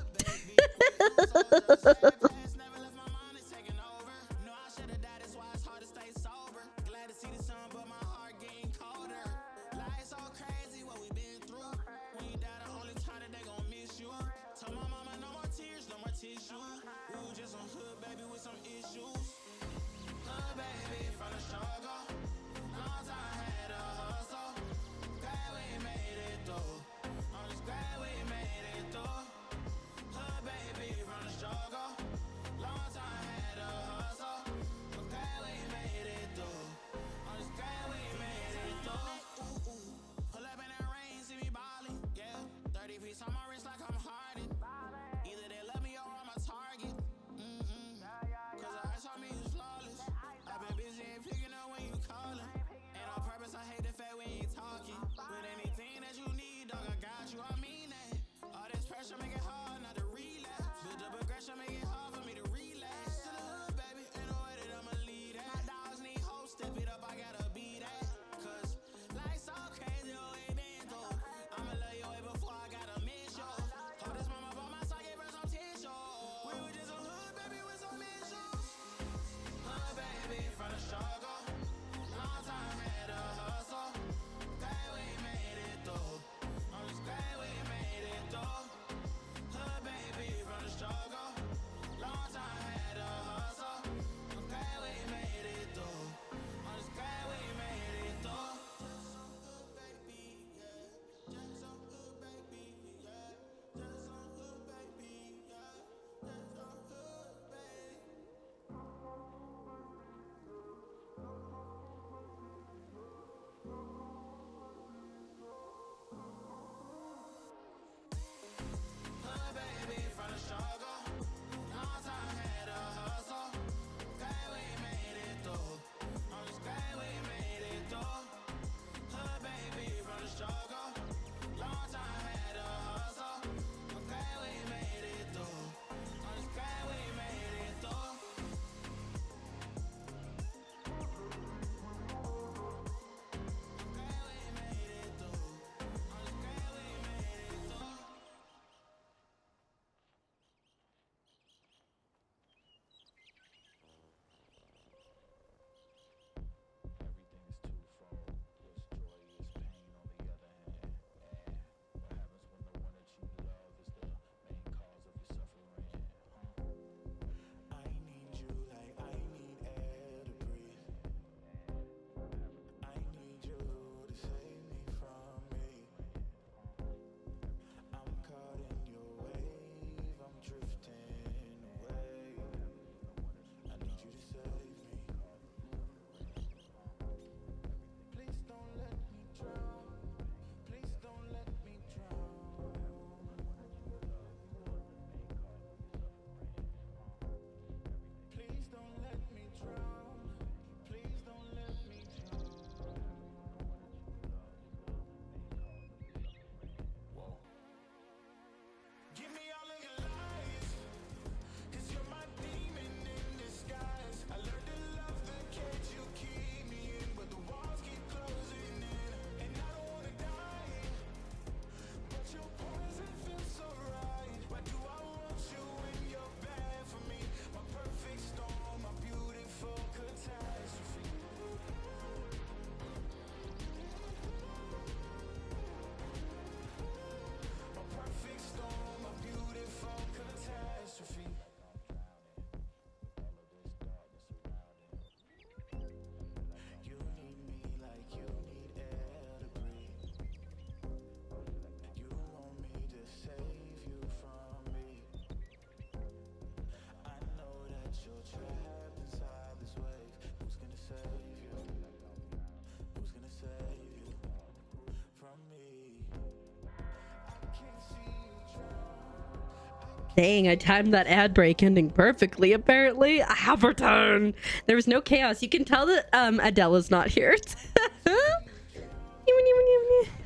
Dang, I timed that ad break ending perfectly, apparently. I have returned. There was no chaos. You can tell that Adela's not here.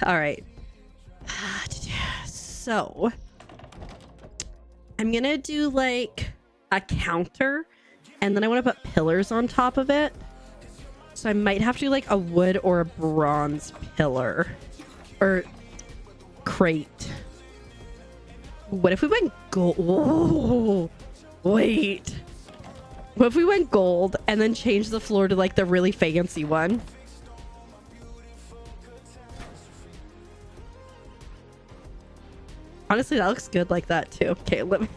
All right. So, I'm going to do like a counter, and then I want to put pillars on top of it. So I might have to do like a wood or a bronze pillar. Or crate. What if we went gold? Oh, wait. What if we went gold and then changed the floor to like the really fancy one? Honestly, that looks good like that too. Okay, let me,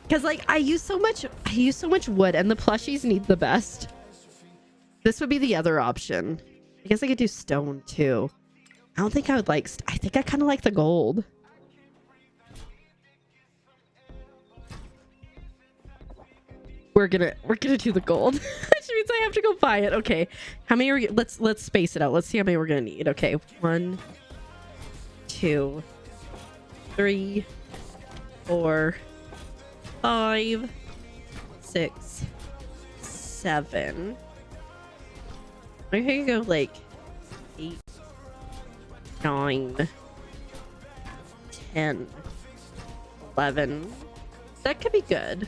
because like I use so much wood, and the plushies need the best. This would be the other option. I guess I could do stone too. I don't think I would like. I think I kind of like the gold. We're gonna do the gold. Which means I have to go buy it. Okay, how many are? Let's space it out. Let's see how many we're gonna need. Okay, 1, 2, 3, 4, 5, 6, 7. I can go like 8, 9, 10, 11. That could be good.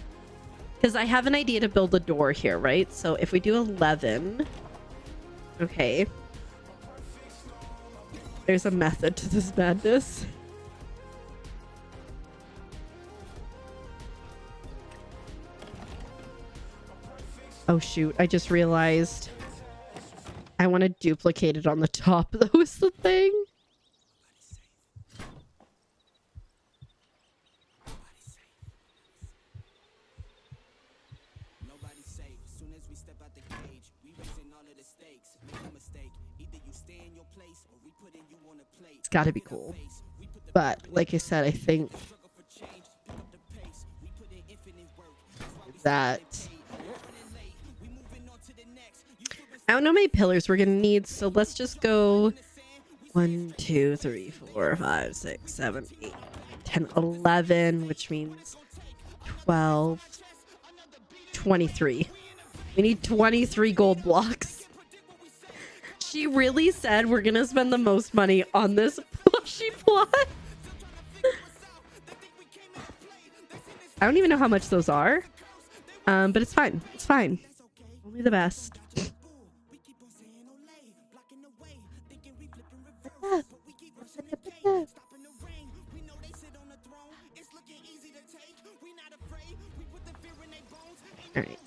Because I have an idea to build a door here, right? So if we do 11... Okay. There's a method to this madness. Oh shoot, I just realized I want to duplicate it on the top. That was the thing. It's got to be cool. But like I said, I think that I don't know how many pillars we're gonna need, so let's just go 1, 2, 3, 4, 5, 6, 7, 8, 10, 11, which means 12, 23. We need 23 gold blocks. She really said we're gonna spend the most money on this plushie plot. I don't even know how much those are. But it's fine. It's fine. Only the best. Alright.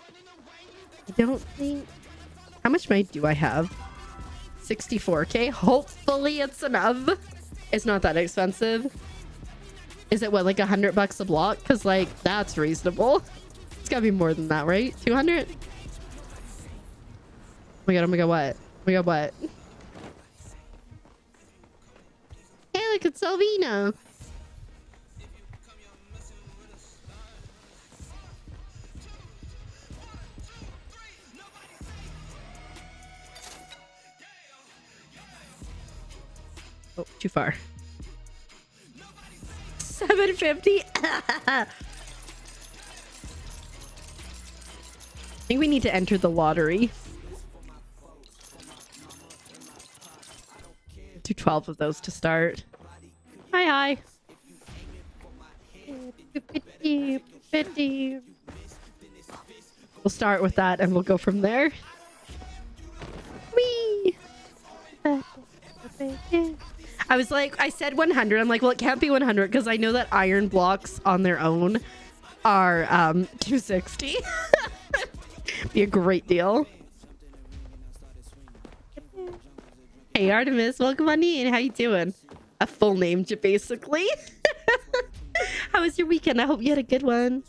I don't think... How much money do I have? 64k? Hopefully it's enough. It's not that expensive. Is it what, like $100 a block? Because like, that's reasonable. It's gotta be more than that, right? 200? Oh my god, oh my god, what? Oh my god, what? Hey, look, it's Salvina. Oh, too far. 750. I think we need to enter the lottery. Do 12 of those to start. Hi. 50. We'll start with that and we'll go from there. Whee! I was like, I said 100. I'm like, well, it can't be 100 because I know that iron blocks on their own are 260. Be a great deal. Hey Artemis, welcome on in. How you doing? A full name, basically. How was your weekend? I hope you had a good one.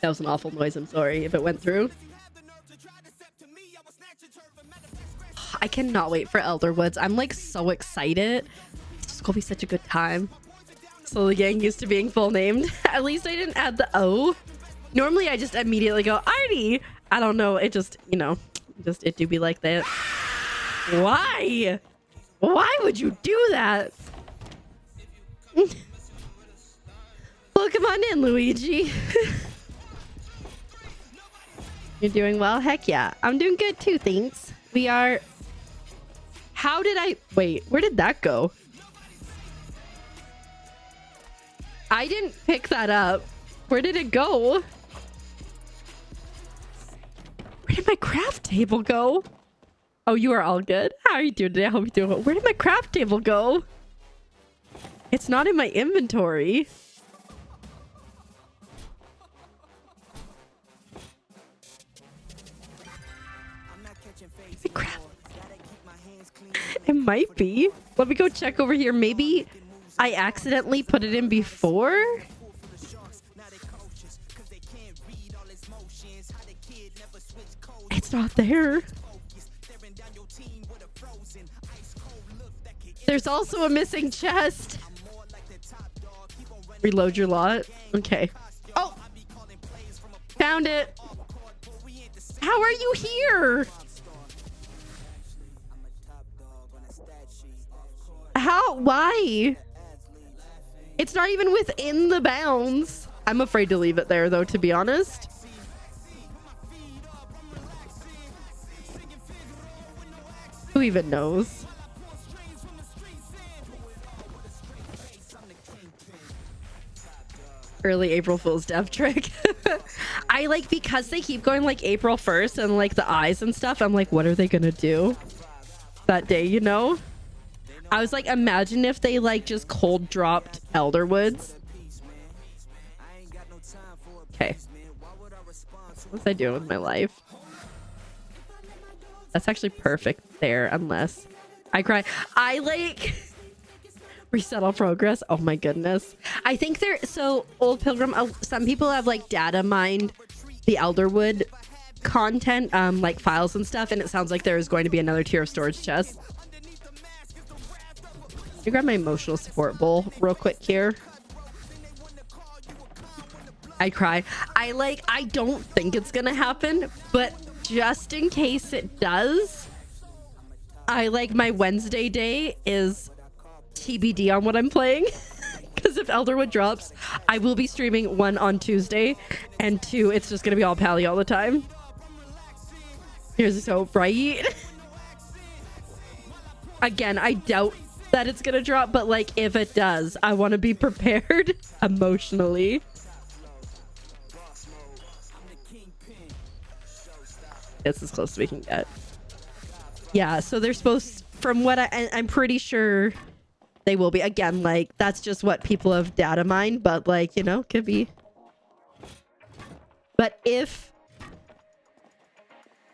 That was an awful noise. I'm sorry if it went through. I cannot wait for Elderwoods. I'm like so excited. It's just gonna be such a good time. Slowly getting used to being full named. At least I didn't add the O. Normally I just immediately go Artie. I don't know. It just, you know, it do be like that. Why? Why would you do that? Well, come on in, Luigi. You're doing well? Heck yeah. I'm doing good too, thanks. We are... How did I... Wait, where did that go? I didn't pick that up. Where did it go? Where did my craft table go? Oh, you are all good. How are you doing today? I hope you're doing well. Where did my craft table go? It's not in my inventory. It might be. Let me go check over here. Maybe I accidentally put it in before. It's not there. There's also a missing chest. Reload your lot. Okay. Oh! Found it. How are you here? How? Why? It's not even within the bounds. I'm afraid to leave it there, though, to be honest. Who even knows? Early April Fool's death trick. I like, because they keep going like April 1st and like the eyes and stuff, I'm like, what are they gonna do that day, you know? I was like, imagine if they like just cold dropped Elderwoods. Okay. What's I doing with my life? That's actually perfect there, unless I cry. I like reset all progress. Oh my goodness. I think there, so Old Pilgrim, some people have like data mined the Elderwood content, like files and stuff, and it sounds like there is going to be another tier of storage chests. Let me grab my emotional support bowl real quick here. I cry. I don't think it's gonna happen, but just in case it does, my Wednesday day is TBD on what I'm playing. Because if Elderwood drops, I will be streaming 1 on Tuesday, and 2, it's just gonna be all Palia all the time. Here's so bright. Again, I doubt that it's gonna drop, but like if it does, I want to be prepared emotionally. It's as close as we can get. Yeah, so they're supposed, from what I'm pretty sure they will be. Again, like that's just what people have data mined, but like, you know, could be. But if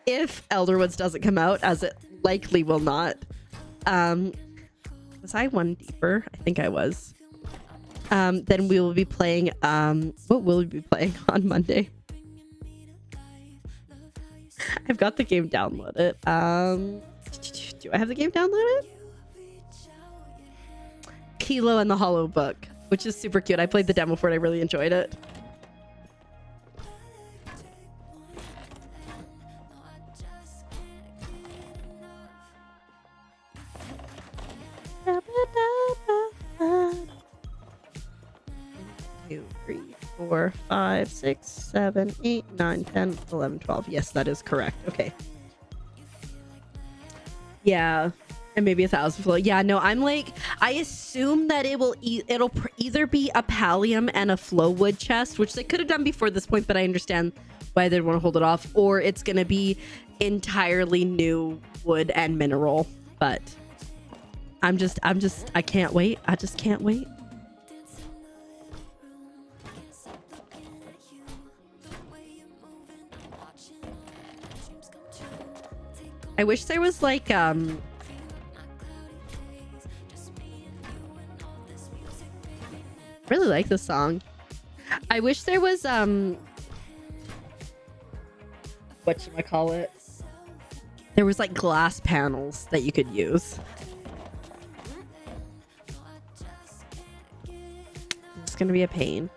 Elderwoods doesn't come out, as it likely will not, was I one deeper? I think I was. Then we will be playing, what will we be playing on Monday? I've got the game downloaded. Do I have the game downloaded? Kiyo and the Hollow Book, which is super cute. I played the demo for it. I really enjoyed it. Two, 3, 4, 5, 6, 7, 8, 9, 10, 11, 12. Yes, that is correct. Okay. Yeah, and maybe 1,000 flow. Yeah, no, I'm like, I assume that it'll either be a Pallium and a Flowwood chest, which they could have done before this point, but I understand why they'd want to hold it off, or it's gonna be entirely new wood and mineral. But I can't wait. I just can't wait. I wish there was like really like this song. I wish there was whatchamacallit? There was like glass panels that you could use. It's gonna be a pain.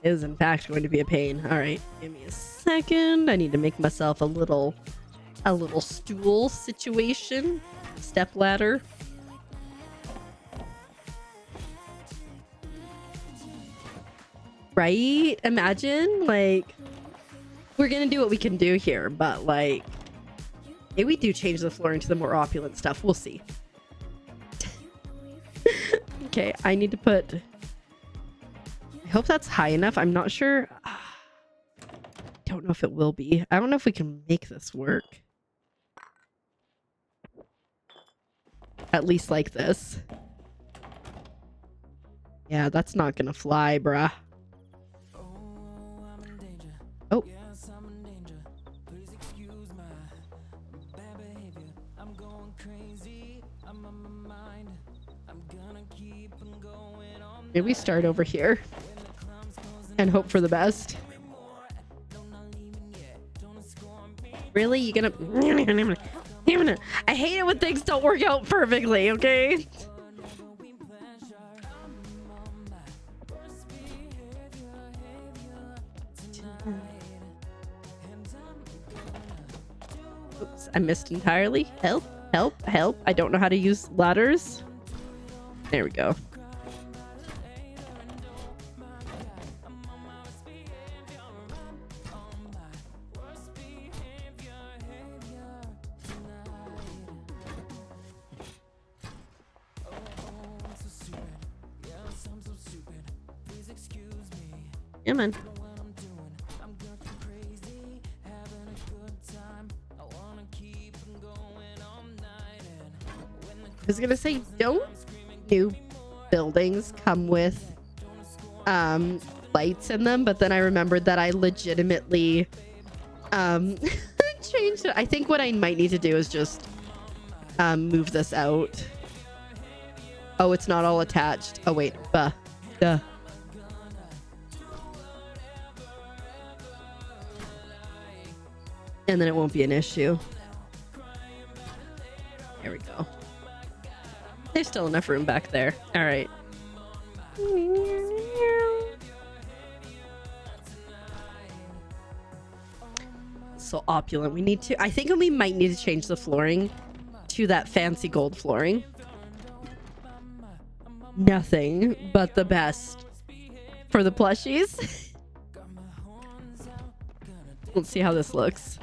It is in fact going to be a pain. All right, give me a second. I need to make myself a little stool situation, step ladder. Right? Imagine, like, we're gonna do what we can do here, but like, maybe we do change the flooring to the more opulent stuff. We'll see. Okay, I need to put... I hope that's high enough. I'm not sure. Don't know if it will be. I don't know if we can make this work. At least like this. Yeah, that's not gonna fly, bruh. Oh. Maybe we start over here and hope for the best. Really? You gonna... I hate it when things don't work out perfectly, okay? Oops, I missed entirely. Help, help, help. I don't know how to use ladders. There we go. Yeah, man. I was gonna say, don't new buildings come with lights in them? But then I remembered that I legitimately changed it. I think what I might need to do is just move this out. Oh, it's not all attached. Oh wait, duh. And then it won't be an issue. There we go. There's still enough room back there. All right. So opulent. We need to... I think we might need to change the flooring to that fancy gold flooring. Nothing but the best for the plushies. Let's see how this looks.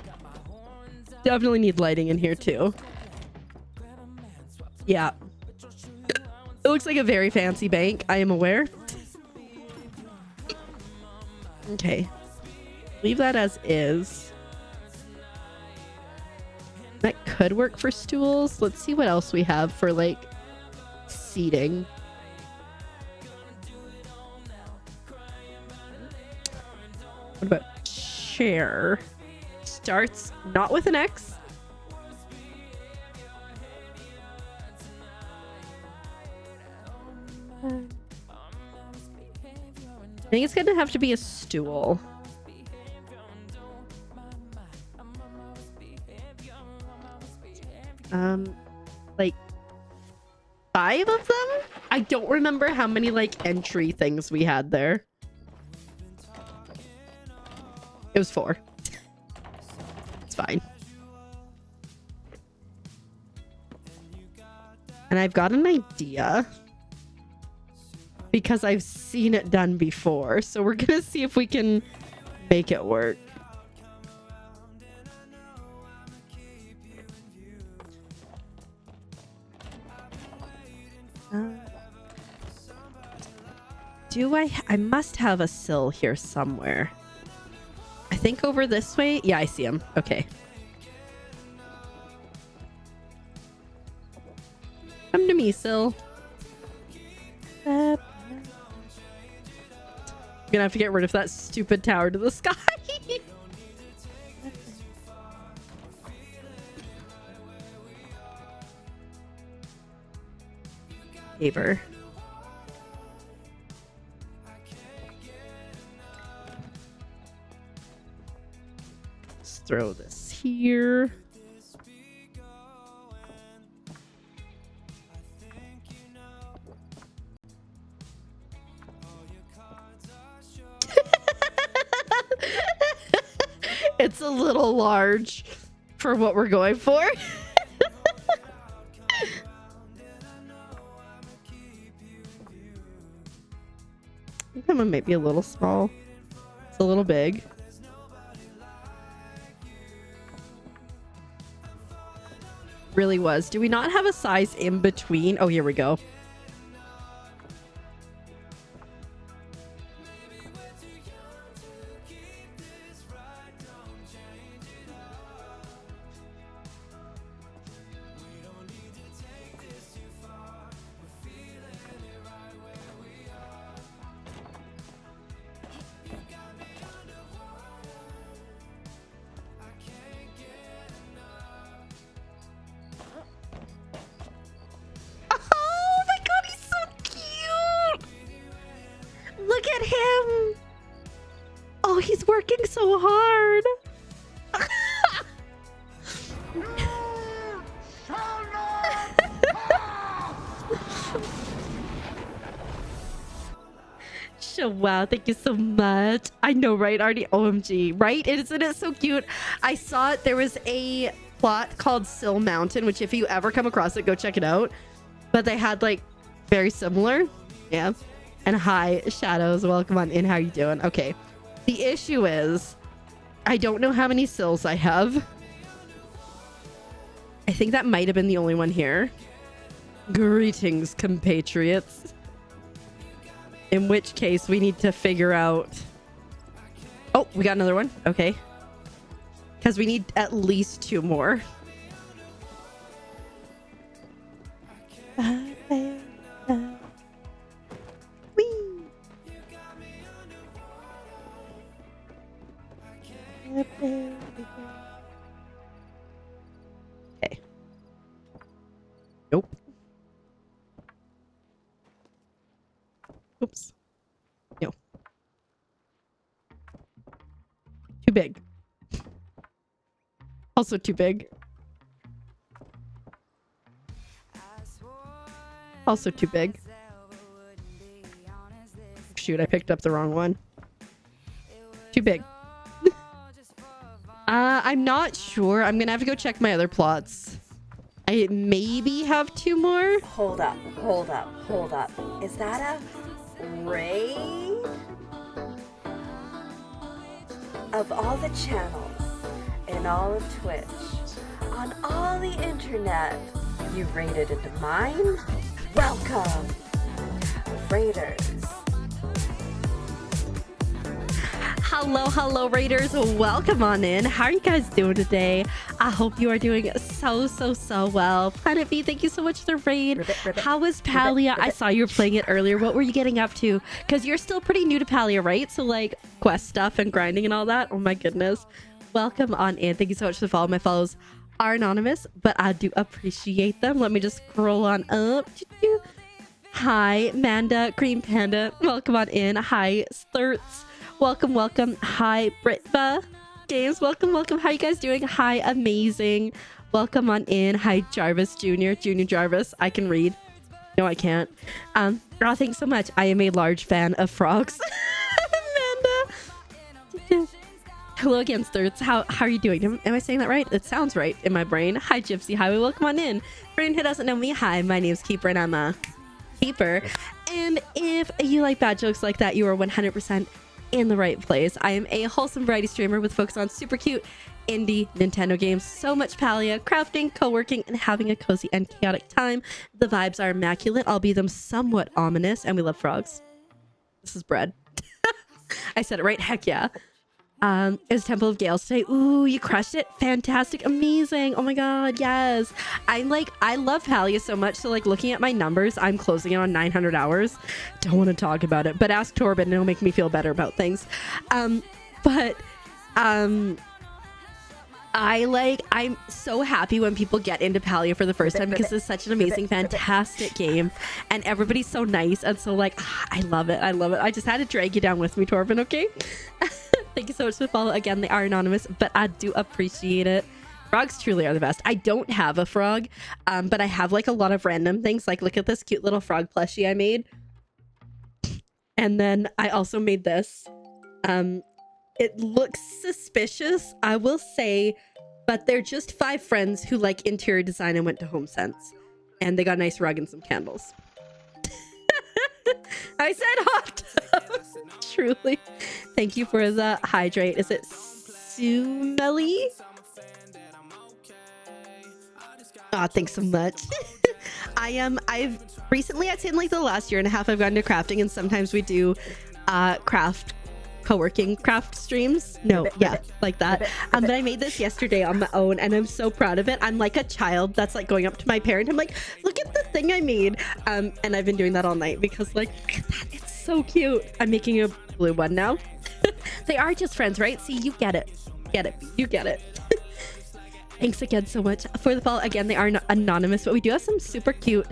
Definitely need lighting in here too. Yeah. It looks like a very fancy bank, I am aware. Okay. Leave that as is. That could work for stools. Let's see what else we have for like seating. What about chair? Starts not with an X. I think it's gonna have to be a stool. Like 5 of them? I don't remember how many like entry things we had there. It was 4. It's fine. And I've got an idea because I've seen it done before. So we're gonna see if we can make it work. Do I must have a sill here somewhere. I think over this way. Yeah, I see him. Okay. Come to me, Sill. I'm gonna have to get rid of that stupid tower to the sky. Favor. Let's throw this here. It's a little large for what we're going for. think that one might be a little small. It's a little big. Really was. Do we not have a size in between? Oh, here we go. Look at him! Oh, he's working so hard. Wow, thank you so much. I know, right, Artie? OMG, right? Isn't it so cute? I saw it. There was a plot called Sill Mountain, which if you ever come across it, go check it out. But they had like very similar. Yeah. And hi, Shadows. Welcome on in. How you doing? Okay. The issue is I don't know how many sills I have. I think that might have been the only one here. Greetings, compatriots. In which case, we need to figure out... Oh, we got another one. Okay. Because we need at least 2 more. Okay. Nope. Oops. No. Too big. Also too big. Also too big. Shoot, I picked up the wrong one. Too big. I'm not sure. I'm gonna have to go check my other plots. I maybe have 2 more. Hold up, hold up, hold up. Is that a raid? Of all the channels in all of Twitch, on all the internet, you raided into mine? Welcome, Raiders. Hello, Raiders. Welcome on in. How are you guys doing today? I hope you are doing so well. Planet B, thank you so much for the raid. How was Palia? I saw you were playing it earlier. What were you getting up to? Because you're still pretty new to Palia, right? So like quest stuff and grinding and all that. Oh my goodness. Welcome on in. Thank you so much for the follow. My follows are anonymous, but I do appreciate them. Let me just scroll on up. Hi, Manda, Cream Panda. Welcome on in. Hi, Sturts. Welcome. Hi, Britva Games. Welcome. How you guys doing? Hi, amazing. Welcome on in. Hi, Jarvis Jr. Jarvis. I can read. No, I can't. Oh, thanks so much. I am a large fan of frogs. Amanda. Hello again, Sturts. How are you doing? Am I saying that right? It sounds right in my brain. Hi, Gypsy Highway. Welcome on in. For anyone who doesn't know me, hi, my name's Keeper and I'm a Keeper. And if you like bad jokes like that, you are 100% in the right place. I am a wholesome variety streamer with focus on super cute indie Nintendo games, so much Palia, crafting, co-working, and having a cozy and chaotic time. The vibes are immaculate, albeit them somewhat ominous, and we love frogs. This is bread. I said it right. Heck yeah. Is Temple of Gales today? Ooh, you crushed it. Fantastic. Amazing. Oh my god, yes. I love Palia so much, so like looking at my numbers, I'm closing in on 900 hours. Don't want to talk about it, but ask Torben and it'll make me feel better about things. I'm so happy when people get into Palia for the first time because it's such an amazing, fantastic game, and everybody's so nice and so like, I love it. I just had to drag you down with me, Torben, okay? Thank you so much for the follow. Again, they are anonymous, but I do appreciate it. Frogs truly are the best. I don't have a frog, but I have like a lot of random things. Like, look at this cute little frog plushie I made. And then I also made this. It looks suspicious, I will say, but they're just 5 friends who like interior design and went to HomeSense. And they got a nice rug and some candles. I said hot tub. Truly. Thank you for the hydrate. Is it Sumeli? Oh, thanks so much. I've recently, I'd say in like the last year and a half, I've gotten to crafting, and sometimes we do co-working craft streams. No, yeah, like that. But I made this yesterday on my own, and I'm so proud of it. I'm like a child that's like going up to my parent. I'm like, look at the thing I made. And I've been doing that all night because like, it's so cute. I'm making a blue one now. They are just friends, right? See, you get it. Get it. You get it. Thanks again so much for the follow. Again, they are anonymous, but we do have some super cute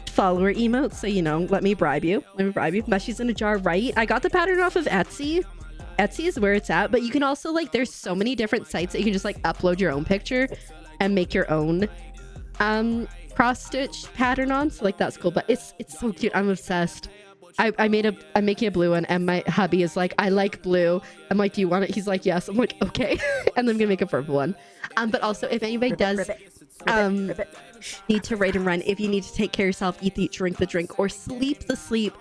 follower emotes, so you know, let me bribe you. Mushies in a jar, right? I got the pattern off of Etsy. Etsy is where it's at, but you can also like, there's so many different sites that you can just like upload your own picture and make your own cross stitch pattern on. So like, that's cool, but it's so cute. I'm obsessed. I'm making a blue one, and my hubby is like, I like blue. I'm like, do you want it? He's like, yes. I'm like, okay. And then I'm gonna make a purple one. But also, if anybody does need to rate and run, if you need to take care of yourself, eat the eat, drink the drink, or sleep the sleep,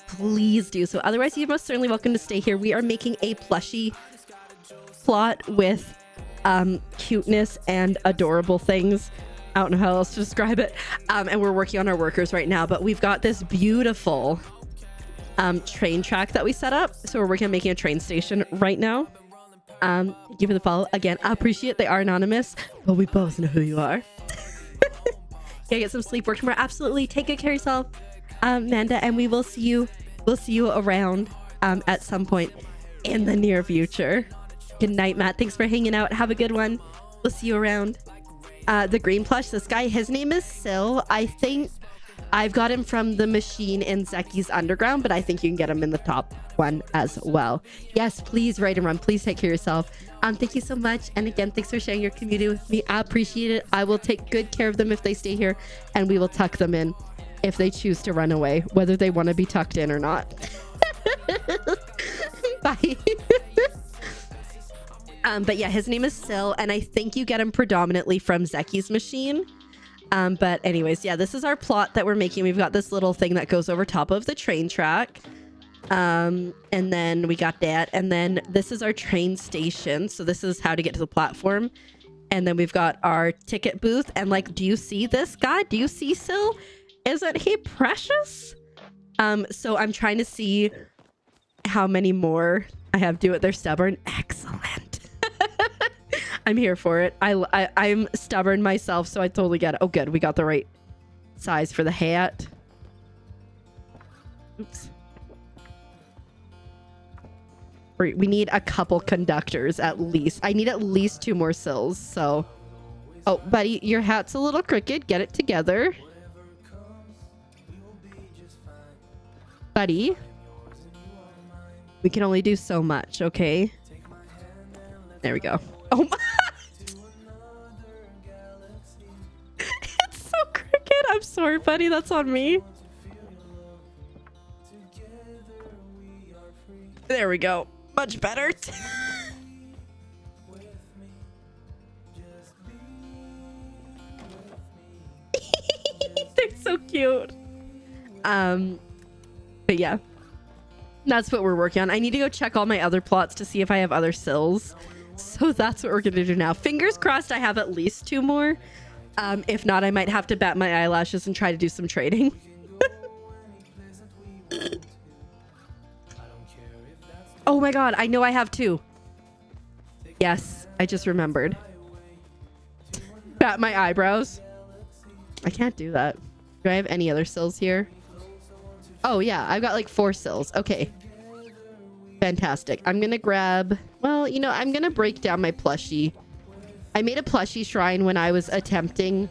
please do so. Otherwise, you're most certainly welcome to stay here. We are making a plushie plot with cuteness and adorable things. I don't know how else to describe it. And we're working on our workers right now, but we've got this beautiful train track that we set up. So we're working on making a train station right now. Thank you for the follow. Again, I appreciate they are anonymous, but we both know who you are. Yeah, get some sleep, work tomorrow. Absolutely. Take good care of yourself, Manda, and we will see you. We'll see you around at some point in the near future. Good night, Matt. Thanks for hanging out. Have a good one. We'll see you around. The green plush, this guy, his name is Sil. I think I've got him from the machine in Zeki's Underground, but I think you can get him in the top one as well. Yes, please rate and run. Please take care of yourself. Thank you so much. And again, thanks for sharing your community with me. I appreciate it. I will take good care of them if they stay here, and we will tuck them in if they choose to run away, whether they want to be tucked in or not. Bye. But yeah, his name is Sil, and I think you get him predominantly from Zeki's machine. But anyways, yeah, this is our plot that we're making. We've got this little thing that goes over top of the train track. And then we got that. And then this is our train station. So this is how to get to the platform. And then we've got our ticket booth. And like, do you see this guy? Do you see Sil? Isn't he precious? So I'm trying to see how many more I have. Do it. They're stubborn. Excellent. I'm here for it. I'm stubborn myself, so I totally get it. Oh, good. We got the right size for the hat. Oops. We need a couple conductors at least. I need at least 2 more sills, so... Oh, buddy, your hat's a little crooked. Get it together. Buddy. We can only do so much, okay? There we go. Oh my... It's so crooked. I'm sorry, buddy. That's on me. There we go. Much better. They're so cute. But yeah. That's what we're working on. I need to go check all my other plots to see if I have other sills. So that's what we're going to do now. Fingers crossed I have at least 2 more. If not, I might have to bat my eyelashes and try to do some trading. Oh my god, I know I have 2. Yes, I just remembered. Bat my eyebrows. I can't do that. Do I have any other sills here? Oh yeah, I've got like 4 sills. Okay. Fantastic. I'm gonna grab... Well, you know, I'm gonna break down my plushie. I made a plushie shrine when I was attempting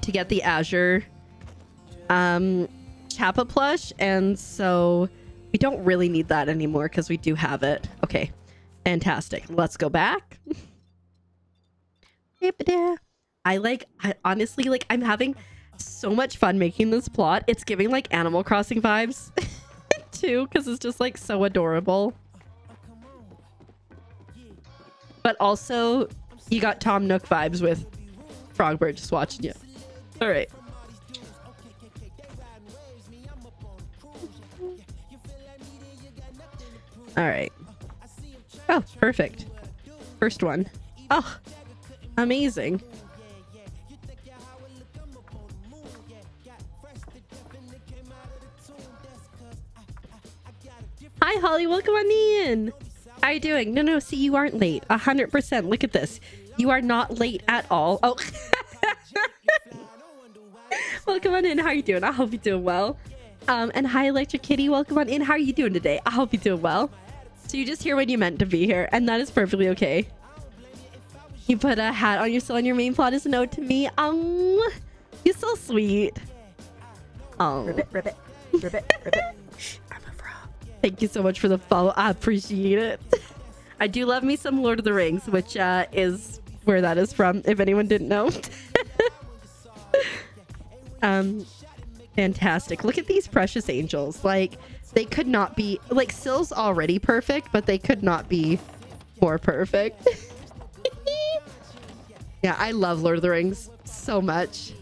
to get the Azure Chappa plush, and so we don't really need that anymore because we do have it. Okay, fantastic. Let's go back. I honestly, like, I'm having so much fun making this plot. It's giving like Animal Crossing vibes too, because it's just like so adorable. But also, you got Tom Nook vibes with Frogbird just watching you. All right. All right. Oh, perfect. First one. Oh, amazing. Hi, Holly. Welcome on in. How are you doing? No, see, you aren't late. 100%. Look at this. You are not late at all. Oh. Welcome on in. How are you doing? I hope you're doing well. And hi, Electric Kitty. Welcome on in. How are you doing today? I hope you're doing well. So you just here when you meant to be here, and that is perfectly okay. You put a hat on. You're still on your main plot as a note to me. You're so sweet. Oh, Ribbit, ribbit, ribbit, ribbit. I'm a frog. Thank you so much for the follow. I appreciate it. I do love me some Lord of the Rings, which is where that is from, if anyone didn't know. Fantastic. Look at these precious angels. Like, they could not be, like, Syl's already perfect, but they could not be more perfect. Yeah, I love Lord of the Rings so much.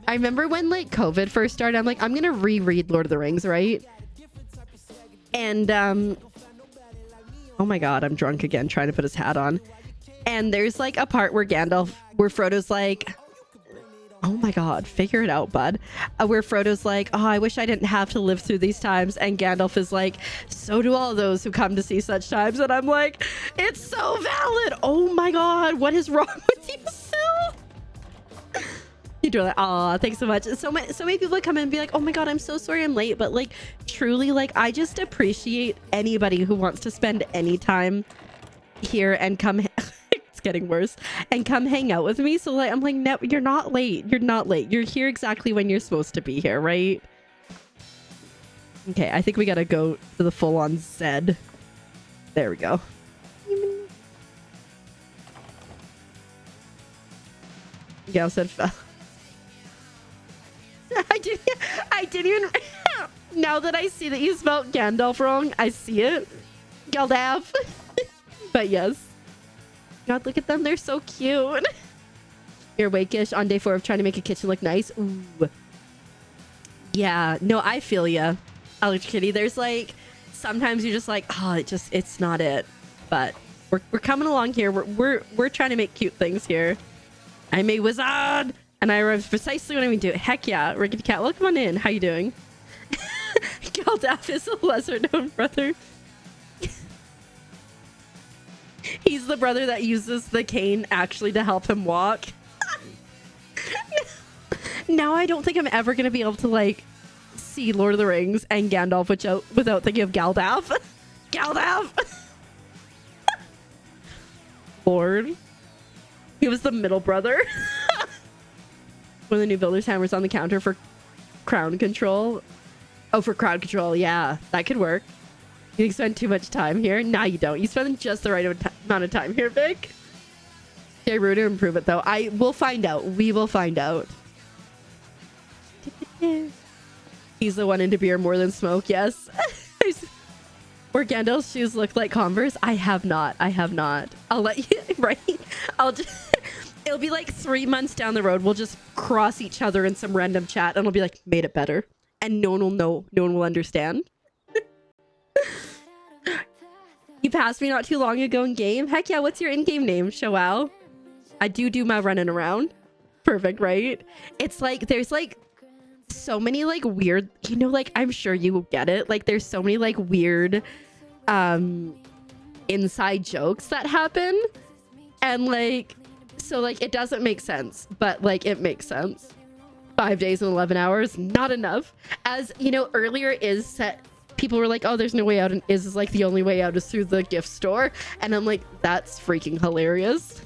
I remember when, like, COVID first started, I'm like, I'm gonna reread Lord of the Rings, right? And oh my god, I'm drunk again trying to put his hat on. And there's like a part where Frodo's like, oh my god, figure it out, bud. Where Frodo's like, oh, I wish I didn't have to live through these times. And Gandalf is like, so do all those who come to see such times. And I'm like, it's so valid. Oh my god, what is wrong with you, Syl? You do like, oh, thanks so much. So many people come in and be like, oh my god, I'm so sorry I'm late. But like, truly, like, I just appreciate anybody who wants to spend any time here and come it's getting worse, and come hang out with me. So like, I'm like, no, you're not late. You're not late. You're here exactly when you're supposed to be here, right? Okay, I think we gotta go to the full-on Zed. There we go. Gal said fell. I didn't even now that I see that you spelled Gandalf wrong, I see it. Galdaf. But yes. God, look at them. They're so cute. You're awake-ish on day 4 of trying to make a kitchen look nice. Ooh. Yeah. No, I feel ya, Alex Kitty. There's like, sometimes you're just like, oh, it's not it. But we're coming along here. We're trying to make cute things here. I'm a wizard, and I arrived precisely when I mean to. Heck yeah, Rickety Cat. Welcome on in. How you doing? Galdaf is a lesser-known brother. He's the brother that uses the cane actually to help him walk. Now I don't think I'm ever going to be able to, like, see Lord of the Rings and Gandalf without thinking of Galdaf. Galdaf! Lord. He was the middle brother. One of the new builder's hammers on the counter for crown control. Oh, for crowd control. Yeah, that could work. You spend too much time here? Nah, you don't. You spend just the right amount of time here, Vic. Okay, Rue to improve it, though. We'll find out. We will find out. He's the one into beer more than smoke, yes. Or Gandalf's shoes look like Converse. I have not. I'll let you, right? It'll be like 3 months down the road. We'll just cross each other in some random chat and I'll be like, made it better. And no one will know. No one will understand. You passed me not too long ago in game. Heck yeah, what's your in-game name, Showow? I do my running around. Perfect, right? It's like, there's like so many like weird, you know, like I'm sure you will get it. Like there's so many like weird inside jokes that happen. And like, so like it doesn't make sense, but like it makes sense. 5 days and 11 hours, not enough. As you know, earlier is set. People were like, oh, there's no way out, and is like the only way out is through the gift store. And I'm like, that's freaking hilarious.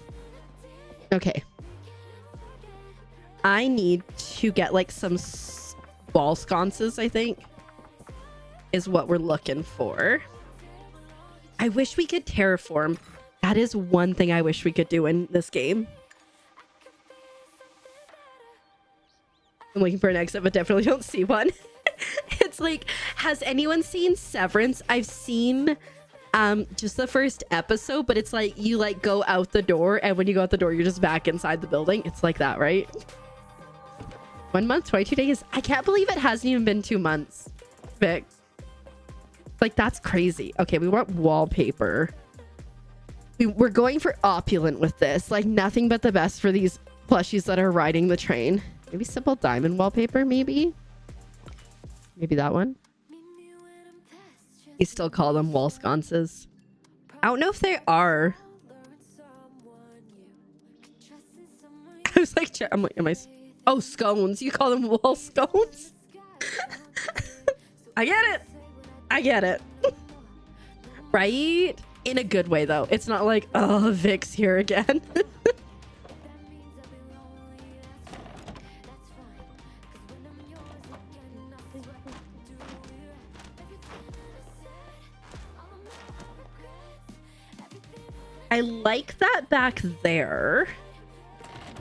Okay. I need to get like some wall sconces, I think, is what we're looking for. I wish we could terraform. That is one thing I wish we could do in this game. I'm looking for an exit, but definitely don't see one. It's like, has anyone seen Severance? I've seen just the first episode, but it's like you like go out the door, and when you go out the door, you're just back inside the building. It's like that, right? 1 month, 22 days. I can't believe it hasn't even been 2 months. Vic. Like, that's crazy. Okay, we want wallpaper. We're going for opulent with this. Like, nothing but the best for these plushies that are riding the train. Maybe simple diamond wallpaper, maybe? Maybe that one? You still call them wall sconces. I don't know if they are. I was like, I'm like, am I... Oh, scones. You call them wall scones? I get it. I get it. Right? In a good way, though. It's not like, oh, Vic's here again. I like that back there.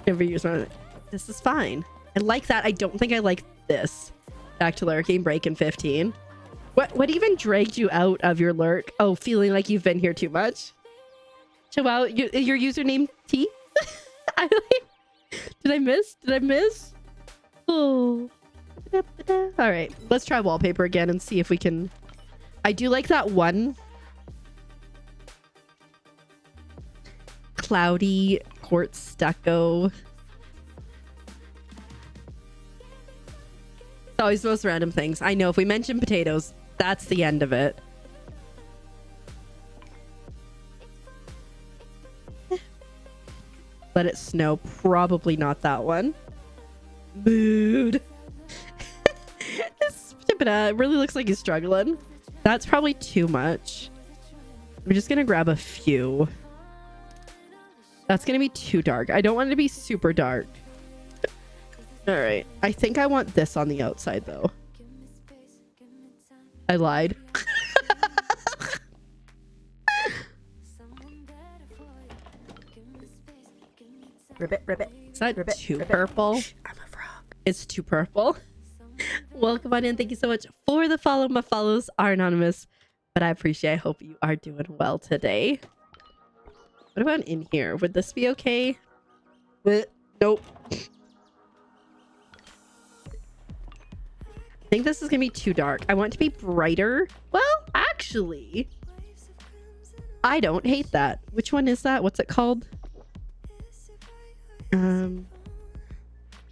Never use my... This is fine. I like that. I don't think I like this. Back to lurking, break in 15. What even dragged you out of your lurk? Oh, feeling like you've been here too much? Chihuahua, your username T? Did I miss? Did I miss? Oh. All right, let's try wallpaper again and see if we can... I do like that one. Cloudy quartz stucco. It's always the most random things. I know if we mention potatoes, that's the end of it. Let it snow. Probably not that one. Mood. It really looks like he's struggling. That's probably too much. I'm just gonna grab a few. That's gonna be too dark. I don't want it to be super dark. All right. I think I want this on the outside though. I lied. Ribbit, ribbit. Is that ribbit, too ribbit. purple? I'm a frog. It's too purple. Welcome on in. Thank you so much for the follow. My follows are anonymous, but I appreciate. I hope you are doing well today. What about in here? Would this be okay? Nope. I think this is gonna be too dark. I want it to be brighter. Well, actually, I don't hate that. Which one is that? What's it called?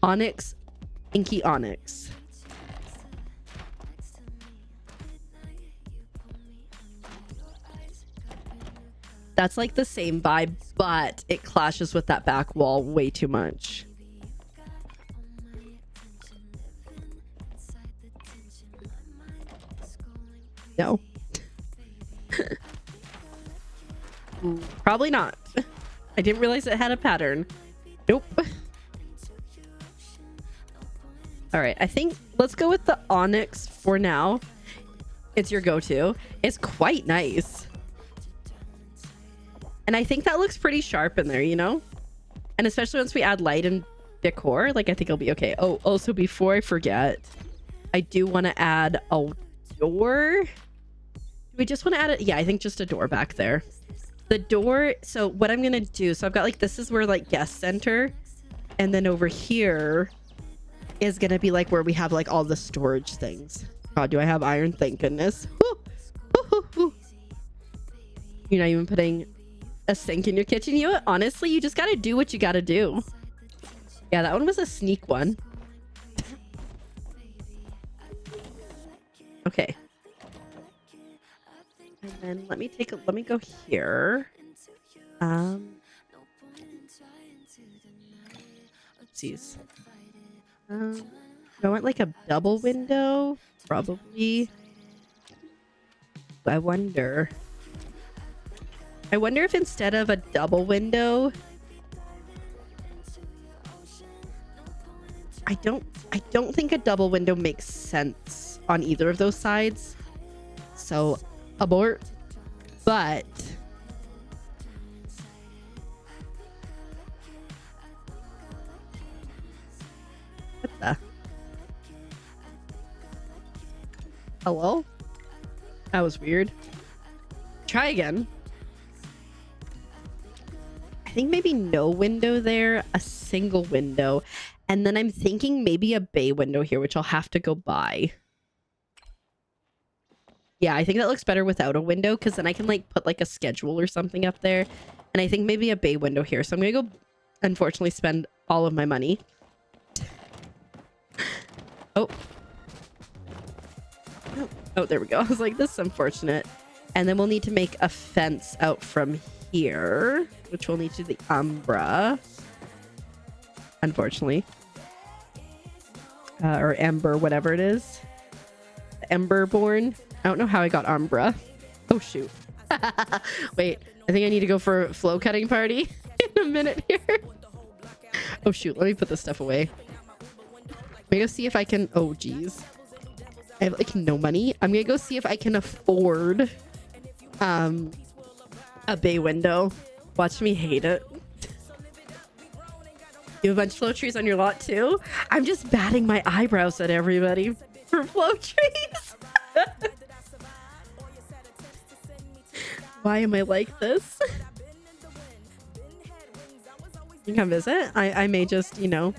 Onyx, Inky Onyx. That's like the same vibe, but it clashes with that back wall way too much. No. Probably not. I didn't realize it had a pattern. Nope. All right, I think let's go with the Onyx for now. It's your go-to. It's quite nice. And I think that looks pretty sharp in there, you know? And especially once we add light and decor, like I think it'll be okay. Oh, also before I forget, I do want to add a door. Do we just want to add it? Yeah, I think just a door back there. The door, so what I'm gonna do, so I've got like, this is where like guest center, and then over here is gonna be like where we have like all the storage things. God, do I have iron? Thank goodness. Woo! Woo, woo, woo. You're not even putting a sink in your kitchen. You know what? Honestly, you just gotta do what you gotta do. Yeah, that one was a sneak one. Okay. And then let me go here. Oopsies. Do I want like a double window? Probably. I wonder if instead of a double window, I don't think a double window makes sense on either of those sides. So abort. But what the? Hello? That was weird. Try again. I think maybe no window there, a single window. And then I'm thinking maybe a bay window here, which I'll have to go buy. Yeah, I think that looks better without a window because then I can like put like a schedule or something up there. And I think maybe a bay window here. So I'm going to go, unfortunately, spend all of my money. Oh. Oh, there we go. I was like, this is unfortunate. And then we'll need to make a fence out from here, which we'll need to do the Umbra. Unfortunately. Or Ember, whatever it is. Emberborn. I don't know how I got Umbra. Oh, shoot. Wait, I think I need to go for a flow cutting party in a minute here. Oh, shoot. Let me put this stuff away. Let me go see if I can... Oh, geez. I have, like, no money. I'm going to go see if I can afford a bay window. Watch me hate it. You have a bunch of flow trees on your lot, too? I'm just batting my eyebrows at everybody for flow trees. Why am I like this? You come visit. I may just, you know,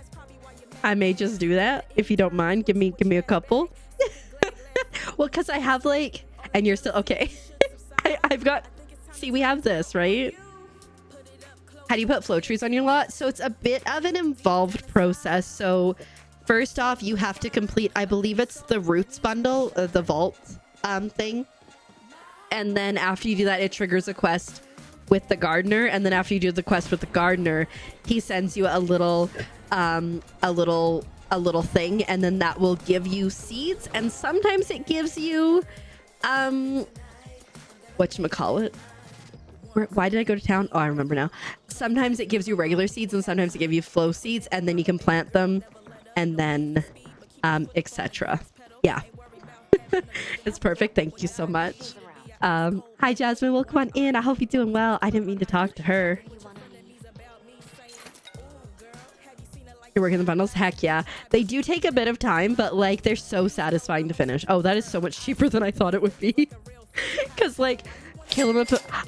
I may just do that if you don't mind. Give me a couple. Well, because I have like, and you're still okay. I've got. See, we have this, right? How do you put flow trees on your lot? So it's a bit of an involved process. So first off, you have to complete, I believe it's the roots bundle, the vault thing. And then after you do that, it triggers a quest with the gardener. And then after you do the quest with the gardener, he sends you a little thing, and then that will give you seeds. And sometimes it gives you whatchamacallit? Why did I go to town? Oh, I remember now. Sometimes it gives you regular seeds and sometimes it gives you flow seeds, and then you can plant them and then etc. Yeah. It's perfect. Thank you so much. Hi Jasmine, welcome on in. I hope you're doing well. I didn't mean to talk to her. You're working the bundles? Heck yeah. They do take a bit of time, but like they're so satisfying to finish. Oh, that is so much cheaper than I thought it would be. Because like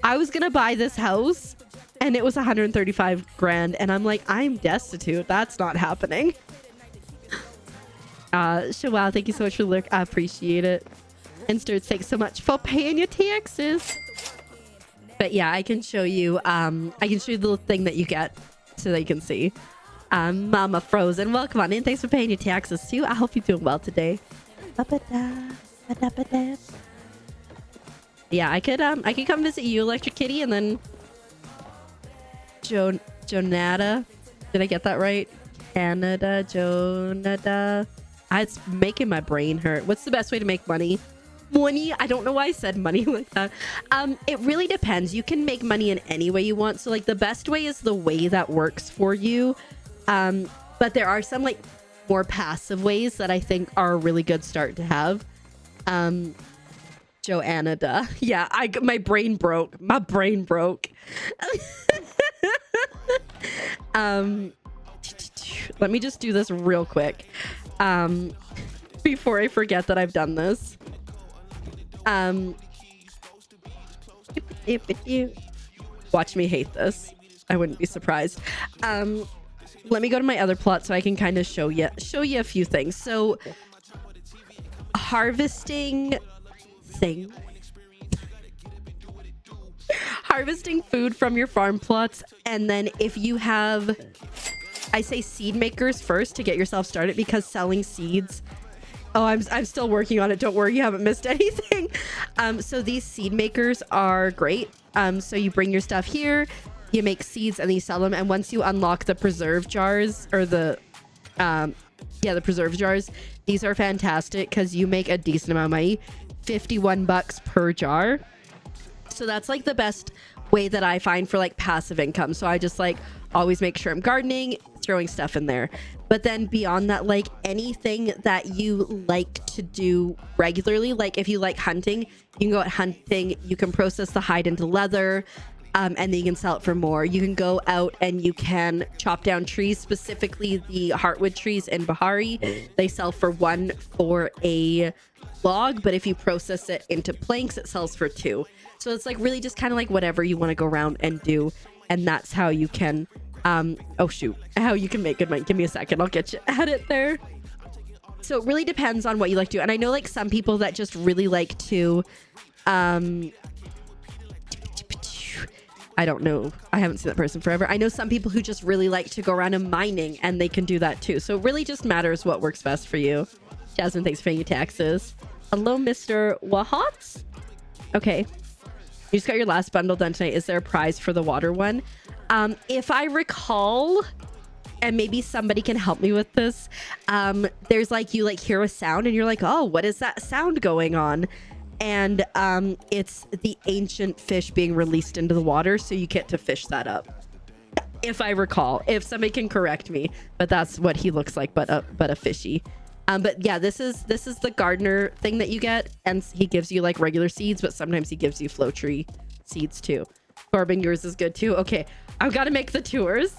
I was gonna buy this house and it was 135 grand and I'm like, I'm destitute. That's not happening. So wow, thank you so much for the lurk. I appreciate it. And Sturds, thanks so much for paying your taxes. But yeah, I can show you the little thing that you get so that you can see. Mama Frozen, welcome on in. Thanks for paying your taxes too. I hope you're doing well today. Yeah, I could come visit you, Electric Kitty, and then Jonada. Did I get that right? Canada, Jonada. It's making my brain hurt. What's the best way to make money? Money? I don't know why I said money like that. It really depends. You can make money in any way you want. So like the best way is the way that works for you. But there are some like more passive ways that I think are a really good start to have. Joanna, duh. Yeah, my brain broke. My brain broke. Let me just do this real quick. Before I forget that I've done this. Watch me hate this. I wouldn't be surprised. Let me go to my other plot so I can kind of show you a few things. So harvesting food from your farm plots, and then if you have, I say seed makers first to get yourself started, because selling seeds, oh, I'm still working on it, don't worry, you haven't missed anything. So these seed makers are great. So you bring your stuff here, you make seeds, and then you sell them, and once you unlock the preserve jars, or the preserve jars, these are fantastic because you make a decent amount of money. $51 per jar. So that's like the best way that I find for like passive income. So I just like always make sure I'm gardening, throwing stuff in there. But then beyond that, like anything that you like to do regularly, like if you like hunting, you can go out hunting, you can process the hide into leather, and then you can sell it for more. You can go out and you can chop down trees, specifically the heartwood trees in Bahari. They sell for 1 for a log, but if you process it into planks, it sells for 2. So it's like really just kind of like whatever you want to go around and do, and that's how you can how you can make good money. Give me a second, I'll get you at it there. So it really depends on what you like to do. And I know like some people that just really like to, I don't know. I haven't seen that person forever. I know some people who just really like to go around and mining, and they can do that too. So it really just matters what works best for you. Jasmine, thanks for paying your taxes. Hello, Mr. Wahots. Okay. You just got your last bundle done tonight. Is there a prize for the water one? If I recall, and maybe somebody can help me with this, there's like, you like hear a sound and you're like, oh, what is that sound going on? And it's the ancient fish being released into the water, so you get to fish that up. If I recall, if somebody can correct me, but that's what he looks like, but a fishy. But yeah, this is the gardener thing that you get, and he gives you like regular seeds, but sometimes he gives you flow tree seeds too. Corbin, yours is good too. Okay, I've got to make the tours.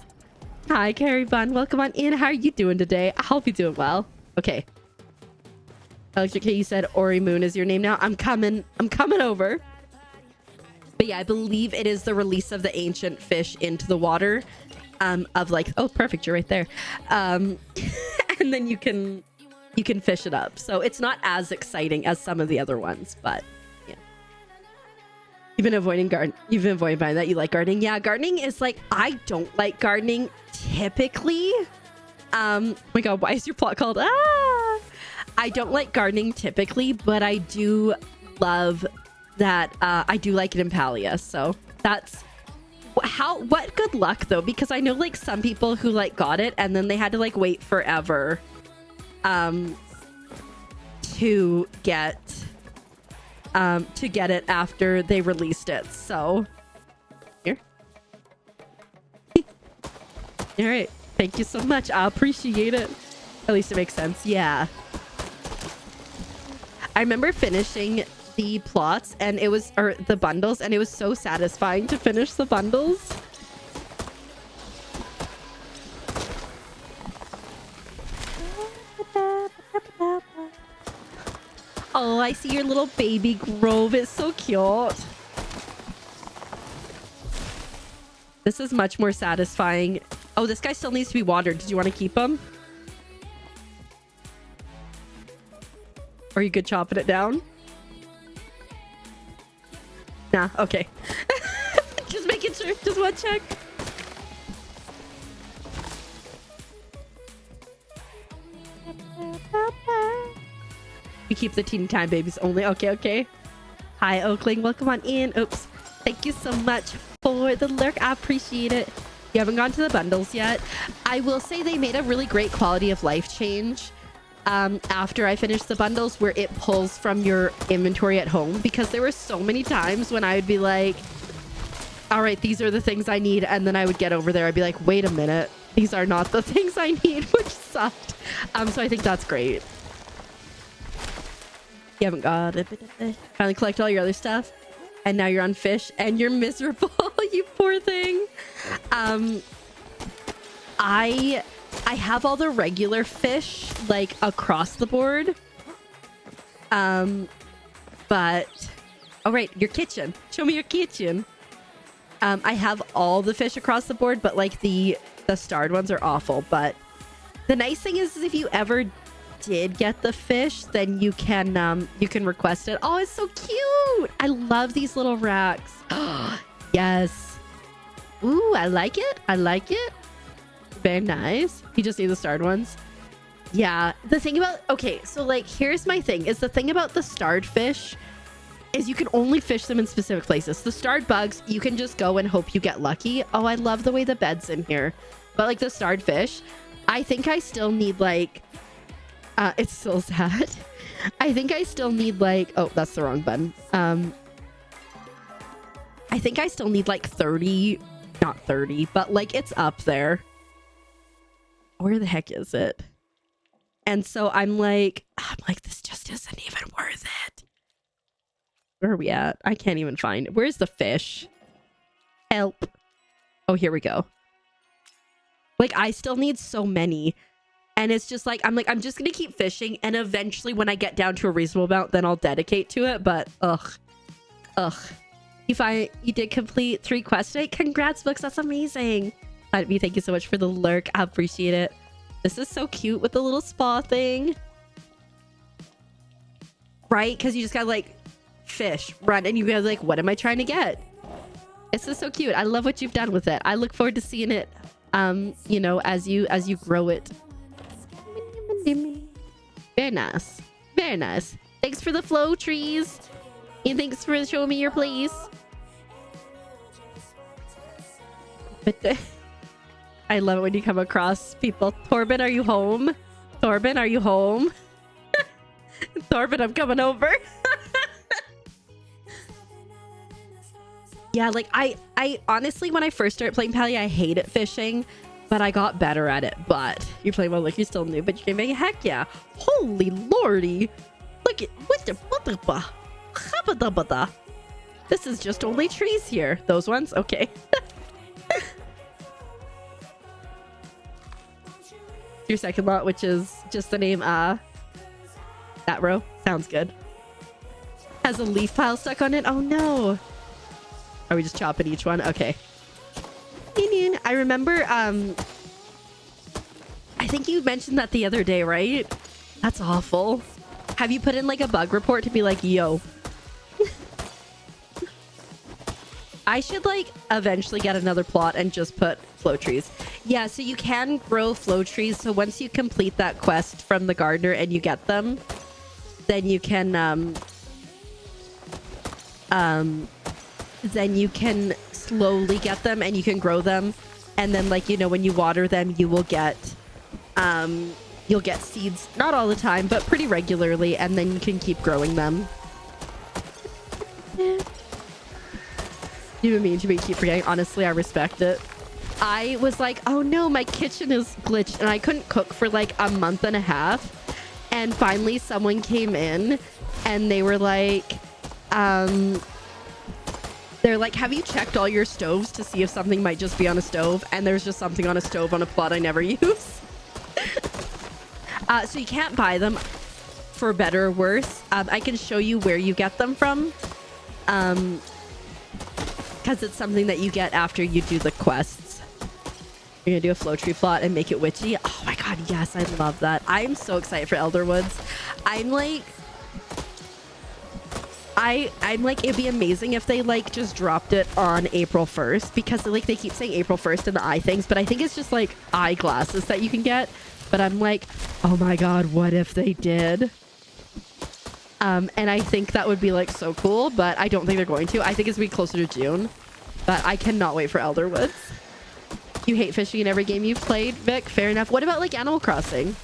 Hi, Carrie Bun, welcome on in. How are you doing today? I hope you're doing well. Okay. Electric K, you said Ori Moon is your name now. I'm coming over. But yeah, I believe it is the release of the ancient fish into the water. Of like, oh, perfect, you're right there. And then you can fish it up. So it's not as exciting as some of the other ones, but yeah. You've been avoiding buying that. You like gardening? Yeah, gardening is like, I don't like gardening typically. Oh my god, why is your plot called I don't like gardening typically, but I do love that I do like it in Palia. So that's what good luck though, because I know like some people who like got it and then they had to like wait forever to get it after they released it. So here. All right, thank you so much. I appreciate it. At least it makes sense. Yeah, I remember finishing the plots and it was, or the bundles, and it was so satisfying to finish the bundles. Oh, I see your little baby grove. It's so cute. This is much more satisfying. Oh, this guy still needs to be watered. Did you want to keep him? Or are you good chopping it down? Nah, okay. Just making sure. Just one check. We keep the teeny time babies only. Okay, okay. Hi, Oakling. Welcome on in. Oops. Thank you so much for the lurk. I appreciate it. You haven't gone to the bundles yet. I will say they made a really great quality of life change after I finished the bundles, where it pulls from your inventory at home, because there were so many times when I would be like, all right, these are the things I need, and then I would get over there, I'd be like, wait a minute, these are not the things I need, which sucked. So I think that's great. You haven't got it. Finally collect all your other stuff, and now you're on fish and you're miserable. You poor thing. I have all the regular fish like across the board. But oh right, your kitchen. Show me your kitchen. I have all the fish across the board, but like the starred ones are awful. But the nice thing is if you ever did get the fish, then you can request it. Oh, it's so cute. I love these little racks. Yes. Ooh, I like it. I like it. Very nice. You just need the starred ones. Yeah. The thing about, okay, so like here's my thing, is the thing about the starred fish is you can only fish them in specific places. The starred bugs, you can just go and hope you get lucky. Oh, I love the way the bed's in here. But like the starred fish, I think I still need like it's so sad. I think I still need like, oh, that's the wrong button. I think I still need like 30, not 30, but like it's up there. Where the heck is it? And so I'm like, this just isn't even worth it. Where are we at? I can't even find it. Where's the fish? Help. Oh, here we go. Like, I still need so many. And it's just like, I'm just going to keep fishing. And eventually when I get down to a reasonable amount, then I'll dedicate to it. But, ugh. You did complete 3 quests today. Congrats, Books. That's amazing. Thank you so much for the lurk. I appreciate it. This is so cute with the little spa thing. right? Because you just gotta like fish, run, and you gotta like, what am I trying to get? It's just so cute. I love what you've done with it. I look forward to seeing it, you know, as you grow it. Very nice. Very nice. Thanks for the flow trees. And thanks for showing me your place. But I love it when you come across people. Torben, are you home? Torben, are you home? Torben, I'm coming over. Yeah, like I honestly, when I first started playing Palia, I hated fishing, but I got better at it. But you're playing well, like you're still new, but you can make it. Heck yeah. Holy lordy. Look at what the this is just only trees here. Those ones? Okay. Your second lot, which is just the name that row. Sounds good. Has a leaf pile stuck on it. Oh no. Are we just chopping each one? Okay. I remember I think you mentioned that the other day, right? That's awful. Have you put in like a bug report to be like, yo, I should like eventually get another plot and just put flow trees. Yeah, so you can grow flow trees. So once you complete that quest from the gardener and you get them, then you can slowly get them and you can grow them. And then like, you know, when you water them, you will get you'll get seeds, not all the time, but pretty regularly, and then you can keep growing them. You didn't mean to be keep forgetting. Honestly, I respect it. I was like, oh no, my kitchen is glitched and I couldn't cook for like a month and a half. And finally someone came in and they were like, they're like, have you checked all your stoves to see if something might just be on a stove? And there's just something on a stove on a plot I never use. So you can't buy them, for better or worse. I can show you where you get them from. Because it's something that you get after you do the quests. You're gonna do a flow tree plot and make it witchy. Oh my god, yes, I love that. I'm so excited for Elderwoods. I'm like, it'd be amazing if they like just dropped it on April 1st, because like they keep saying April 1st in the eye things, but I think it's just like eyeglasses that you can get. But I'm like, oh my god, what if they did? And I think that would be like so cool, but I don't think they're going to. I think it's gonna be closer to June, but I cannot wait for Elderwoods. You hate fishing in every game you've played, Vic? Fair enough. What about like Animal Crossing?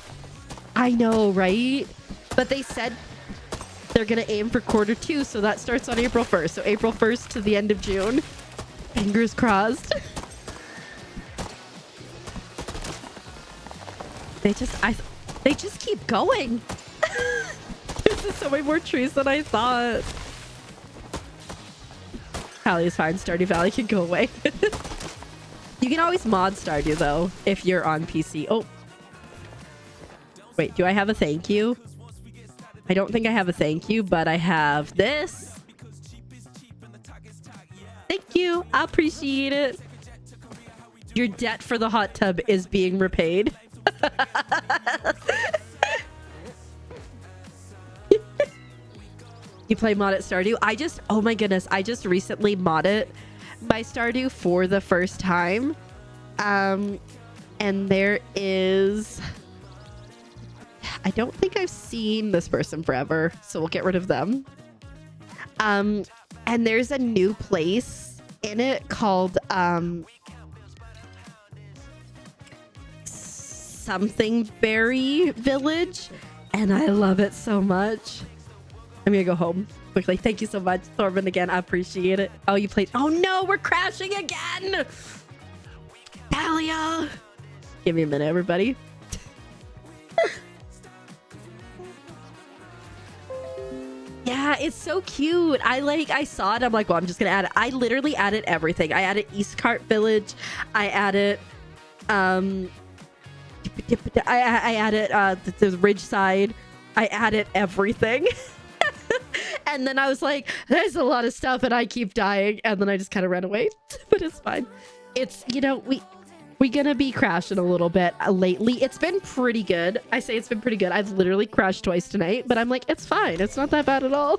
I know, right? But they said they're gonna aim for Q2, so that starts on April 1st. So April 1st to the end of June. Fingers crossed. They just keep going. This is so many more trees than I thought. Palia's fine. Stardew Valley can go away. You can always mod Stardew though if you're on PC. Oh, wait, do I have a thank you? I don't think I have a thank you, but I have this. Thank you. I appreciate it. Your debt for the hot tub is being repaid. You play mod at Stardew? Oh my goodness, I just recently modded my Stardew for the first time. And there is, I don't think I've seen this person forever, so we'll get rid of them. And there's a new place in it called something berry village, and I love it so much. I'm gonna go home quickly. Thank you so much, Thorben, again. I appreciate it. Oh, you played. Oh no, we're crashing again. Palia. Give me a minute, everybody. Yeah, it's so cute. I saw it. I'm like, well, I'm just gonna add it. I literally added everything. I added Eastcart Village. I added I added the Ridgeside. I added everything. And then I was like, there's a lot of stuff and I keep dying. And then I just kind of ran away. But it's fine. It's, you know, We're gonna be crashing a little bit lately. It's been pretty good. I say it's been pretty good. I've literally crashed twice tonight, but I'm like, it's fine. It's not that bad at all.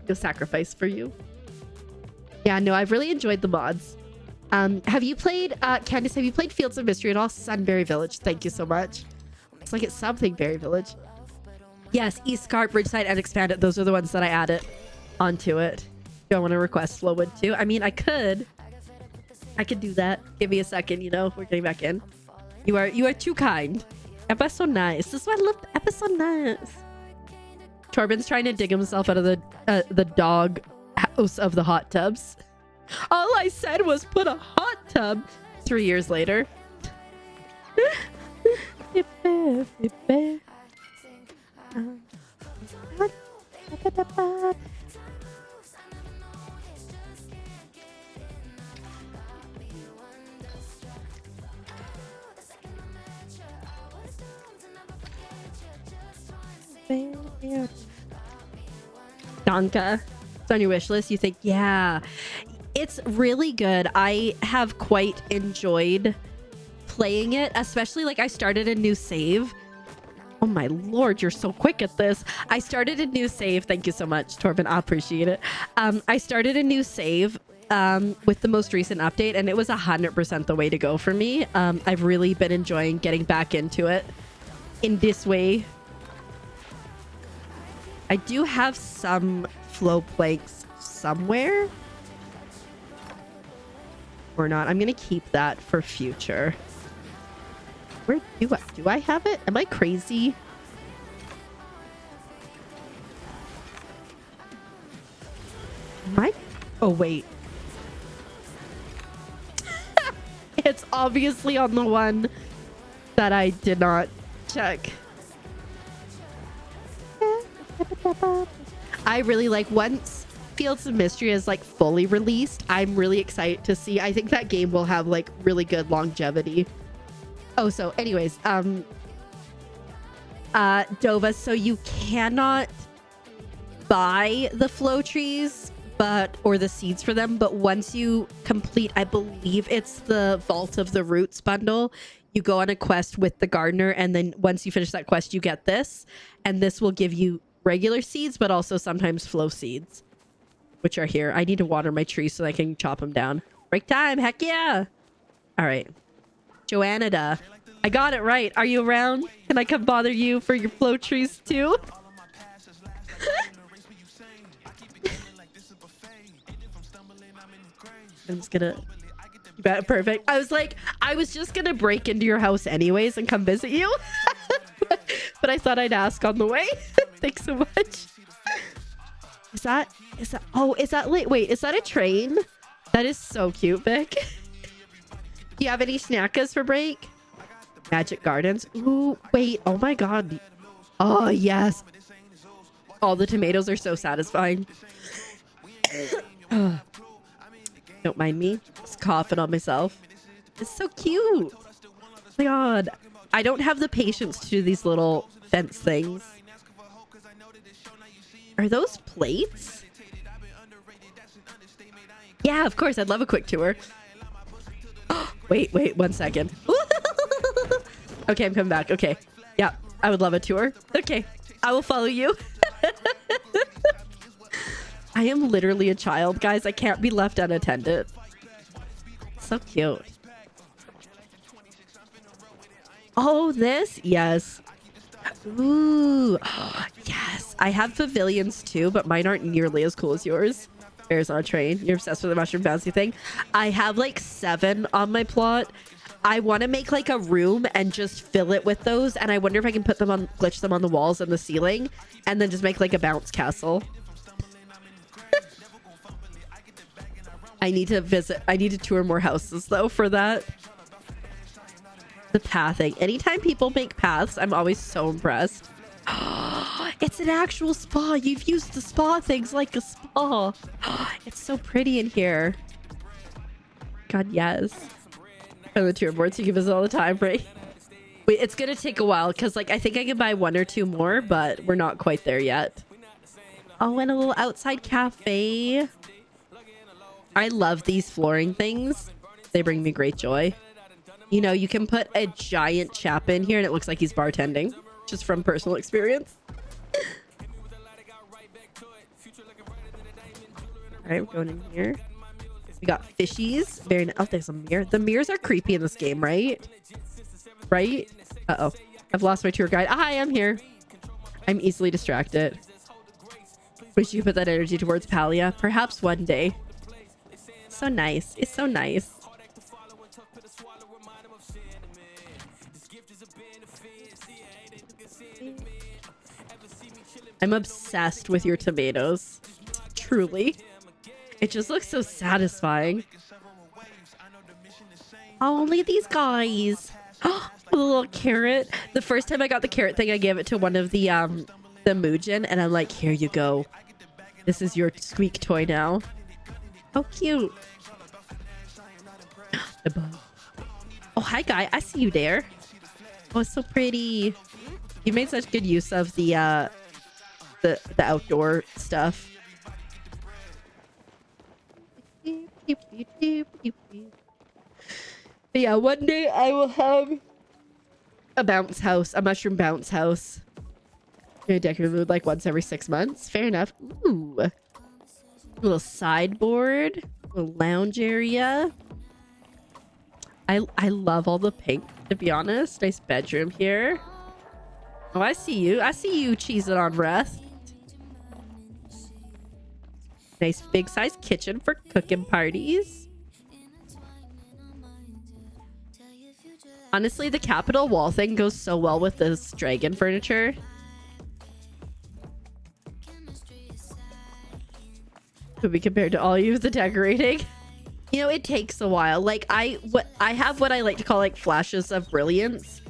No sacrifice for you. Yeah, no, I've really enjoyed the mods. Have you played, Candice, have you played Fields of Mystery at all? Sunbury Village. Thank you so much. It's like it's something Berry Village. Yes, East Scarp, Bridgeside, and Expanded. Those are the ones that I added onto it. Do I want to request Flowwood too? I mean, I could do that. Give me a second, you know, we're getting back in. You are too kind. Episode nice. This is why I love episode nice. Torben's trying to dig himself out of the dog house of the hot tubs. All I said was put a hot tub. 3 years later. Donka. It's on your wish list. You think, yeah, it's really good. I have quite enjoyed playing it, especially like I started a new save. Oh my lord, you're so quick at this. I started a new save. Thank you so much, Torben. I appreciate it. I started a new save with the most recent update, and it was 100% the way to go for me. I've really been enjoying getting back into it in this way. I do have some flow planks somewhere. Or not. I'm going to keep that for future. Where do I have it? Am I crazy? Am I? Oh, wait. It's obviously on the one that I did not check. I really like once Fields of Mystery is like fully released, I'm really excited to see. I think that game will have like really good longevity. Oh, so anyways, Dova, so you cannot buy the flow trees or the seeds for them, but once you complete, I believe it's the Vault of the Roots bundle, you go on a quest with the gardener, and then once you finish that quest, you get this, and this will give you regular seeds, but also sometimes flow seeds, which are here. I need to water my trees so I can chop them down. Break time, heck yeah! All right, Joannada, I got it right. Are you around? Can I come bother you for your flow trees too? I'm just gonna... Perfect. I was just gonna break into your house anyways and come visit you. But I thought I'd ask on the way. Thanks so much. Is that wait, is that a train? That is so cute, Vic. Do you have any snackas for break? Magic Gardens. Ooh, wait. Oh my god. Oh, yes. All the tomatoes are so satisfying. Don't mind me. Just coughing on myself. It's so cute. Oh my god. I don't have the patience to do these little fence things. Are those plates? Yeah, of course. I'd love a quick tour. Wait, 1 second. Okay, I'm coming back. Okay. Yeah, I would love a tour. Okay, I will follow you. I am literally a child, guys. I can't be left unattended. So cute. Oh, this? Yes. Ooh. Yes. I have pavilions too, but mine aren't nearly as cool as yours. Bears on a train. You're obsessed with the mushroom bouncy thing. I have like 7 on my plot. I want to make like a room and just fill it with those. And I wonder if I can put them on, glitch them on the walls and the ceiling, and then just make like a bounce castle. I need to tour more houses though for that. The pathing. Anytime people make paths, I'm always so impressed. It's an actual spa. You've used the spa things like a spa. It's so pretty in here. God, yes. And the tour boards you give us all the time, right? Wait, it's gonna take a while because like I think I can buy 1 or 2 more, but we're not quite there yet. Oh, and a little outside cafe. I love these flooring things. They bring me great joy. You know, you can put a giant chap in here and it looks like he's bartending, just from personal experience. All right, we're going in here. We got fishies. Very nice. Oh, there's a mirror. The mirrors are creepy in this game, right? Right? Uh-oh. I've lost my tour guide. Hi, I'm here. I'm easily distracted. Wish you put that energy towards Palia. Perhaps one day. So nice. It's so nice. I'm obsessed with your tomatoes. Truly. It just looks so satisfying. Only these guys. Oh, a little carrot. The first time I got the carrot thing, I gave it to one of the Muujin, and I'm like, here you go. This is your squeak toy now. How cute. The bug. Oh, hi, guy. I see you there. Oh, it's so pretty. You made such good use of the outdoor stuff. But yeah, one day I will have a bounce house, a mushroom bounce house. I'm gonna decorate it like once every 6 months. Fair enough. Ooh. A little sideboard, a little lounge area. I love all the pink, to be honest. Nice bedroom here. Oh, I see you. I see you cheesing on rest. Nice big size kitchen for cooking parties. Honestly, the Capitol wall thing goes so well with this dragon furniture. Could be compared to all you the decorating. You know, it takes a while. Like I have what I like to call like flashes of brilliance,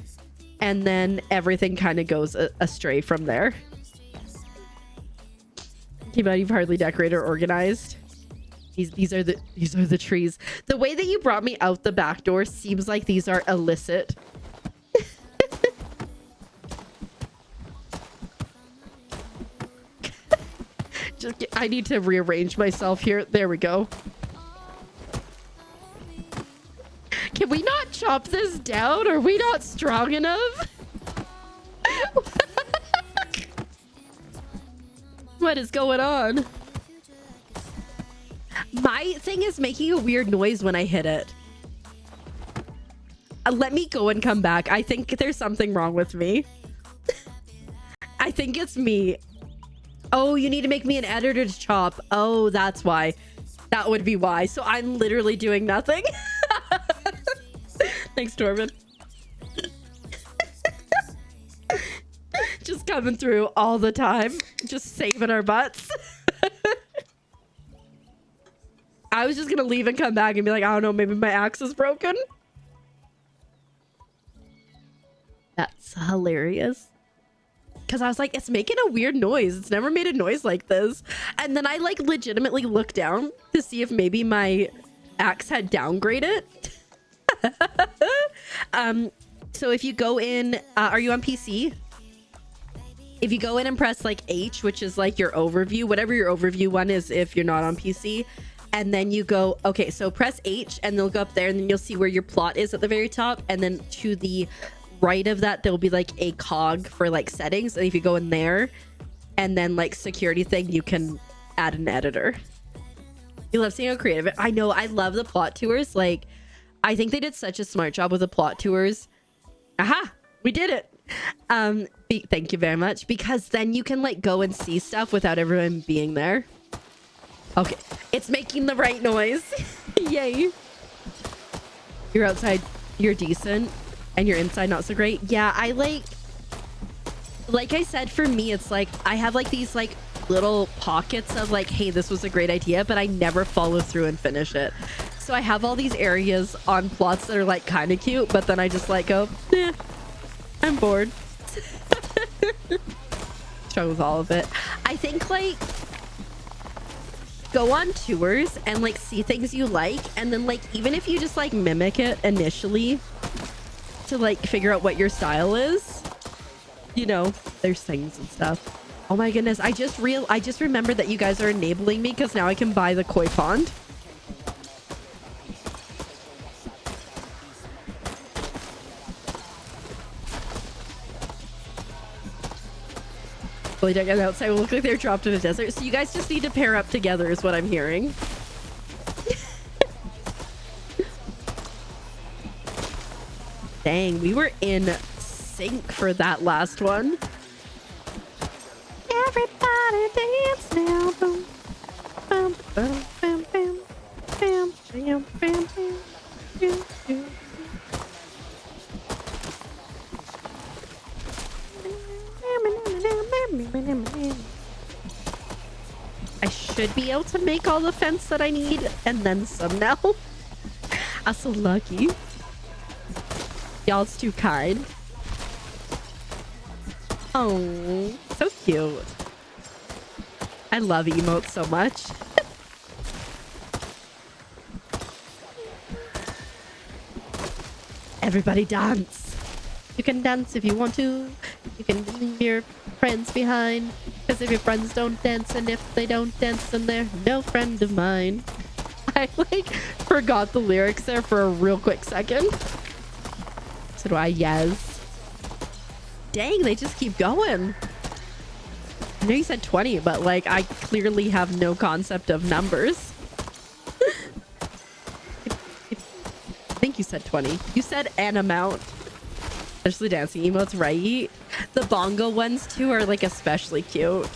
and then everything kind of goes astray from there. You've hardly decorated or organized. These are the trees. The way that you brought me out the back door seems like these are illicit. I need to rearrange myself here. There we go. Can we not chop this down? Are we not strong enough? What is going on? My thing is making a weird noise when I hit it. Let me go and come back. I think there's something wrong with me. I think it's me. Oh, you need to make me an editor to chop. Oh, that's why. That would be why. So I'm literally doing nothing. Thanks, Torben. Just coming through all the time. Just saving our butts. I was just going to leave and come back and be like, I don't know, maybe my axe is broken. That's hilarious. Because I was like, it's making a weird noise. It's never made a noise like this. And then I like legitimately looked down to see if maybe my axe had downgraded. So if you go in, are you on PC? If you go in and press like H, which is like your overview, whatever your overview one is if you're not on PC. And then you go, okay, so press H and they'll go up there and then you'll see where your plot is at the very top. And then to the right of that, there'll be like a cog for like settings. And if you go in there and then like security thing, you can add an editor. You love seeing how creative. I know, I love the plot tours. Like, I think they did such a smart job with the plot tours. Aha, we did it. Thank you very much. Because then you can like go and see stuff without everyone being there. Okay, it's making the right noise. Yay. You're outside, you're decent, and you're inside not so great. Yeah, I like I said, for me, it's like I have like these like little pockets of like, hey, this was a great idea, but I never follow through and finish it. So I have all these areas on plots that are like kind of cute, but then I just like go, eh, I'm bored. Struggle with all of it. I think like go on tours and like see things you like, and then like even if you just like mimic it initially to like figure out what your style is, you know, there's things and stuff. Oh my goodness, I just remembered that you guys are enabling me because now I can buy the koi pond. Logitech and outside will look like they're dropped in a desert. So you guys just need to pair up together is what I'm hearing. Dang, we were in sync for that last one. Everybody dance now. Boom, bum, bum, bam, bam, bam, bam, bam, bam, bam, bam. I should be able to make all the fence that I need and then some now. I'm so lucky. Y'all's too kind. Oh, so cute. I love emotes so much. Everybody dance. You can dance if you want to. You can leave your friends behind. Because if your friends don't dance, and if they don't dance, then they're no friend of mine. I forgot the lyrics there for a real quick second. So do I? Yes. Dang, they just keep going. I know you said 20, but I clearly have no concept of numbers. I think you said 20. You said an amount. Especially dancing emotes, right? The bongo ones too are especially cute.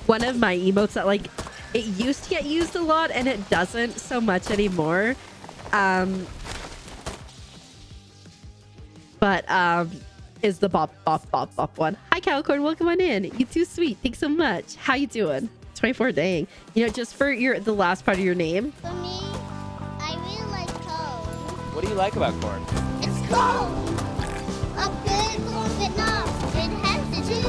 One of my emotes that it used to get used a lot and it doesn't so much anymore. Is the bop bop bop bop one. Hi Calicorn, welcome on in. You too sweet. Thanks so much. How you doing? 24, dang. Just for the last part of your name. For me, I really like corn. What do you like about corn? It's corn. A big corn, but not. It has to do.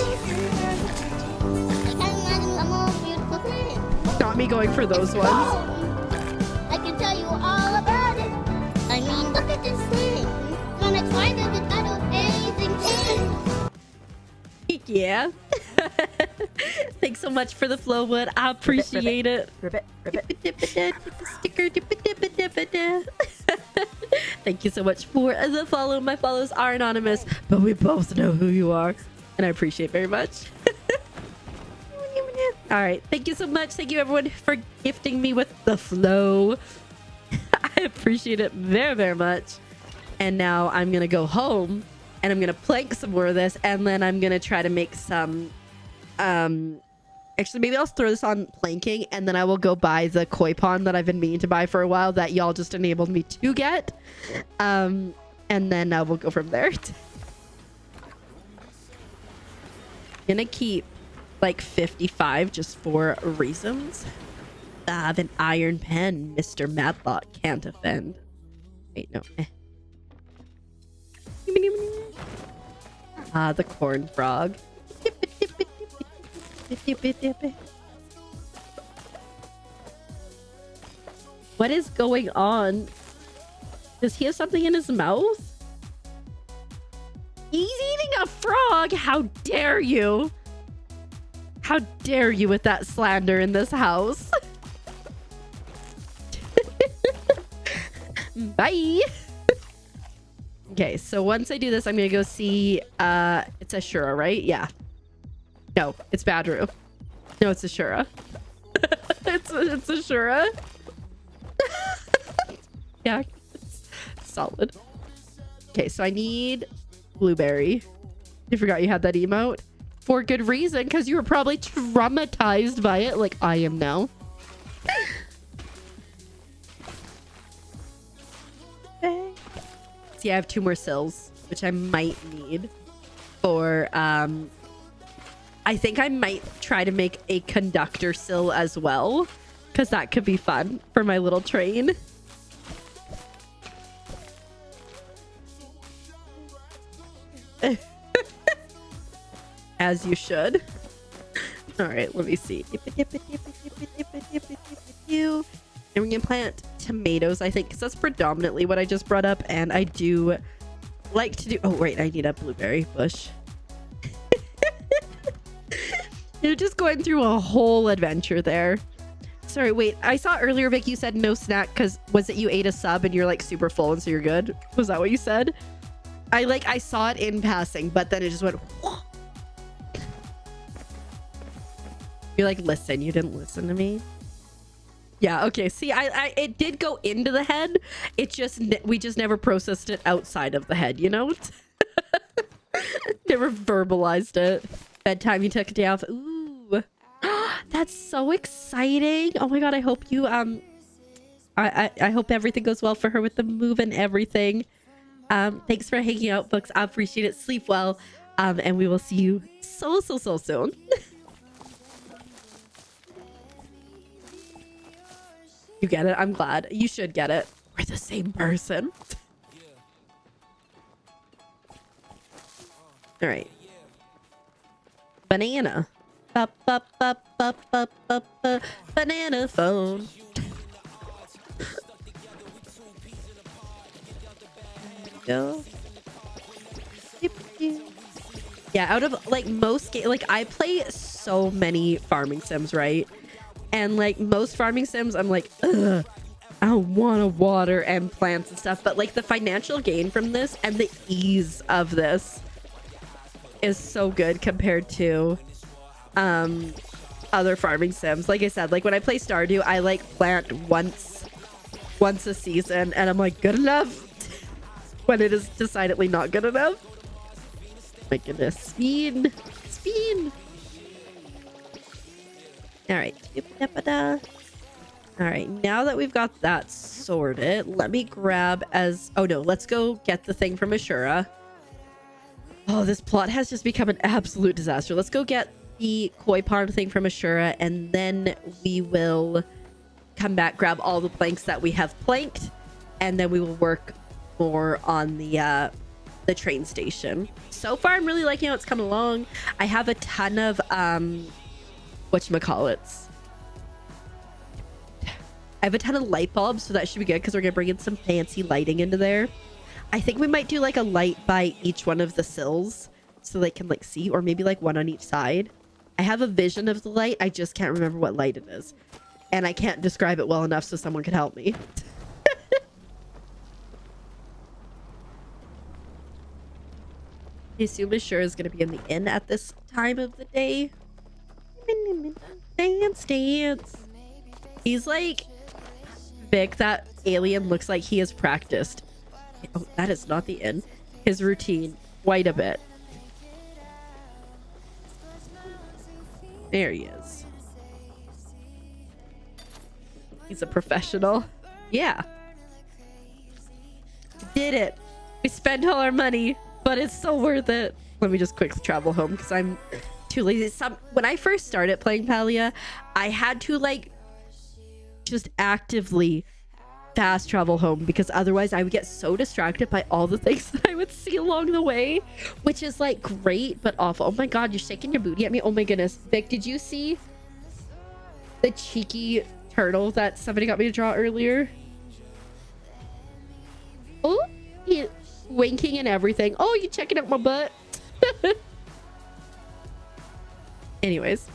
I can't imagine a more beautiful thing. Got me going for those ones. I can tell you all about it. I mean, look at this thing. When I try to get out of anything in. Yeah. Thanks so much for the flow wood. I appreciate it. Ribbit, ribbit. Sticker. Thank you so much for the follow. My follows are anonymous, but we both know who you are, and I appreciate very much. All right. Thank you so much. Thank you everyone for gifting me with the flow. I appreciate it very, very much. And now I'm going to go home and I'm going to plank some more of this. And then I'm going to try to make some, actually, maybe I'll throw this on planking and then I will go buy the koi pond that I've been meaning to buy for a while that y'all just enabled me to get. And then we'll go from there. Gonna keep 55 just for reasons. I have an iron pen. Mr. Madlock can't offend. Wait, no. The corn frog. What is going on? Does he have something in his mouth? He's eating a frog! How dare you? How dare you with that slander in this house? Bye! Okay, so once I do this, I'm gonna go see, it's Ashura, right? Yeah. No, it's Badru. No, it's Ashura. it's Ashura. Yeah, it's solid. Okay, so I need blueberry. I forgot you had that emote. For good reason, because you were probably traumatized by it like I am now. See, I have 2 more sills, which I might need for, I think I might try to make a conductor sill as well, because that could be fun for my little train. As you should. All right, let me see. And we're gonna plant tomatoes, I think, because that's predominantly what I just brought up, and I do like to do. Oh wait, I need a blueberry bush. You're just going through a whole adventure there. Sorry, wait. I saw earlier, Vic, you said no snack because was it you ate a sub and you're super full and so you're good? Was that what you said? I saw it in passing, but then it just went. You're like, listen, you didn't listen to me. Yeah, okay. See, I it did go into the head. It just we just never processed it outside of the head, you know? Never verbalized it. Bedtime, you took a day off. Ooh. That's so exciting. Oh my god, I hope you I hope everything goes well for her with the move and everything. Thanks for hanging out, folks. I appreciate it. Sleep well. And we will see you so soon. You get it? I'm glad. You should get it. We're the same person. All right. Banana. Banana phone. Go. Yeah, out of like most like I play so many farming sims, right? And like most farming sims, I'm like, ugh, I don't want to water and plants and stuff. But like the financial gain from this and the ease of this is so good compared to other farming sims. Like I said, like when I play Stardew, I like plant once a season and I'm like, good enough. When it is decidedly not good enough. My goodness. Speed. All right. All right. Now that we've got that sorted, let me grab let's go get the thing from Ashura. Oh, this plot has just become an absolute disaster. Let's go get the koi pond thing from Ashura, and then we will come back, grab all the planks that we have planked, and then we will work more on the train station. So far, I'm really liking how it's coming along. I have a ton of whatchamacallits. I have a ton of light bulbs, so that should be good because we're gonna bring in some fancy lighting into there. I think we might do like a light by each one of the sills so they can like see, or maybe like one on each side. I have a vision of the light. I just can't remember what light it is, and I can't describe it well enough so someone could help me. I assume Ashura is going to be in the inn at this time of the day. Dance. He's like, Vic, that alien looks like he has practiced. Oh, that is not the inn. His routine quite a bit. There he is. He's a professional. Yeah. Did it. We spent all our money. But it's so worth it. Let me just quickly travel home because I'm too lazy. When I first started playing Palia, I had to like just actively fast travel home because otherwise I would get so distracted by all the things that I would see along the way, which is like great but awful. Oh my god, you're shaking your booty at me. Oh my goodness. Vic, did you see the cheeky turtle that somebody got me to draw earlier? Oh, he winking and everything. Oh, you checking out my butt? Anyways,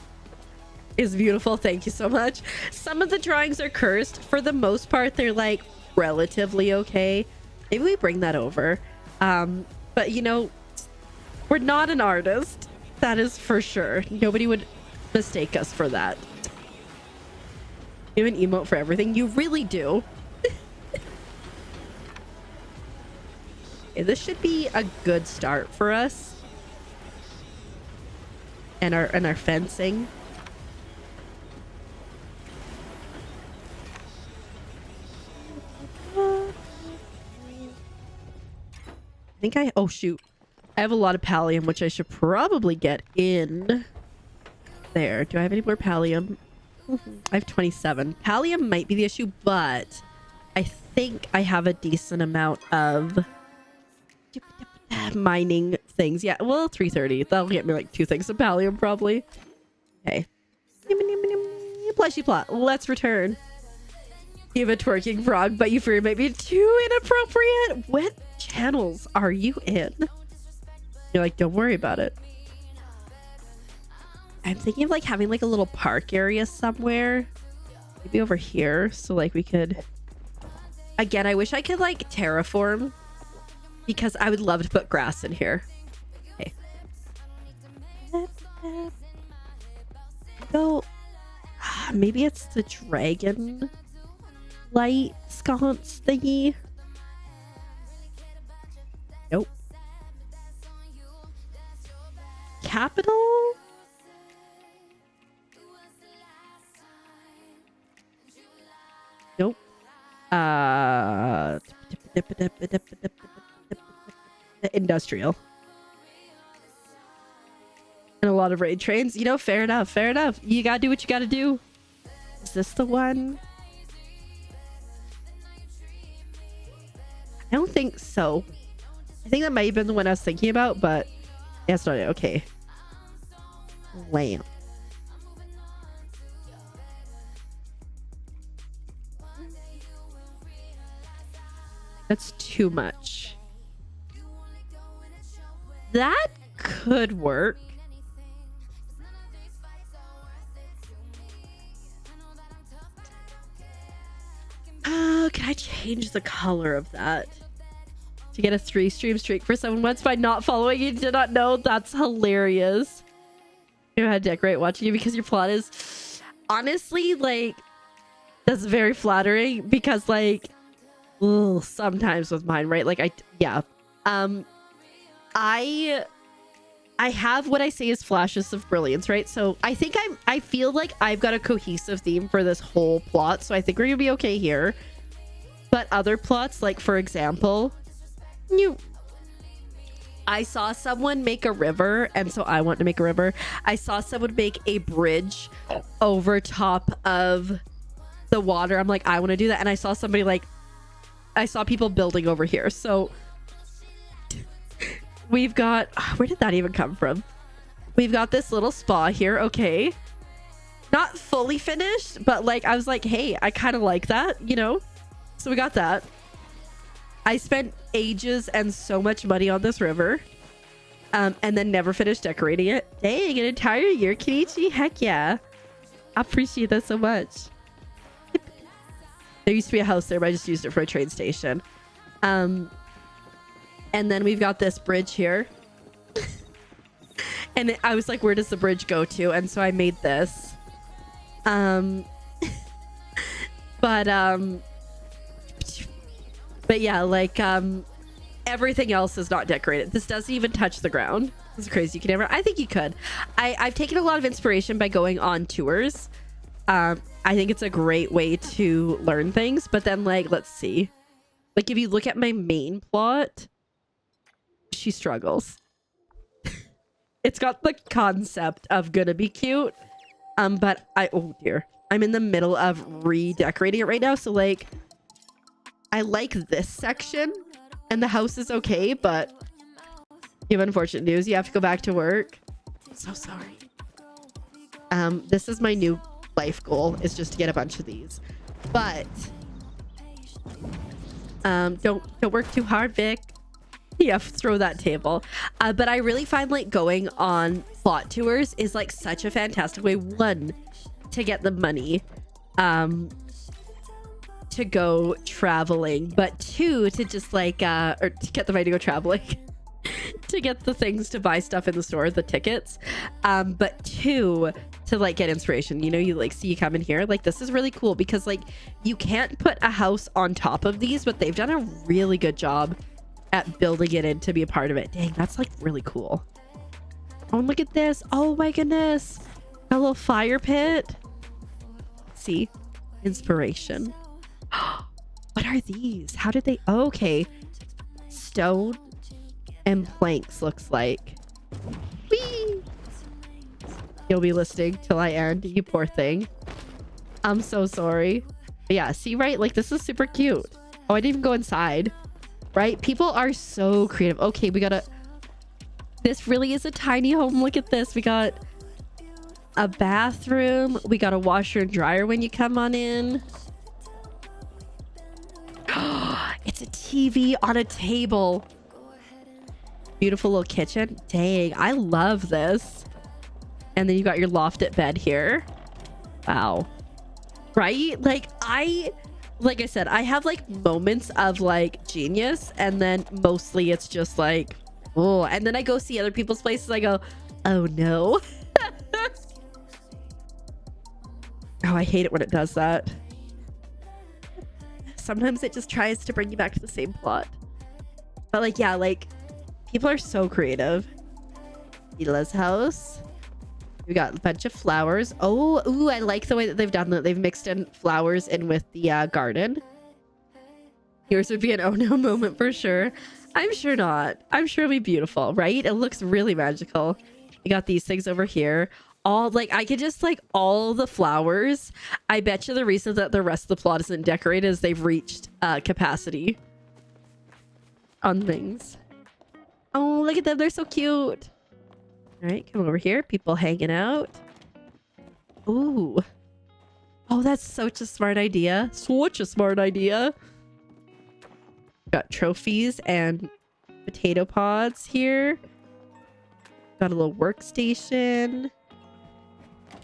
is beautiful. Thank you so much. Some of the drawings are cursed. For the most part, they're like relatively okay. Maybe we bring that over. But you know, we're not an artist. That is for sure. Nobody would mistake us for that. You have an emote for everything. You really do. This should be a good start for us. And our fencing. Oh shoot. I have a lot of pallium, which I should probably get in there. Do I have any more pallium? I have 27. Pallium might be the issue, but I think I have a decent amount of mining things. Yeah, well, 330. That'll get me like 2 things of pallium probably. Okay. Plushy plot. Let's return. You have a twerking frog, but you fear it might be too inappropriate. What channels are you in? You're like, don't worry about it. I'm thinking of like having like a little park area somewhere. Maybe over here. So like we could... Again, I wish I could like terraform because I would love to put grass in here. Okay. Go. Maybe it's the dragon light sconce thingy. Nope. Capital? Nope. Industrial. And a lot of raid trains. You know, fair enough. Fair enough. You gotta do what you gotta do. Is this the one? I don't think so. I think that might have been the one I was thinking about, but that's not it. Okay. Lamp. That's too much. That could work. Can I change the color of that? To get a 3-stream streak for someone once by not following you did not know? That's hilarious. You know how to decorate watching you because your plot is honestly like that's very flattering because like sometimes with mine, right? Like I have what I say is flashes of brilliance, right? So I think I feel like I've got a cohesive theme for this whole plot, so I think we're gonna be okay here. But other plots, like for example, I saw someone make a river, and so I want to make a river. I saw someone make a bridge over top of the water. I'm like, I want to do that. And I saw somebody like, I saw people building over here. So we've got, where did that even come from? We've got this little spa here. Okay. Not fully finished, but like, I was like, hey, I kind of like that, you know? So we got that. I spent ages and so much money on this river, and then never finished decorating it. Dang, an entire year, Kenichi. Heck yeah. I appreciate that so much. There used to be a house there, but I just used it for a train station. And then we've got this bridge here. And I was like, where does the bridge go to? And so I made this. But yeah, like everything else is not decorated. This doesn't even touch the ground. This is crazy. You can never. I think you could. I've taken a lot of inspiration by going on tours. I think it's a great way to learn things. But then, like, let's see. Like, if you look at my main plot, she struggles. It's got the concept of gonna be cute. But oh dear, I'm in the middle of redecorating it right now. So like, I like this section and the house is okay, but you have unfortunate news. You have to go back to work. I'm so sorry. This is my new life goal, is just to get a bunch of these. But don't work too hard, Vic. Yeah, throw that table. But I really find like going on plot tours is like such a fantastic way, one, to get the money to go traveling, but two, to just like or to get the money to go traveling to get the things to buy stuff in the store, the tickets, but two, to like get inspiration. You know, you like see you come in here, like this is really cool because like you can't put a house on top of these, but they've done a really good job at building it in to be a part of it. Dang, that's like really cool. Oh, look at this. Oh my goodness, a little fire pit. See, inspiration. What are these? How did they? Oh, okay, stone and planks looks like. Whee! You'll be listening till I end, you poor thing. I'm so sorry. But yeah, see, right? Like this is super cute. Oh, I didn't even go inside. Right? People are so creative. Okay, we got this really is a tiny home. Look at this. We got a bathroom. We got a washer and dryer when you come on in. It's a TV on a table. Beautiful little kitchen. Dang, I love this. And then you got your lofted bed here. Wow. Right? Like, I like I said, I have like moments of like genius, and then mostly it's just like, oh, and then I go see other people's places. I go, oh no. Oh, I hate it when it does that. Sometimes it just tries to bring you back to the same plot. But like, yeah, like people are so creative. Hila's house. We got a bunch of flowers. Oh, ooh, I like the way that they've done that. They've mixed in flowers in with the garden. Yours would be an oh no moment for sure. I'm sure not. I'm sure it'll be beautiful, right? It looks really magical. You got these things over here. All like I could just like all the flowers. I bet you the reason that the rest of the plot isn't decorated is they've reached capacity on things. Oh, look at them. They're so cute. All right, come over here. People hanging out. Ooh. Oh, that's such a smart idea. Such a smart idea. Got trophies and potato pods here. Got a little workstation.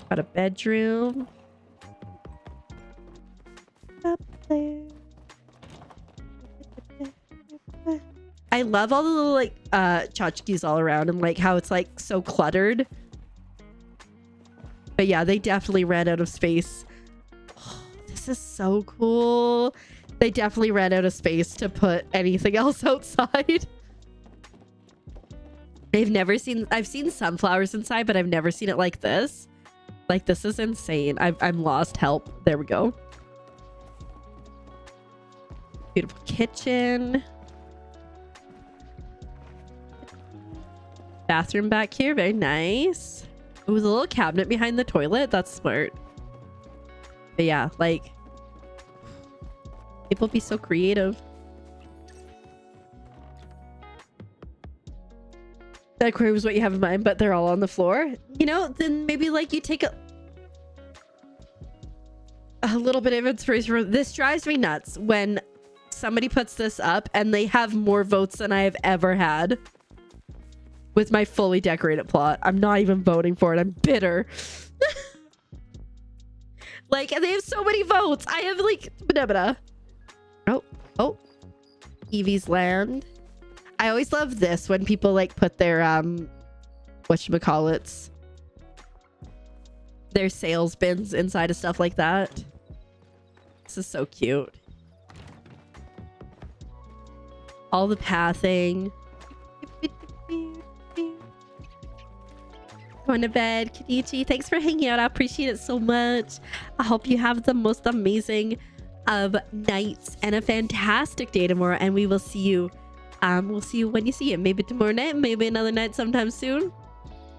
Got a bedroom. Up there. I love all the little like tchotchkes all around and like how it's like so cluttered. But yeah, they definitely ran out of space. Oh, this is so cool. They definitely ran out of space to put anything else outside. I've seen sunflowers inside, but I've never seen it like this. Like, this is insane. I'm lost. Help. There we go. Beautiful kitchen. Bathroom back here. Very nice. Ooh, the little cabinet behind the toilet. That's smart. But yeah, like, people be so creative. The aquarium is what you have in mind, but they're all on the floor. You know, then maybe like you take a little bit of inspiration from this. Drives me nuts when somebody puts this up and they have more votes than I have ever had with my fully decorated plot. I'm not even voting for it. I'm bitter. Like, and they have so many votes. I have like oh Evie's land. I always love this when people like put their whatchamacallits, their sales bins inside of stuff like that. This is so cute. All the pathing. Going to bed, Kenichi. Thanks for hanging out. I appreciate it so much. I hope you have the most amazing of nights and a fantastic day tomorrow, and we will see you. We'll see you when you see it. Maybe tomorrow night, maybe another night sometime soon.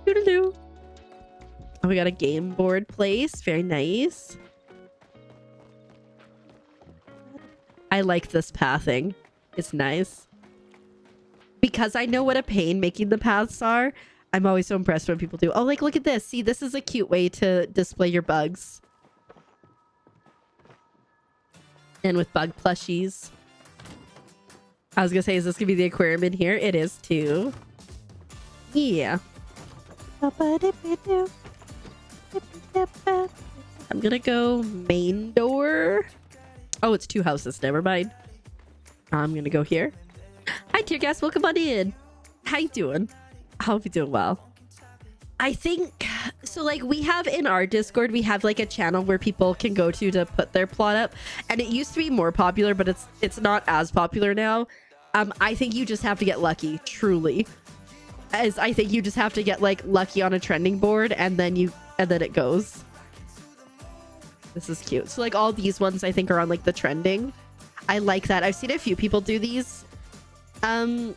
Doodaloo. Oh, we got a game board place. Very nice. I like this pathing. It's nice. Because I know what a pain making the paths are, I'm always so impressed when people do. Oh, like, look at this. See, this is a cute way to display your bugs. And with bug plushies. I was gonna say, is this gonna be the aquarium in here? It is too. Yeah. I'm gonna go main door. Oh, it's two houses. Never mind. I'm gonna go here. Hi, Tear Gas. Welcome on in. How you doing? I hope you're doing well. I think so. Like, we have in our Discord, we have like a channel where people can go to put their plot up, and it used to be more popular, but it's not as popular now. I think you just have to get lucky, truly. As I think you just have to get like lucky on a trending board, and then it goes. This is cute. So like all these ones I think are on like the trending. I like that. I've seen a few people do these in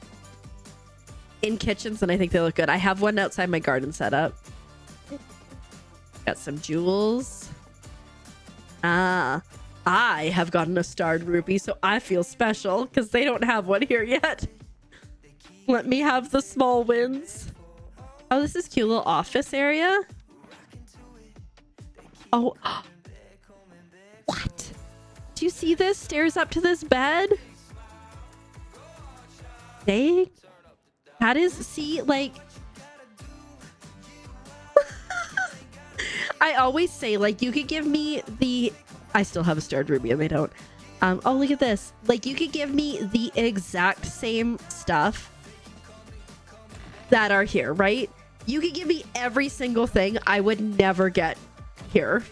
kitchens, and I think they look good. I have one outside my garden set up. Got some jewels. I have gotten a starred rupee, so I feel special because they don't have one here yet. Let me have the small wins. Oh, this is cute. Little office area. Oh, what? Do you see this? Stairs up to this bed? Dang. That is, see, like, I always say, like, you could give me the, I still have a starred ruby and they don't. Oh, look at this. Like, you could give me the exact same stuff that are here, right? You could give me every single thing I would never get here.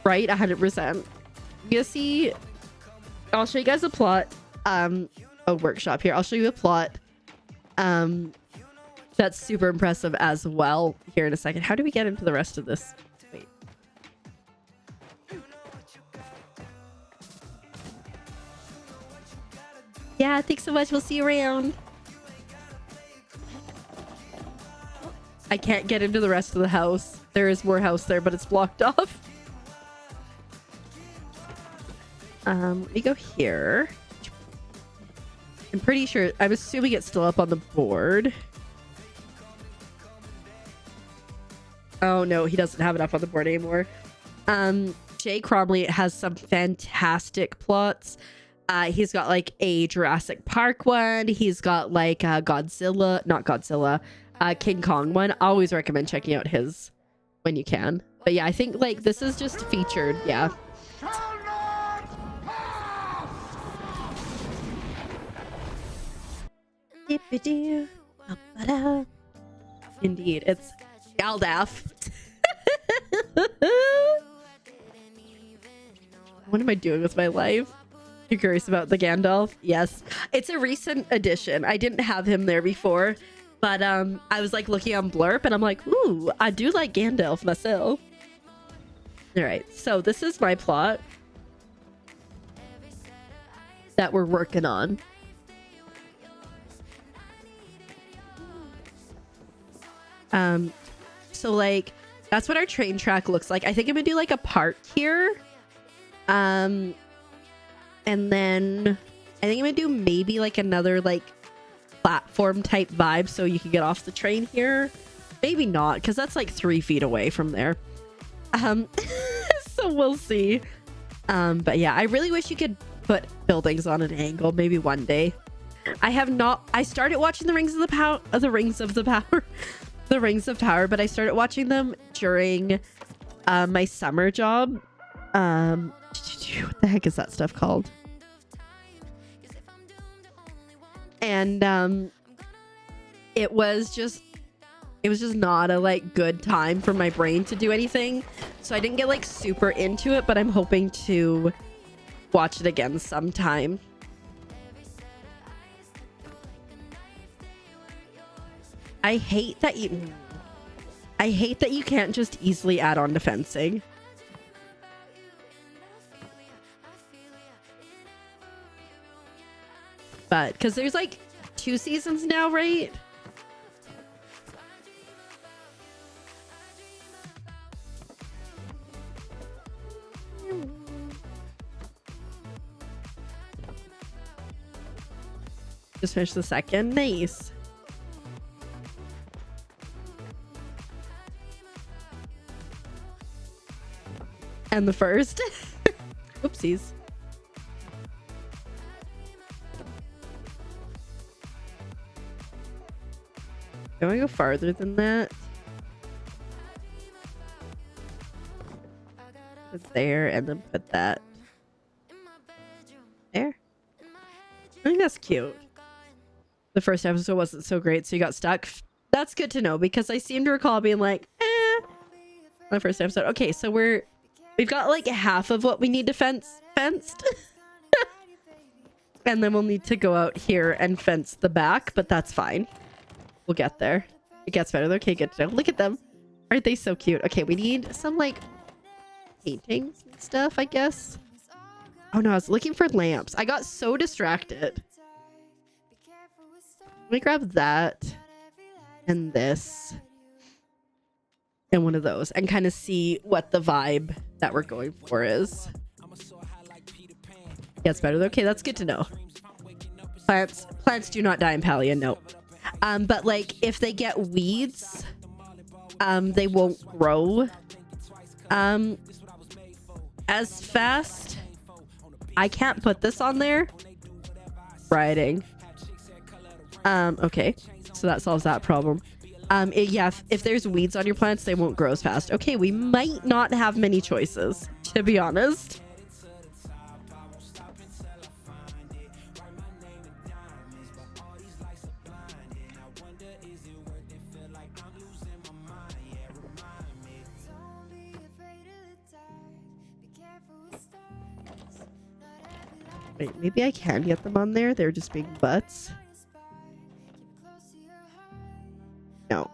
Right? 100%. You see, I'll show you guys a plot. A workshop here. I'll show you a plot. That's super impressive as well here in a second. How do we get into the rest of this? Wait. Yeah, thanks so much. We'll see you around. I can't get into the rest of the house. There is more house there, but it's blocked off. Let me go here. I'm pretty sure, I'm assuming it's still up on the board. Oh no, he doesn't have it up on the board anymore. Jay Cromley has some fantastic plots. He's got like a Jurassic Park one. He's got like a King Kong one. I always recommend checking out his when you can. But yeah, I think like this is just featured. Yeah. Indeed, it's Galdaf. What am I doing with my life? You're curious about the Gandalf? Yes. It's a recent addition. I didn't have him there before, but I was like looking on Blurp and I'm like, ooh, I do like Gandalf myself. All right, so this is my plot that we're working on. So like that's what our train track looks like. I think I'm gonna do like a park here. And then I think I'm gonna do maybe like another like platform type vibe so you can get off the train here. Maybe not, because that's like 3 feet away from there. So we'll see. But yeah, I really wish you could put buildings on an angle maybe one day. I started watching the Rings of Power, but I started watching them during my summer job. What the heck is that stuff called? And it was just not a like good time for my brain to do anything, so I didn't get like super into it, but I'm hoping to watch it again sometime. I hate that you can't just easily add on to fencing. But because there's like 2 seasons now, right? Just finished the second. Nice. And the first. Oopsies. Do I go farther than that? Put there and then put that there. I think that's cute. The first episode wasn't so great, so you got stuck. That's good to know, because I seem to recall being like, the first episode. Okay, so we've got like half of what we need to fenced. And then we'll need to go out here and fence the back, but that's fine. We'll get there. It gets better. Okay, good to know. Look at them. Aren't they so cute? Okay, we need some like paintings and stuff, I guess. Oh no, I was looking for lamps. I got so distracted. Let me grab that and this and one of those and kind of see what the vibe that we're going for is. Yeah, it's better. Okay, that's good to know. Plants do not die in Palia, no. But like if they get weeds, they won't grow as fast. I can't put this on there. Writing. Okay, so that solves that problem. Yeah, if there's weeds on your plants, they won't grow as fast. Okay, we might not have many choices, to be honest. Wait, maybe I can get them on there. They're just big butts. No.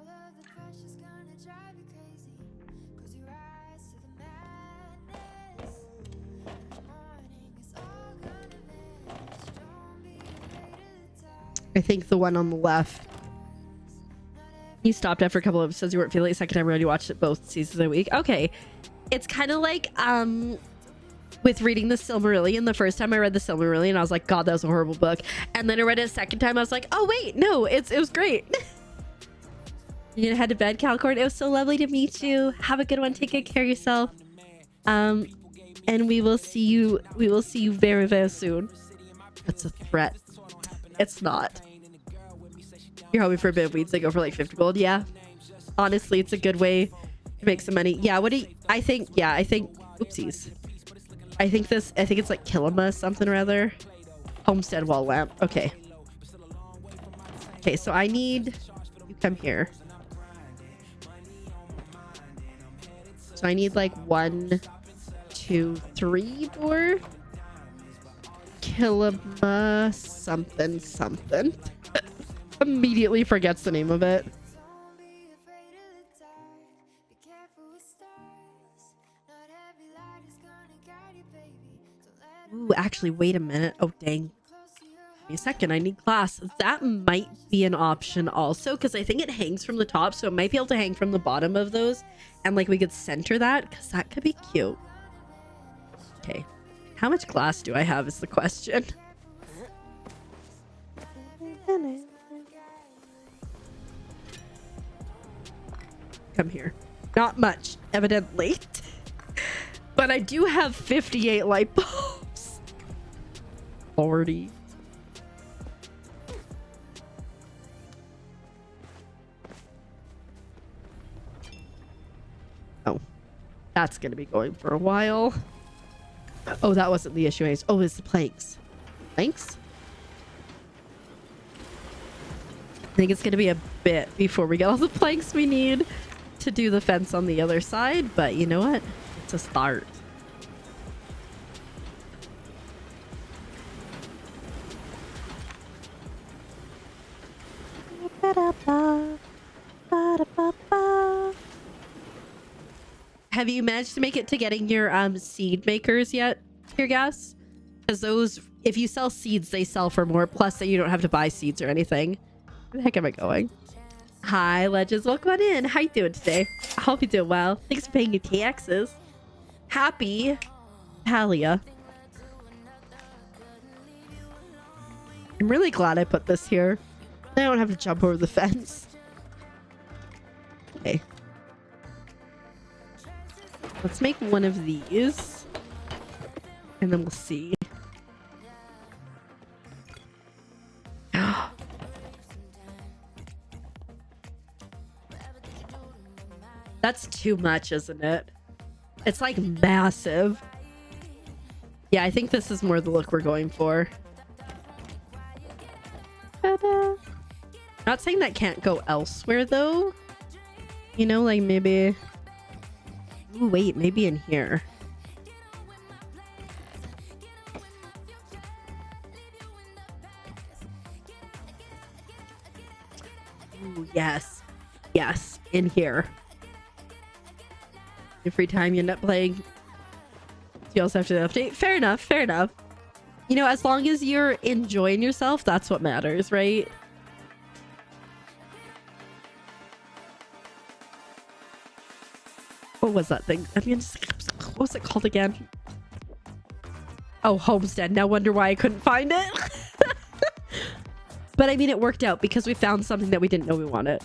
I think the one on the left. You stopped after a couple of episodes. You weren't feeling it. Second time around, you watched it both seasons a week. Okay. It's kind of like with reading the Silmarillion. The first time I read the Silmarillion, I was like, God, that was a horrible book. And then I read it a second time. I was like, oh wait, no, it was great. You're gonna head to bed, Calicorn. It was so lovely to meet you. Have a good one. Take good care of yourself. And we will see you. We will see you very, very soon. That's a threat. It's not. You're hoping for a bit of weeds. They go for like 50 gold. Yeah. Honestly, it's a good way to make some money. Yeah. What do you, I think? Yeah, I think. Oopsies. I think it's like Kilima something or other. Homestead wall lamp. Okay. Okay, so I need you come here. So I need like 1, 2, 3 door. Kilima something something. Immediately forgets the name of it. Ooh, actually, wait a minute. Oh, dang. Give me a second. I need glass. That might be an option also, because I think it hangs from the top, so it might be able to hang from the bottom of those. And, like, we could center that, because that could be cute. Okay. How much glass do I have is the question. Come here. Not much, evidently. But I do have 58 light bulbs. 40. Oh. That's going to be going for a while. Oh, that wasn't the issue. Oh, it's the planks. Planks? I think it's going to be a bit before we get all the planks we need to do the fence on the other side. But you know what? It's a start. Have you managed to make it to getting your seed makers yet, your gas? Because those, if you sell seeds, they sell for more. Plus, that you don't have to buy seeds or anything. Where the heck am I going? Hi, Legends. Welcome on in. How you doing today? I hope you're doing well. Thanks for paying your taxes. Happy Palia. I'm really glad I put this here. I don't have to jump over the fence. Okay. Let's make one of these. And then we'll see. That's too much, isn't it? It's like massive. Yeah, I think this is more the look we're going for. Ta-da. Not saying that can't go elsewhere though. You know, like maybe... Ooh, wait, maybe in here. Ooh, yes. Yes, in here. Your free time you end up playing. You also have to update. Fair enough, fair enough. You know, as long as you're enjoying yourself, that's what matters, right? What was that thing? I mean, what was it called again? Oh, Homestead. Now wonder why I couldn't find it. But I mean, it worked out because we found something that we didn't know we wanted.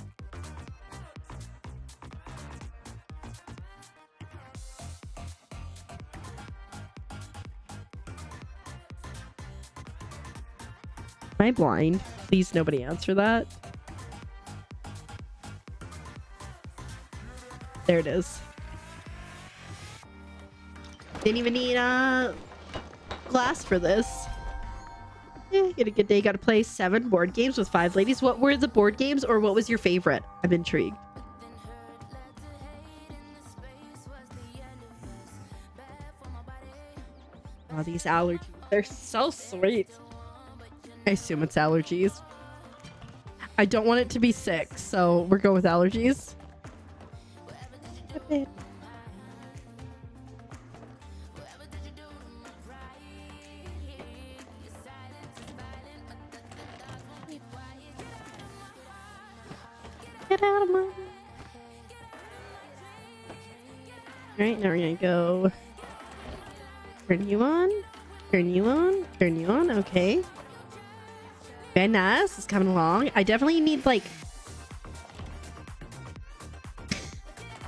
Am I blind? Please, nobody answer that. There it is. Didn't even need glass for this. Yeah, you had a good day. Got to play 7 board games with 5 ladies. What were the board games, or what was your favorite? I'm intrigued. Oh, these allergies. They're so sweet. I assume it's allergies. I don't want it to be sick, so we're going with allergies. Get out of my... Alright, now we're gonna go turn you on, turn you on, turn you on. Okay. Very nice. It's coming along. I definitely need, like...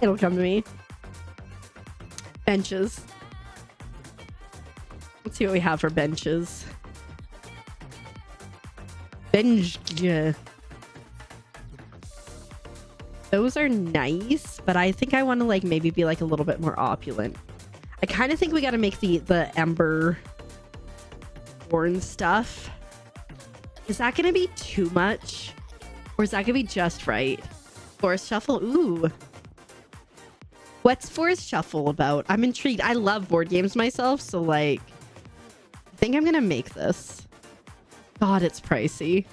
It'll come to me. Benches. Let's see what we have for benches. Bench. Those are nice, but I think I want to like maybe be like a little bit more opulent. I kind of think we got to make the ember worn stuff. Is that going to be too much? Or is that going to be just right? Forest Shuffle? Ooh. What's Forest Shuffle about? I'm intrigued. I love board games myself, so like I think I'm going to make this. God, it's pricey.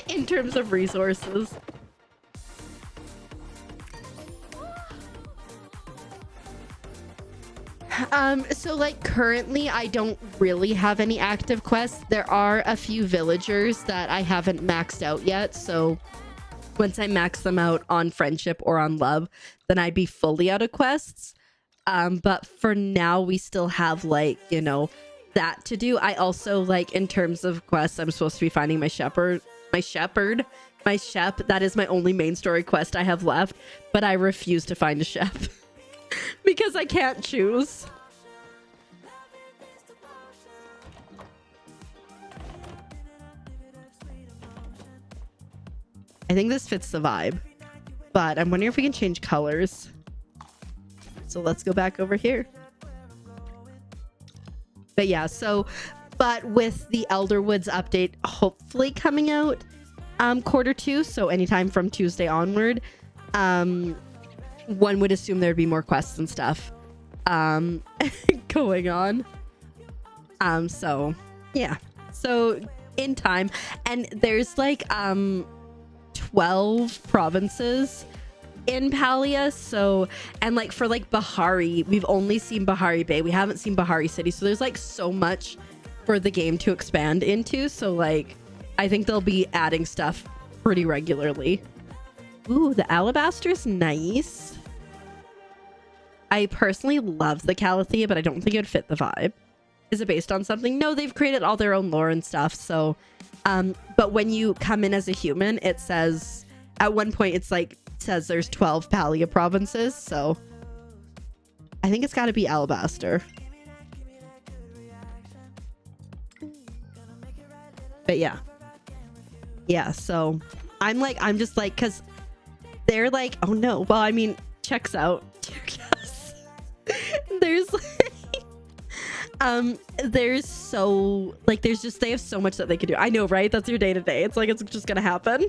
In terms of resources. So like currently I don't really have any active quests. There are a few villagers that I haven't maxed out yet. So once I max them out on friendship or on love, then I'd be fully out of quests. But for now we still have like, you know, that to do. I also like in terms of quests, I'm supposed to be finding my shep. That is my only main story quest I have left, but I refuse to find a shep because I can't choose. I think this fits the vibe, but I'm wondering if we can change colors. So let's go back over here. But yeah, so, but with the Elderwoods update hopefully coming out Q2, so anytime from Tuesday onward, one would assume there'd be more quests and stuff going on. So yeah, so in time, and there's like 12 provinces in Palia, so, and like for like Bahari, we've only seen Bahari Bay, we haven't seen Bahari City, so there's like so much for the game to expand into. So like I think they'll be adding stuff pretty regularly. Ooh, the alabaster's nice. I personally love the Calathea, but I don't think it would fit the vibe. Is it based on something? No, they've created all their own lore and stuff. So but when you come in as a human, it says at one point it's like says there's 12 Palia provinces, so I think it's got to be alabaster. But yeah, so I'm just like, because they're like, oh no, well, I mean, checks out. There's like there's so like there's just, they have so much that they could do. I know, right? That's your day to day. It's like it's just gonna happen.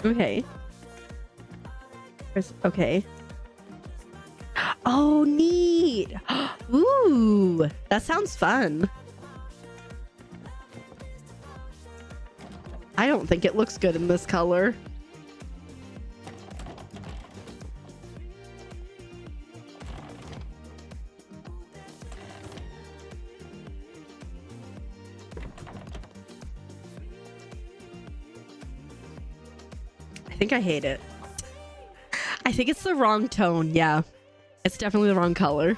Okay. Okay. Oh, neat. Ooh, that sounds fun. I don't think it looks good in this color. I think I hate it. I think it's the wrong tone. Yeah, it's definitely the wrong color.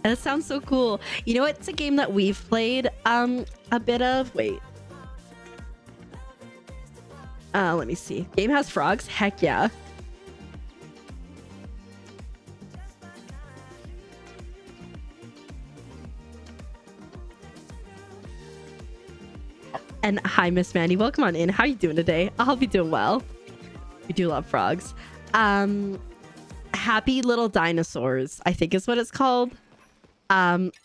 And it sounds so cool. You know, it's a game that we've played a bit of. Wait. Let me see. Game has frogs? Heck yeah. And hi, Miss Mandy. Welcome on in. How are you doing today? I'll be doing well. We do love frogs. Happy Little Dinosaurs, I think is what it's called.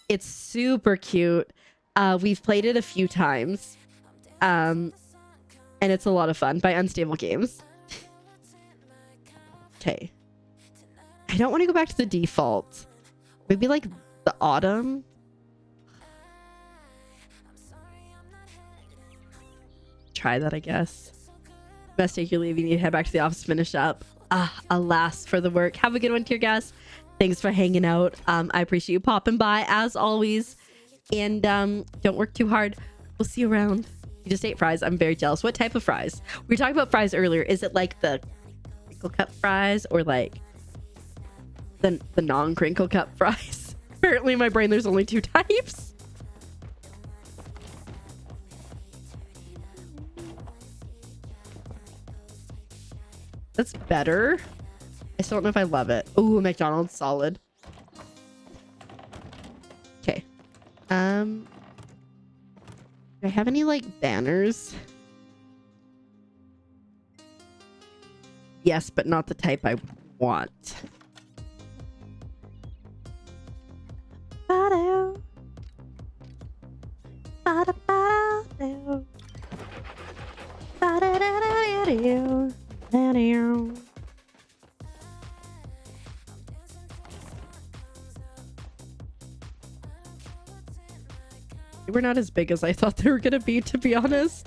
It's super cute. We've played it a few times. And it's a lot of fun by Unstable Games. Okay. I don't want to go back to the default. Maybe like the autumn. Try that, I guess. Best take your leave. You need to head back to the office, finish up. Alas for the work. Have a good one, Tear Gas. Thanks for hanging out. I appreciate you popping by as always. And don't work too hard. We'll see you around. You just ate fries. I'm very jealous. What type of fries? We were talking about fries earlier. Is it like the crinkle cut fries or like the non-crinkle cut fries? Apparently in my brain there's only 2 types. That's better. I still don't know if I love it. Ooh, McDonald's solid. Okay. Do I have any like banners? Yes, but not the type I want. We're not as big as I thought they were gonna be, to be honest.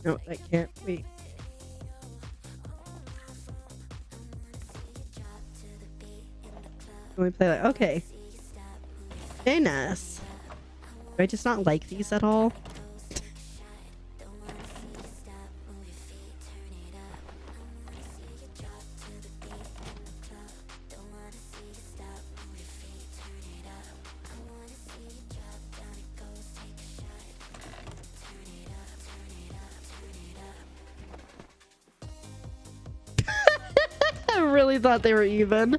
No, I can't. Wait. Let me play that. Okay. Very nice. Do I just not like these at all? I really thought they were even.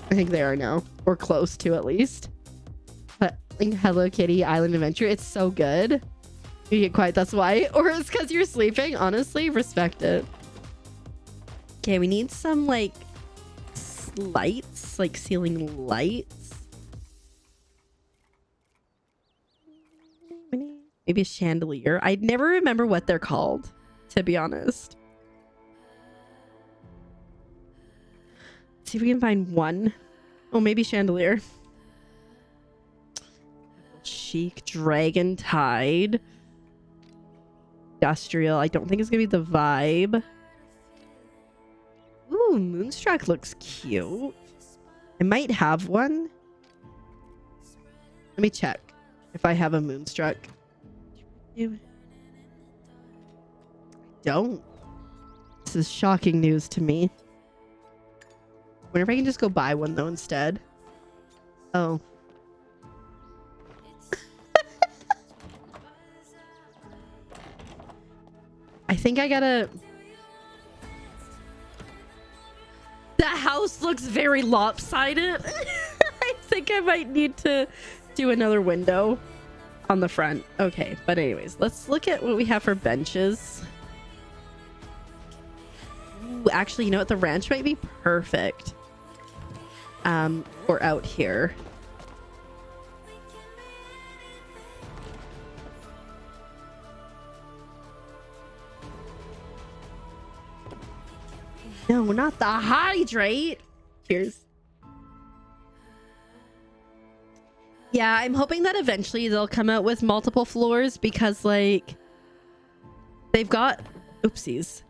I think they are now, or close to at least. But like, Hello Kitty Island Adventure, it's so good. You get quiet, that's why. Or it's because you're sleeping. Honestly, respect it. Okay, we need some like lights, like ceiling lights. Maybe a chandelier. I never remember what they're called, to be honest. Let's see if we can find one. Oh, maybe chandelier. Chic, Dragon Tide. Industrial. I don't think it's gonna be the vibe. Ooh, Moonstruck looks cute. I might have one. Let me check if I have a Moonstruck. I don't. This is shocking news to me. Wonder if I can just go buy one though instead. Oh. I think I gotta... The house looks very lopsided. I think I might need to do another window on the front. Okay, but anyways, let's look at what we have for benches. Ooh, actually, you know what? The ranch might be perfect. Or out here. No, not the hydrate. Cheers. Yeah, I'm hoping that eventually they'll come out with multiple floors because, like, they've got... Oopsies.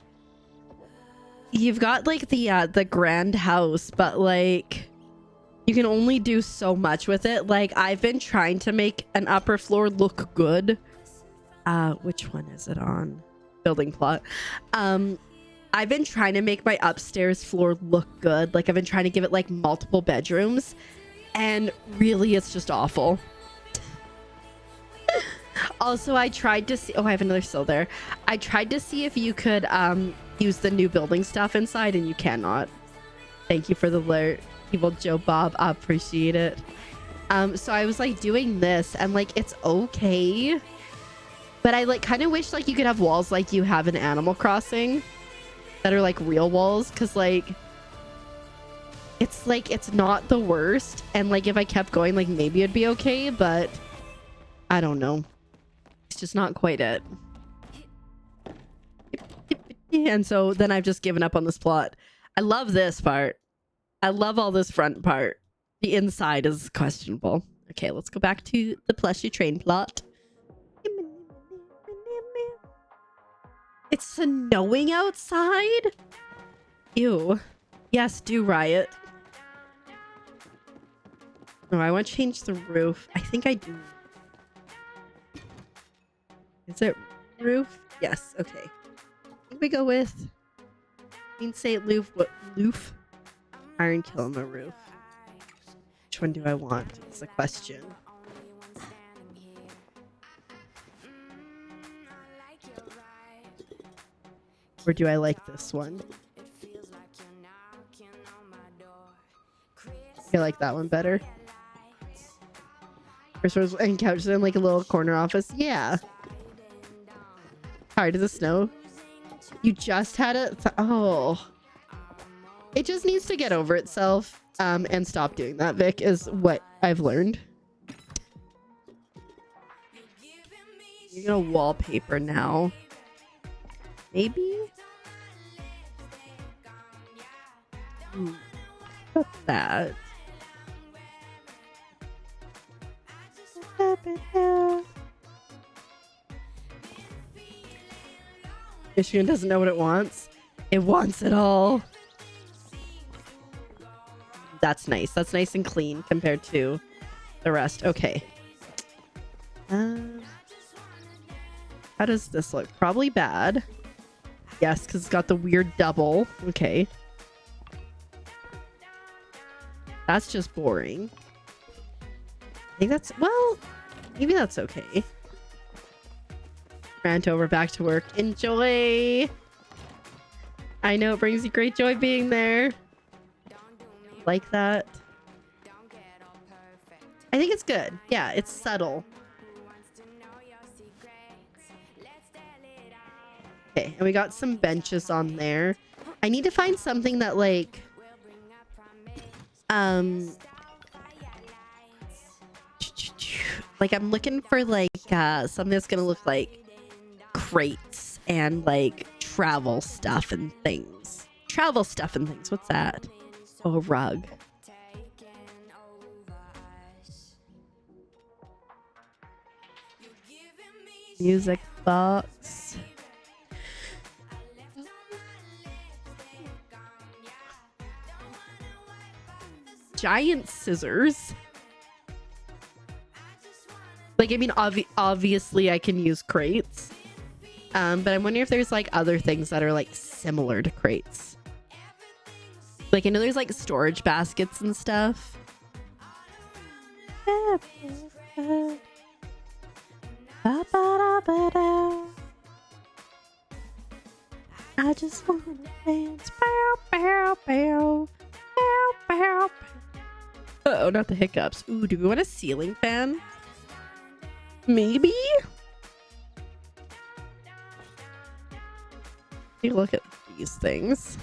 You've got, like, the grand house, but, like, you can only do so much with it. Like, I've been trying to make an upper floor look good. Which one is it on? Building plot. I've been trying to make my upstairs floor look good. Like, I've been trying to give it, like, multiple bedrooms. And really, it's just awful. Also, I tried to see... Oh, I have another sill there. I tried to see if you could use the new building stuff inside, and you cannot. Thank you for the alert. People, Joe Bob, I appreciate it. So I was, like, doing this, and, like, it's okay. But I like kind of wish like you could have walls like you have in Animal Crossing that are like real walls, because like it's not the worst, and like if I kept going, like maybe it'd be okay, but I don't know. It's just not quite it. And so then I've just given up on this plot. I love this part. I love all this front part. The inside is questionable. Okay, let's go back to the plushie train plot. It's snowing outside? Ew. Yes, do riot. No, I want to change the roof. I think I do. Is it roof? Yes, okay. I think we go with Queen St. Loof? Iron Kilmer roof. Which one do I want? It's a question. Or do I like this one? I like that one better. First and couches in like a little corner office. Yeah. Hard as the snow. You just had it. Oh. It just needs to get over itself and stop doing that, Vic, is what I've learned. You're gonna wallpaper now. Maybe? What's that? Michigan doesn't know what it wants. It wants it all. That's nice. That's nice and clean compared to the rest. Okay. How does this look? Probably bad. Yes, because it's got the weird double. Okay. That's just boring. I think that's... Well, maybe that's okay. Rant over, back to work. Enjoy! I know it brings you great joy being there. Like that. I think it's good. Yeah, it's subtle. Okay, and we got some benches on there. I need to find something that like like I'm looking for like something that's gonna look like crates and like travel stuff and things. What's that? Oh, a rug. Music box. Giant scissors. Like, I mean, obviously I can use crates. But I'm wondering if there's like other things that are like similar to crates. Like, I know there's like storage baskets and stuff. I just want to dance. Uh-oh, not the hiccups. Ooh, do we want a ceiling fan? Maybe? Take a look at these things.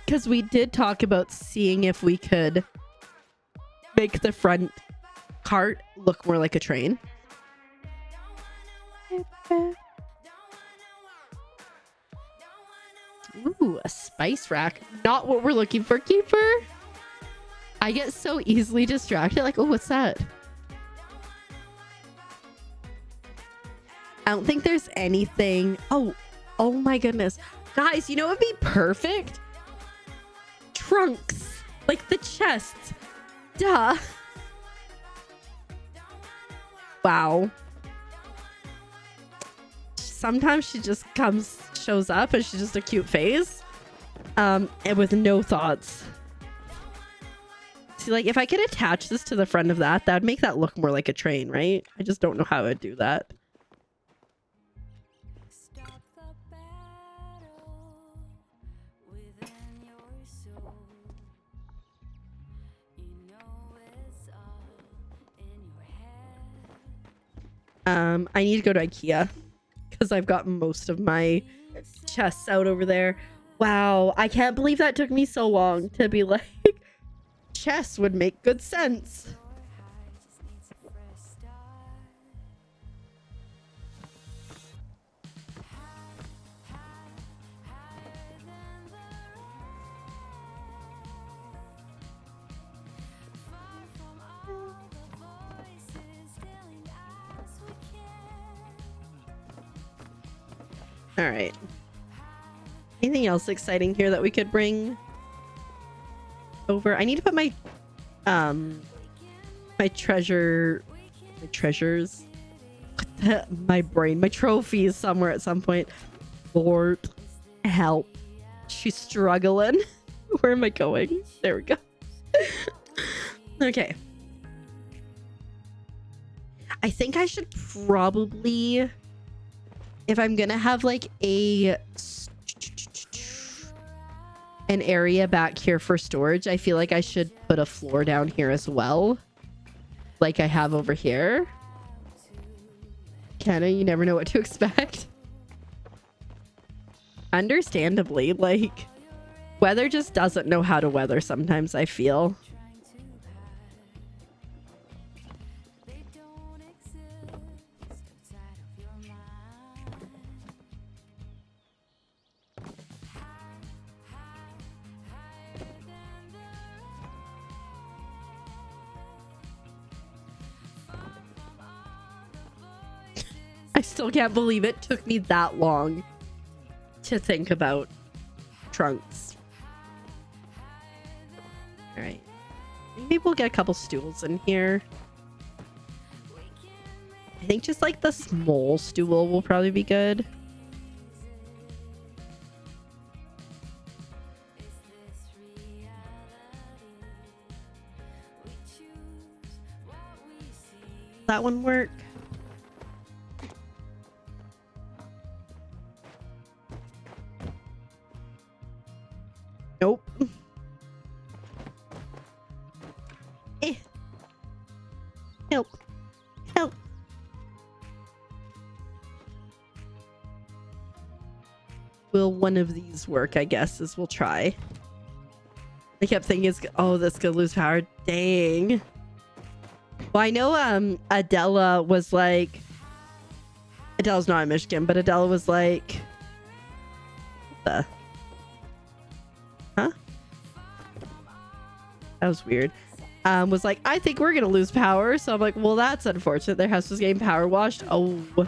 Because we did talk about seeing if we could make the front cart look more like a train. Ooh, a spice rack. Not what we're looking for, Keeper. I get so easily distracted. Like, oh, what's that? I don't think there's anything. Oh my goodness. Guys, you know what would be perfect? Trunks. Like the chests. Duh. Wow. Sometimes she just shows up and she's just a cute face. And with no thoughts. See, like if I could attach this to the front of that would make that look more like a train, right? I just don't know how I'd do that. I need to go to IKEA because I've got most of my chests out over there. Wow, I can't believe that took me so long to be like, chests would make good sense. All right. Anything else exciting here that we could bring over? I need to put my my treasures, my brain, my trophies somewhere at some point. Lord, help. She's struggling. Where am I going? There we go. Okay. I think I should probably, if I'm gonna have like an area back here for storage, I feel like I should put a floor down here as well, like I have over here. Kenna, you never know what to expect. Understandably, like, weather just doesn't know how to weather sometimes, I feel. I still can't believe it took me that long to think about trunks. All right. Maybe we'll get a couple stools in here. I think just like the small stool will probably be good. That one work? Nope. Help. Help. Will one of these work, I guess, as we'll try. I kept thinking, oh, this could lose power. Dang. Well, I know Adela was like... Adela's not in Michigan, but Adela was like... Huh? That was weird. Was like, I think we're gonna lose power. So I'm like, well, that's unfortunate. Their house was getting power washed. Oh, you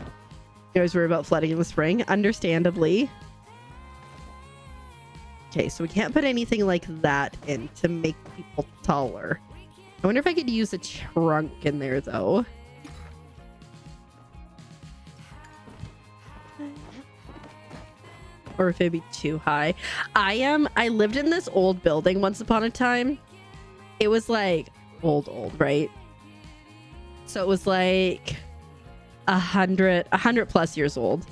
guys worry about flooding in the spring, understandably. Okay, so we can't put anything like that in to make people taller. I wonder if I could use a trunk in there though. Or if it'd be too high. I lived in this old building once upon a time. It was like old, right? So it was like 100 plus years old.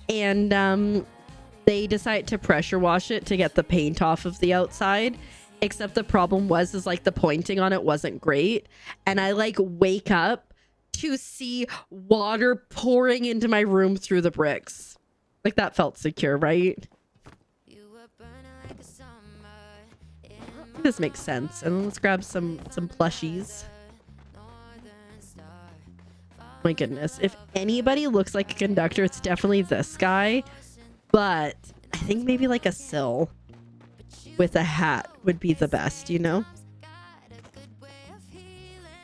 And they decided to pressure wash it to get the paint off of the outside. Except the problem is like the pointing on it wasn't great. And I like wake up to see water pouring into my room through the bricks. Like that felt secure, right? This makes sense. And let's grab some plushies. My goodness. If anybody looks like a conductor, it's definitely this guy. But I think maybe like a sill with a hat would be the best, you know?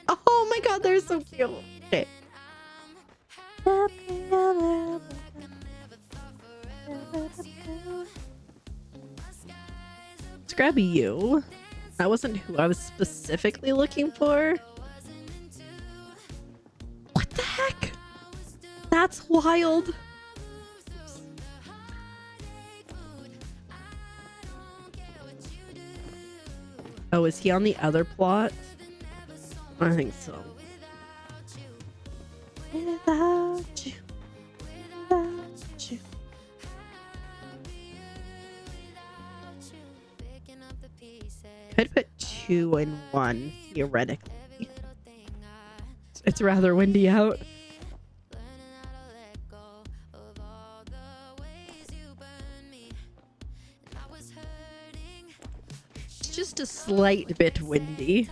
Oh my god, they're so cute. Okay. Let's grab you. That wasn't who I was specifically looking for. What the heck? That's wild. Oh, is he on the other plot? I think so. Without you, without you. Could put 2 in 1 theoretically. It's rather windy out. just a slight bit windy.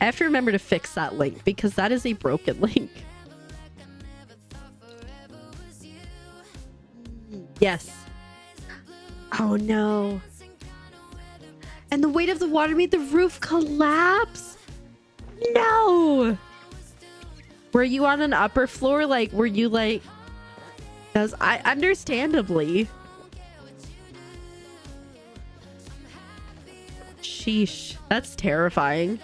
I have to remember to fix that link because that is a broken link. Yes. Oh no. And the weight of the water made the roof collapse. No. Were you on an upper floor? Like, were you like... Because I understandably... Sheesh. That's terrifying.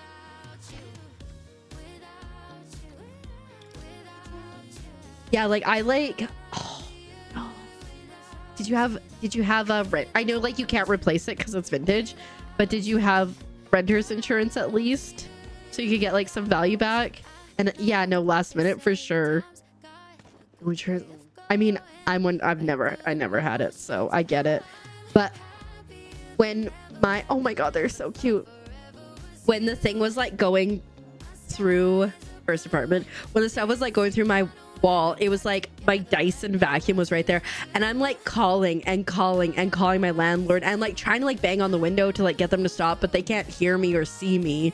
Yeah, like, I like... Oh, no. Did you have a rent? I know, like, you can't replace it because it's vintage, but did you have renter's insurance at least? So you could get, like, some value back? And yeah, no, last minute for sure. I mean, I never had it, so I get it. But when oh my god, they're so cute. When the thing was like going through first apartment, when the stuff was like going through my wall, it was like my Dyson vacuum was right there, and I'm like calling my landlord and like trying to like bang on the window to like get them to stop, but they can't hear me or see me.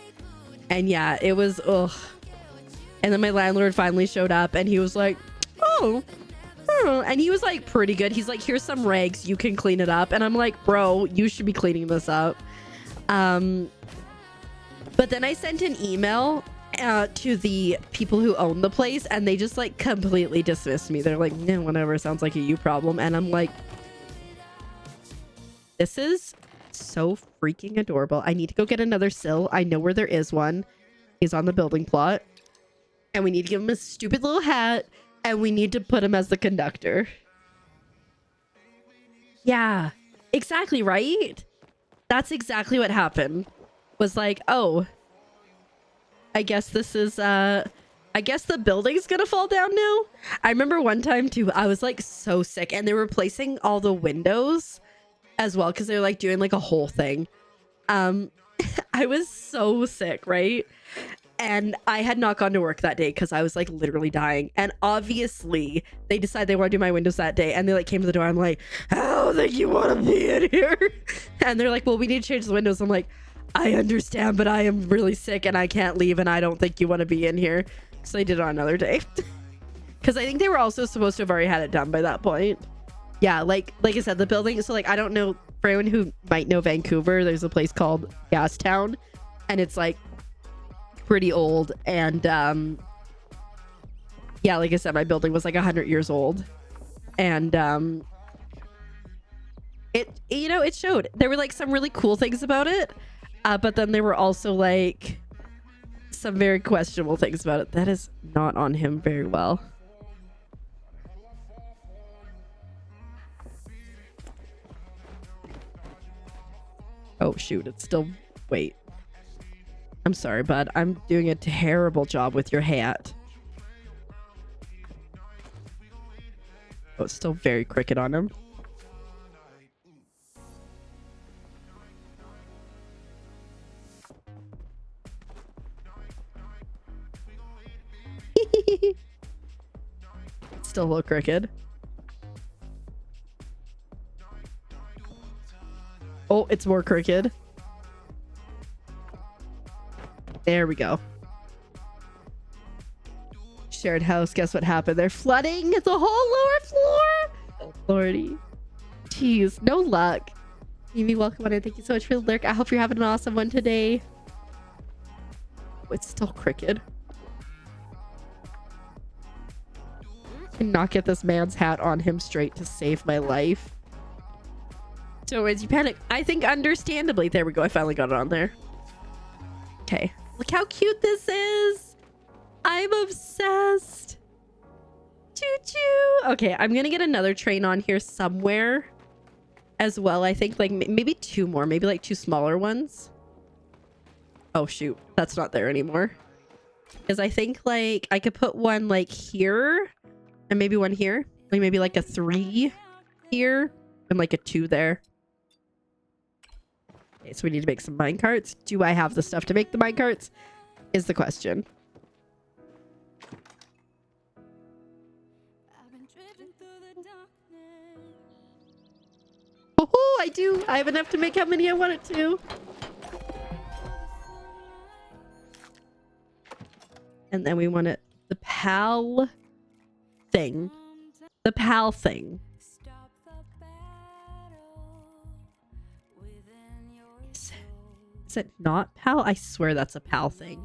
And yeah, it was ugh. And then my landlord finally showed up and he was like, oh, and he was like pretty good. He's like, here's some rags, you can clean it up. And I'm like, bro, you should be cleaning this up. But then I sent an email to the people who own the place, and they just like completely dismissed me. They're like, yeah, whatever, sounds like a you problem. And I'm like, this is so freaking adorable. I need to go get another sill. I know where there is one. He's on the building plot. And we need to give him a stupid little hat, and we need to put him as the conductor. Yeah, exactly, right? That's exactly what happened. Was like, oh, I guess this is, I guess the building's gonna fall down now. I remember one time too, I was like so sick, and they were replacing all the windows as well, because they were like doing like a whole thing. I was so sick, right? And I had not gone to work that day because I was like literally dying. And obviously they decided they want to do my windows that day. And they like came to the door. I'm like, I don't think you want to be in here. And they're like, well, we need to change the windows. I'm like, I understand, but I am really sick and I can't leave. And I don't think you want to be in here. So they did it on another day. Because I think they were also supposed to have already had it done by that point. Yeah, like I said, the building. So like, I don't know, for anyone who might know Vancouver, there's a place called Gastown. And it's like pretty old, and yeah, like I said, my building was like 100 years old, and it, you know, it showed. There were like some really cool things about it, but then there were also like some very questionable things about it. That is not on him very well. Oh shoot, it's still, wait, I'm sorry, bud. I'm doing a terrible job with your hat. Oh, it's still very crooked on him. Still a little crooked. Oh, it's more crooked. There we go. Shared house. Guess what happened? They're flooding the whole lower floor. Oh, lordy. Jeez, no luck. Mimi, welcome on in. Thank you so much for the lurk. I hope you're having an awesome one today. Oh, it's still crooked. Cannot get this man's hat on him straight to save my life. So as you panic, I think understandably. There we go. I finally got it on there. Okay. Look how cute this is. I'm obsessed. Choo-choo. Okay, I'm gonna get another train on here somewhere as well. I think like maybe two more, maybe like two smaller ones. Oh shoot, that's not there anymore. Because I think like I could put one like here and maybe one here. Like maybe like a 3 here and like a 2 there. Okay, so we need to make some minecarts. Do I have the stuff to make the minecarts? Is the question. Oh, I do. I have enough to make how many I want it to. And then we want it the PAL thing. The PAL thing. Is it not PAL? I swear that's a PAL thing.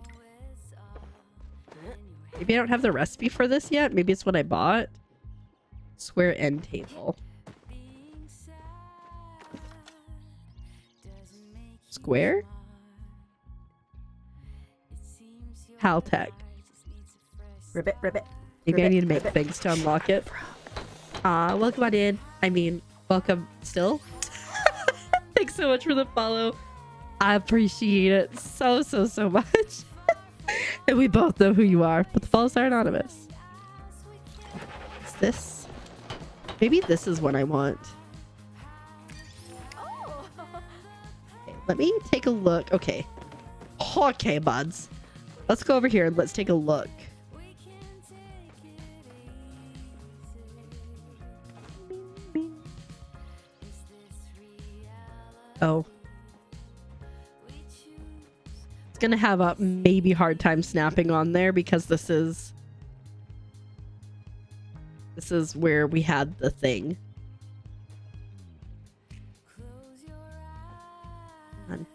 Maybe I don't have the recipe for this yet. Maybe it's what I bought. Square end table. Square? PAL Tech. Ribbit, ribbit. Maybe I need to make things to unlock it. Welcome on in. I mean, welcome still. Thanks so much for the follow. I appreciate it so much. And we both know who you are, but the follows are anonymous. What's this? Maybe this is what I want. Okay, let me take a look. Okay. Okay, buds. Let's go over here and let's take a look. Oh. It's gonna have a maybe hard time snapping on there because this is where we had the thing. Come on.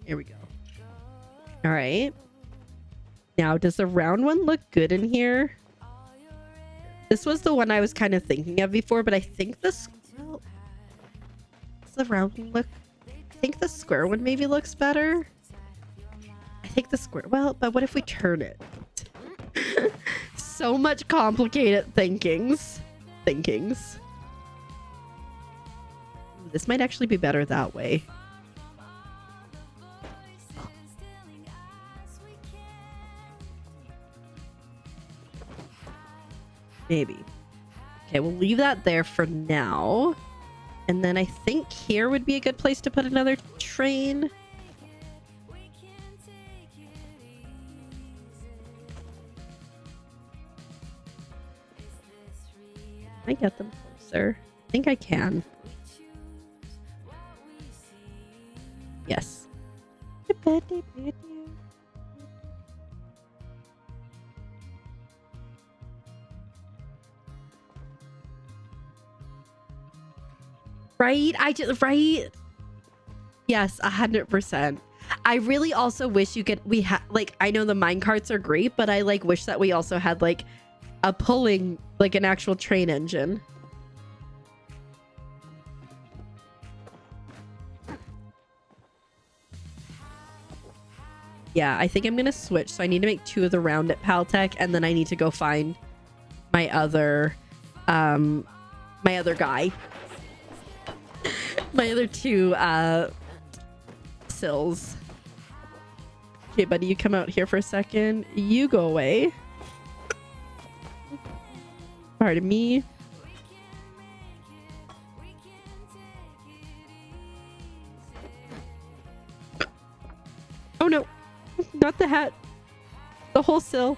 Here we go. All right. Now, does the round one look good in here? This was the one I was kind of thinking of before, but I think this... Well, does the round one look... I think the square one maybe looks better. I think the square... Well, but what if we turn it? So much complicated thinkings. This might actually be better that way. Maybe. Okay, we'll leave that there for now. And then I think here would be a good place to put another train. Can I get them closer? I think I can. Yes. Right? Right? Yes, 100%. I really also wish you could, like, I know the mine carts are great, but I like wish that we also had like a pulling, like an actual train engine. Yeah, I think I'm gonna switch. So I need to make 2 of the round at Paltech, and then I need to go find my other guy. My other 2 sills. Okay, buddy, you come out here for a second. You go away. Pardon me. Oh no, not the hat. The whole sill.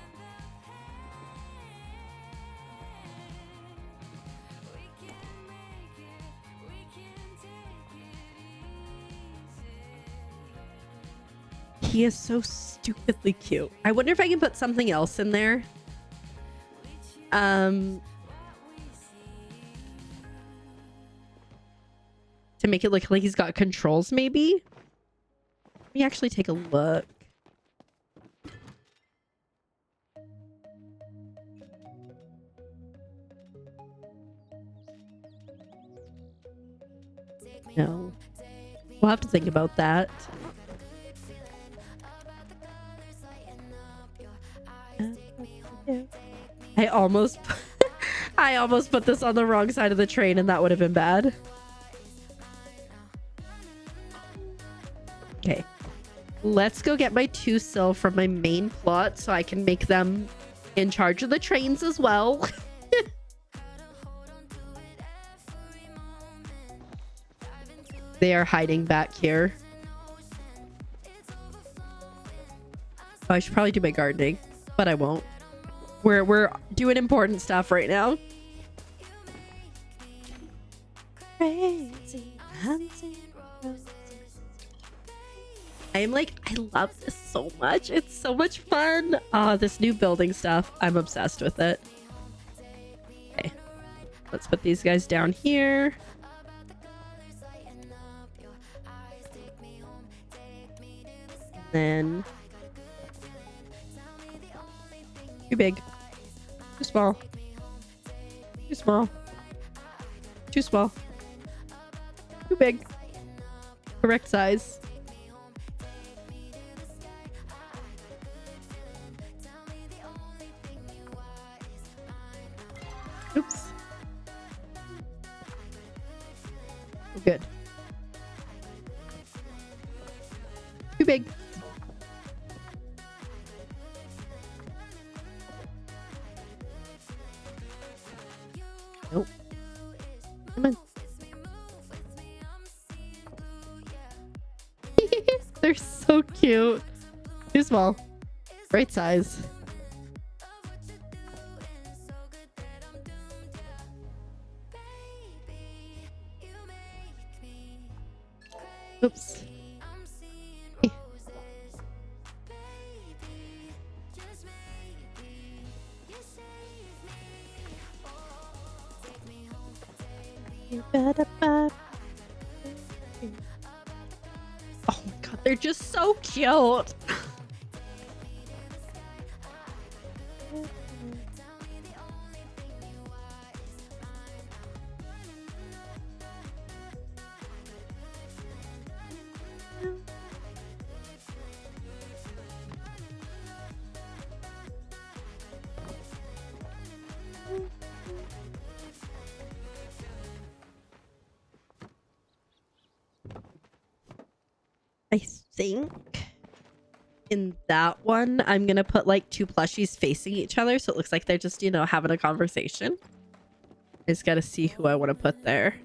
He is so stupidly cute. I wonder if I can put something else in there. To make it look like he's got controls, maybe? Let me actually take a look. No. We'll have to think about that. I almost put this on the wrong side of the train, and that would have been bad. Okay. Let's go get my 2 sill from my main plot so I can make them in charge of the trains as well. They are hiding back here. Oh, I should probably do my gardening, but I won't. We're doing important stuff right now. Crazy. I'm like, I love this so much. It's so much fun. This new building stuff. I'm obsessed with it. Okay. Let's put these guys down here. Then too big. Too small. Too small. Too small. Too big. Correct size. Oops. Good. Too big. Nope. Come on. They're so cute. Too small. Right size. Oops. Oh my god, they're just so cute. I think in that one, I'm going to put like two plushies facing each other. So it looks like they're just, you know, having a conversation. I just got to see who I want to put there.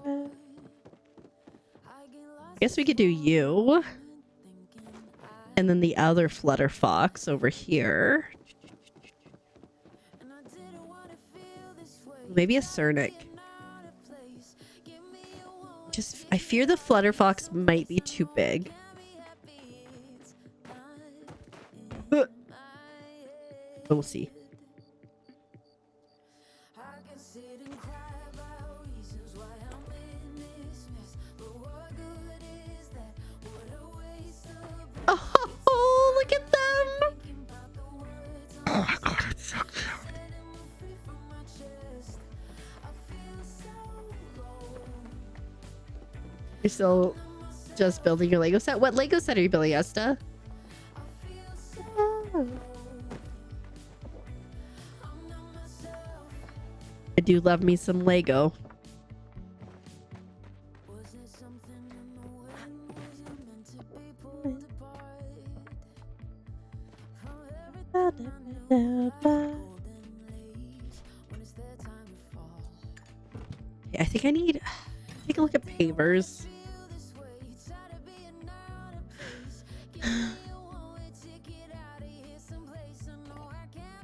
I guess we could do you. And then the other Flutter Fox over here. Maybe a Cernic. Just, I fear the Flutter Fox might be too big. But we'll see. Oh, look at them! Oh my god, it's so cute. You're still just building your Lego set? What Lego set are you building, Esta? I do love me some Lego. Yeah, I think I need... Take a look at pavers.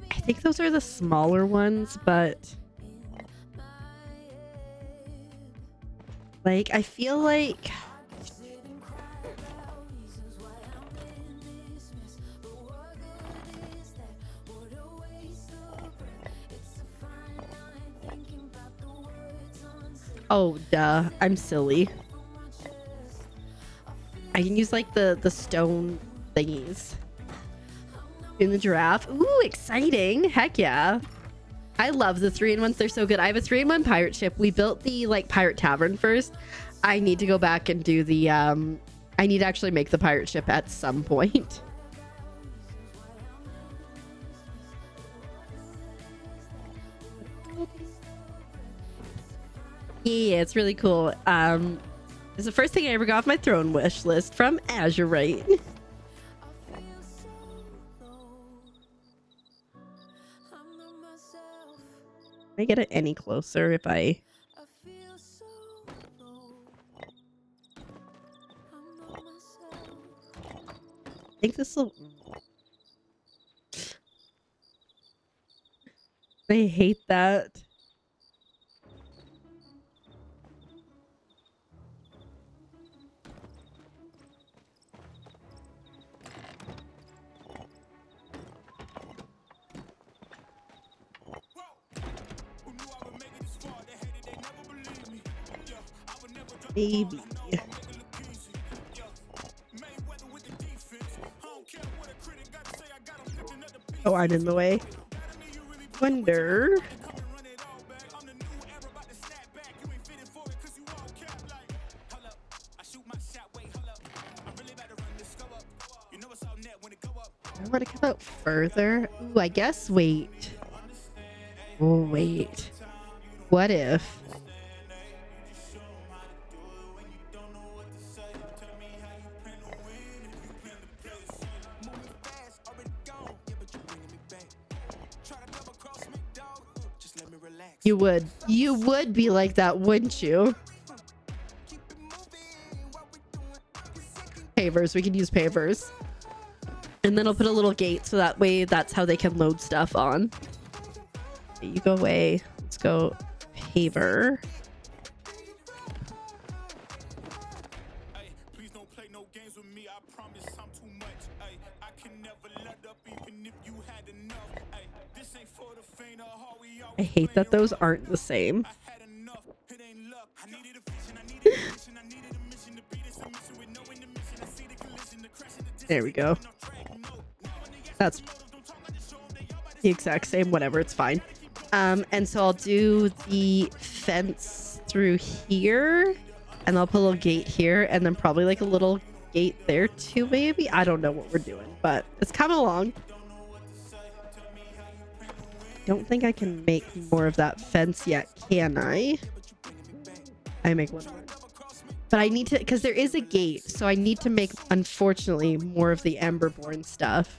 I think those are the smaller ones, but like I feel like oh duh, I'm silly. I can use like the stone thingies. In the giraffe. Ooh, exciting. Heck yeah. I love the 3-in-1s. They're so good. I have a 3-in-1 pirate ship. We built the like pirate tavern first. I need to go back and do the I need to actually make the pirate ship at some point. Yeah, it's really cool. It's the first thing I ever got off my throne wish list from Azurite. Can I get it any closer if I... I think this will... I hate that. Baby. Oh, I'm in the way. Wonder. I want to come out further. Ooh, I guess wait. Oh, wait. What if? You would be like that, wouldn't you? Pavers, we can use pavers. And then I'll put a little gate so that way that's how they can load stuff on. You go away. Let's go paver. I hate that those aren't the same. There we go. That's the exact same, whatever, it's fine. And so I'll do the fence through here, and I'll put a little gate here, and then probably like a little gate there too, maybe. I don't know what we're doing, but it's coming along. Don't think I can make more of that fence yet, can I? I make one more. But I need to, because there is a gate, so I need to make, unfortunately, more of the Emberborn stuff.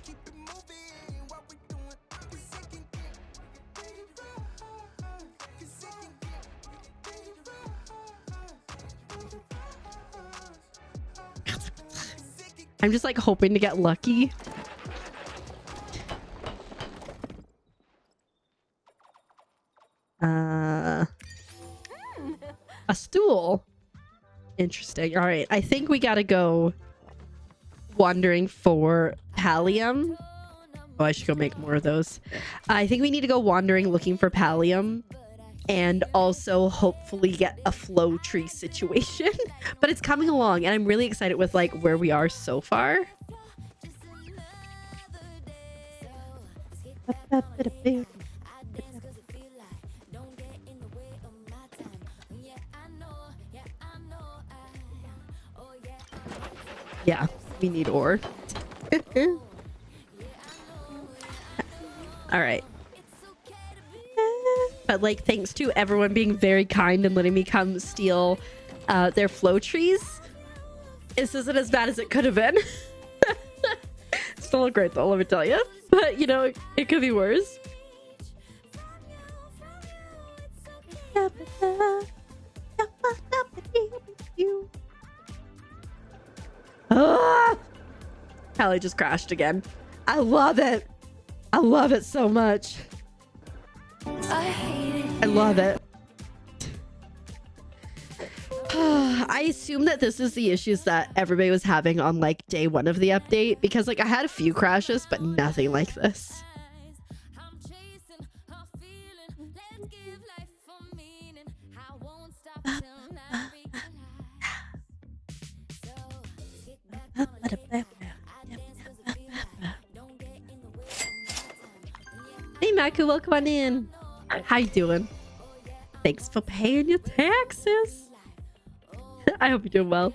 I'm just like hoping to get lucky. A stool. Interesting. All right. I think we gotta go wandering for pallium. Oh, I should go make more of those. I think we need to go wandering looking for pallium and also hopefully get a flow tree situation. But it's coming along and I'm really excited with like where we are so far. Yeah, we need ore. All right. But like, thanks to everyone being very kind and letting me come steal their flow trees, this isn't as bad as it could have been. Still great though, let me tell you. But you know, it could be worse. Palia just crashed again. I love it. I love it so much. I love it. I assume that this is the issues that everybody was having on like day one of the update, because like I had a few crashes, but nothing like this. Hey Maku, welcome on in. How you doing? Thanks for paying your taxes. I hope you're doing well.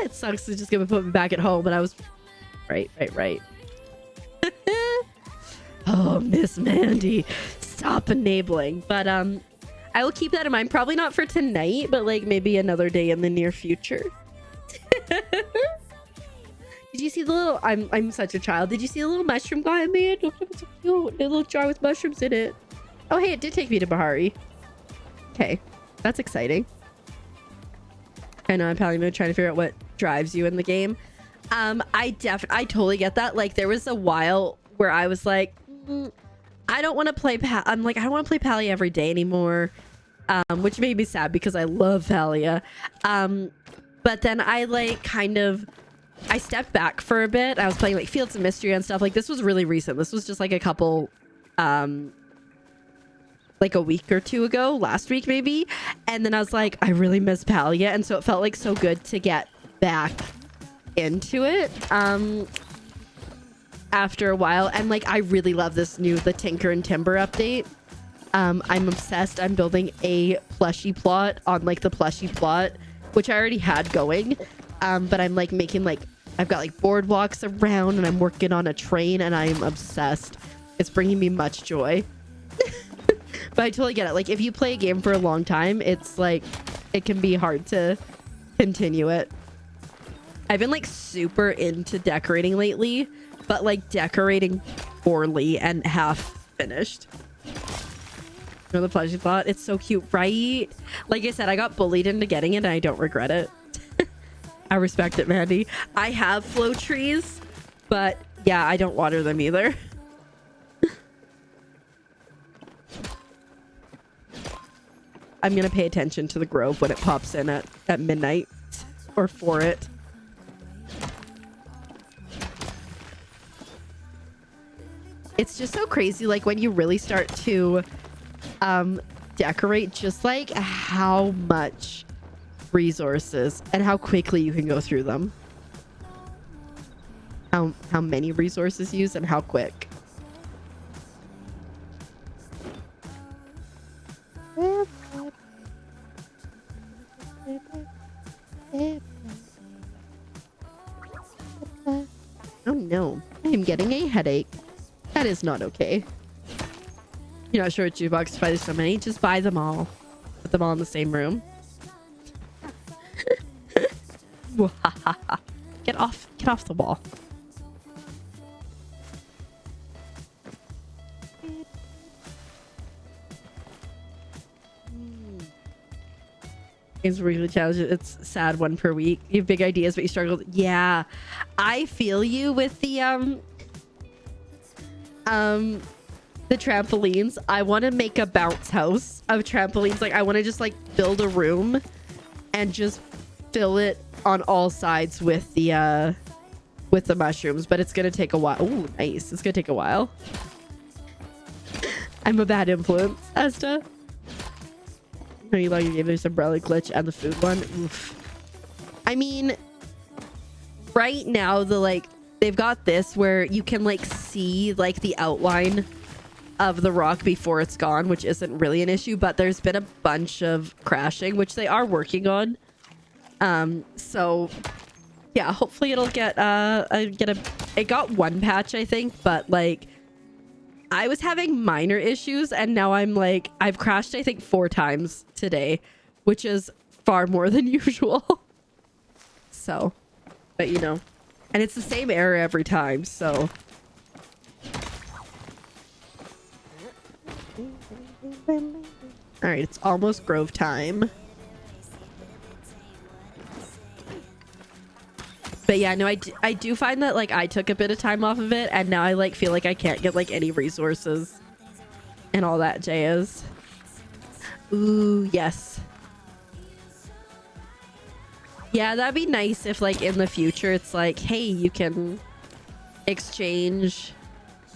It sucks to just gonna put me back at home, but I was right. Oh, Miss Mandy, stop enabling. But I will keep that in mind. Probably not for tonight, but like maybe another day in the near future. Did you see the little? I'm such a child. Did you see the little mushroom guy I made? Look, it's so cute. A little jar with mushrooms in it. Oh, hey, it did take me to Bahari. Okay, that's exciting. I know I'm probably trying to figure out what drives you in the game. I totally get that. Like there was a while where I was like, I don't want to play I'm like, I don't want to play Palia every day anymore. Which made me sad because I love Palia. But then I like I stepped back for a bit. I was playing like Fields of Mystery and stuff. Like this was really recent. This was just like a couple like a week or two ago, last week maybe. And then I was like, I really miss Palia, and so it felt like so good to get back into it after a while. And like I really love the Tinker and Timber update. I'm obsessed. I'm building a plushie plot on like the plushie plot, which I already had going, but I'm like making like I've got like boardwalks around, and I'm working on a train, and I'm obsessed. It's bringing me much joy. But I totally get it. Like if you play a game for a long time, it's like it can be hard to continue it. I've been like super into decorating lately, but like decorating poorly and half finished. You know the plushie plot? It's so cute, right? Like I said, I got bullied into getting it, and I don't regret it. I respect it, Mandy. I have flow trees, but yeah, I don't water them either. I'm gonna pay attention to the grove when it pops in at midnight, or for it. It's just so crazy, like when you really start to decorate, just like how much resources and how quickly you can go through them. How many resources used and how quick. Oh no, I am getting a headache. That is not okay. You're not sure what jukebox to buy. There's so many. Just buy them all. Put them all in the same room. Get off the wall. It's really challenging. It's sad, one per week. You have big ideas, but you struggle. Yeah, I feel you with the trampolines. I want to make a bounce house of trampolines. Like I want to just like build a room and just fill it on all sides with the mushrooms, but it's gonna take a while. Oh, nice. It's gonna take a while. I'm a bad influence, Asta. No, you log your game. There's umbrella glitch and the food one. Oof. I mean, right now they've got this where you can like see like the outline of the rock before it's gone, which isn't really an issue, but there's been a bunch of crashing, which they are working on. So yeah, hopefully it'll get it got one patch, I think, but like I was having minor issues, and now I'm like, I've crashed I think 4 times today, which is far more than usual. So, but you know, and it's the same error every time, so. All right, it's almost grove time. But yeah, no, I do find that like I took a bit of time off of it, and now I like feel like I can't get like any resources and all that jazz. Ooh, yes. Yeah, that'd be nice if like in the future it's like, hey, you can exchange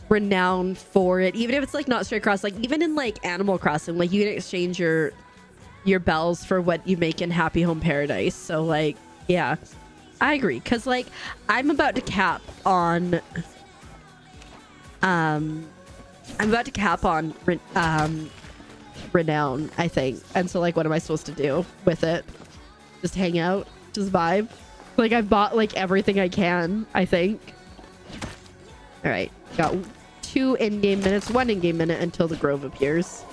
renown for it, even if it's like not straight across. Like even in like Animal Crossing, like you can exchange your bells for what you make in Happy Home Paradise. So like, yeah, I agree, because like I'm about to cap on renown, I think. And so like, what am I supposed to do with it? Just hang out, just vibe. Like I've bought like everything I can, I think. All right, got 2 in-game minutes, 1 in-game minute until the grove appears.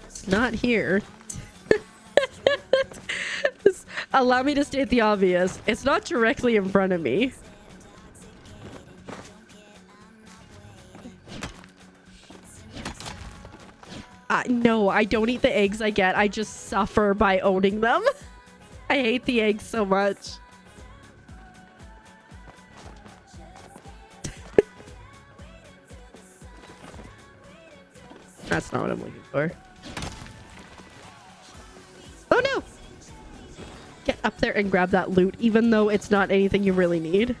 It's not here. Allow me to state the obvious. It's not directly in front of me. No, I don't eat the eggs I get. I just suffer by owning them. I hate the eggs so much. That's not what I'm looking for. Oh no! Get up there and grab that loot, even though it's not anything you really need.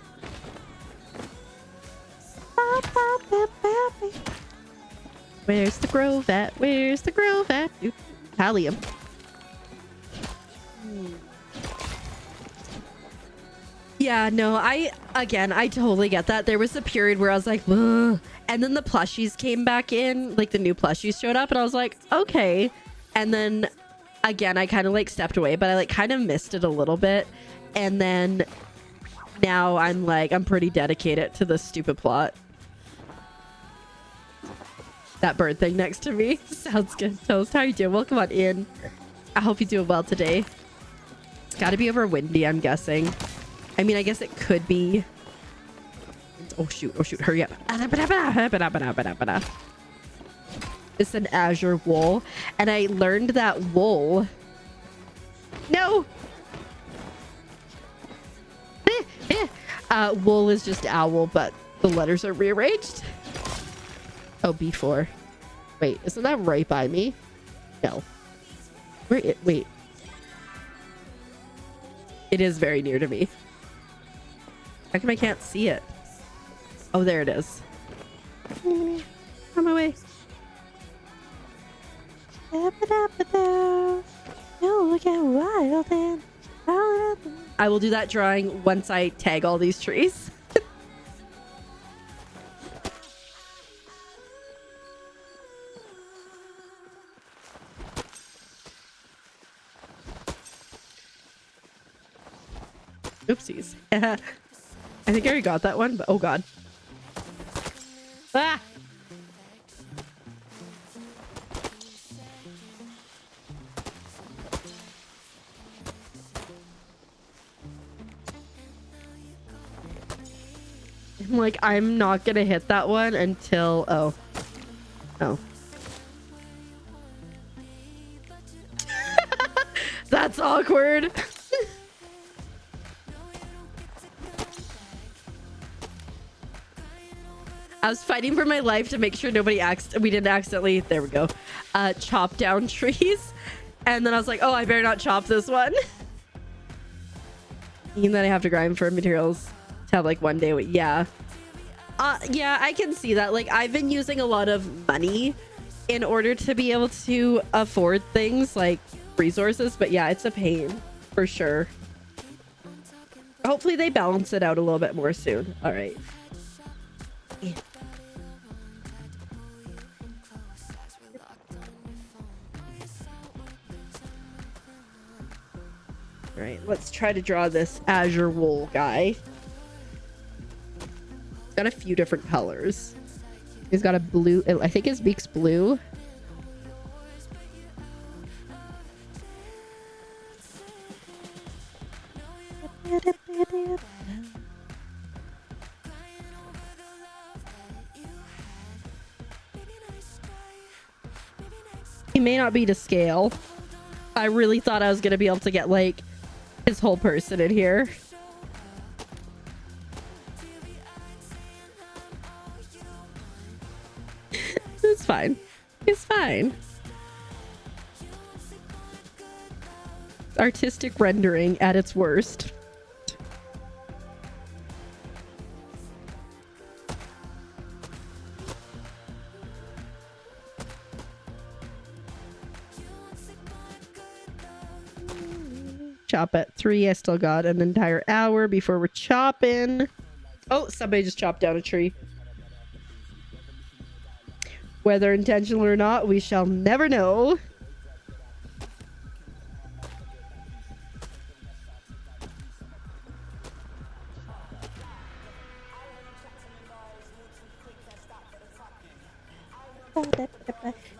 Where's the grove at? Where's the grove at? Ooh, Palia. Yeah, no, I totally get that. There was a period where I was like, ugh. And then the plushies came back in, like the new plushies showed up, and I was like, okay. And then again, I kind of like stepped away, but I like kind of missed it a little bit. And then now I'm like, I'm pretty dedicated to this stupid plot. That bird thing next to me sounds good. Toast, how you doing? Welcome on in. I hope you're doing well today. It's got to be over windy, I'm guessing. I mean, I guess it could be. Oh shoot, hurry up. It's an azure wool, and I learned that wool. No. Wool is just owl, but the letters are rearranged. Oh, B4. Wait, isn't that right by me? No. Wait. It is very near to me. How come I can't see it? Oh, there it is. On my way. Oh, look at wild and I will do that drawing once I tag all these trees. Oopsies. I think I already got that one, but oh god. Ah! I'm like, I'm not gonna hit that one until... Oh. That's awkward. I was fighting for my life to make sure we didn't accidentally, there we go, chop down trees. And then I was like, oh, I better not chop this one. And then I have to grind for materials to have like one day. Yeah. Yeah, I can see that. Like, I've been using a lot of money in order to be able to afford things like resources. But yeah, it's a pain for sure. Hopefully they balance it out a little bit more soon. All right. Yeah. All right, let's try to draw this azure wool guy. He's got a few different colors. He's got a blue, I think his beak's blue. He may not be to scale. I really thought I was going to be able to get like his whole person in here. It's fine. It's fine. Artistic rendering at its worst. Chop at 3. I still got an entire hour before we're chopping. Oh, somebody just chopped down a tree. Whether intentional or not, we shall never know.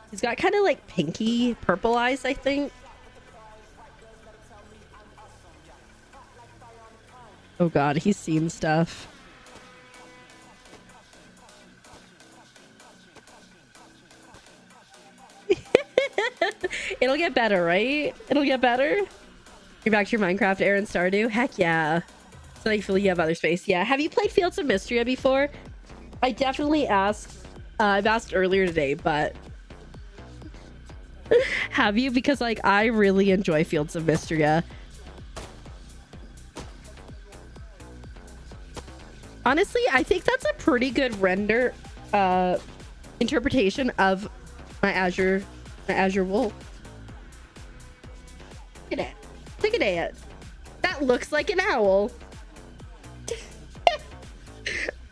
He's got kind of like pinky purple eyes, I think. Oh god, he's seen stuff. It'll get better, right? It'll get better. You're back to your Minecraft era and Stardew? Heck yeah. So thankfully you have other space. Yeah. Have you played Fields of Mysteria before? I definitely asked. I've asked earlier today, but have you? Because like I really enjoy Fields of Mysteria. Honestly, I think that's a pretty good render interpretation of my Azure wool. Look at it. Look at it. That looks like an owl.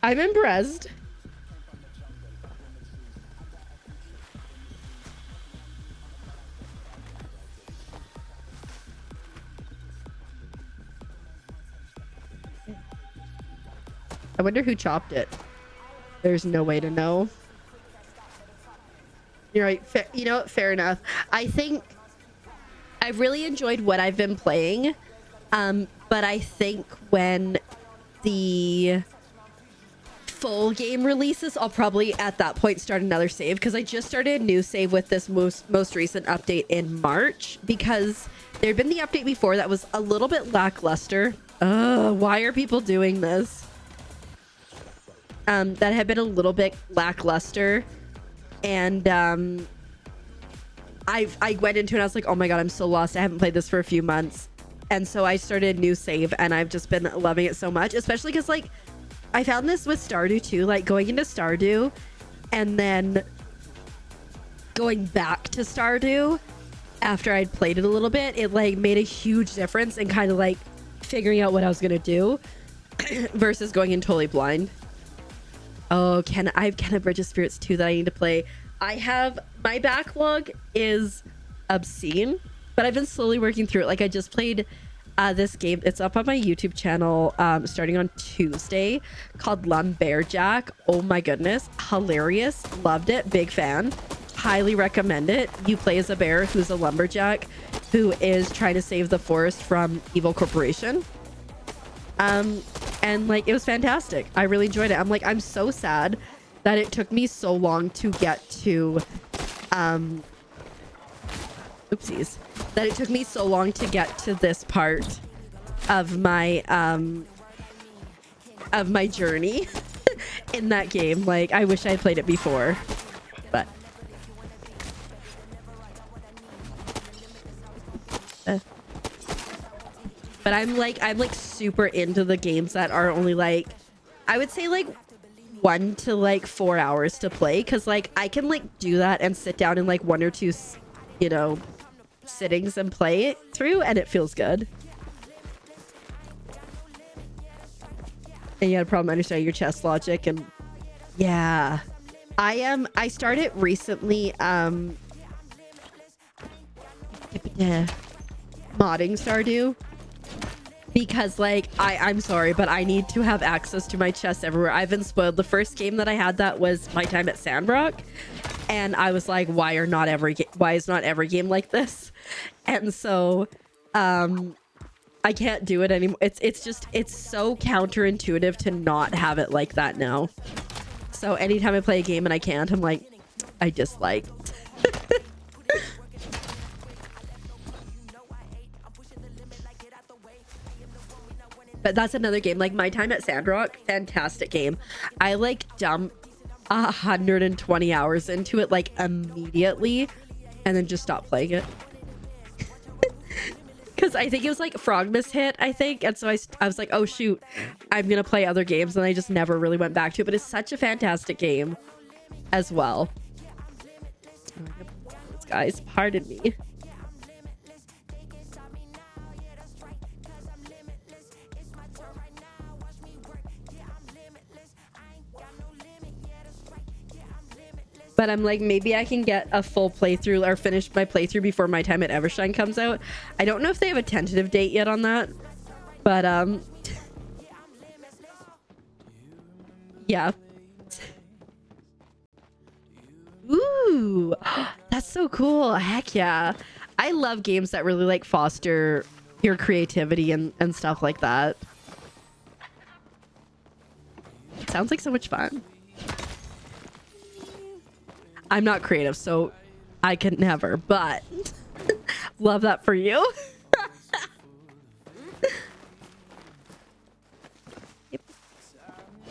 I'm impressed. I wonder who chopped it. There's no way to know. You're right. You know what? Fair enough. I think I've really enjoyed what I've been playing. But I think when the full game releases, I'll probably at that point start another save, because I just started a new save with this most recent update in March, because there'd been the update before that was a little bit lackluster. Why are people doing this? That had been a little bit lackluster, and I went into it and I was like, oh my god, I'm so lost. I haven't played this for a few months. And so I started a new save, and I've just been loving it so much, especially because like I found this with Stardew too, like going into Stardew and then going back to Stardew after I'd played it a little bit, it like made a huge difference in kind of like figuring out what I was gonna do versus going in totally blind. Oh, I have Ken of Bridge of Spirits 2 that I need to play. My backlog is obscene, but I've been slowly working through it. Like I just played this game. It's up on my YouTube channel starting on Tuesday, called Lumberjack. Oh my goodness. Hilarious. Loved it. Big fan. Highly recommend it. You play as a bear who's a lumberjack who is trying to save the forest from evil corporation. And like it was fantastic. I really enjoyed it. I'm so sad that it took me so long to get to oopsies, that it took me so long to get to this part of my journey in that game. Like I wish I had played it before, but I'm like super into the games that are only like, I would say like 1 to like 4 hours to play, because like I can like do that and sit down in like 1 or 2 sittings and play it through, and it feels good. And you had a problem understanding your chess logic, and yeah, I started recently modding Stardew, because like I'm sorry, but I need to have access to my chess everywhere. I've been spoiled. The first game that I had that was my time at Sandrock, and I was like, why is not every game like this? And so I can't do it anymore. It's so counterintuitive to not have it like that now. So anytime I play a game and I can't, I'm like, I dislike. But that's another game. Like my time at Sandrock, fantastic game. I like dumped 120 hours into it like immediately, and then just stopped playing it. Because I think it was like Frogmas hit, I think. And so I was like, oh shoot, I'm going to play other games. And I just never really went back to it. But it's such a fantastic game as well. Guys, pardon me. But I'm like, maybe I can get a full playthrough or finish my playthrough before my time at Evershine comes out. I don't know if they have a tentative date yet on that, but yeah. Ooh, that's so cool. Heck yeah. I love games that really like foster your creativity and stuff like that. Sounds like so much fun. I'm not creative, so I could never, but Love that for you. Yep.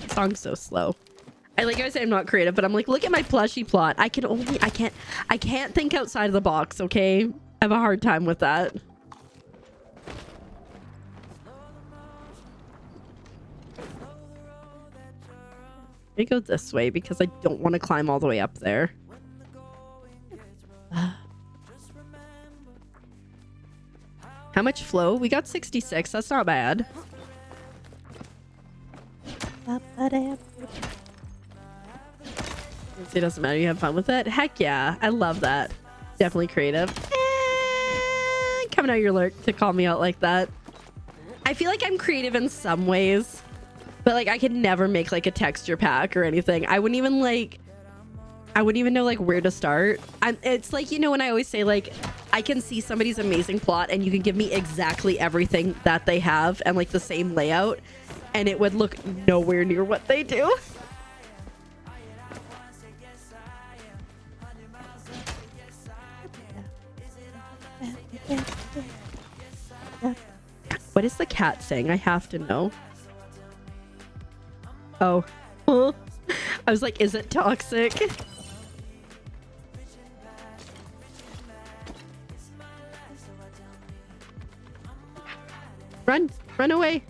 Song's so slow. Like I say, I'm not creative, but I'm like, look at my plushie plot. I can't think outside of the box, okay? I have a hard time with that. Let me go this way because I don't want to climb all the way up there. How much flow? We got 66. That's not bad. It doesn't matter. You have fun with it. Heck yeah. I love that. Definitely creative. Coming out your lurk to call me out like that. I feel like I'm creative in some ways, but like I could never make like a texture pack or anything. I wouldn't even know like where to start. It's like, you know, when I always say like I can see somebody's amazing plot and you can give me exactly everything that they have and like the same layout and it would look nowhere near what they do. What is the cat saying? I have to know. Oh. I was like, is it toxic? Run away.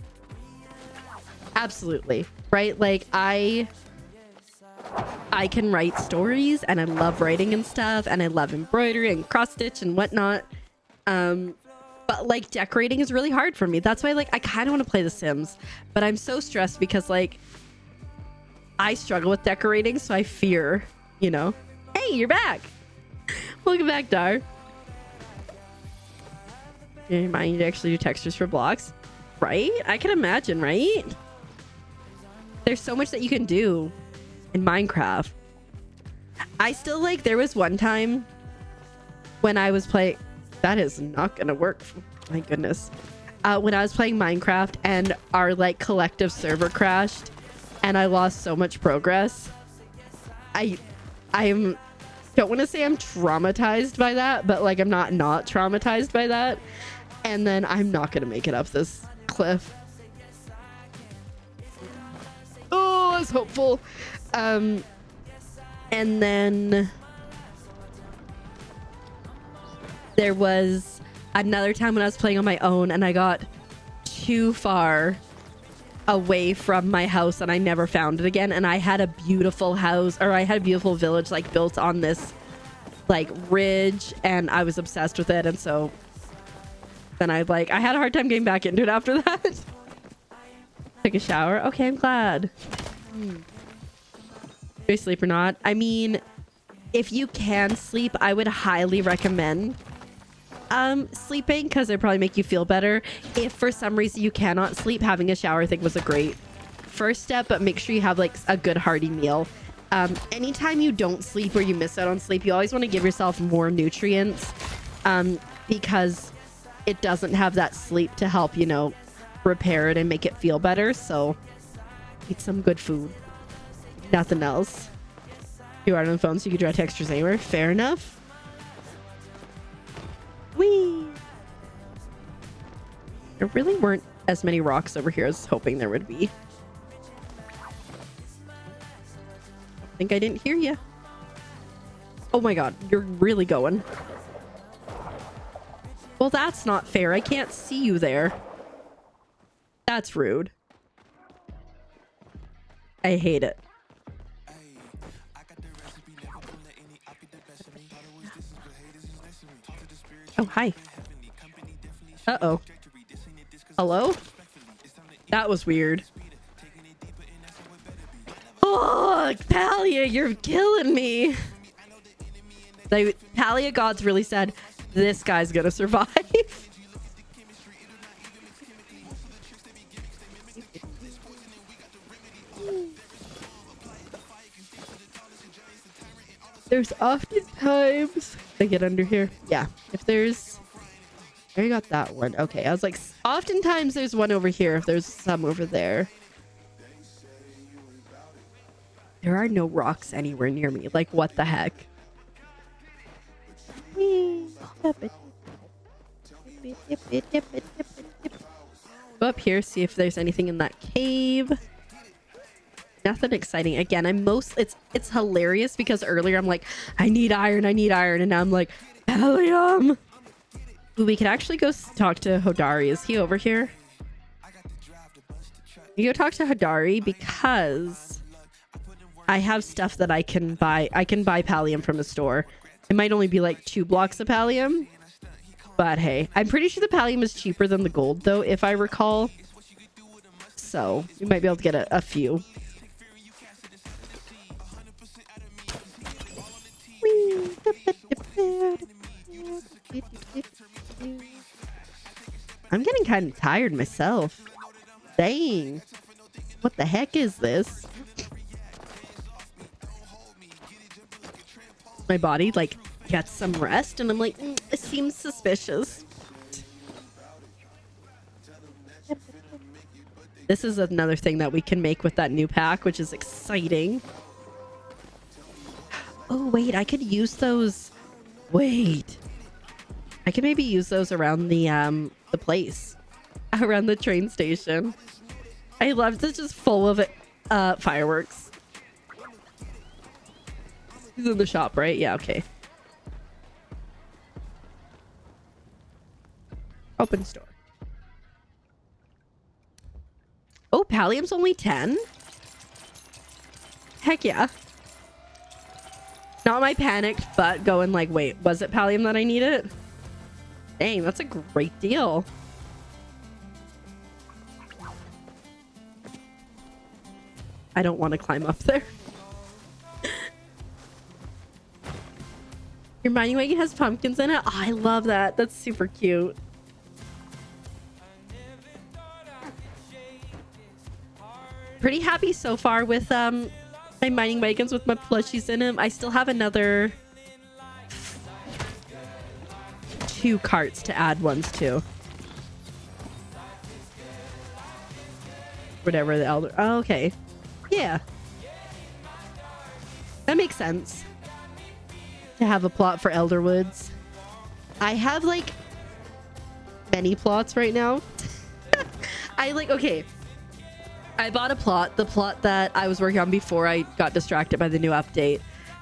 Absolutely. Right? Like I can write stories and I love writing and stuff and I love embroidery and cross stitch and whatnot. But like decorating is really hard for me. That's why like I kind of want to play The Sims, but I'm so stressed because like I struggle with decorating, so I fear, you know. Hey, you're back. Welcome back, Dar. You mind you actually do textures for blocks? Right? I can imagine, right? There's so much that you can do in Minecraft. I still like, there was one time when I was playing, that is not gonna work. My goodness. When I was playing Minecraft and our like collective server crashed and I lost so much progress. I don't want to say I'm traumatized by that, but like I'm not traumatized by that. And then I'm not gonna make it up this cliff. Oh, I was hopeful. And then there was another time when I was playing on my own and I got too far away from my house and I never found it again. And I had a beautiful house, or I had a beautiful village like built on this like ridge and I was obsessed with it. And so then I had a hard time getting back into it after that. Took a shower. Okay, I'm glad. Do you sleep or not? I mean, if you can sleep, I would highly recommend sleeping because it probably make you feel better. If for some reason you cannot sleep, having a shower I think was a great first step, but make sure you have like a good hearty meal. Anytime you don't sleep or you miss out on sleep, you always want to give yourself more nutrients because it doesn't have that sleep to help, you know, repair it and make it feel better. So eat some good food. Nothing else. You are on the phone so you can draw textures anywhere. Fair enough. Whee! There really weren't as many rocks over here as I was hoping there would be. I think I didn't hear you. Oh my god, you're really going. Well, that's not fair. I can't see you there. That's rude. I hate it. Oh, hi. Uh-oh. Hello? That was weird. Oh, Palia, you're killing me. Like, Palia gods really said, this guy's gonna survive. There's often times I get under here. Yeah, if there's, I got that one. Okay, I was like, oftentimes there's one over here. If there's some over there. There are no rocks anywhere near me. Like, what the heck? Go up here, see if there's anything in that cave. Nothing exciting. Again, it's hilarious because earlier I'm like, I need iron, and now I'm like, Pallium. Ooh, we could actually go talk to Hodari. Is he over here? You go talk to Hodari because I have stuff that I can buy. I can buy Pallium from the store. It might only be like 2 blocks of Pallium. But hey, I'm pretty sure the Pallium is cheaper than the gold, though, if I recall. So you might be able to get a few. I'm getting kind of tired myself. Dang. What the heck is this? My body, like, gets some rest, and I'm like, it seems suspicious. This is another thing that we can make with that new pack, which is exciting. Oh, wait, I could use those. Wait. I could maybe use those around the place. Around the train station. I love this, just full of fireworks. He's in the shop, right? Yeah, okay. Open store. Oh, Pallium's only 10? Heck yeah. Not my panicked, but going like, wait, was it Pallium that I needed? Dang, that's a great deal. I don't want to climb up there. Your mining wagon has pumpkins in it? Oh, I love that. That's super cute. Pretty happy so far with my mining wagons with my plushies in them. I still have another 2 carts to add ones to. Whatever the elder. Oh, okay. Yeah. That makes sense. To have a plot for Elderwoods. I have like many plots right now. Okay. I bought a plot, the plot that I was working on before I got distracted by the new update.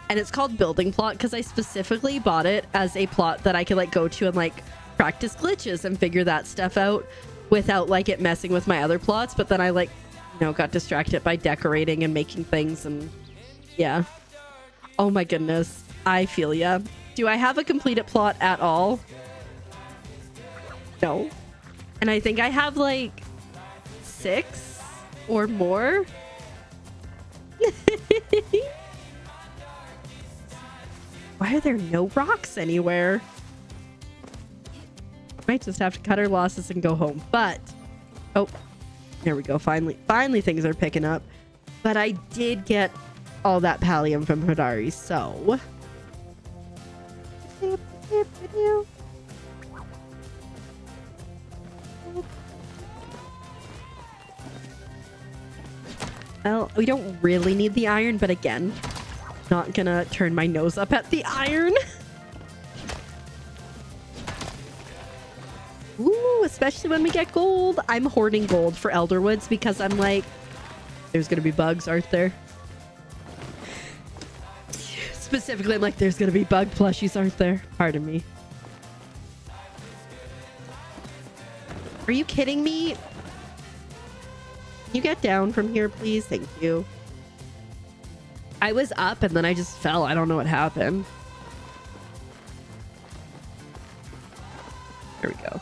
And it's called Building Plot because I specifically bought it as a plot that I could like go to and like practice glitches and figure that stuff out without like it messing with my other plots. But then I like, got distracted by decorating and making things, and yeah. Oh my goodness. I feel ya. Do I have a completed plot at all? No. And I think I have like 6 or more. Why are there no rocks anywhere? Might just have to cut our losses and go home. But, oh, there we go. Finally things are picking up. But I did get all that Pallium from Hodari, so... Well, we don't really need the iron, but again, not gonna turn my nose up at the iron. Ooh, especially when we get gold. I'm hoarding gold for Elderwoods because I'm like, there's gonna be bugs, aren't there? Specifically, I'm like, there's gonna be bug plushies, aren't there? Pardon me. Are you kidding me? Can you get down from here, please? Thank you. I was up and then I just fell. I don't know what happened. There we go.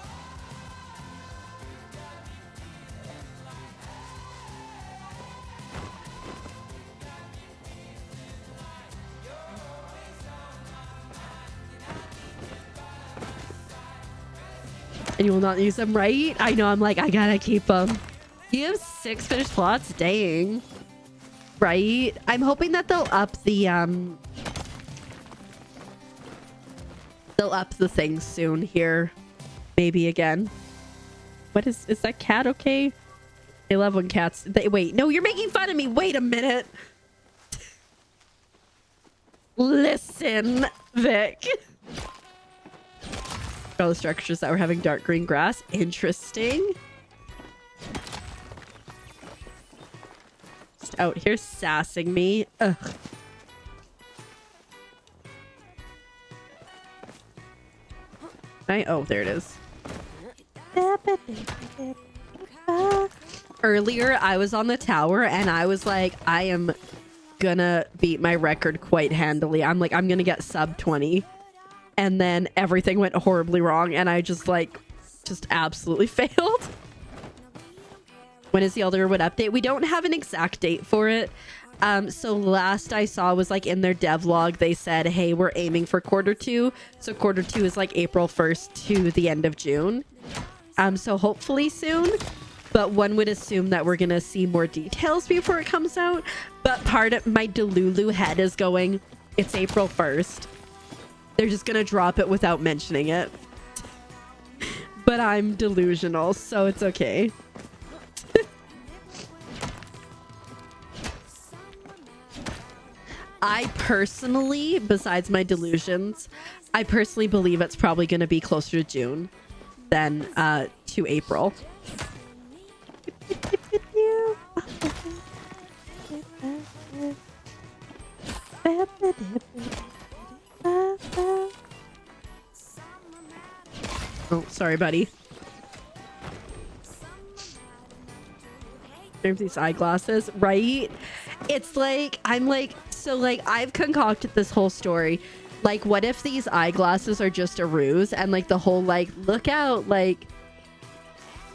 And you will not use them, right? I know, I'm like, I gotta keep them. You have 6 finished plots? Dang. Right? I'm hoping that they'll up the things soon here. Maybe again. What is that cat okay? I love when cats... wait, no, you're making fun of me. Wait a minute. Listen, Vic. all the structures that were having dark green grass. Interesting. Just out here sassing me. Ugh. Oh, there it is. Earlier, I was on the tower and I was like, I am gonna beat my record quite handily. I'm like, I'm gonna get sub 20. And then everything went horribly wrong and I just absolutely failed. When is the Elderwood update? We don't have an exact date for it. So last I saw was like in their devlog, they said, hey, we're aiming for Q2. So Q2 is like April 1st to the end of June. So hopefully soon. But one would assume that we're going to see more details before it comes out. But part of my Delulu head is going, it's April 1st. They're just going to drop it without mentioning it. But I'm delusional, so it's okay. I personally, besides my delusions, I personally believe it's probably going to be closer to June than to April. Oh, sorry, buddy. There's these eyeglasses, right? It's like, I'm like, so like I've concocted this whole story. Like, what if these eyeglasses are just a ruse and like the whole like look out like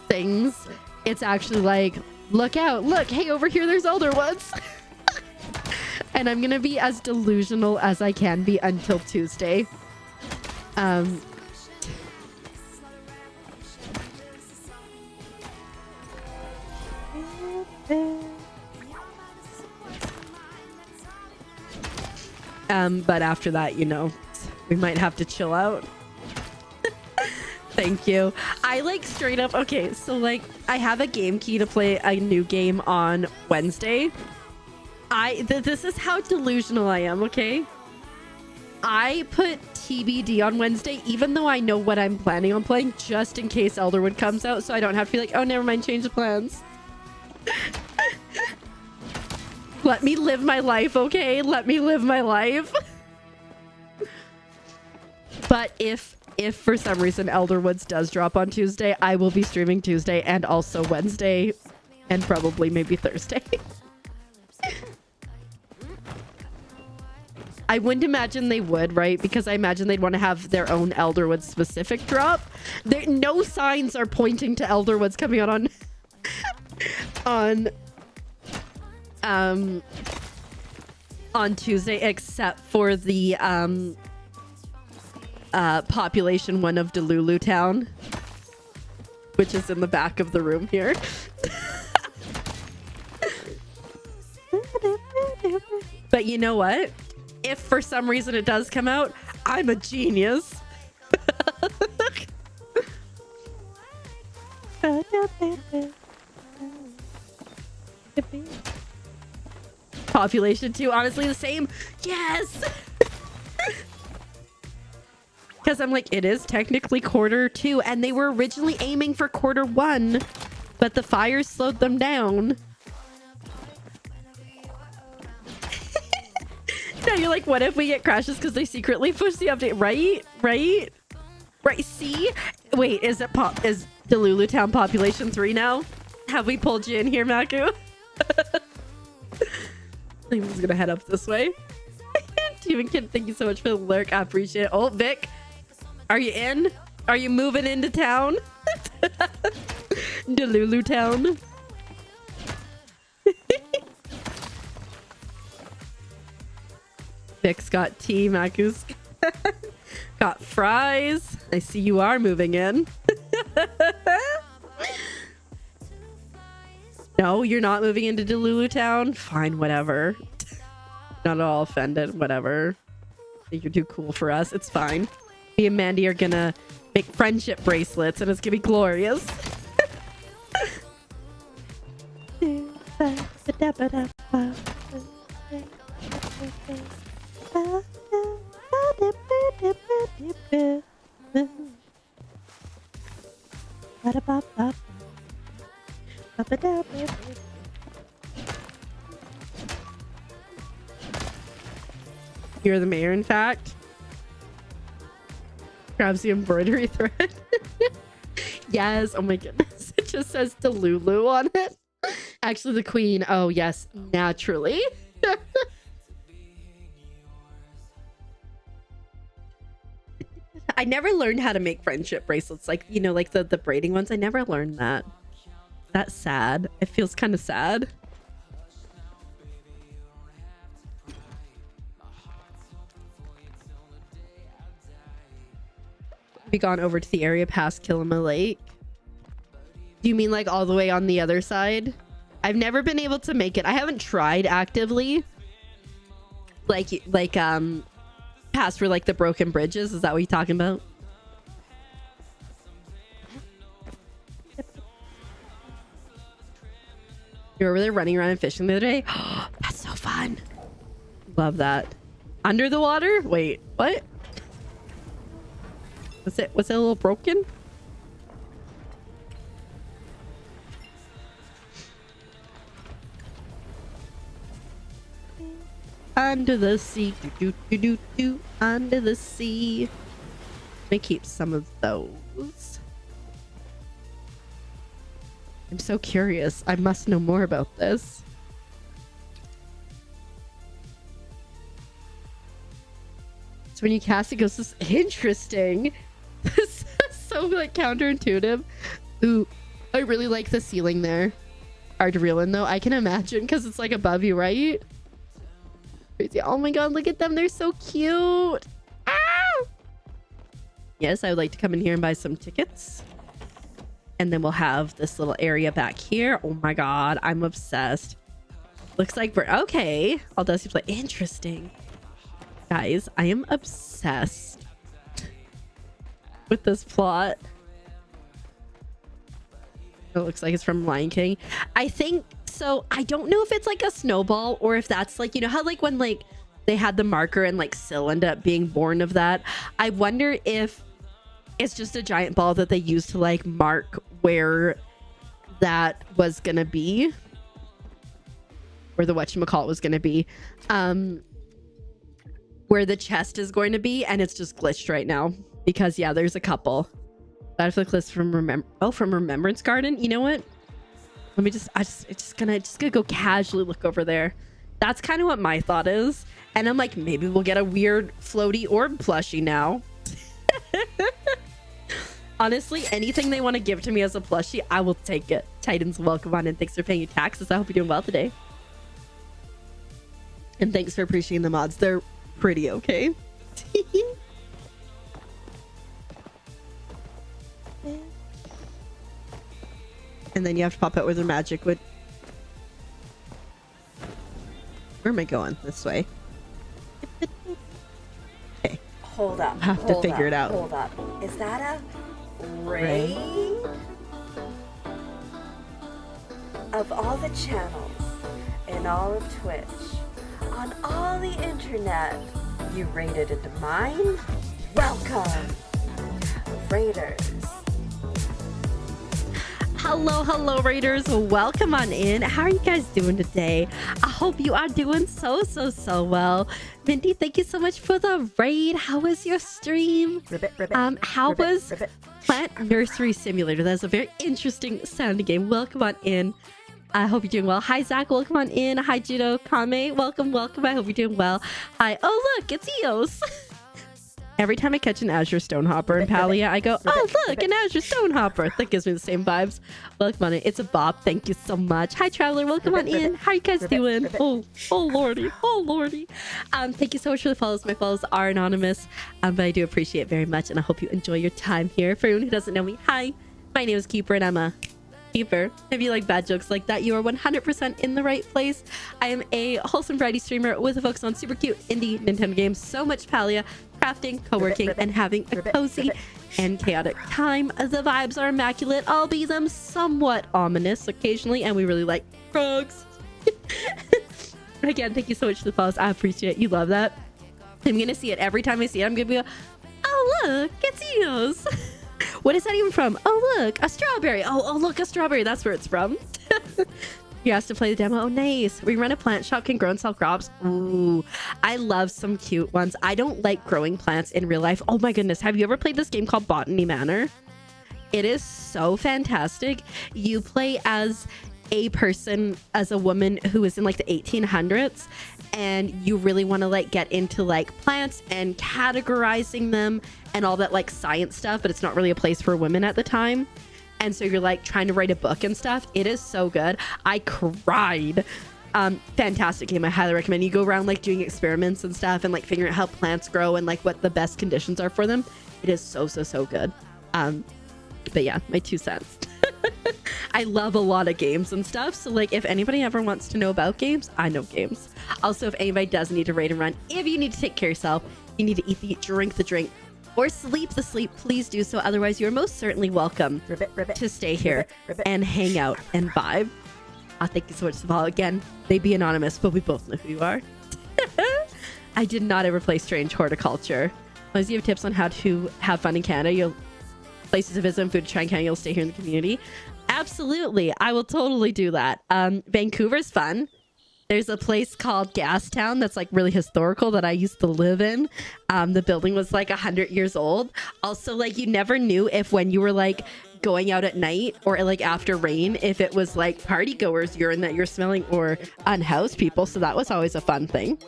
things, it's actually like look out, look, hey, over here there's older ones. And I'm gonna be as delusional as I can be until Tuesday. But after that, you know, we might have to chill out. Thank you. I like straight up, okay, so like I have a game key to play a new game on Wednesday. This is how delusional I am, okay? I put TBD on Wednesday, even though I know what I'm planning on playing, just in case Elderwood comes out, so I don't have to be like, oh, never mind, change the plans. Let me live my life, okay? Let me live my life. But if for some reason Elderwoods does drop on Tuesday, I will be streaming Tuesday and also Wednesday and probably maybe Thursday. I wouldn't imagine they would, right? Because I imagine they'd want to have their own Elderwood specific drop. No signs are pointing to Elderwoods coming out on Tuesday, except for the population one of Delulu Town, which is in the back of the room here. But you know what? If for some reason it does come out, I'm a genius. Population 2, honestly the same. Yes. Because I'm like, it is technically Q2, and they were originally aiming for Q1, but the fires slowed them down. Now you're like, what if we get crashes because they secretly push the update? Right? See? Wait, is Delulu Town population 3 now? Have we pulled you in here, Maku? I'm just gonna head up this way. Steven Kid, thank you so much for the lurk. I appreciate it. Oh, Vic, are you in? Are you moving into town? Delulu Town. Vic's got tea. Maku's got fries. I see you are moving in. No, you're not moving into Delulu Town? Fine, whatever. Not at all offended, whatever. I think you're too cool for us. It's fine. Me and Mandy are gonna make friendship bracelets and it's gonna be glorious. Ba-da-ba-ba. Ba-ba-da-ba-ba. You're the mayor, in fact. Grabs the embroidery thread. Yes. Oh my goodness. It just says Delulu on it. Actually, the queen. Oh, yes. Naturally. I never learned how to make friendship bracelets. Like, you know, like the braiding ones. I never learned that. That's sad. It feels kind of sad. We gone over to the area past Kilima Lake. Do you mean like all the way on the other side? I've never been able to make it. I haven't tried actively. Like past for like the broken bridges. Is that what you're talking about? You were over there running around and fishing the other day? Oh, that's so fun. Love that. Under the water? Wait, what? Was it a little broken? Under the sea, do do do do do. Under the sea. Let me keep some of those. I'm so curious. I must know more about this. So when you cast it, goes this interesting. This is so like counterintuitive. Ooh, I really like the ceiling there. Hard to reel in though. I can imagine because it's like above you, right? Crazy. Oh my god, look at them. They're so cute. Ah! Yes, I would like to come in here and buy some tickets. And then we'll have this little area back here. Oh my god, I'm obsessed. Looks like we're okay. All does seem like interesting. Guys, I am obsessed with this plot. It looks like it's from Lion King. I think so. I don't know if it's like a snowball or if that's like, you know how like when like they had the marker and like Syl ended up being born of that. I wonder if it's just a giant ball that they used to like mark where that was gonna be, where the whatchamacallit was gonna be, where the chest is going to be, and it's just glitched right now because yeah, there's a couple. Battlefield list from from Remembrance Garden. You know what? Let me I'm just gonna go casually look over there. That's kind of what my thought is, and I'm like, maybe we'll get a weird floaty orb plushie now. Honestly, anything they want to give to me as a plushie, I will take it. Titans, welcome on, and thanks for paying your taxes. I hope you're doing well today. And thanks for appreciating the mods. They're pretty okay. And then you have to pop out with your magic wood. Where am I going? This way. Okay. Hold up. Have to figure it out. Hold up. Is that a raid? Of all the channels in all of Twitch, on all the internet, you raided into mine? Welcome, raiders. Hello raiders, welcome on in. How are you guys doing today? I hope you are doing so well. Mindy, thank you so much for the raid. How was your stream? How was Plant Nursery Simulator? That's a very interesting sounding game. Welcome on in. I hope you're doing well. Hi Zach, welcome on in. Hi Judo Kame, welcome. I hope you're doing well. Hi, oh look, it's Eos. Every time I catch an Azure Stonehopper in Palia, I go, oh look, an Azure Stonehopper. That gives me the same vibes. Welcome on in. It's a bop. Thank you so much. Hi Traveler, welcome on in. How are you guys doing? Oh lordy. Thank you so much for the follows. My follows are anonymous, but I do appreciate it very much, and I hope you enjoy your time here. For anyone who doesn't know me, hi, my name is Keeper, and I'm a Keeper. If you like bad jokes like that, you are 100% in the right place. I am a wholesome variety streamer with a focus on super cute indie Nintendo games, so much Palia, crafting, co-working, and having a cozy and chaotic time. The vibes are immaculate, albeit them somewhat ominous occasionally, and we really like frogs. Again, thank you so much for the follows. I appreciate it. You love that. I'm gonna see it every time I see it. I'm gonna be like, oh look, it's Eos. What is that even from? Oh, look, a strawberry. Oh, look, a strawberry. That's where it's from. You asked to play the demo. Oh, nice. We run a plant shop, can grow and sell crops. Ooh, I love some cute ones. I don't like growing plants in real life. Oh my goodness. Have you ever played this game called Botany Manor? It is so fantastic. You play as a person, as a woman who is in like the 1800s, and you really want to like get into like plants and categorizing them and all that like science stuff, but it's not really a place for women at the time. And so you're like trying to write a book and stuff. It is so good. I cried. Fantastic game. I highly recommend. You go around like doing experiments and stuff and like figuring out how plants grow and like what the best conditions are for them. It is so good. But yeah, my 2 cents. I love a lot of games and stuff. So like if anybody ever wants to know about games, I know games. Also, if anybody does need to raid and run, if you need to take care of yourself, you need to eat the eat, drink the drink, or sleep the sleep, please do so. Otherwise, you're most certainly welcome to stay here and hang out and vibe. Thank you so much, Saval. Again, they be anonymous, but we both know who you are. I did not ever play Strange Horticulture. As long as you have tips on how to have fun in Canada, you'll places to visit and food to try in Canada, you'll stay here in the community. Absolutely. I will totally do that. Vancouver's fun. There's a place called Gastown that's like really historical that I used to live in. The building was like 100 years old. Also, like you never knew if when you were like going out at night or like after rain, if it was like party goers urine that you're smelling or unhoused people. So that was always a fun thing.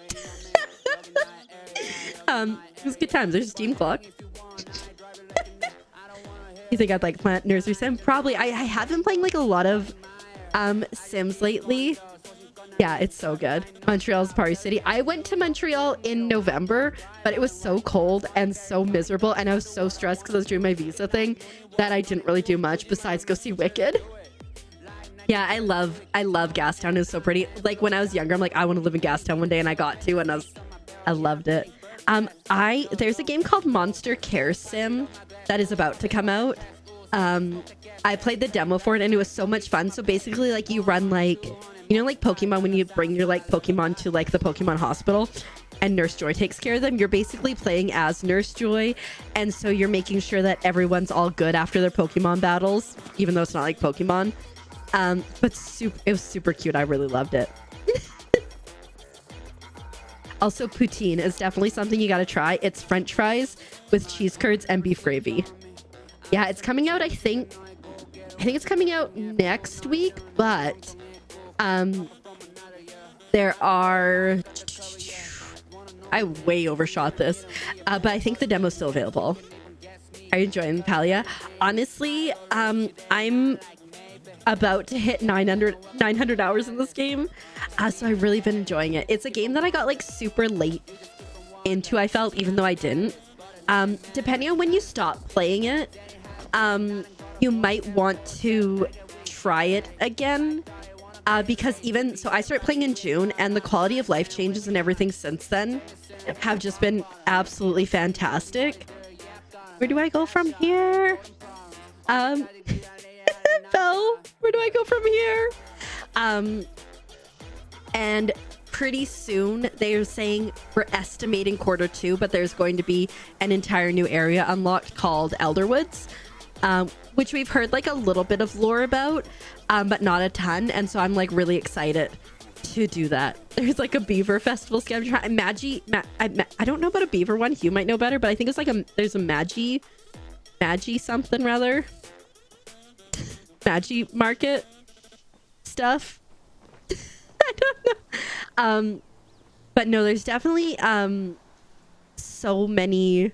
It was good times. There's a steam clock. You think I'd like plant nursery sim? Probably. I have been playing like a lot of Sims lately. Yeah, it's so good. Montreal's party city. I went to Montreal in November, but it was so cold and so miserable, and I was so stressed because I was doing my visa thing that I didn't really do much besides go see Wicked. Yeah, I love Gastown. It's so pretty. Like when I was younger, I'm like, I want to live in Gastown one day, and I got to, and I loved it. There's a game called Monster Care Sim that is about to come out. I played the demo for it and it was so much fun. So basically like you run like, you know, like Pokemon, when you bring your like Pokemon to like the Pokemon hospital and Nurse Joy takes care of them, you're basically playing as Nurse Joy. And so you're making sure that everyone's all good after their Pokemon battles, even though it's not like Pokemon. But it was super cute. I really loved it. Also, poutine is definitely something you got to try. It's French fries with cheese curds and beef gravy. Yeah, it's coming out, I think it's coming out next week, but there are... I way overshot this, but I think the demo's still available. Are you enjoying Palia? Honestly, I'm about to hit 900 hours in this game, so I've really been enjoying it. It's a game that I got like super late into, I felt, even though I didn't. Depending on when you stop playing it, you might want to try it again, because even so, I started playing in June and the quality of life changes and everything since then have just been absolutely fantastic. Where do I go from here? Belle, where do I go from here? And pretty soon they're saying we're estimating Q2, but there's going to be an entire new area unlocked called Elderwoods, which we've heard like a little bit of lore about, but not a ton. And so I'm like really excited to do that. There's like a beaver festival schedule. I don't know about a beaver one. You might know better, but I think it's like there's a Magi something rather. Magi market stuff. I don't know. But no, there's definitely so many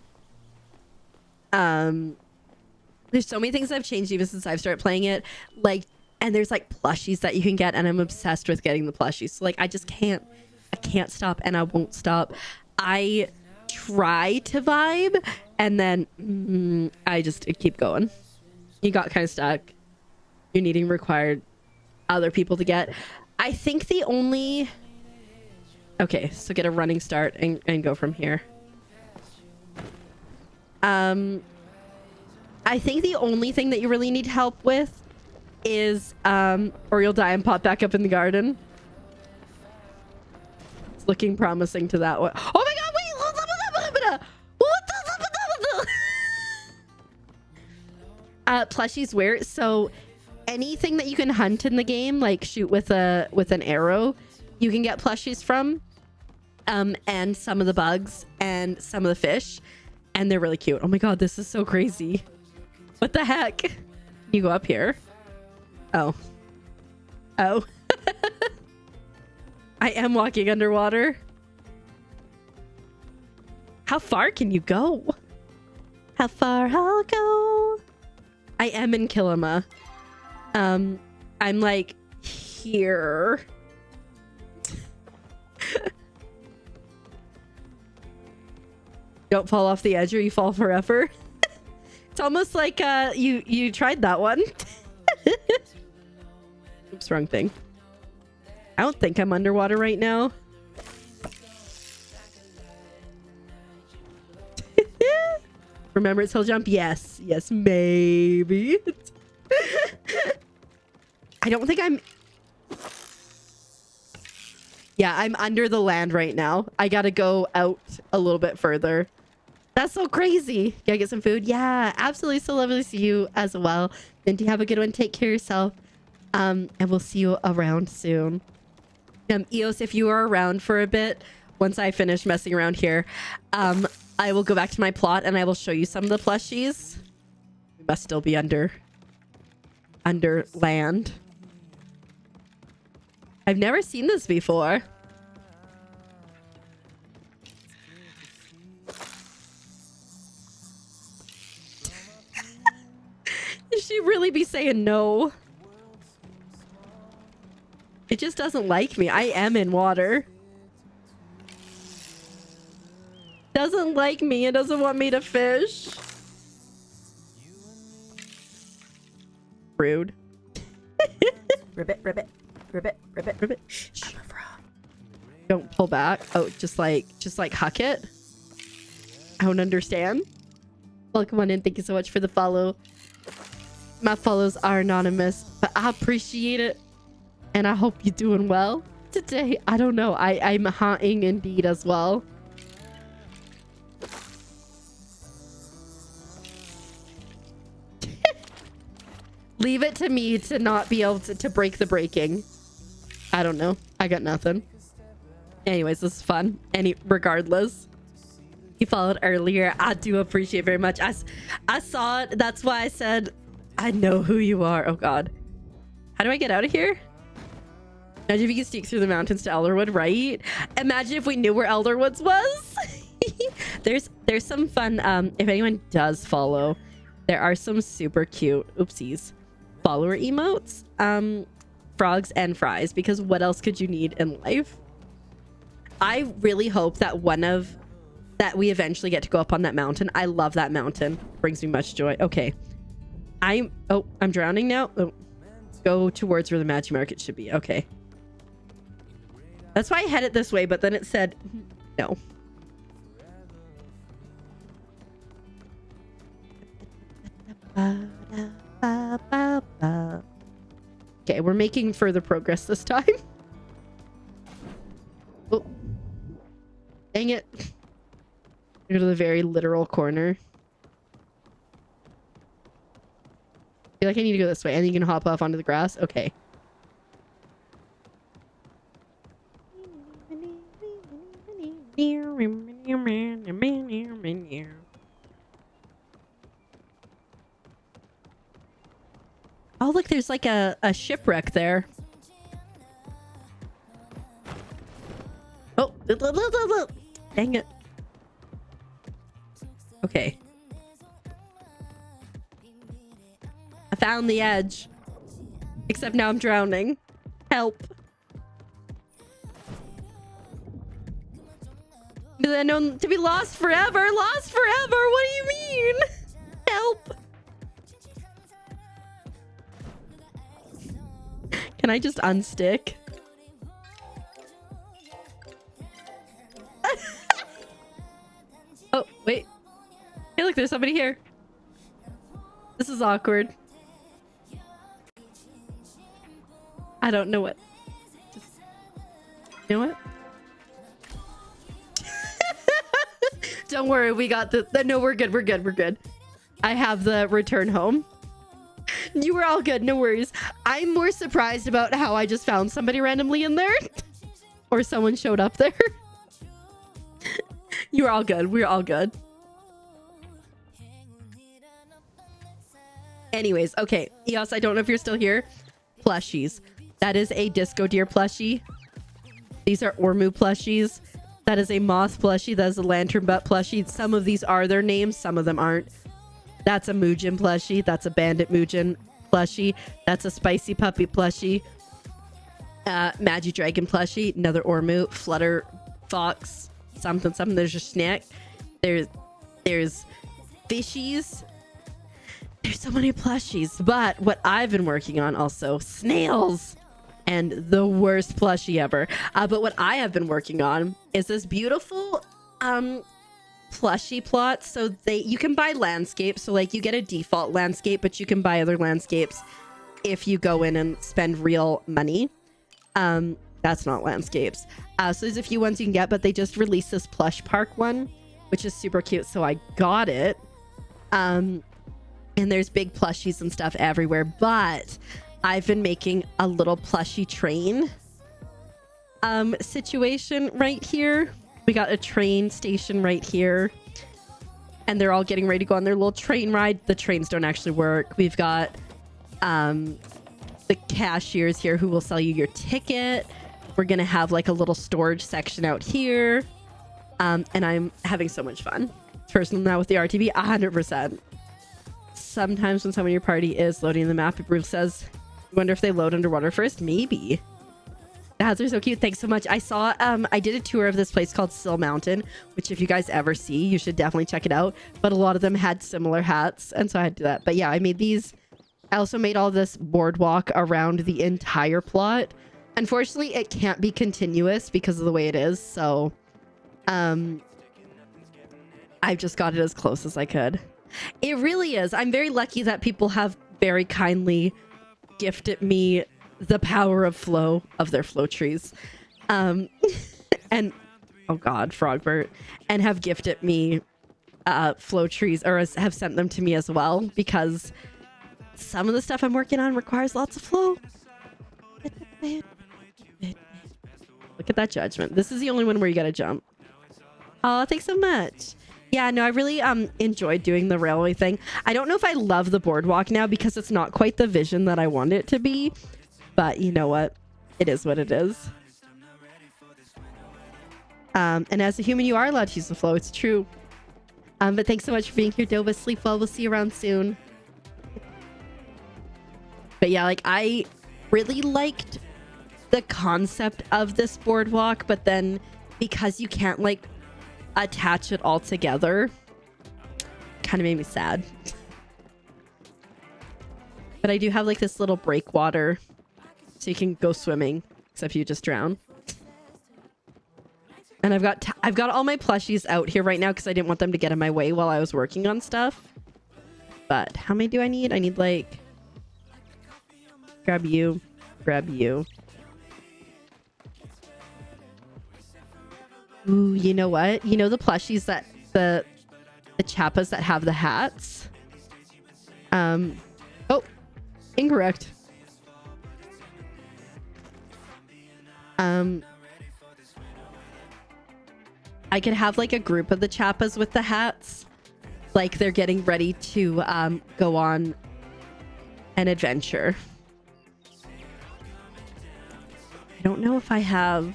there's so many things that have changed even since I've started playing it. Like, and there's like plushies that you can get, and I'm obsessed with getting the plushies. So like I can't stop, and I won't stop. I try to vibe, and then I just keep going. You got kind of stuck. You're needing required other people to get. I think the only... Okay, so get a running start and go from here. I think the only thing that you really need help with is, or you'll die and pop back up in the garden. It's looking promising to that one. Oh my god, wait! What the... Plushies where? So anything that you can hunt in the game, like shoot with an arrow, you can get plushies from. And some of the bugs and some of the fish, and they're really cute. Oh my god, this is so crazy. What the heck? Can you go up here? Oh. Oh. I am walking underwater. How far can you go? How far I'll go? I am in Kilima. I'm like here. Don't fall off the edge or you fall forever. It's almost like you tried that one. Oops, wrong thing. I don't think I'm underwater right now. Remember it's hill jump? Yes. Yes, maybe. I don't think I'm... Yeah, I'm under the land right now. I gotta go out a little bit further. That's so crazy. Gotta get some food. Yeah, absolutely. So lovely to see you as well. Minty, have a good one. Take care of yourself. And we'll see you around soon. Eos, if you are around for a bit, once I finish messing around here, I will go back to my plot and I will show you some of the plushies. We must still be under land. I've never seen this before. She really be saying no. It just doesn't like me. I am in water. Doesn't like me. It doesn't want me to fish. Rude. Ribbit, ribbit, ribbit, ribbit, ribbit. Shh. I'm a frog. Don't pull back. Oh, just like huck it. I don't understand. Welcome on in. Thank you so much for the follow. My follows are anonymous, but I appreciate it. And I hope you're doing well today. I don't know. I'm haunting indeed as well. Leave it to me to not be able to break the breaking. I don't know. I got nothing. Anyways, this is fun. Regardless. You followed earlier. I do appreciate it very much. I saw it. That's why I said, I know who you are. Oh God. How do I get out of here? Imagine if you could sneak through the mountains to Elderwood, right? Imagine if we knew where Elderwoods was. There's some fun. If anyone does follow, there are some super cute, oopsies, follower emotes, frogs and fries, because what else could you need in life? I really hope that we eventually get to go up on that mountain. I love that mountain. Brings me much joy. Okay. I'm drowning now. Oh. Go towards where the Magic Market should be. Okay. That's why I had it this way, but then it said no. Okay, we're making further progress this time. Oh. Dang it. Go to the very literal corner. I feel like I need to go this way, and you can hop off onto the grass. Okay. Oh, look, there's like a shipwreck there. Oh, dang it. Okay. I found the edge. Except now I'm drowning. Help. Because I know to be lost forever. Lost forever? What do you mean? Help. Can I just unstick? Oh, wait. Hey, look, there's somebody here. This is awkward. I don't know what. You know what? Don't worry, we got the... No, we're good. We're good. We're good. I have the return home. You were all good. No worries. I'm more surprised about how I just found somebody randomly in there. Or someone showed up there. You were all good. We're all good. Anyways, okay. Eos, I don't know if you're still here. Plushies. That is a Disco Deer plushie. These are Ormu plushies. That is a Moth plushie. That is a Lantern Butt plushie. Some of these are their names. Some of them aren't. That's a Muujin plushie. That's a Bandit Muujin plushie. That's a Spicy Puppy plushie. Magi Dragon plushie. Another Ormu. Flutter Fox. Something. There's a snack. There's fishies. There's so many plushies. But what I've been working on also, snails. And the worst plushie ever. But what I have been working on is this beautiful plushie plot. So you can buy landscapes. So like you get a default landscape, but you can buy other landscapes if you go in and spend real money. That's not landscapes. So there's a few ones you can get, but they just released this plush park one, which is super cute. So I got it. And there's big plushies and stuff everywhere, but I've been making a little plushie train situation right here. We got a train station right here, and they're all getting ready to go on their little train ride. The trains don't actually work. We've got the cashiers here who will sell you your ticket. We're gonna have like a little storage section out here, and I'm having so much fun. Personal now with the RTB, 100%. Sometimes when someone in your party is loading the map, it says, wonder if they load underwater first. Maybe. The hats are so cute. Thanks so much. I saw I did a tour of this place called Still Mountain, which if you guys ever see, you should definitely check it out. But a lot of them had similar hats, and so I had to do that. But yeah, I made these. I also made all this boardwalk around the entire plot. Unfortunately, it can't be continuous because of the way it is. So I've just got it as close as I could. It really is. I'm very lucky that people have very kindly gifted me the power of flow of their flow trees. And oh god, Frogbert, and have gifted me flow trees, or have sent them to me as well, because some of the stuff I'm working on requires lots of flow. Look at that judgment. This is the only one where you gotta jump. Oh, thanks so much. Yeah, no, I really enjoyed doing the railway thing. I don't know if I love the boardwalk now because it's not quite the vision that I want it to be. But you know what? It is what it is. And as a human, you are allowed to use the flow. It's true. But thanks so much for being here, Dova. Sleep well. We'll see you around soon. But yeah, like I really liked the concept of this boardwalk, but then because you can't like attach it all together, kind of made me sad. But I do have like this little breakwater, so you can go swimming, except you just drown. And I've got all my plushies out here right now because I didn't want them to get in my way while I was working on stuff. But how many do I need? I need like grab you. Ooh, you know what? You know the plushies that the chappas that have the hats? Oh, incorrect. I could have like a group of the chappas with the hats, like they're getting ready to go on an adventure. I don't know if I have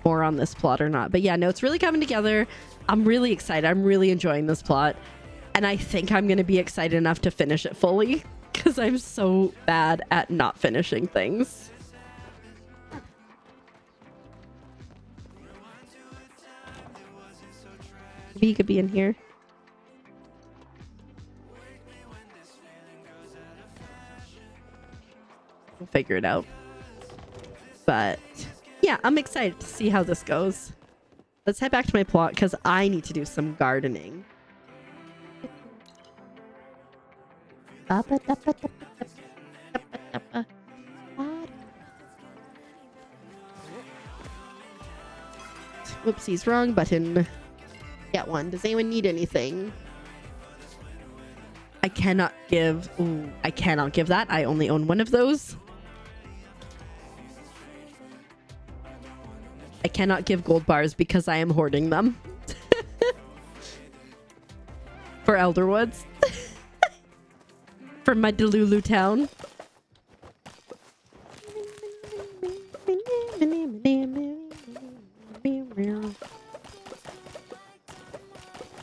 more on this plot or not, but yeah, no, it's really coming together. I'm really excited. I'm really enjoying this plot, and I think I'm going to be excited enough to finish it fully because I'm so bad at not finishing things. Maybe you could be in here. We'll figure it out. But yeah, I'm excited to see how this goes. Let's head back to my plot because I need to do some gardening. Whoopsies, wrong button. Get one. Does anyone need anything? I cannot give... Ooh, I cannot give that. I only own one of those. I cannot give gold bars because I am hoarding them. For Elderwoods. For my Delulu town.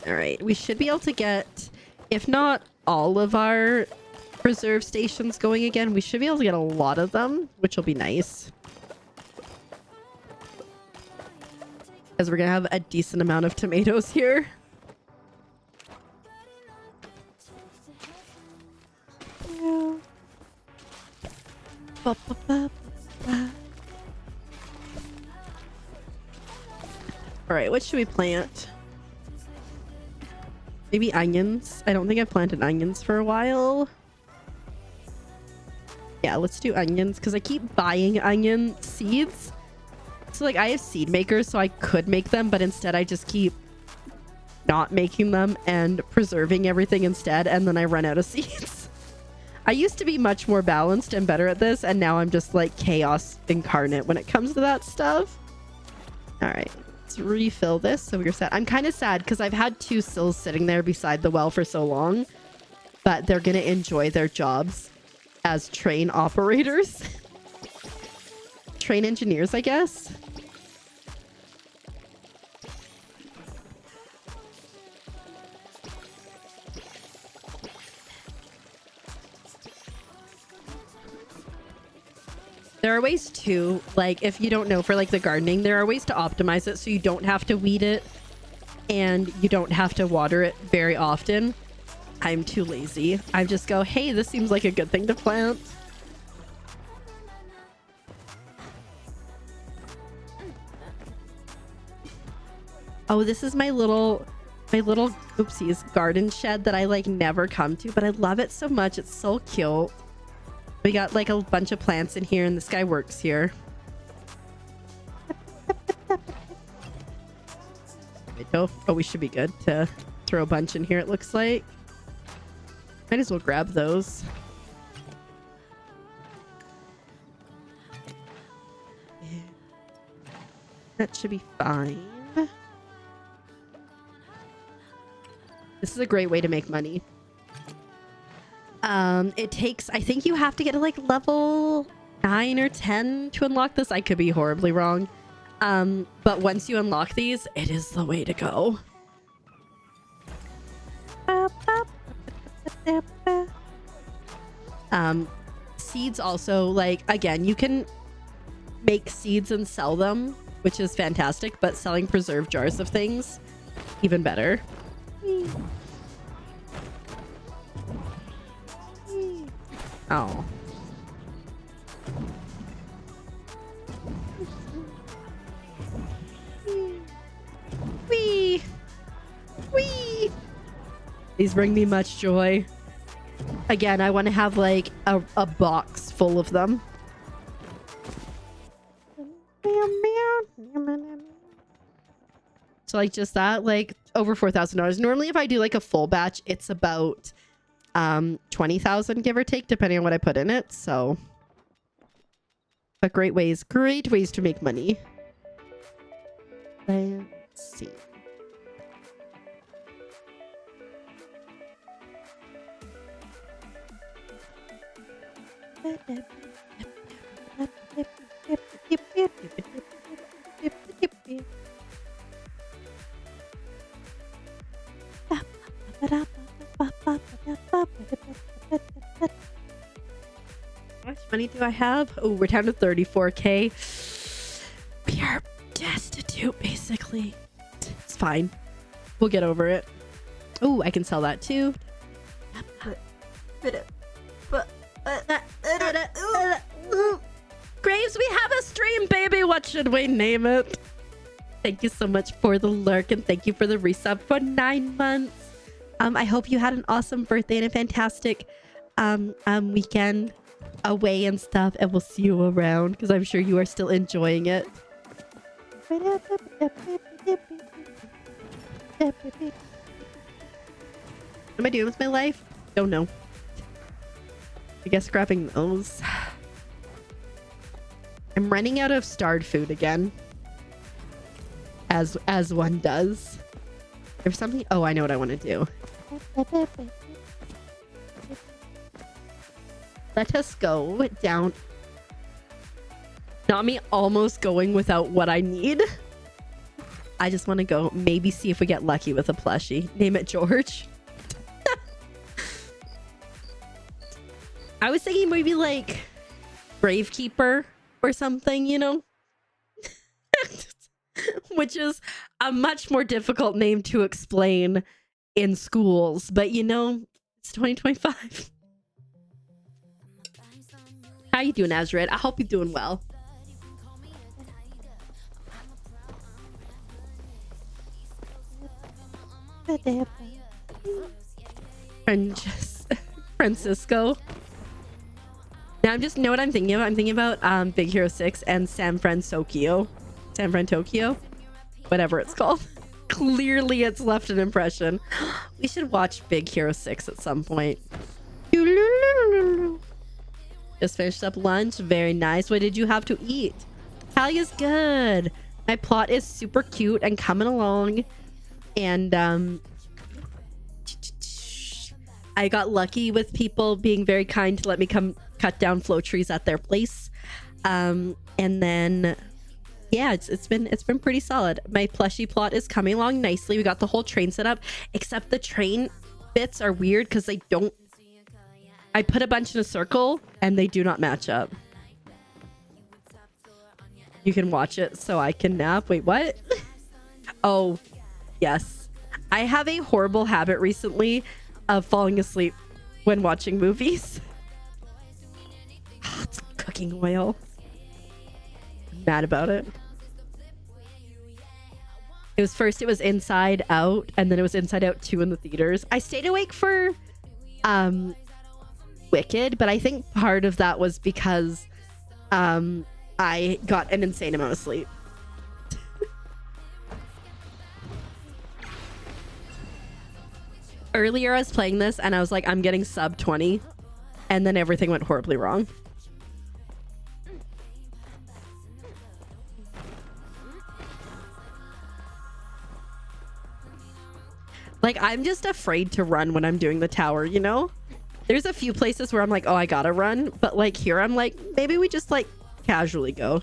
Alright, we should be able to get, if not all of our preserve stations going again, we should be able to get a lot of them, which will be nice. Because we're going to have a decent amount of tomatoes here. Alright, what should we plant? Maybe onions. I don't think I've planted onions for a while. Yeah, let's do onions because I keep buying onion seeds. So like I have seed makers so I could make them, but instead I just keep not making them and preserving everything instead, and then I run out of seeds. I used to be much more balanced and better at this, and now I'm just like chaos incarnate when it comes to that stuff. All right, let's refill this so we're set. I'm kind of sad because I've had 2 sills sitting there beside the well for so long, but they're gonna enjoy their jobs as train operators. Train engineers, I guess. There are ways to, like, if you don't know, for like the gardening, there are ways to optimize it so you don't have to weed it and you don't have to water it very often. I'm too lazy. I just go, hey, this seems like a good thing to plant. Oh, this is my little oopsies garden shed that I like never come to, but I love it so much. It's so cute. We got like a bunch of plants in here and this guy works here. Oh, we should be good to throw a bunch in here, it looks like. Might as well grab those. That should be fine. This is a great way to make money. It takes, I think you have to get to like level 9 or 10 to unlock this. I could be horribly wrong. But once you unlock these, it is the way to go. Seeds also, like, again, you can make seeds and sell them, which is fantastic, but selling preserved jars of things, even better. Oh. Wee! Wee! These bring me much joy. Again, I want to have like a box full of them. So like just that, like over $4,000. Normally if I do like a full batch, it's about 20,000 give or take, depending on what I put in it. So, but great ways to make money. Let's see. How much money do I have? Oh, we're down to 34k. We are destitute, basically. It's fine. We'll get over it. Oh, I can sell that too. Graves, we have a stream, baby. What should we name it? Thank you so much for the lurk and thank you for the resub for 9 months. I hope you had an awesome birthday and a fantastic weekend away and stuff, and we'll see you around because I'm sure you are still enjoying it. What am I doing with my life? Don't know. I guess grabbing those. I'm running out of starred food again. As one does. There's something. Oh, I know what I want to do. Let us go down. Not me almost going without what I need. I just want to go maybe see if we get lucky with a plushie. Name it George. I was thinking maybe like Gravekeeper or something, you know? Which is a much more difficult name to explain in schools. But you know, it's 2025. How you doing, Azred? I hope you're doing well. Francisco. Now I'm just know what I'm thinking of. I'm thinking about Big Hero 6 and San Fran Tokyo. Whatever it's called. Clearly it's left an impression. We should watch Big Hero 6 at some point. Just finished up lunch. Very nice. What did you have to eat? Palia's good. My plot is super cute and coming along. And I got lucky with people being very kind to let me come cut down flow trees at their place. And then yeah, it's been pretty solid. My plushie plot is coming along nicely. We got the whole train set up, except the train bits are weird because they don't. I put a bunch in a circle and they do not match up. You can watch it so I can nap. Wait, what? Oh, yes. I have a horrible habit recently of falling asleep when watching movies. It's cooking oil. I'm mad about it. It was Inside Out, and then it was Inside Out 2 in the theaters. I stayed awake for Wicked, but I think part of that was because I got an insane amount of sleep. Earlier I was playing this and I was like, I'm getting sub 20, and then everything went horribly wrong. Like, I'm just afraid to run when I'm doing the tower, you know? There's a few places where I'm like, oh, I gotta run. But like here, I'm like, maybe we just like casually go.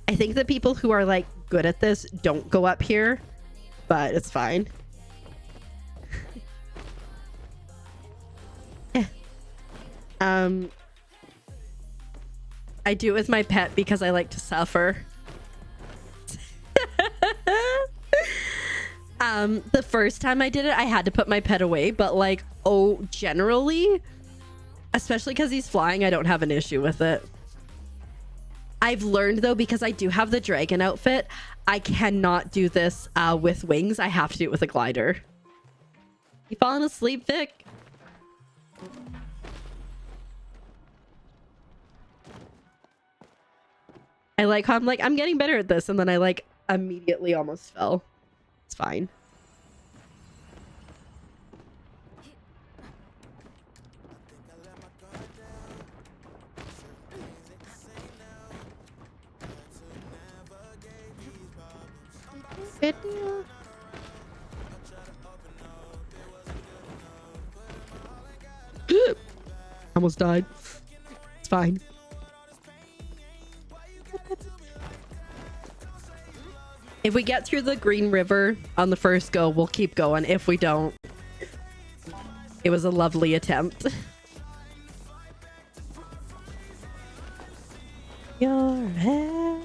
I think the people who are like good at this don't go up here, but it's fine. I do it with my pet because I like to suffer. The first time I did it, I had to put my pet away, but like, oh, generally, especially because he's flying, I don't have an issue with it. I've learned though, because I do have the dragon outfit, I cannot do this with wings. I have to do it with a glider. You falling asleep, Vic? I like how I'm like, I'm getting better at this, and then I like immediately almost fell. It's fine. Almost died. It's fine. If we get through the Green River on the first go, we'll keep going. If we don't, it was a lovely attempt. Your head.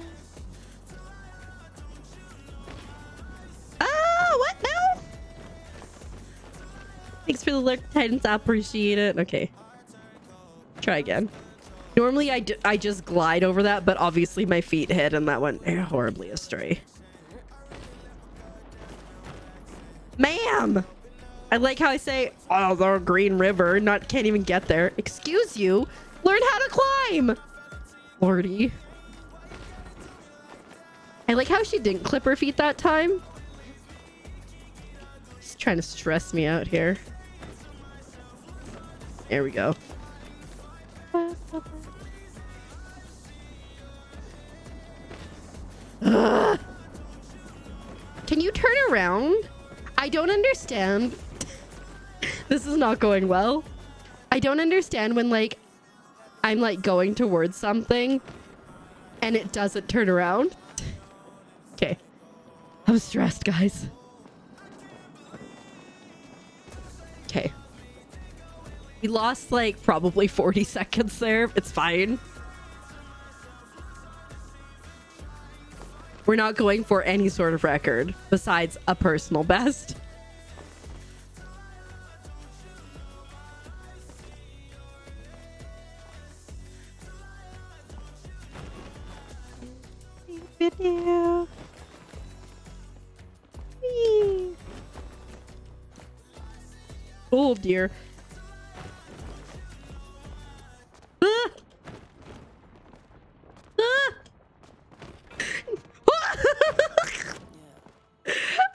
Oh, what now? Thanks for the lurk, Titans. I appreciate it. Okay. Try again. Normally, I just glide over that, but obviously my feet hit and that went horribly astray. Ma'am! I like how I say, oh, the Green River, can't even get there. Excuse you. Learn how to climb. Lordy. I like how she didn't clip her feet that time. She's trying to stress me out here. There we go. Ugh. Can you turn around? I don't understand. This is not going well. I don't understand when like I'm like going towards something and it doesn't turn around. Okay. I'm stressed, guys. Okay. We lost like probably 40 seconds there. It's fine. We're not going for any sort of record besides a personal best. Video. Whee. Oh dear. Ah. Ah.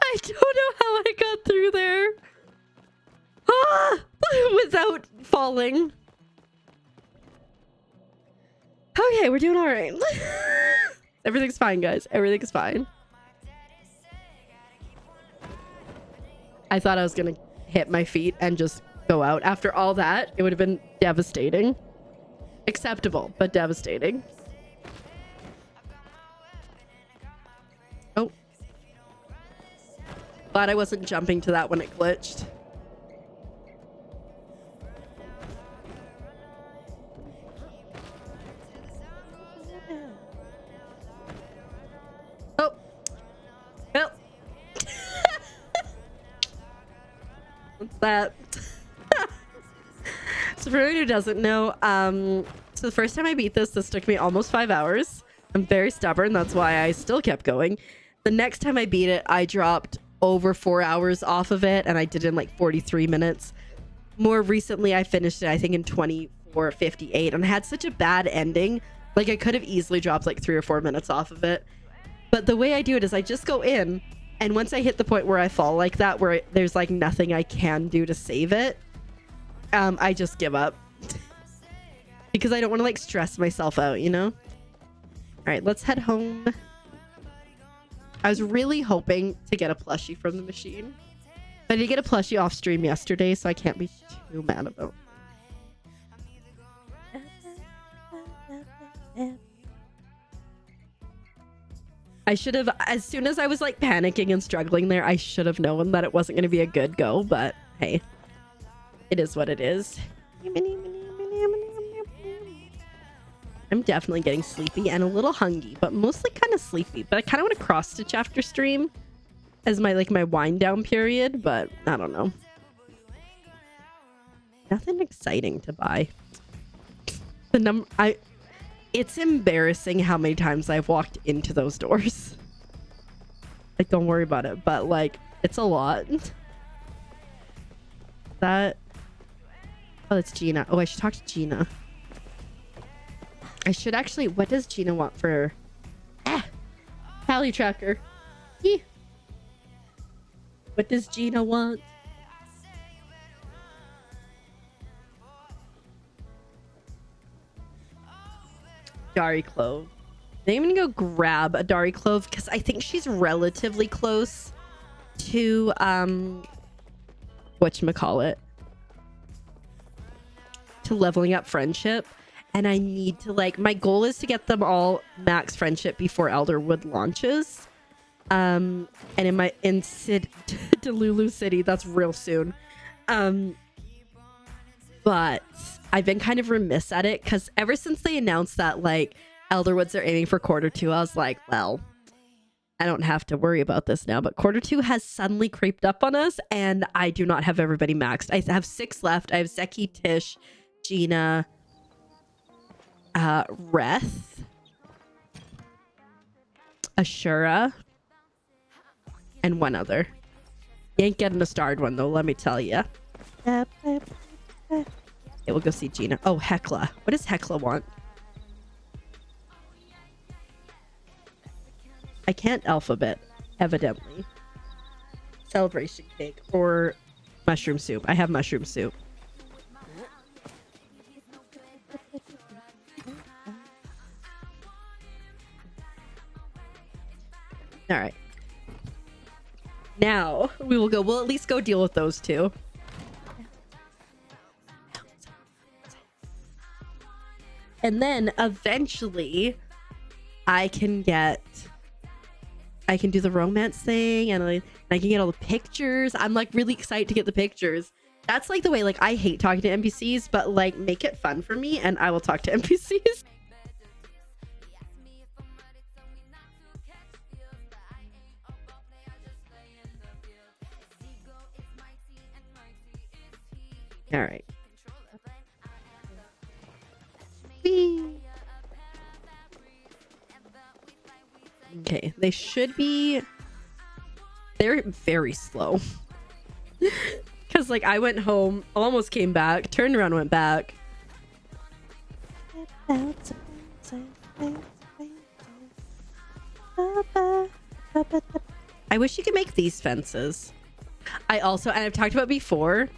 I don't know how I got through there. Ah, without falling. Okay, we're doing all right. Everything's fine, guys. Everything's fine. I thought I was gonna hit my feet and just go out. After all that, it would have been devastating. Acceptable, but devastating. Oh. Glad I wasn't jumping to that when it glitched. Oh. Well. What's that? So for anyone who doesn't know, so the first time I beat this took me almost 5 hours. I'm very stubborn. That's why I still kept going. The next time I beat it, I dropped over 4 hours off of it, and I did it in like 43 minutes. More recently, I finished it, I think, in 24:58, and I had such a bad ending. Like, I could have easily dropped like 3 or 4 minutes off of it. But the way I do it is I just go in, and once I hit the point where I fall like that, where there's like nothing I can do to save it, I just give up. Because I don't want to like stress myself out, you know? All right, let's head home. I was really hoping to get a plushie from the machine. But I did get a plushie off stream yesterday, so I can't be too mad about it. I should have, as soon as I was like panicking and struggling there, I should have known that it wasn't going to be a good go, but hey, it is what it is. I'm definitely getting sleepy and a little hungry, but mostly kind of sleepy. But I kind of want to cross stitch after stream as my my wind down period, but I don't know. Nothing exciting to buy. It's embarrassing how many times I've walked into those doors. Like, don't worry about it, but like it's a lot. Oh, that's Gina. Oh, I should talk to Gina. I should actually... What does Gina want for... Palia tracker. Eeh. What does Gina want? Dari Clove. I'm gonna go grab a Dari Clove because I think she's relatively close to... whatchamacallit? To leveling up friendship. And I need to like, my goal is to get them all max friendship before Elderwood launches. And in Delulu City, that's real soon. But I've been kind of remiss at it because ever since they announced that like Elderwoods are aiming for Q2, I was like, well, I don't have to worry about this now. But Q2 has suddenly creeped up on us and I do not have everybody maxed. I have 6 left. I have Zeki, Tish, Gina, Reth, Ashura, and one other. You ain't getting a starred one though, let me tell ya. Okay, we'll go see Gina. Oh, Hecla. What does Hecla want? I can't alphabet, evidently. Celebration cake or mushroom soup. I have mushroom soup. All right. Now we will go. We'll at least go deal with those two. And then eventually I can do the romance thing and I can get all the pictures. I'm like really excited to get the pictures. That's like the way, like, I hate talking to NPCs, but like make it fun for me and I will talk to NPCs. All right. Whee. Okay, they should be. They're very slow. Because, like, I went home, almost came back, turned around, went back. I wish you could make these fences. And I've talked about before,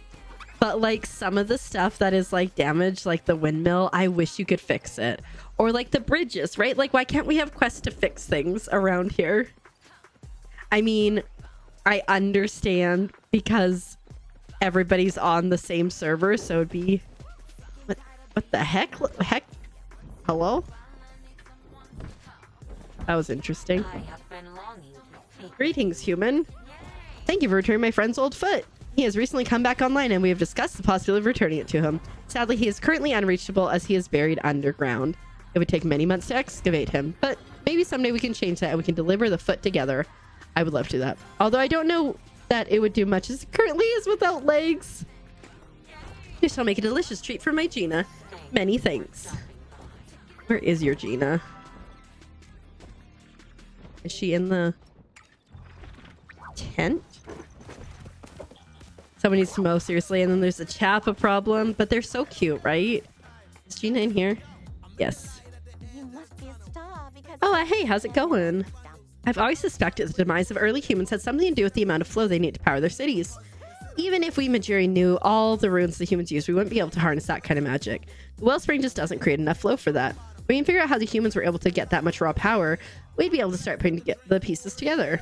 but like some of the stuff that is like damaged, like the windmill, I wish you could fix it. Or like the bridges, right? Like, why can't we have quests to fix things around here? I mean, I understand because everybody's on the same server, so it'd be... What the heck? Hello? That was interesting. Greetings, human. Thank you for returning my friend's old foot. He has recently come back online and we have discussed the possibility of returning it to him. Sadly, he is currently unreachable as he is buried underground. It would take many months to excavate him, but maybe someday we can change that and we can deliver the foot together. I would love to do that. Although I don't know that it would do much as it currently is without legs. You shall make a delicious treat for my Gina. Many thanks. Where is your Gina? Is she in the tent? Someone needs to mow, seriously. And then there's a Chappa problem, but they're so cute, right? Is Gina in here? Yes. Oh, hey, how's it going? I've always suspected the demise of early humans had something to do with the amount of flow they need to power their cities. Even if we Majuri knew all the runes the humans use, we wouldn't be able to harness that kind of magic. The wellspring just doesn't create enough flow for that. When we can figure out how the humans were able to get that much raw power, we'd be able to start putting the pieces together.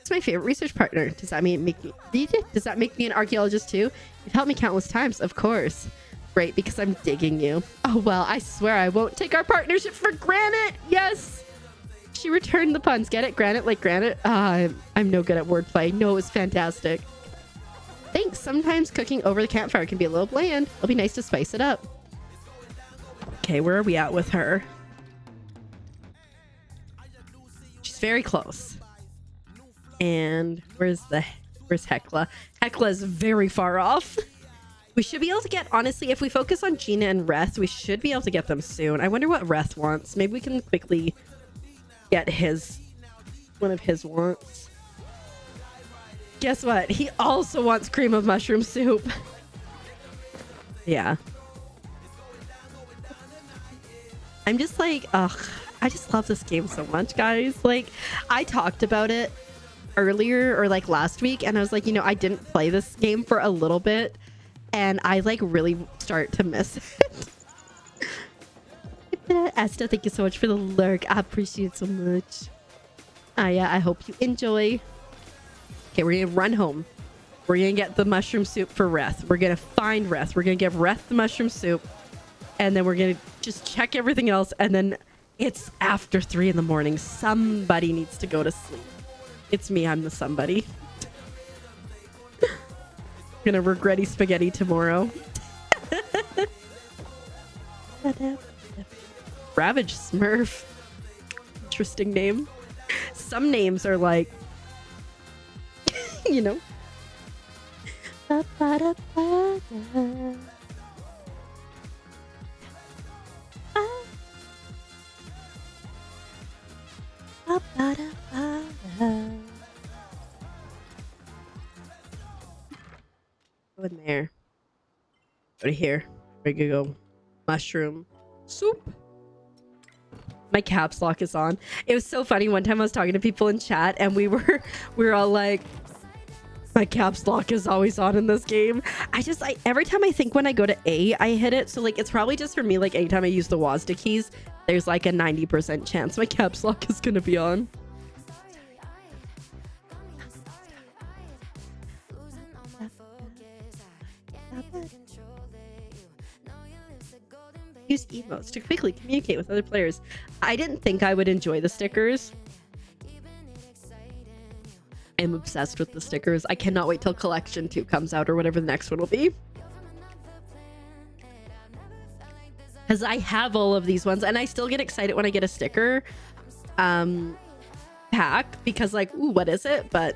It's my favorite research partner. Does that make me an archaeologist too? You've helped me countless times, of course. Great, because I'm digging you. Oh well, I swear I won't take our partnership for granted. Yes. She returned the puns. Get it? Granite like granite? I'm no good at wordplay. No, it was fantastic. Thanks. Sometimes cooking over the campfire can be a little bland. It'll be nice to spice it up. Okay, where are we at with her? She's very close. And where's Hecla? Hecla is very far off. We should be able to get, honestly, if we focus on Gina and Reth, we should be able to get them soon. I wonder what Reth wants. Maybe we can quickly get one of his wants. Guess what? He also wants cream of mushroom soup. Yeah. I'm just like, ugh. I just love this game so much, guys. Like, I talked about it earlier or like last week, and I was like, you know, I didn't play this game for a little bit, and I like really start to miss it. Asta, thank you so much for the lurk. I appreciate it so much. Yeah, I hope you enjoy. Okay, we're gonna run home. We're gonna get the mushroom soup for Reth. We're gonna find Reth. We're gonna give Reth the mushroom soup, and then we're gonna just check everything else, and then it's after 3 in the morning. Somebody needs to go to sleep. It's me. I'm the somebody. Gonna regretty spaghetti tomorrow. Ravage Smurf. Interesting name. Some names are like, you know. Go in there. Go to here. We're gonna go mushroom soup. My caps lock is on. It was so funny. One time I was talking to people in chat and we were all like, my caps lock is always on in this game. Every time I think when I go to A, I hit it. So like, it's probably just for me, like anytime I use the WASD keys, there's like a 90% chance my caps lock is going to be on. Use emotes to quickly communicate with other players. I didn't think I would enjoy the stickers. I'm obsessed with the stickers. I cannot wait till collection 2 comes out or whatever the next one will be. Because I have all of these ones and I still get excited when I get a sticker pack because like, ooh, what is it? But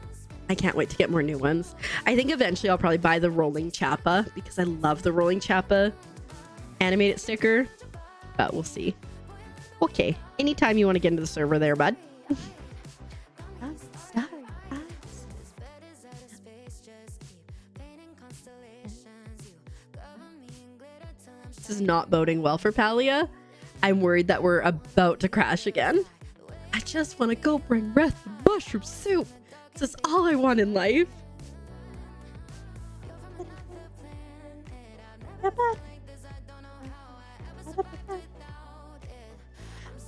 I can't wait to get more new ones. I think eventually I'll probably buy the rolling Chappa because I love the rolling Chappa animated sticker, but we'll see. Okay, anytime you want to get into the server there, bud. This is not boding well for Palia. I'm worried that we're about to crash again. I just want to go bring Reth mushroom soup. This is all I want in life.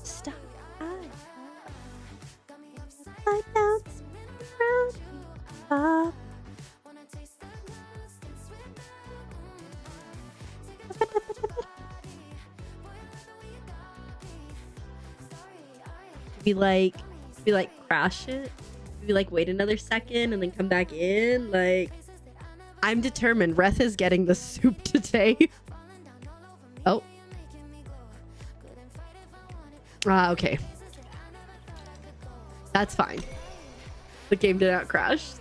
Stop. I bounce around. We like crash it. We like wait another second and then come back in. Like, I'm determined. Reth is getting the soup today. Oh. Okay. That's fine. The game did not crash.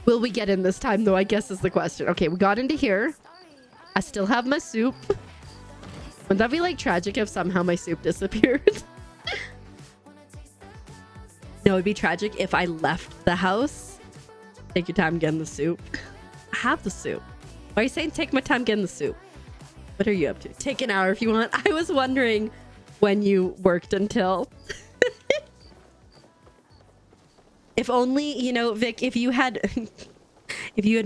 Will we get in this time though, I guess is the question. Okay, we got into here. I still have my soup. Wouldn't that be like tragic if somehow my soup disappeared? No, it'd be tragic if I left the house. Take your time getting the soup. I have the soup. Why are you saying take my time getting the soup? What are you up to? Take an hour if you want. I was wondering when you worked until. If only, you know, Vic, if you had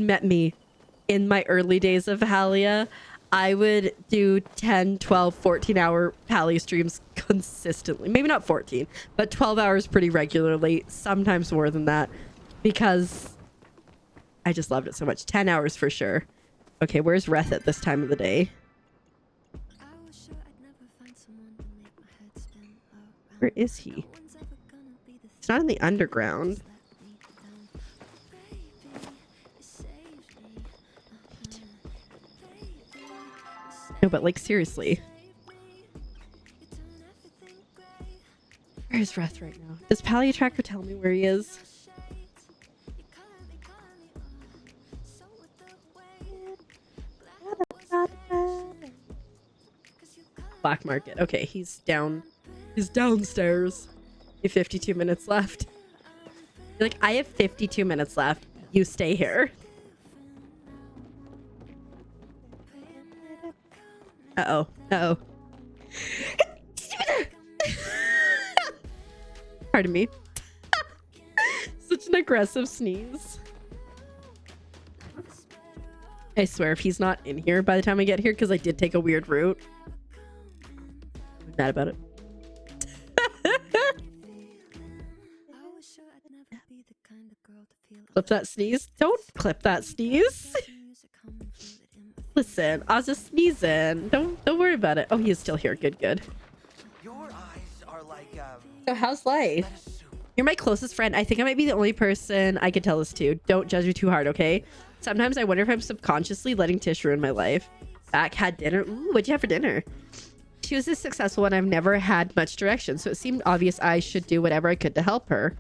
met me in my early days of Palia, I would do 10, 12, 14-hour Palia streams consistently. Maybe not 14, but 12 hours pretty regularly, sometimes more than that, because I just loved it so much. 10 hours for sure. Okay, where's Reth at this time of the day? Where is he? It's not in the underground. No, but like seriously. Where is Reth right now? Does Palia Tracker tell me where he is? Black Market. Okay, he's down. He's downstairs. You have 52 minutes left. You're like, I have 52 minutes left. You stay here. Uh-oh. Uh-oh. Pardon me. Such an aggressive sneeze. I swear, if he's not in here by the time I get here, because I did take a weird route. I'm mad about it. Clip that sneeze. Don't clip that sneeze. Listen, I was just sneezing. Don't worry about it. Oh, he is still here. Good. Your eyes are like So how's life? You're my closest friend. I think I might be the only person I could tell this to. Don't judge me too hard, okay? Sometimes I wonder if I'm subconsciously letting Tish ruin my life. Back had dinner. Ooh, what'd you have for dinner? She was this successful and I've never had much direction, so it seemed obvious I should do whatever I could to help her.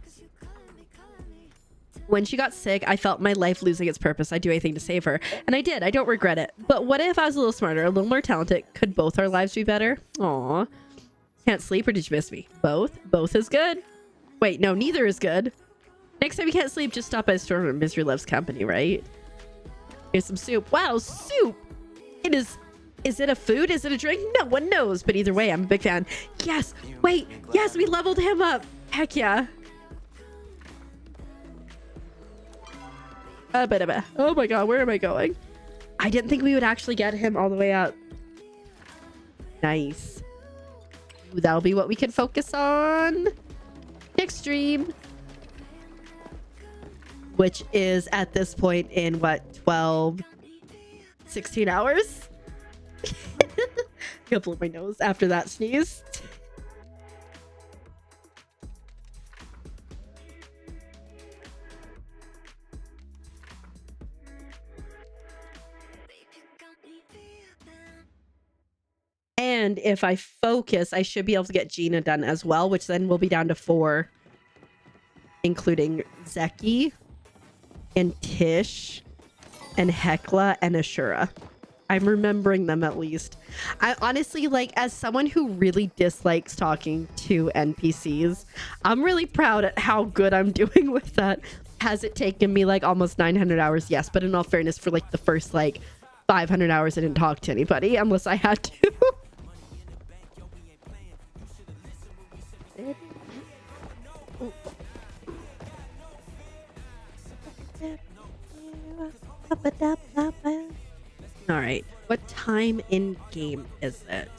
When she got sick, I felt my life losing its purpose. I'd do anything to save her. And I did. I don't regret it. But what if I was a little smarter, a little more talented? Could both our lives be better? Aw. Can't sleep or did you miss me? Both. Both is good. Wait, no, neither is good. Next time you can't sleep, just stop by the store where misery loves company, right? Here's some soup. Wow, soup! It is... Is it a food? Is it a drink? No one knows. But either way, I'm a big fan. Yes! Wait! Yes, we leveled him up! Heck yeah. Oh my god, where am I going? I didn't think we would actually get him all the way up. Nice. Ooh, that'll be what we can focus on next stream. Which is at this point in what, 12, 16 hours? I blew my nose after that sneeze. And if I focus, I should be able to get Gina done as well, which then will be down to 4, including Zeki and Tish and Hekla and Ashura. I'm remembering them at least. I honestly, like, as someone who really dislikes talking to NPCs, I'm really proud at how good I'm doing with that. Has it taken me like almost 900 hours? Yes, but in all fairness, for like the first like 500 hours, I didn't talk to anybody unless I had to. All right, what time in game is it?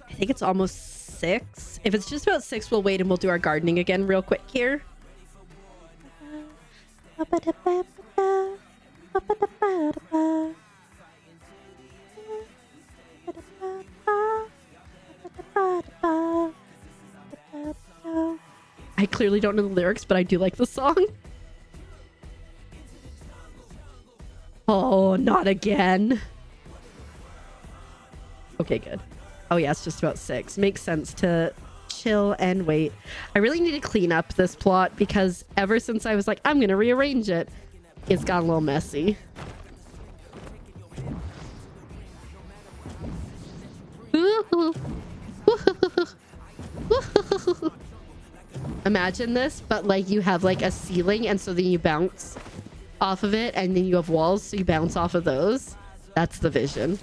I think it's almost 6. If it's just about 6, we'll wait and we'll do our gardening again real quick here. I clearly don't know the lyrics, but I do like the song. Oh, not again. Okay, good. Oh yeah, it's just about 6. Makes sense to chill and wait. I really need to clean up this plot because ever since I was like, I'm gonna rearrange it, it's gotten a little messy. Imagine this, but like you have like a ceiling and so then you bounce off of it and then you have walls so you bounce off of those. That's the vision.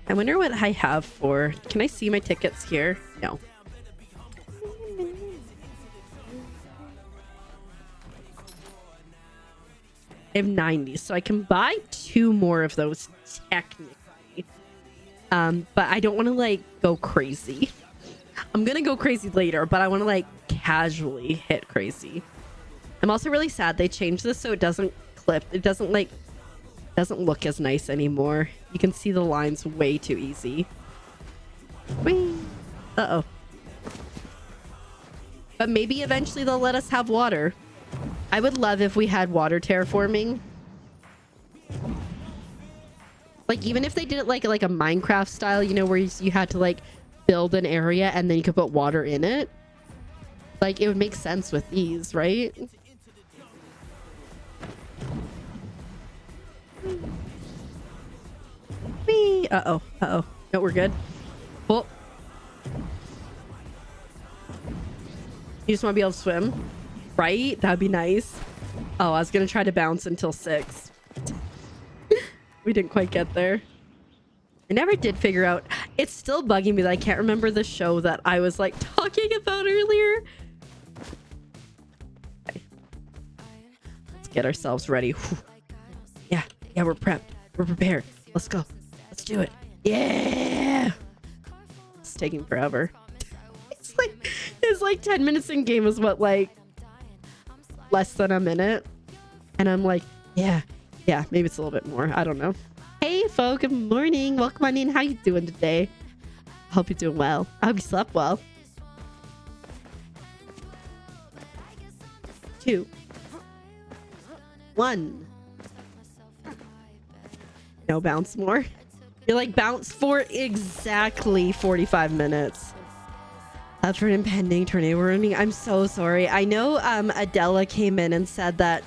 I wonder what I have for... Can I see my tickets here? No. I have 90, so I can buy 2 more of those technically. But I don't want to like go crazy. I'm gonna go crazy later, but I want to like casually hit crazy. I'm also really sad they changed this so it doesn't clip. It doesn't look as nice anymore. You can see the lines way too easy. Whee! Uh-oh. But maybe eventually they'll let us have water. I would love if we had water terraforming. Like even if they did it like a Minecraft style, you know, where you had to like build an area and then you could put water in it. Like it would make sense with these, right? Whee! Uh-oh. Uh-oh. No, we're good. Oh. You just want to be able to swim? Right? That'd be nice. Oh, I was going to try to bounce until 6. We didn't quite get there. I never did figure out. It's still bugging me that I can't remember the show that I was like talking about earlier. Okay. Let's get ourselves ready. Whew. Yeah, we're prepped. We're prepared. Let's go. Let's do it. Yeah. It's taking forever. It's like 10 minutes in game is what, like less than a minute. And I'm like, yeah, maybe it's a little bit more. I don't know. Hey, folk, good morning. Welcome on in. How you doing today? I hope you're doing well. I hope you slept well. 2, 1. No bounce more. You're like bounce for exactly 45 minutes. After an impending tornado warning. I'm so sorry. I know Adela came in and said that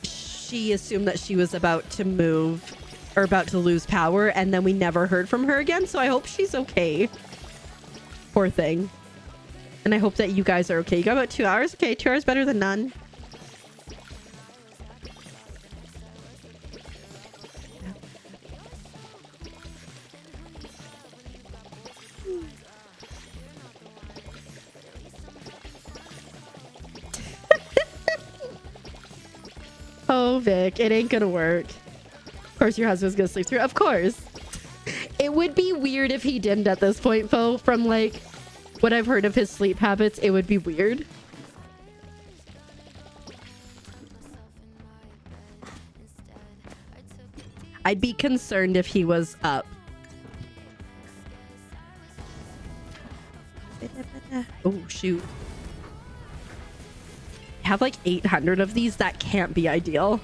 she assumed that she was about to move or about to lose power, and then we never heard from her again, so I hope she's okay. Poor thing. And I hope that you guys are okay. You got about 2 hours? Okay, 2 hours better than none. Oh, Vic, it ain't gonna work. Of course your husband's gonna sleep through. Of course. It would be weird if he didn't at this point, Fo. From like what I've heard of his sleep habits, it would be weird. I'd be concerned if he was up. Oh, shoot. I have like 800 of these. That can't be ideal.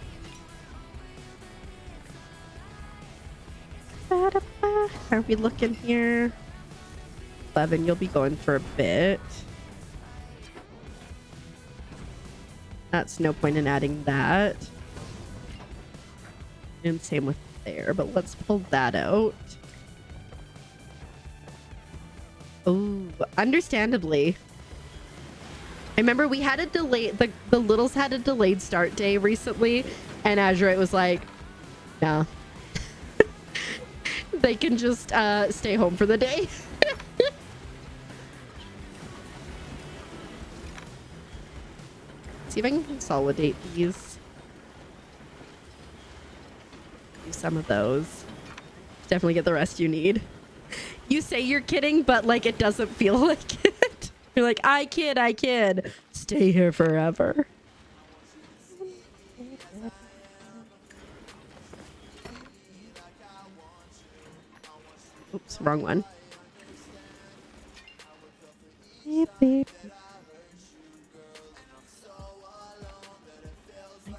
How are we looking here? 11, you'll be going for a bit. That's no point in adding that. And same with there, but let's pull that out. Oh, understandably. I remember we had a delay, the littles had a delayed start day recently, and Azurite was like, nah. They can just stay home for the day. See if I can consolidate these. Do some of those. Definitely get the rest you need. You say you're kidding, but like it doesn't feel like it. You're like, I kid. Stay here forever. Oops, wrong one. I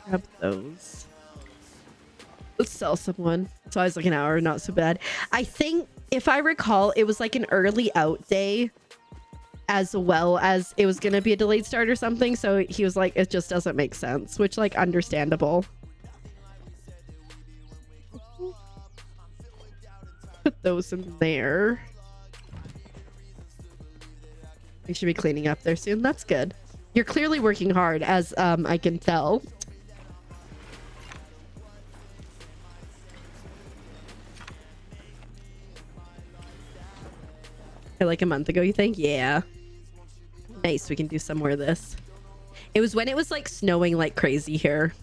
grab those. Let's sell someone. It's always like an hour, not so bad. I think, if I recall, it was like an early out day, as well as it was going to be a delayed start or something. So he was like, it just doesn't make sense, which, like, understandable. Put those in there. We should be cleaning up there soon. That's good. You're clearly working hard, as I can tell. Like a month ago, you think? Yeah. Nice. We can do some more of this. It was when it was like snowing like crazy here.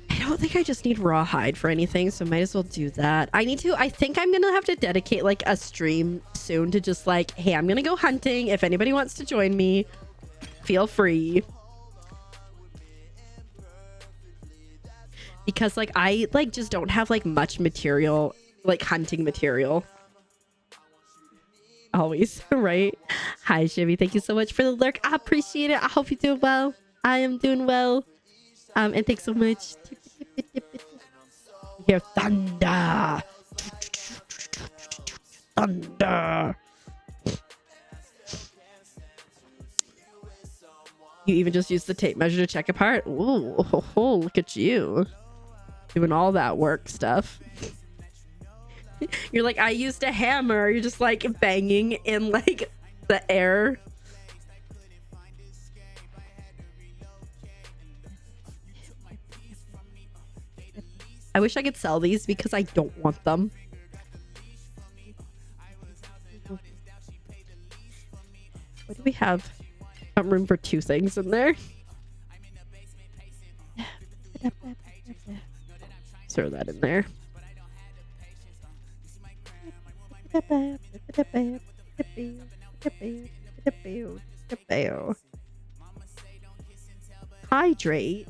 I don't think I just need rawhide for anything, so might as well do that. I think I'm gonna have to dedicate like a stream soon to just like, hey, I'm gonna go hunting. If anybody wants to join me, feel free. Because like I like just don't have like much material, like hunting material. Always, right? Hi, Shivy. Thank you so much for the lurk. I appreciate it. I hope you're doing well. I am doing well. And thanks so much. Hear thunder. Thunder. You even just use the tape measure to check apart. Ooh, look at you. Doing all that work stuff. You're like, I used a hammer. You're just like banging in like the air. I wish I could sell these because I don't want them. What do we have? Got room for 2 things in there. Throw that in there. Hydrate.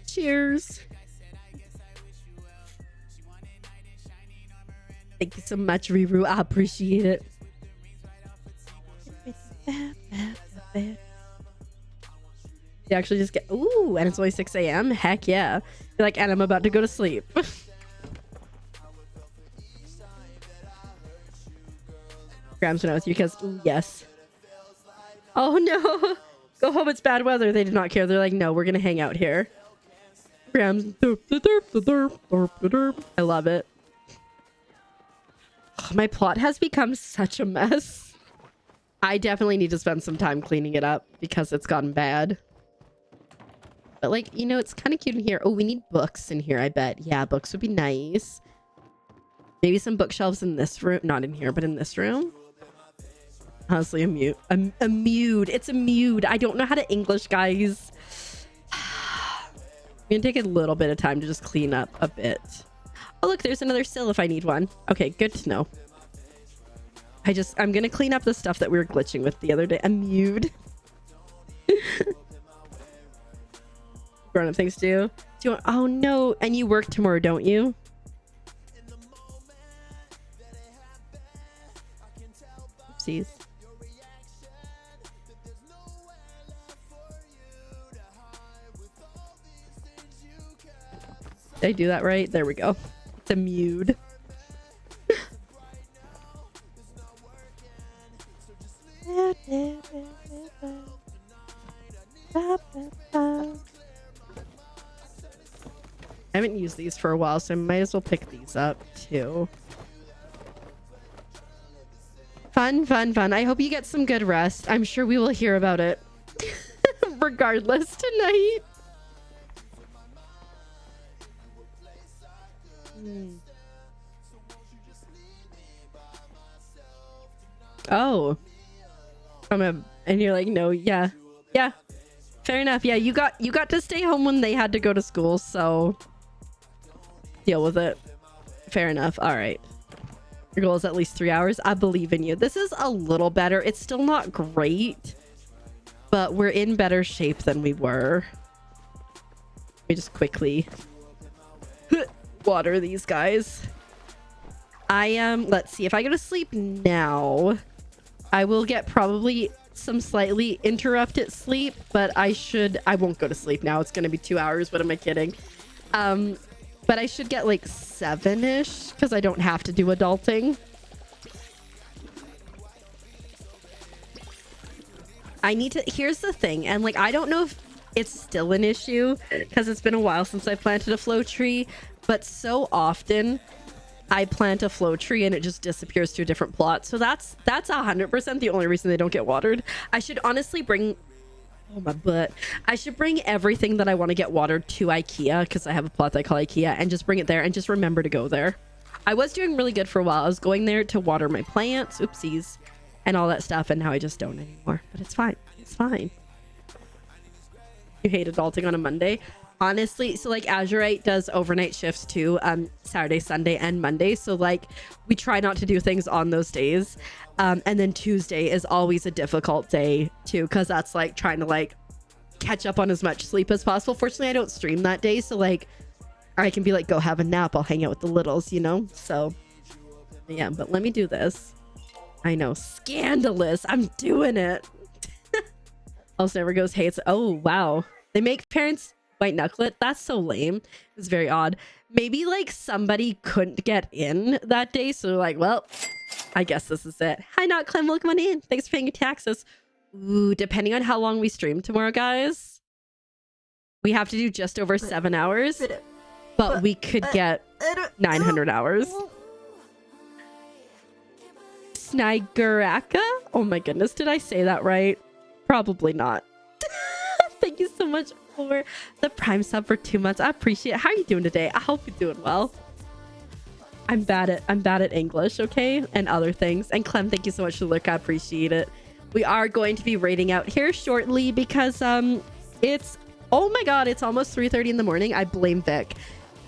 Cheers. Thank you so much, Riru. I appreciate it. They actually just get... Ooh, and it's only 6 a.m. Heck yeah. You're like, and I'm about to go to sleep. Grams went out with you because, yes. Oh no. Go home, it's bad weather. They did not care. They're like, no, we're going to hang out here. Grams. I love it. My plot has become such a mess. I definitely need to spend some time cleaning it up because it's gotten bad. But like, you know, it's kind of cute in here. Oh, we need books in here, I bet. Yeah, books would be nice. Maybe some bookshelves in this room. Not in here, but in this room. Honestly, a mute. A mute. It's a mute. I don't know how to English, guys. I'm gonna take a little bit of time to just clean up a bit. Oh, look, there's another sill if I need one. Okay, good to know. I'm gonna clean up the stuff that we were glitching with the other day. A mute. Grown-up things to do. Do you want... Oh, no. And you work tomorrow, don't you? Oopsies. Did I do that right? There we go. It's a mute. I haven't used these for a while, so I might as well pick these up too. Fun, fun, fun. I hope you get some good rest. I'm sure we will hear about it regardless tonight. Oh. And you're like, no, yeah. Yeah. Fair enough. Yeah, you got to stay home when they had to go to school, so deal with it. Fair enough. All right. Your goal is at least 3 hours. I believe in you. This is a little better. It's still not great, but we're in better shape than we were. Let me just quickly water these guys. Let's see. If I go to sleep now, I will get probably some slightly interrupted sleep, but I won't go to sleep now. It's going to be 2 hours. What am I kidding? But I should get like 7-ish because I don't have to do adulting. Here's the thing. And like, I don't know if it's still an issue because it's been a while since I planted a flow tree, but so often I plant a flow tree and it just disappears to a different plot. So that's 100% the only reason they don't get watered. I should honestly bring... Oh, my butt. I should bring everything that I want to get watered to IKEA because I have a plot that I call IKEA and just bring it there and just remember to go there. I was doing really good for a while. I was going there to water my plants, oopsies, and all that stuff, and now I just don't anymore. But it's fine. It's fine. You hate adulting on a Monday? Honestly, so like Azurite does overnight shifts too, Saturday, Sunday, and Monday. So like we try not to do things on those days. And then Tuesday is always a difficult day too, because that's like trying to like catch up on as much sleep as possible. Fortunately, I don't stream that day. So like I can be like, go have a nap. I'll hang out with the littles, you know? So yeah, but let me do this. I know, scandalous. I'm doing it. Also never goes, hey, it's, oh, wow. They make parents white knuckle it. That's so lame. It's very odd. Maybe like somebody couldn't get in that day, so they're like, well, I guess this is it. Hi, Not Clem. Welcome on in. Thanks for paying your taxes. Ooh, depending on how long we stream tomorrow, guys, we have to do just over 7 hours, but we could get 900 hours. Snigeraka? Oh my goodness, did I say that right? Probably not. Thank you so much for the Prime sub for 2 months. I appreciate it. How are you doing today? I hope you're doing well. I'm bad at English, okay? And other things. And Clem, thank you so much for the lurk. I appreciate it. We are going to be raiding out here shortly because it's, oh my god, it's almost 3:30 in the morning. I blame Vic.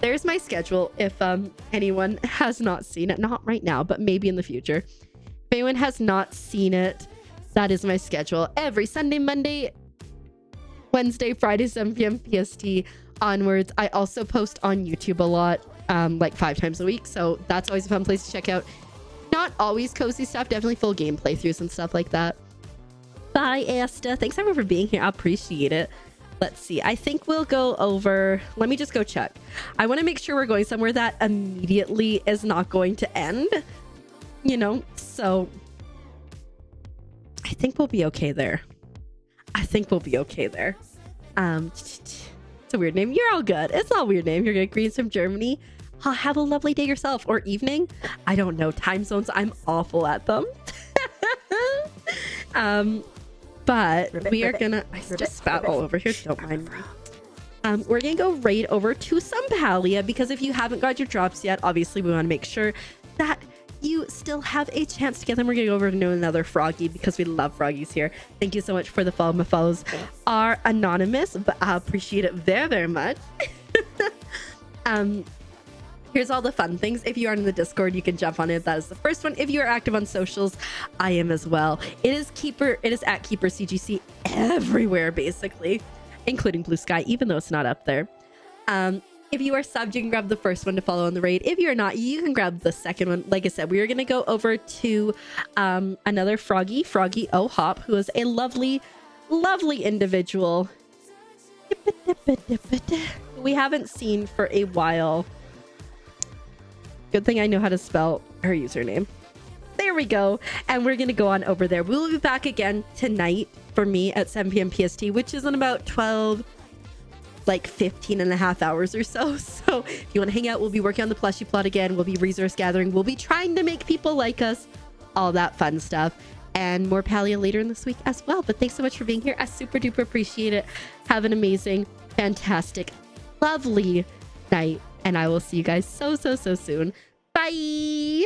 There's my schedule if anyone has not seen it. Not right now, but maybe in the future. If anyone has not seen it, that is my schedule. Every Sunday, Monday, Wednesday, Friday, 7 p.m. PST onwards. I also post on YouTube a lot, like 5 times a week. So that's always a fun place to check out. Not always cozy stuff, definitely full game playthroughs and stuff like that. Bye, Asta. Thanks everyone for being here. I appreciate it. Let's see. I think we'll go over... Let me just go check. I want to make sure we're going somewhere that immediately is not going to end. You know, so... I think we'll be okay there. It's a weird name. You're all good. It's all weird name. You're good. Greens from Germany. Have a lovely day yourself or evening. I don't know. Time zones, I'm awful at them. But we are gonna, I just spat all over here, don't mind me. We're gonna go right over to some Palia, because if you haven't got your drops yet, obviously we want to make sure that you still have a chance to get them. We're gonna go over to another Froggy, because we love Froggies here. Thank you so much for the follow. My follows are anonymous, but I appreciate it very, very much. Here's all the fun things. If you are in the Discord, you can jump on it. That is the first one. If you are active on socials, I am as well. It is at Keeper CGC everywhere, basically, including Blue Sky, even though it's not up there. If you are subbed, you can grab the first one to follow on the raid. If you're not, you can grab the second one. Like I said, we are going to go over to another Froggy O Hop, who is a lovely, lovely individual we haven't seen for a while. Good thing I know how to spell her username. There we go. And we're going to go on over there. We'll be back again tonight for me at 7 p.m. PST, which is in about 15 and a half hours or so. So if you want to hang out, we'll be working on the plushie plot again. We'll be resource gathering. We'll be trying to make people like us, all that fun stuff, and more Palia later in this week as well. But thanks so much for being here. I super duper appreciate it. Have an amazing, fantastic, lovely night. And I will see you guys so soon. Bye.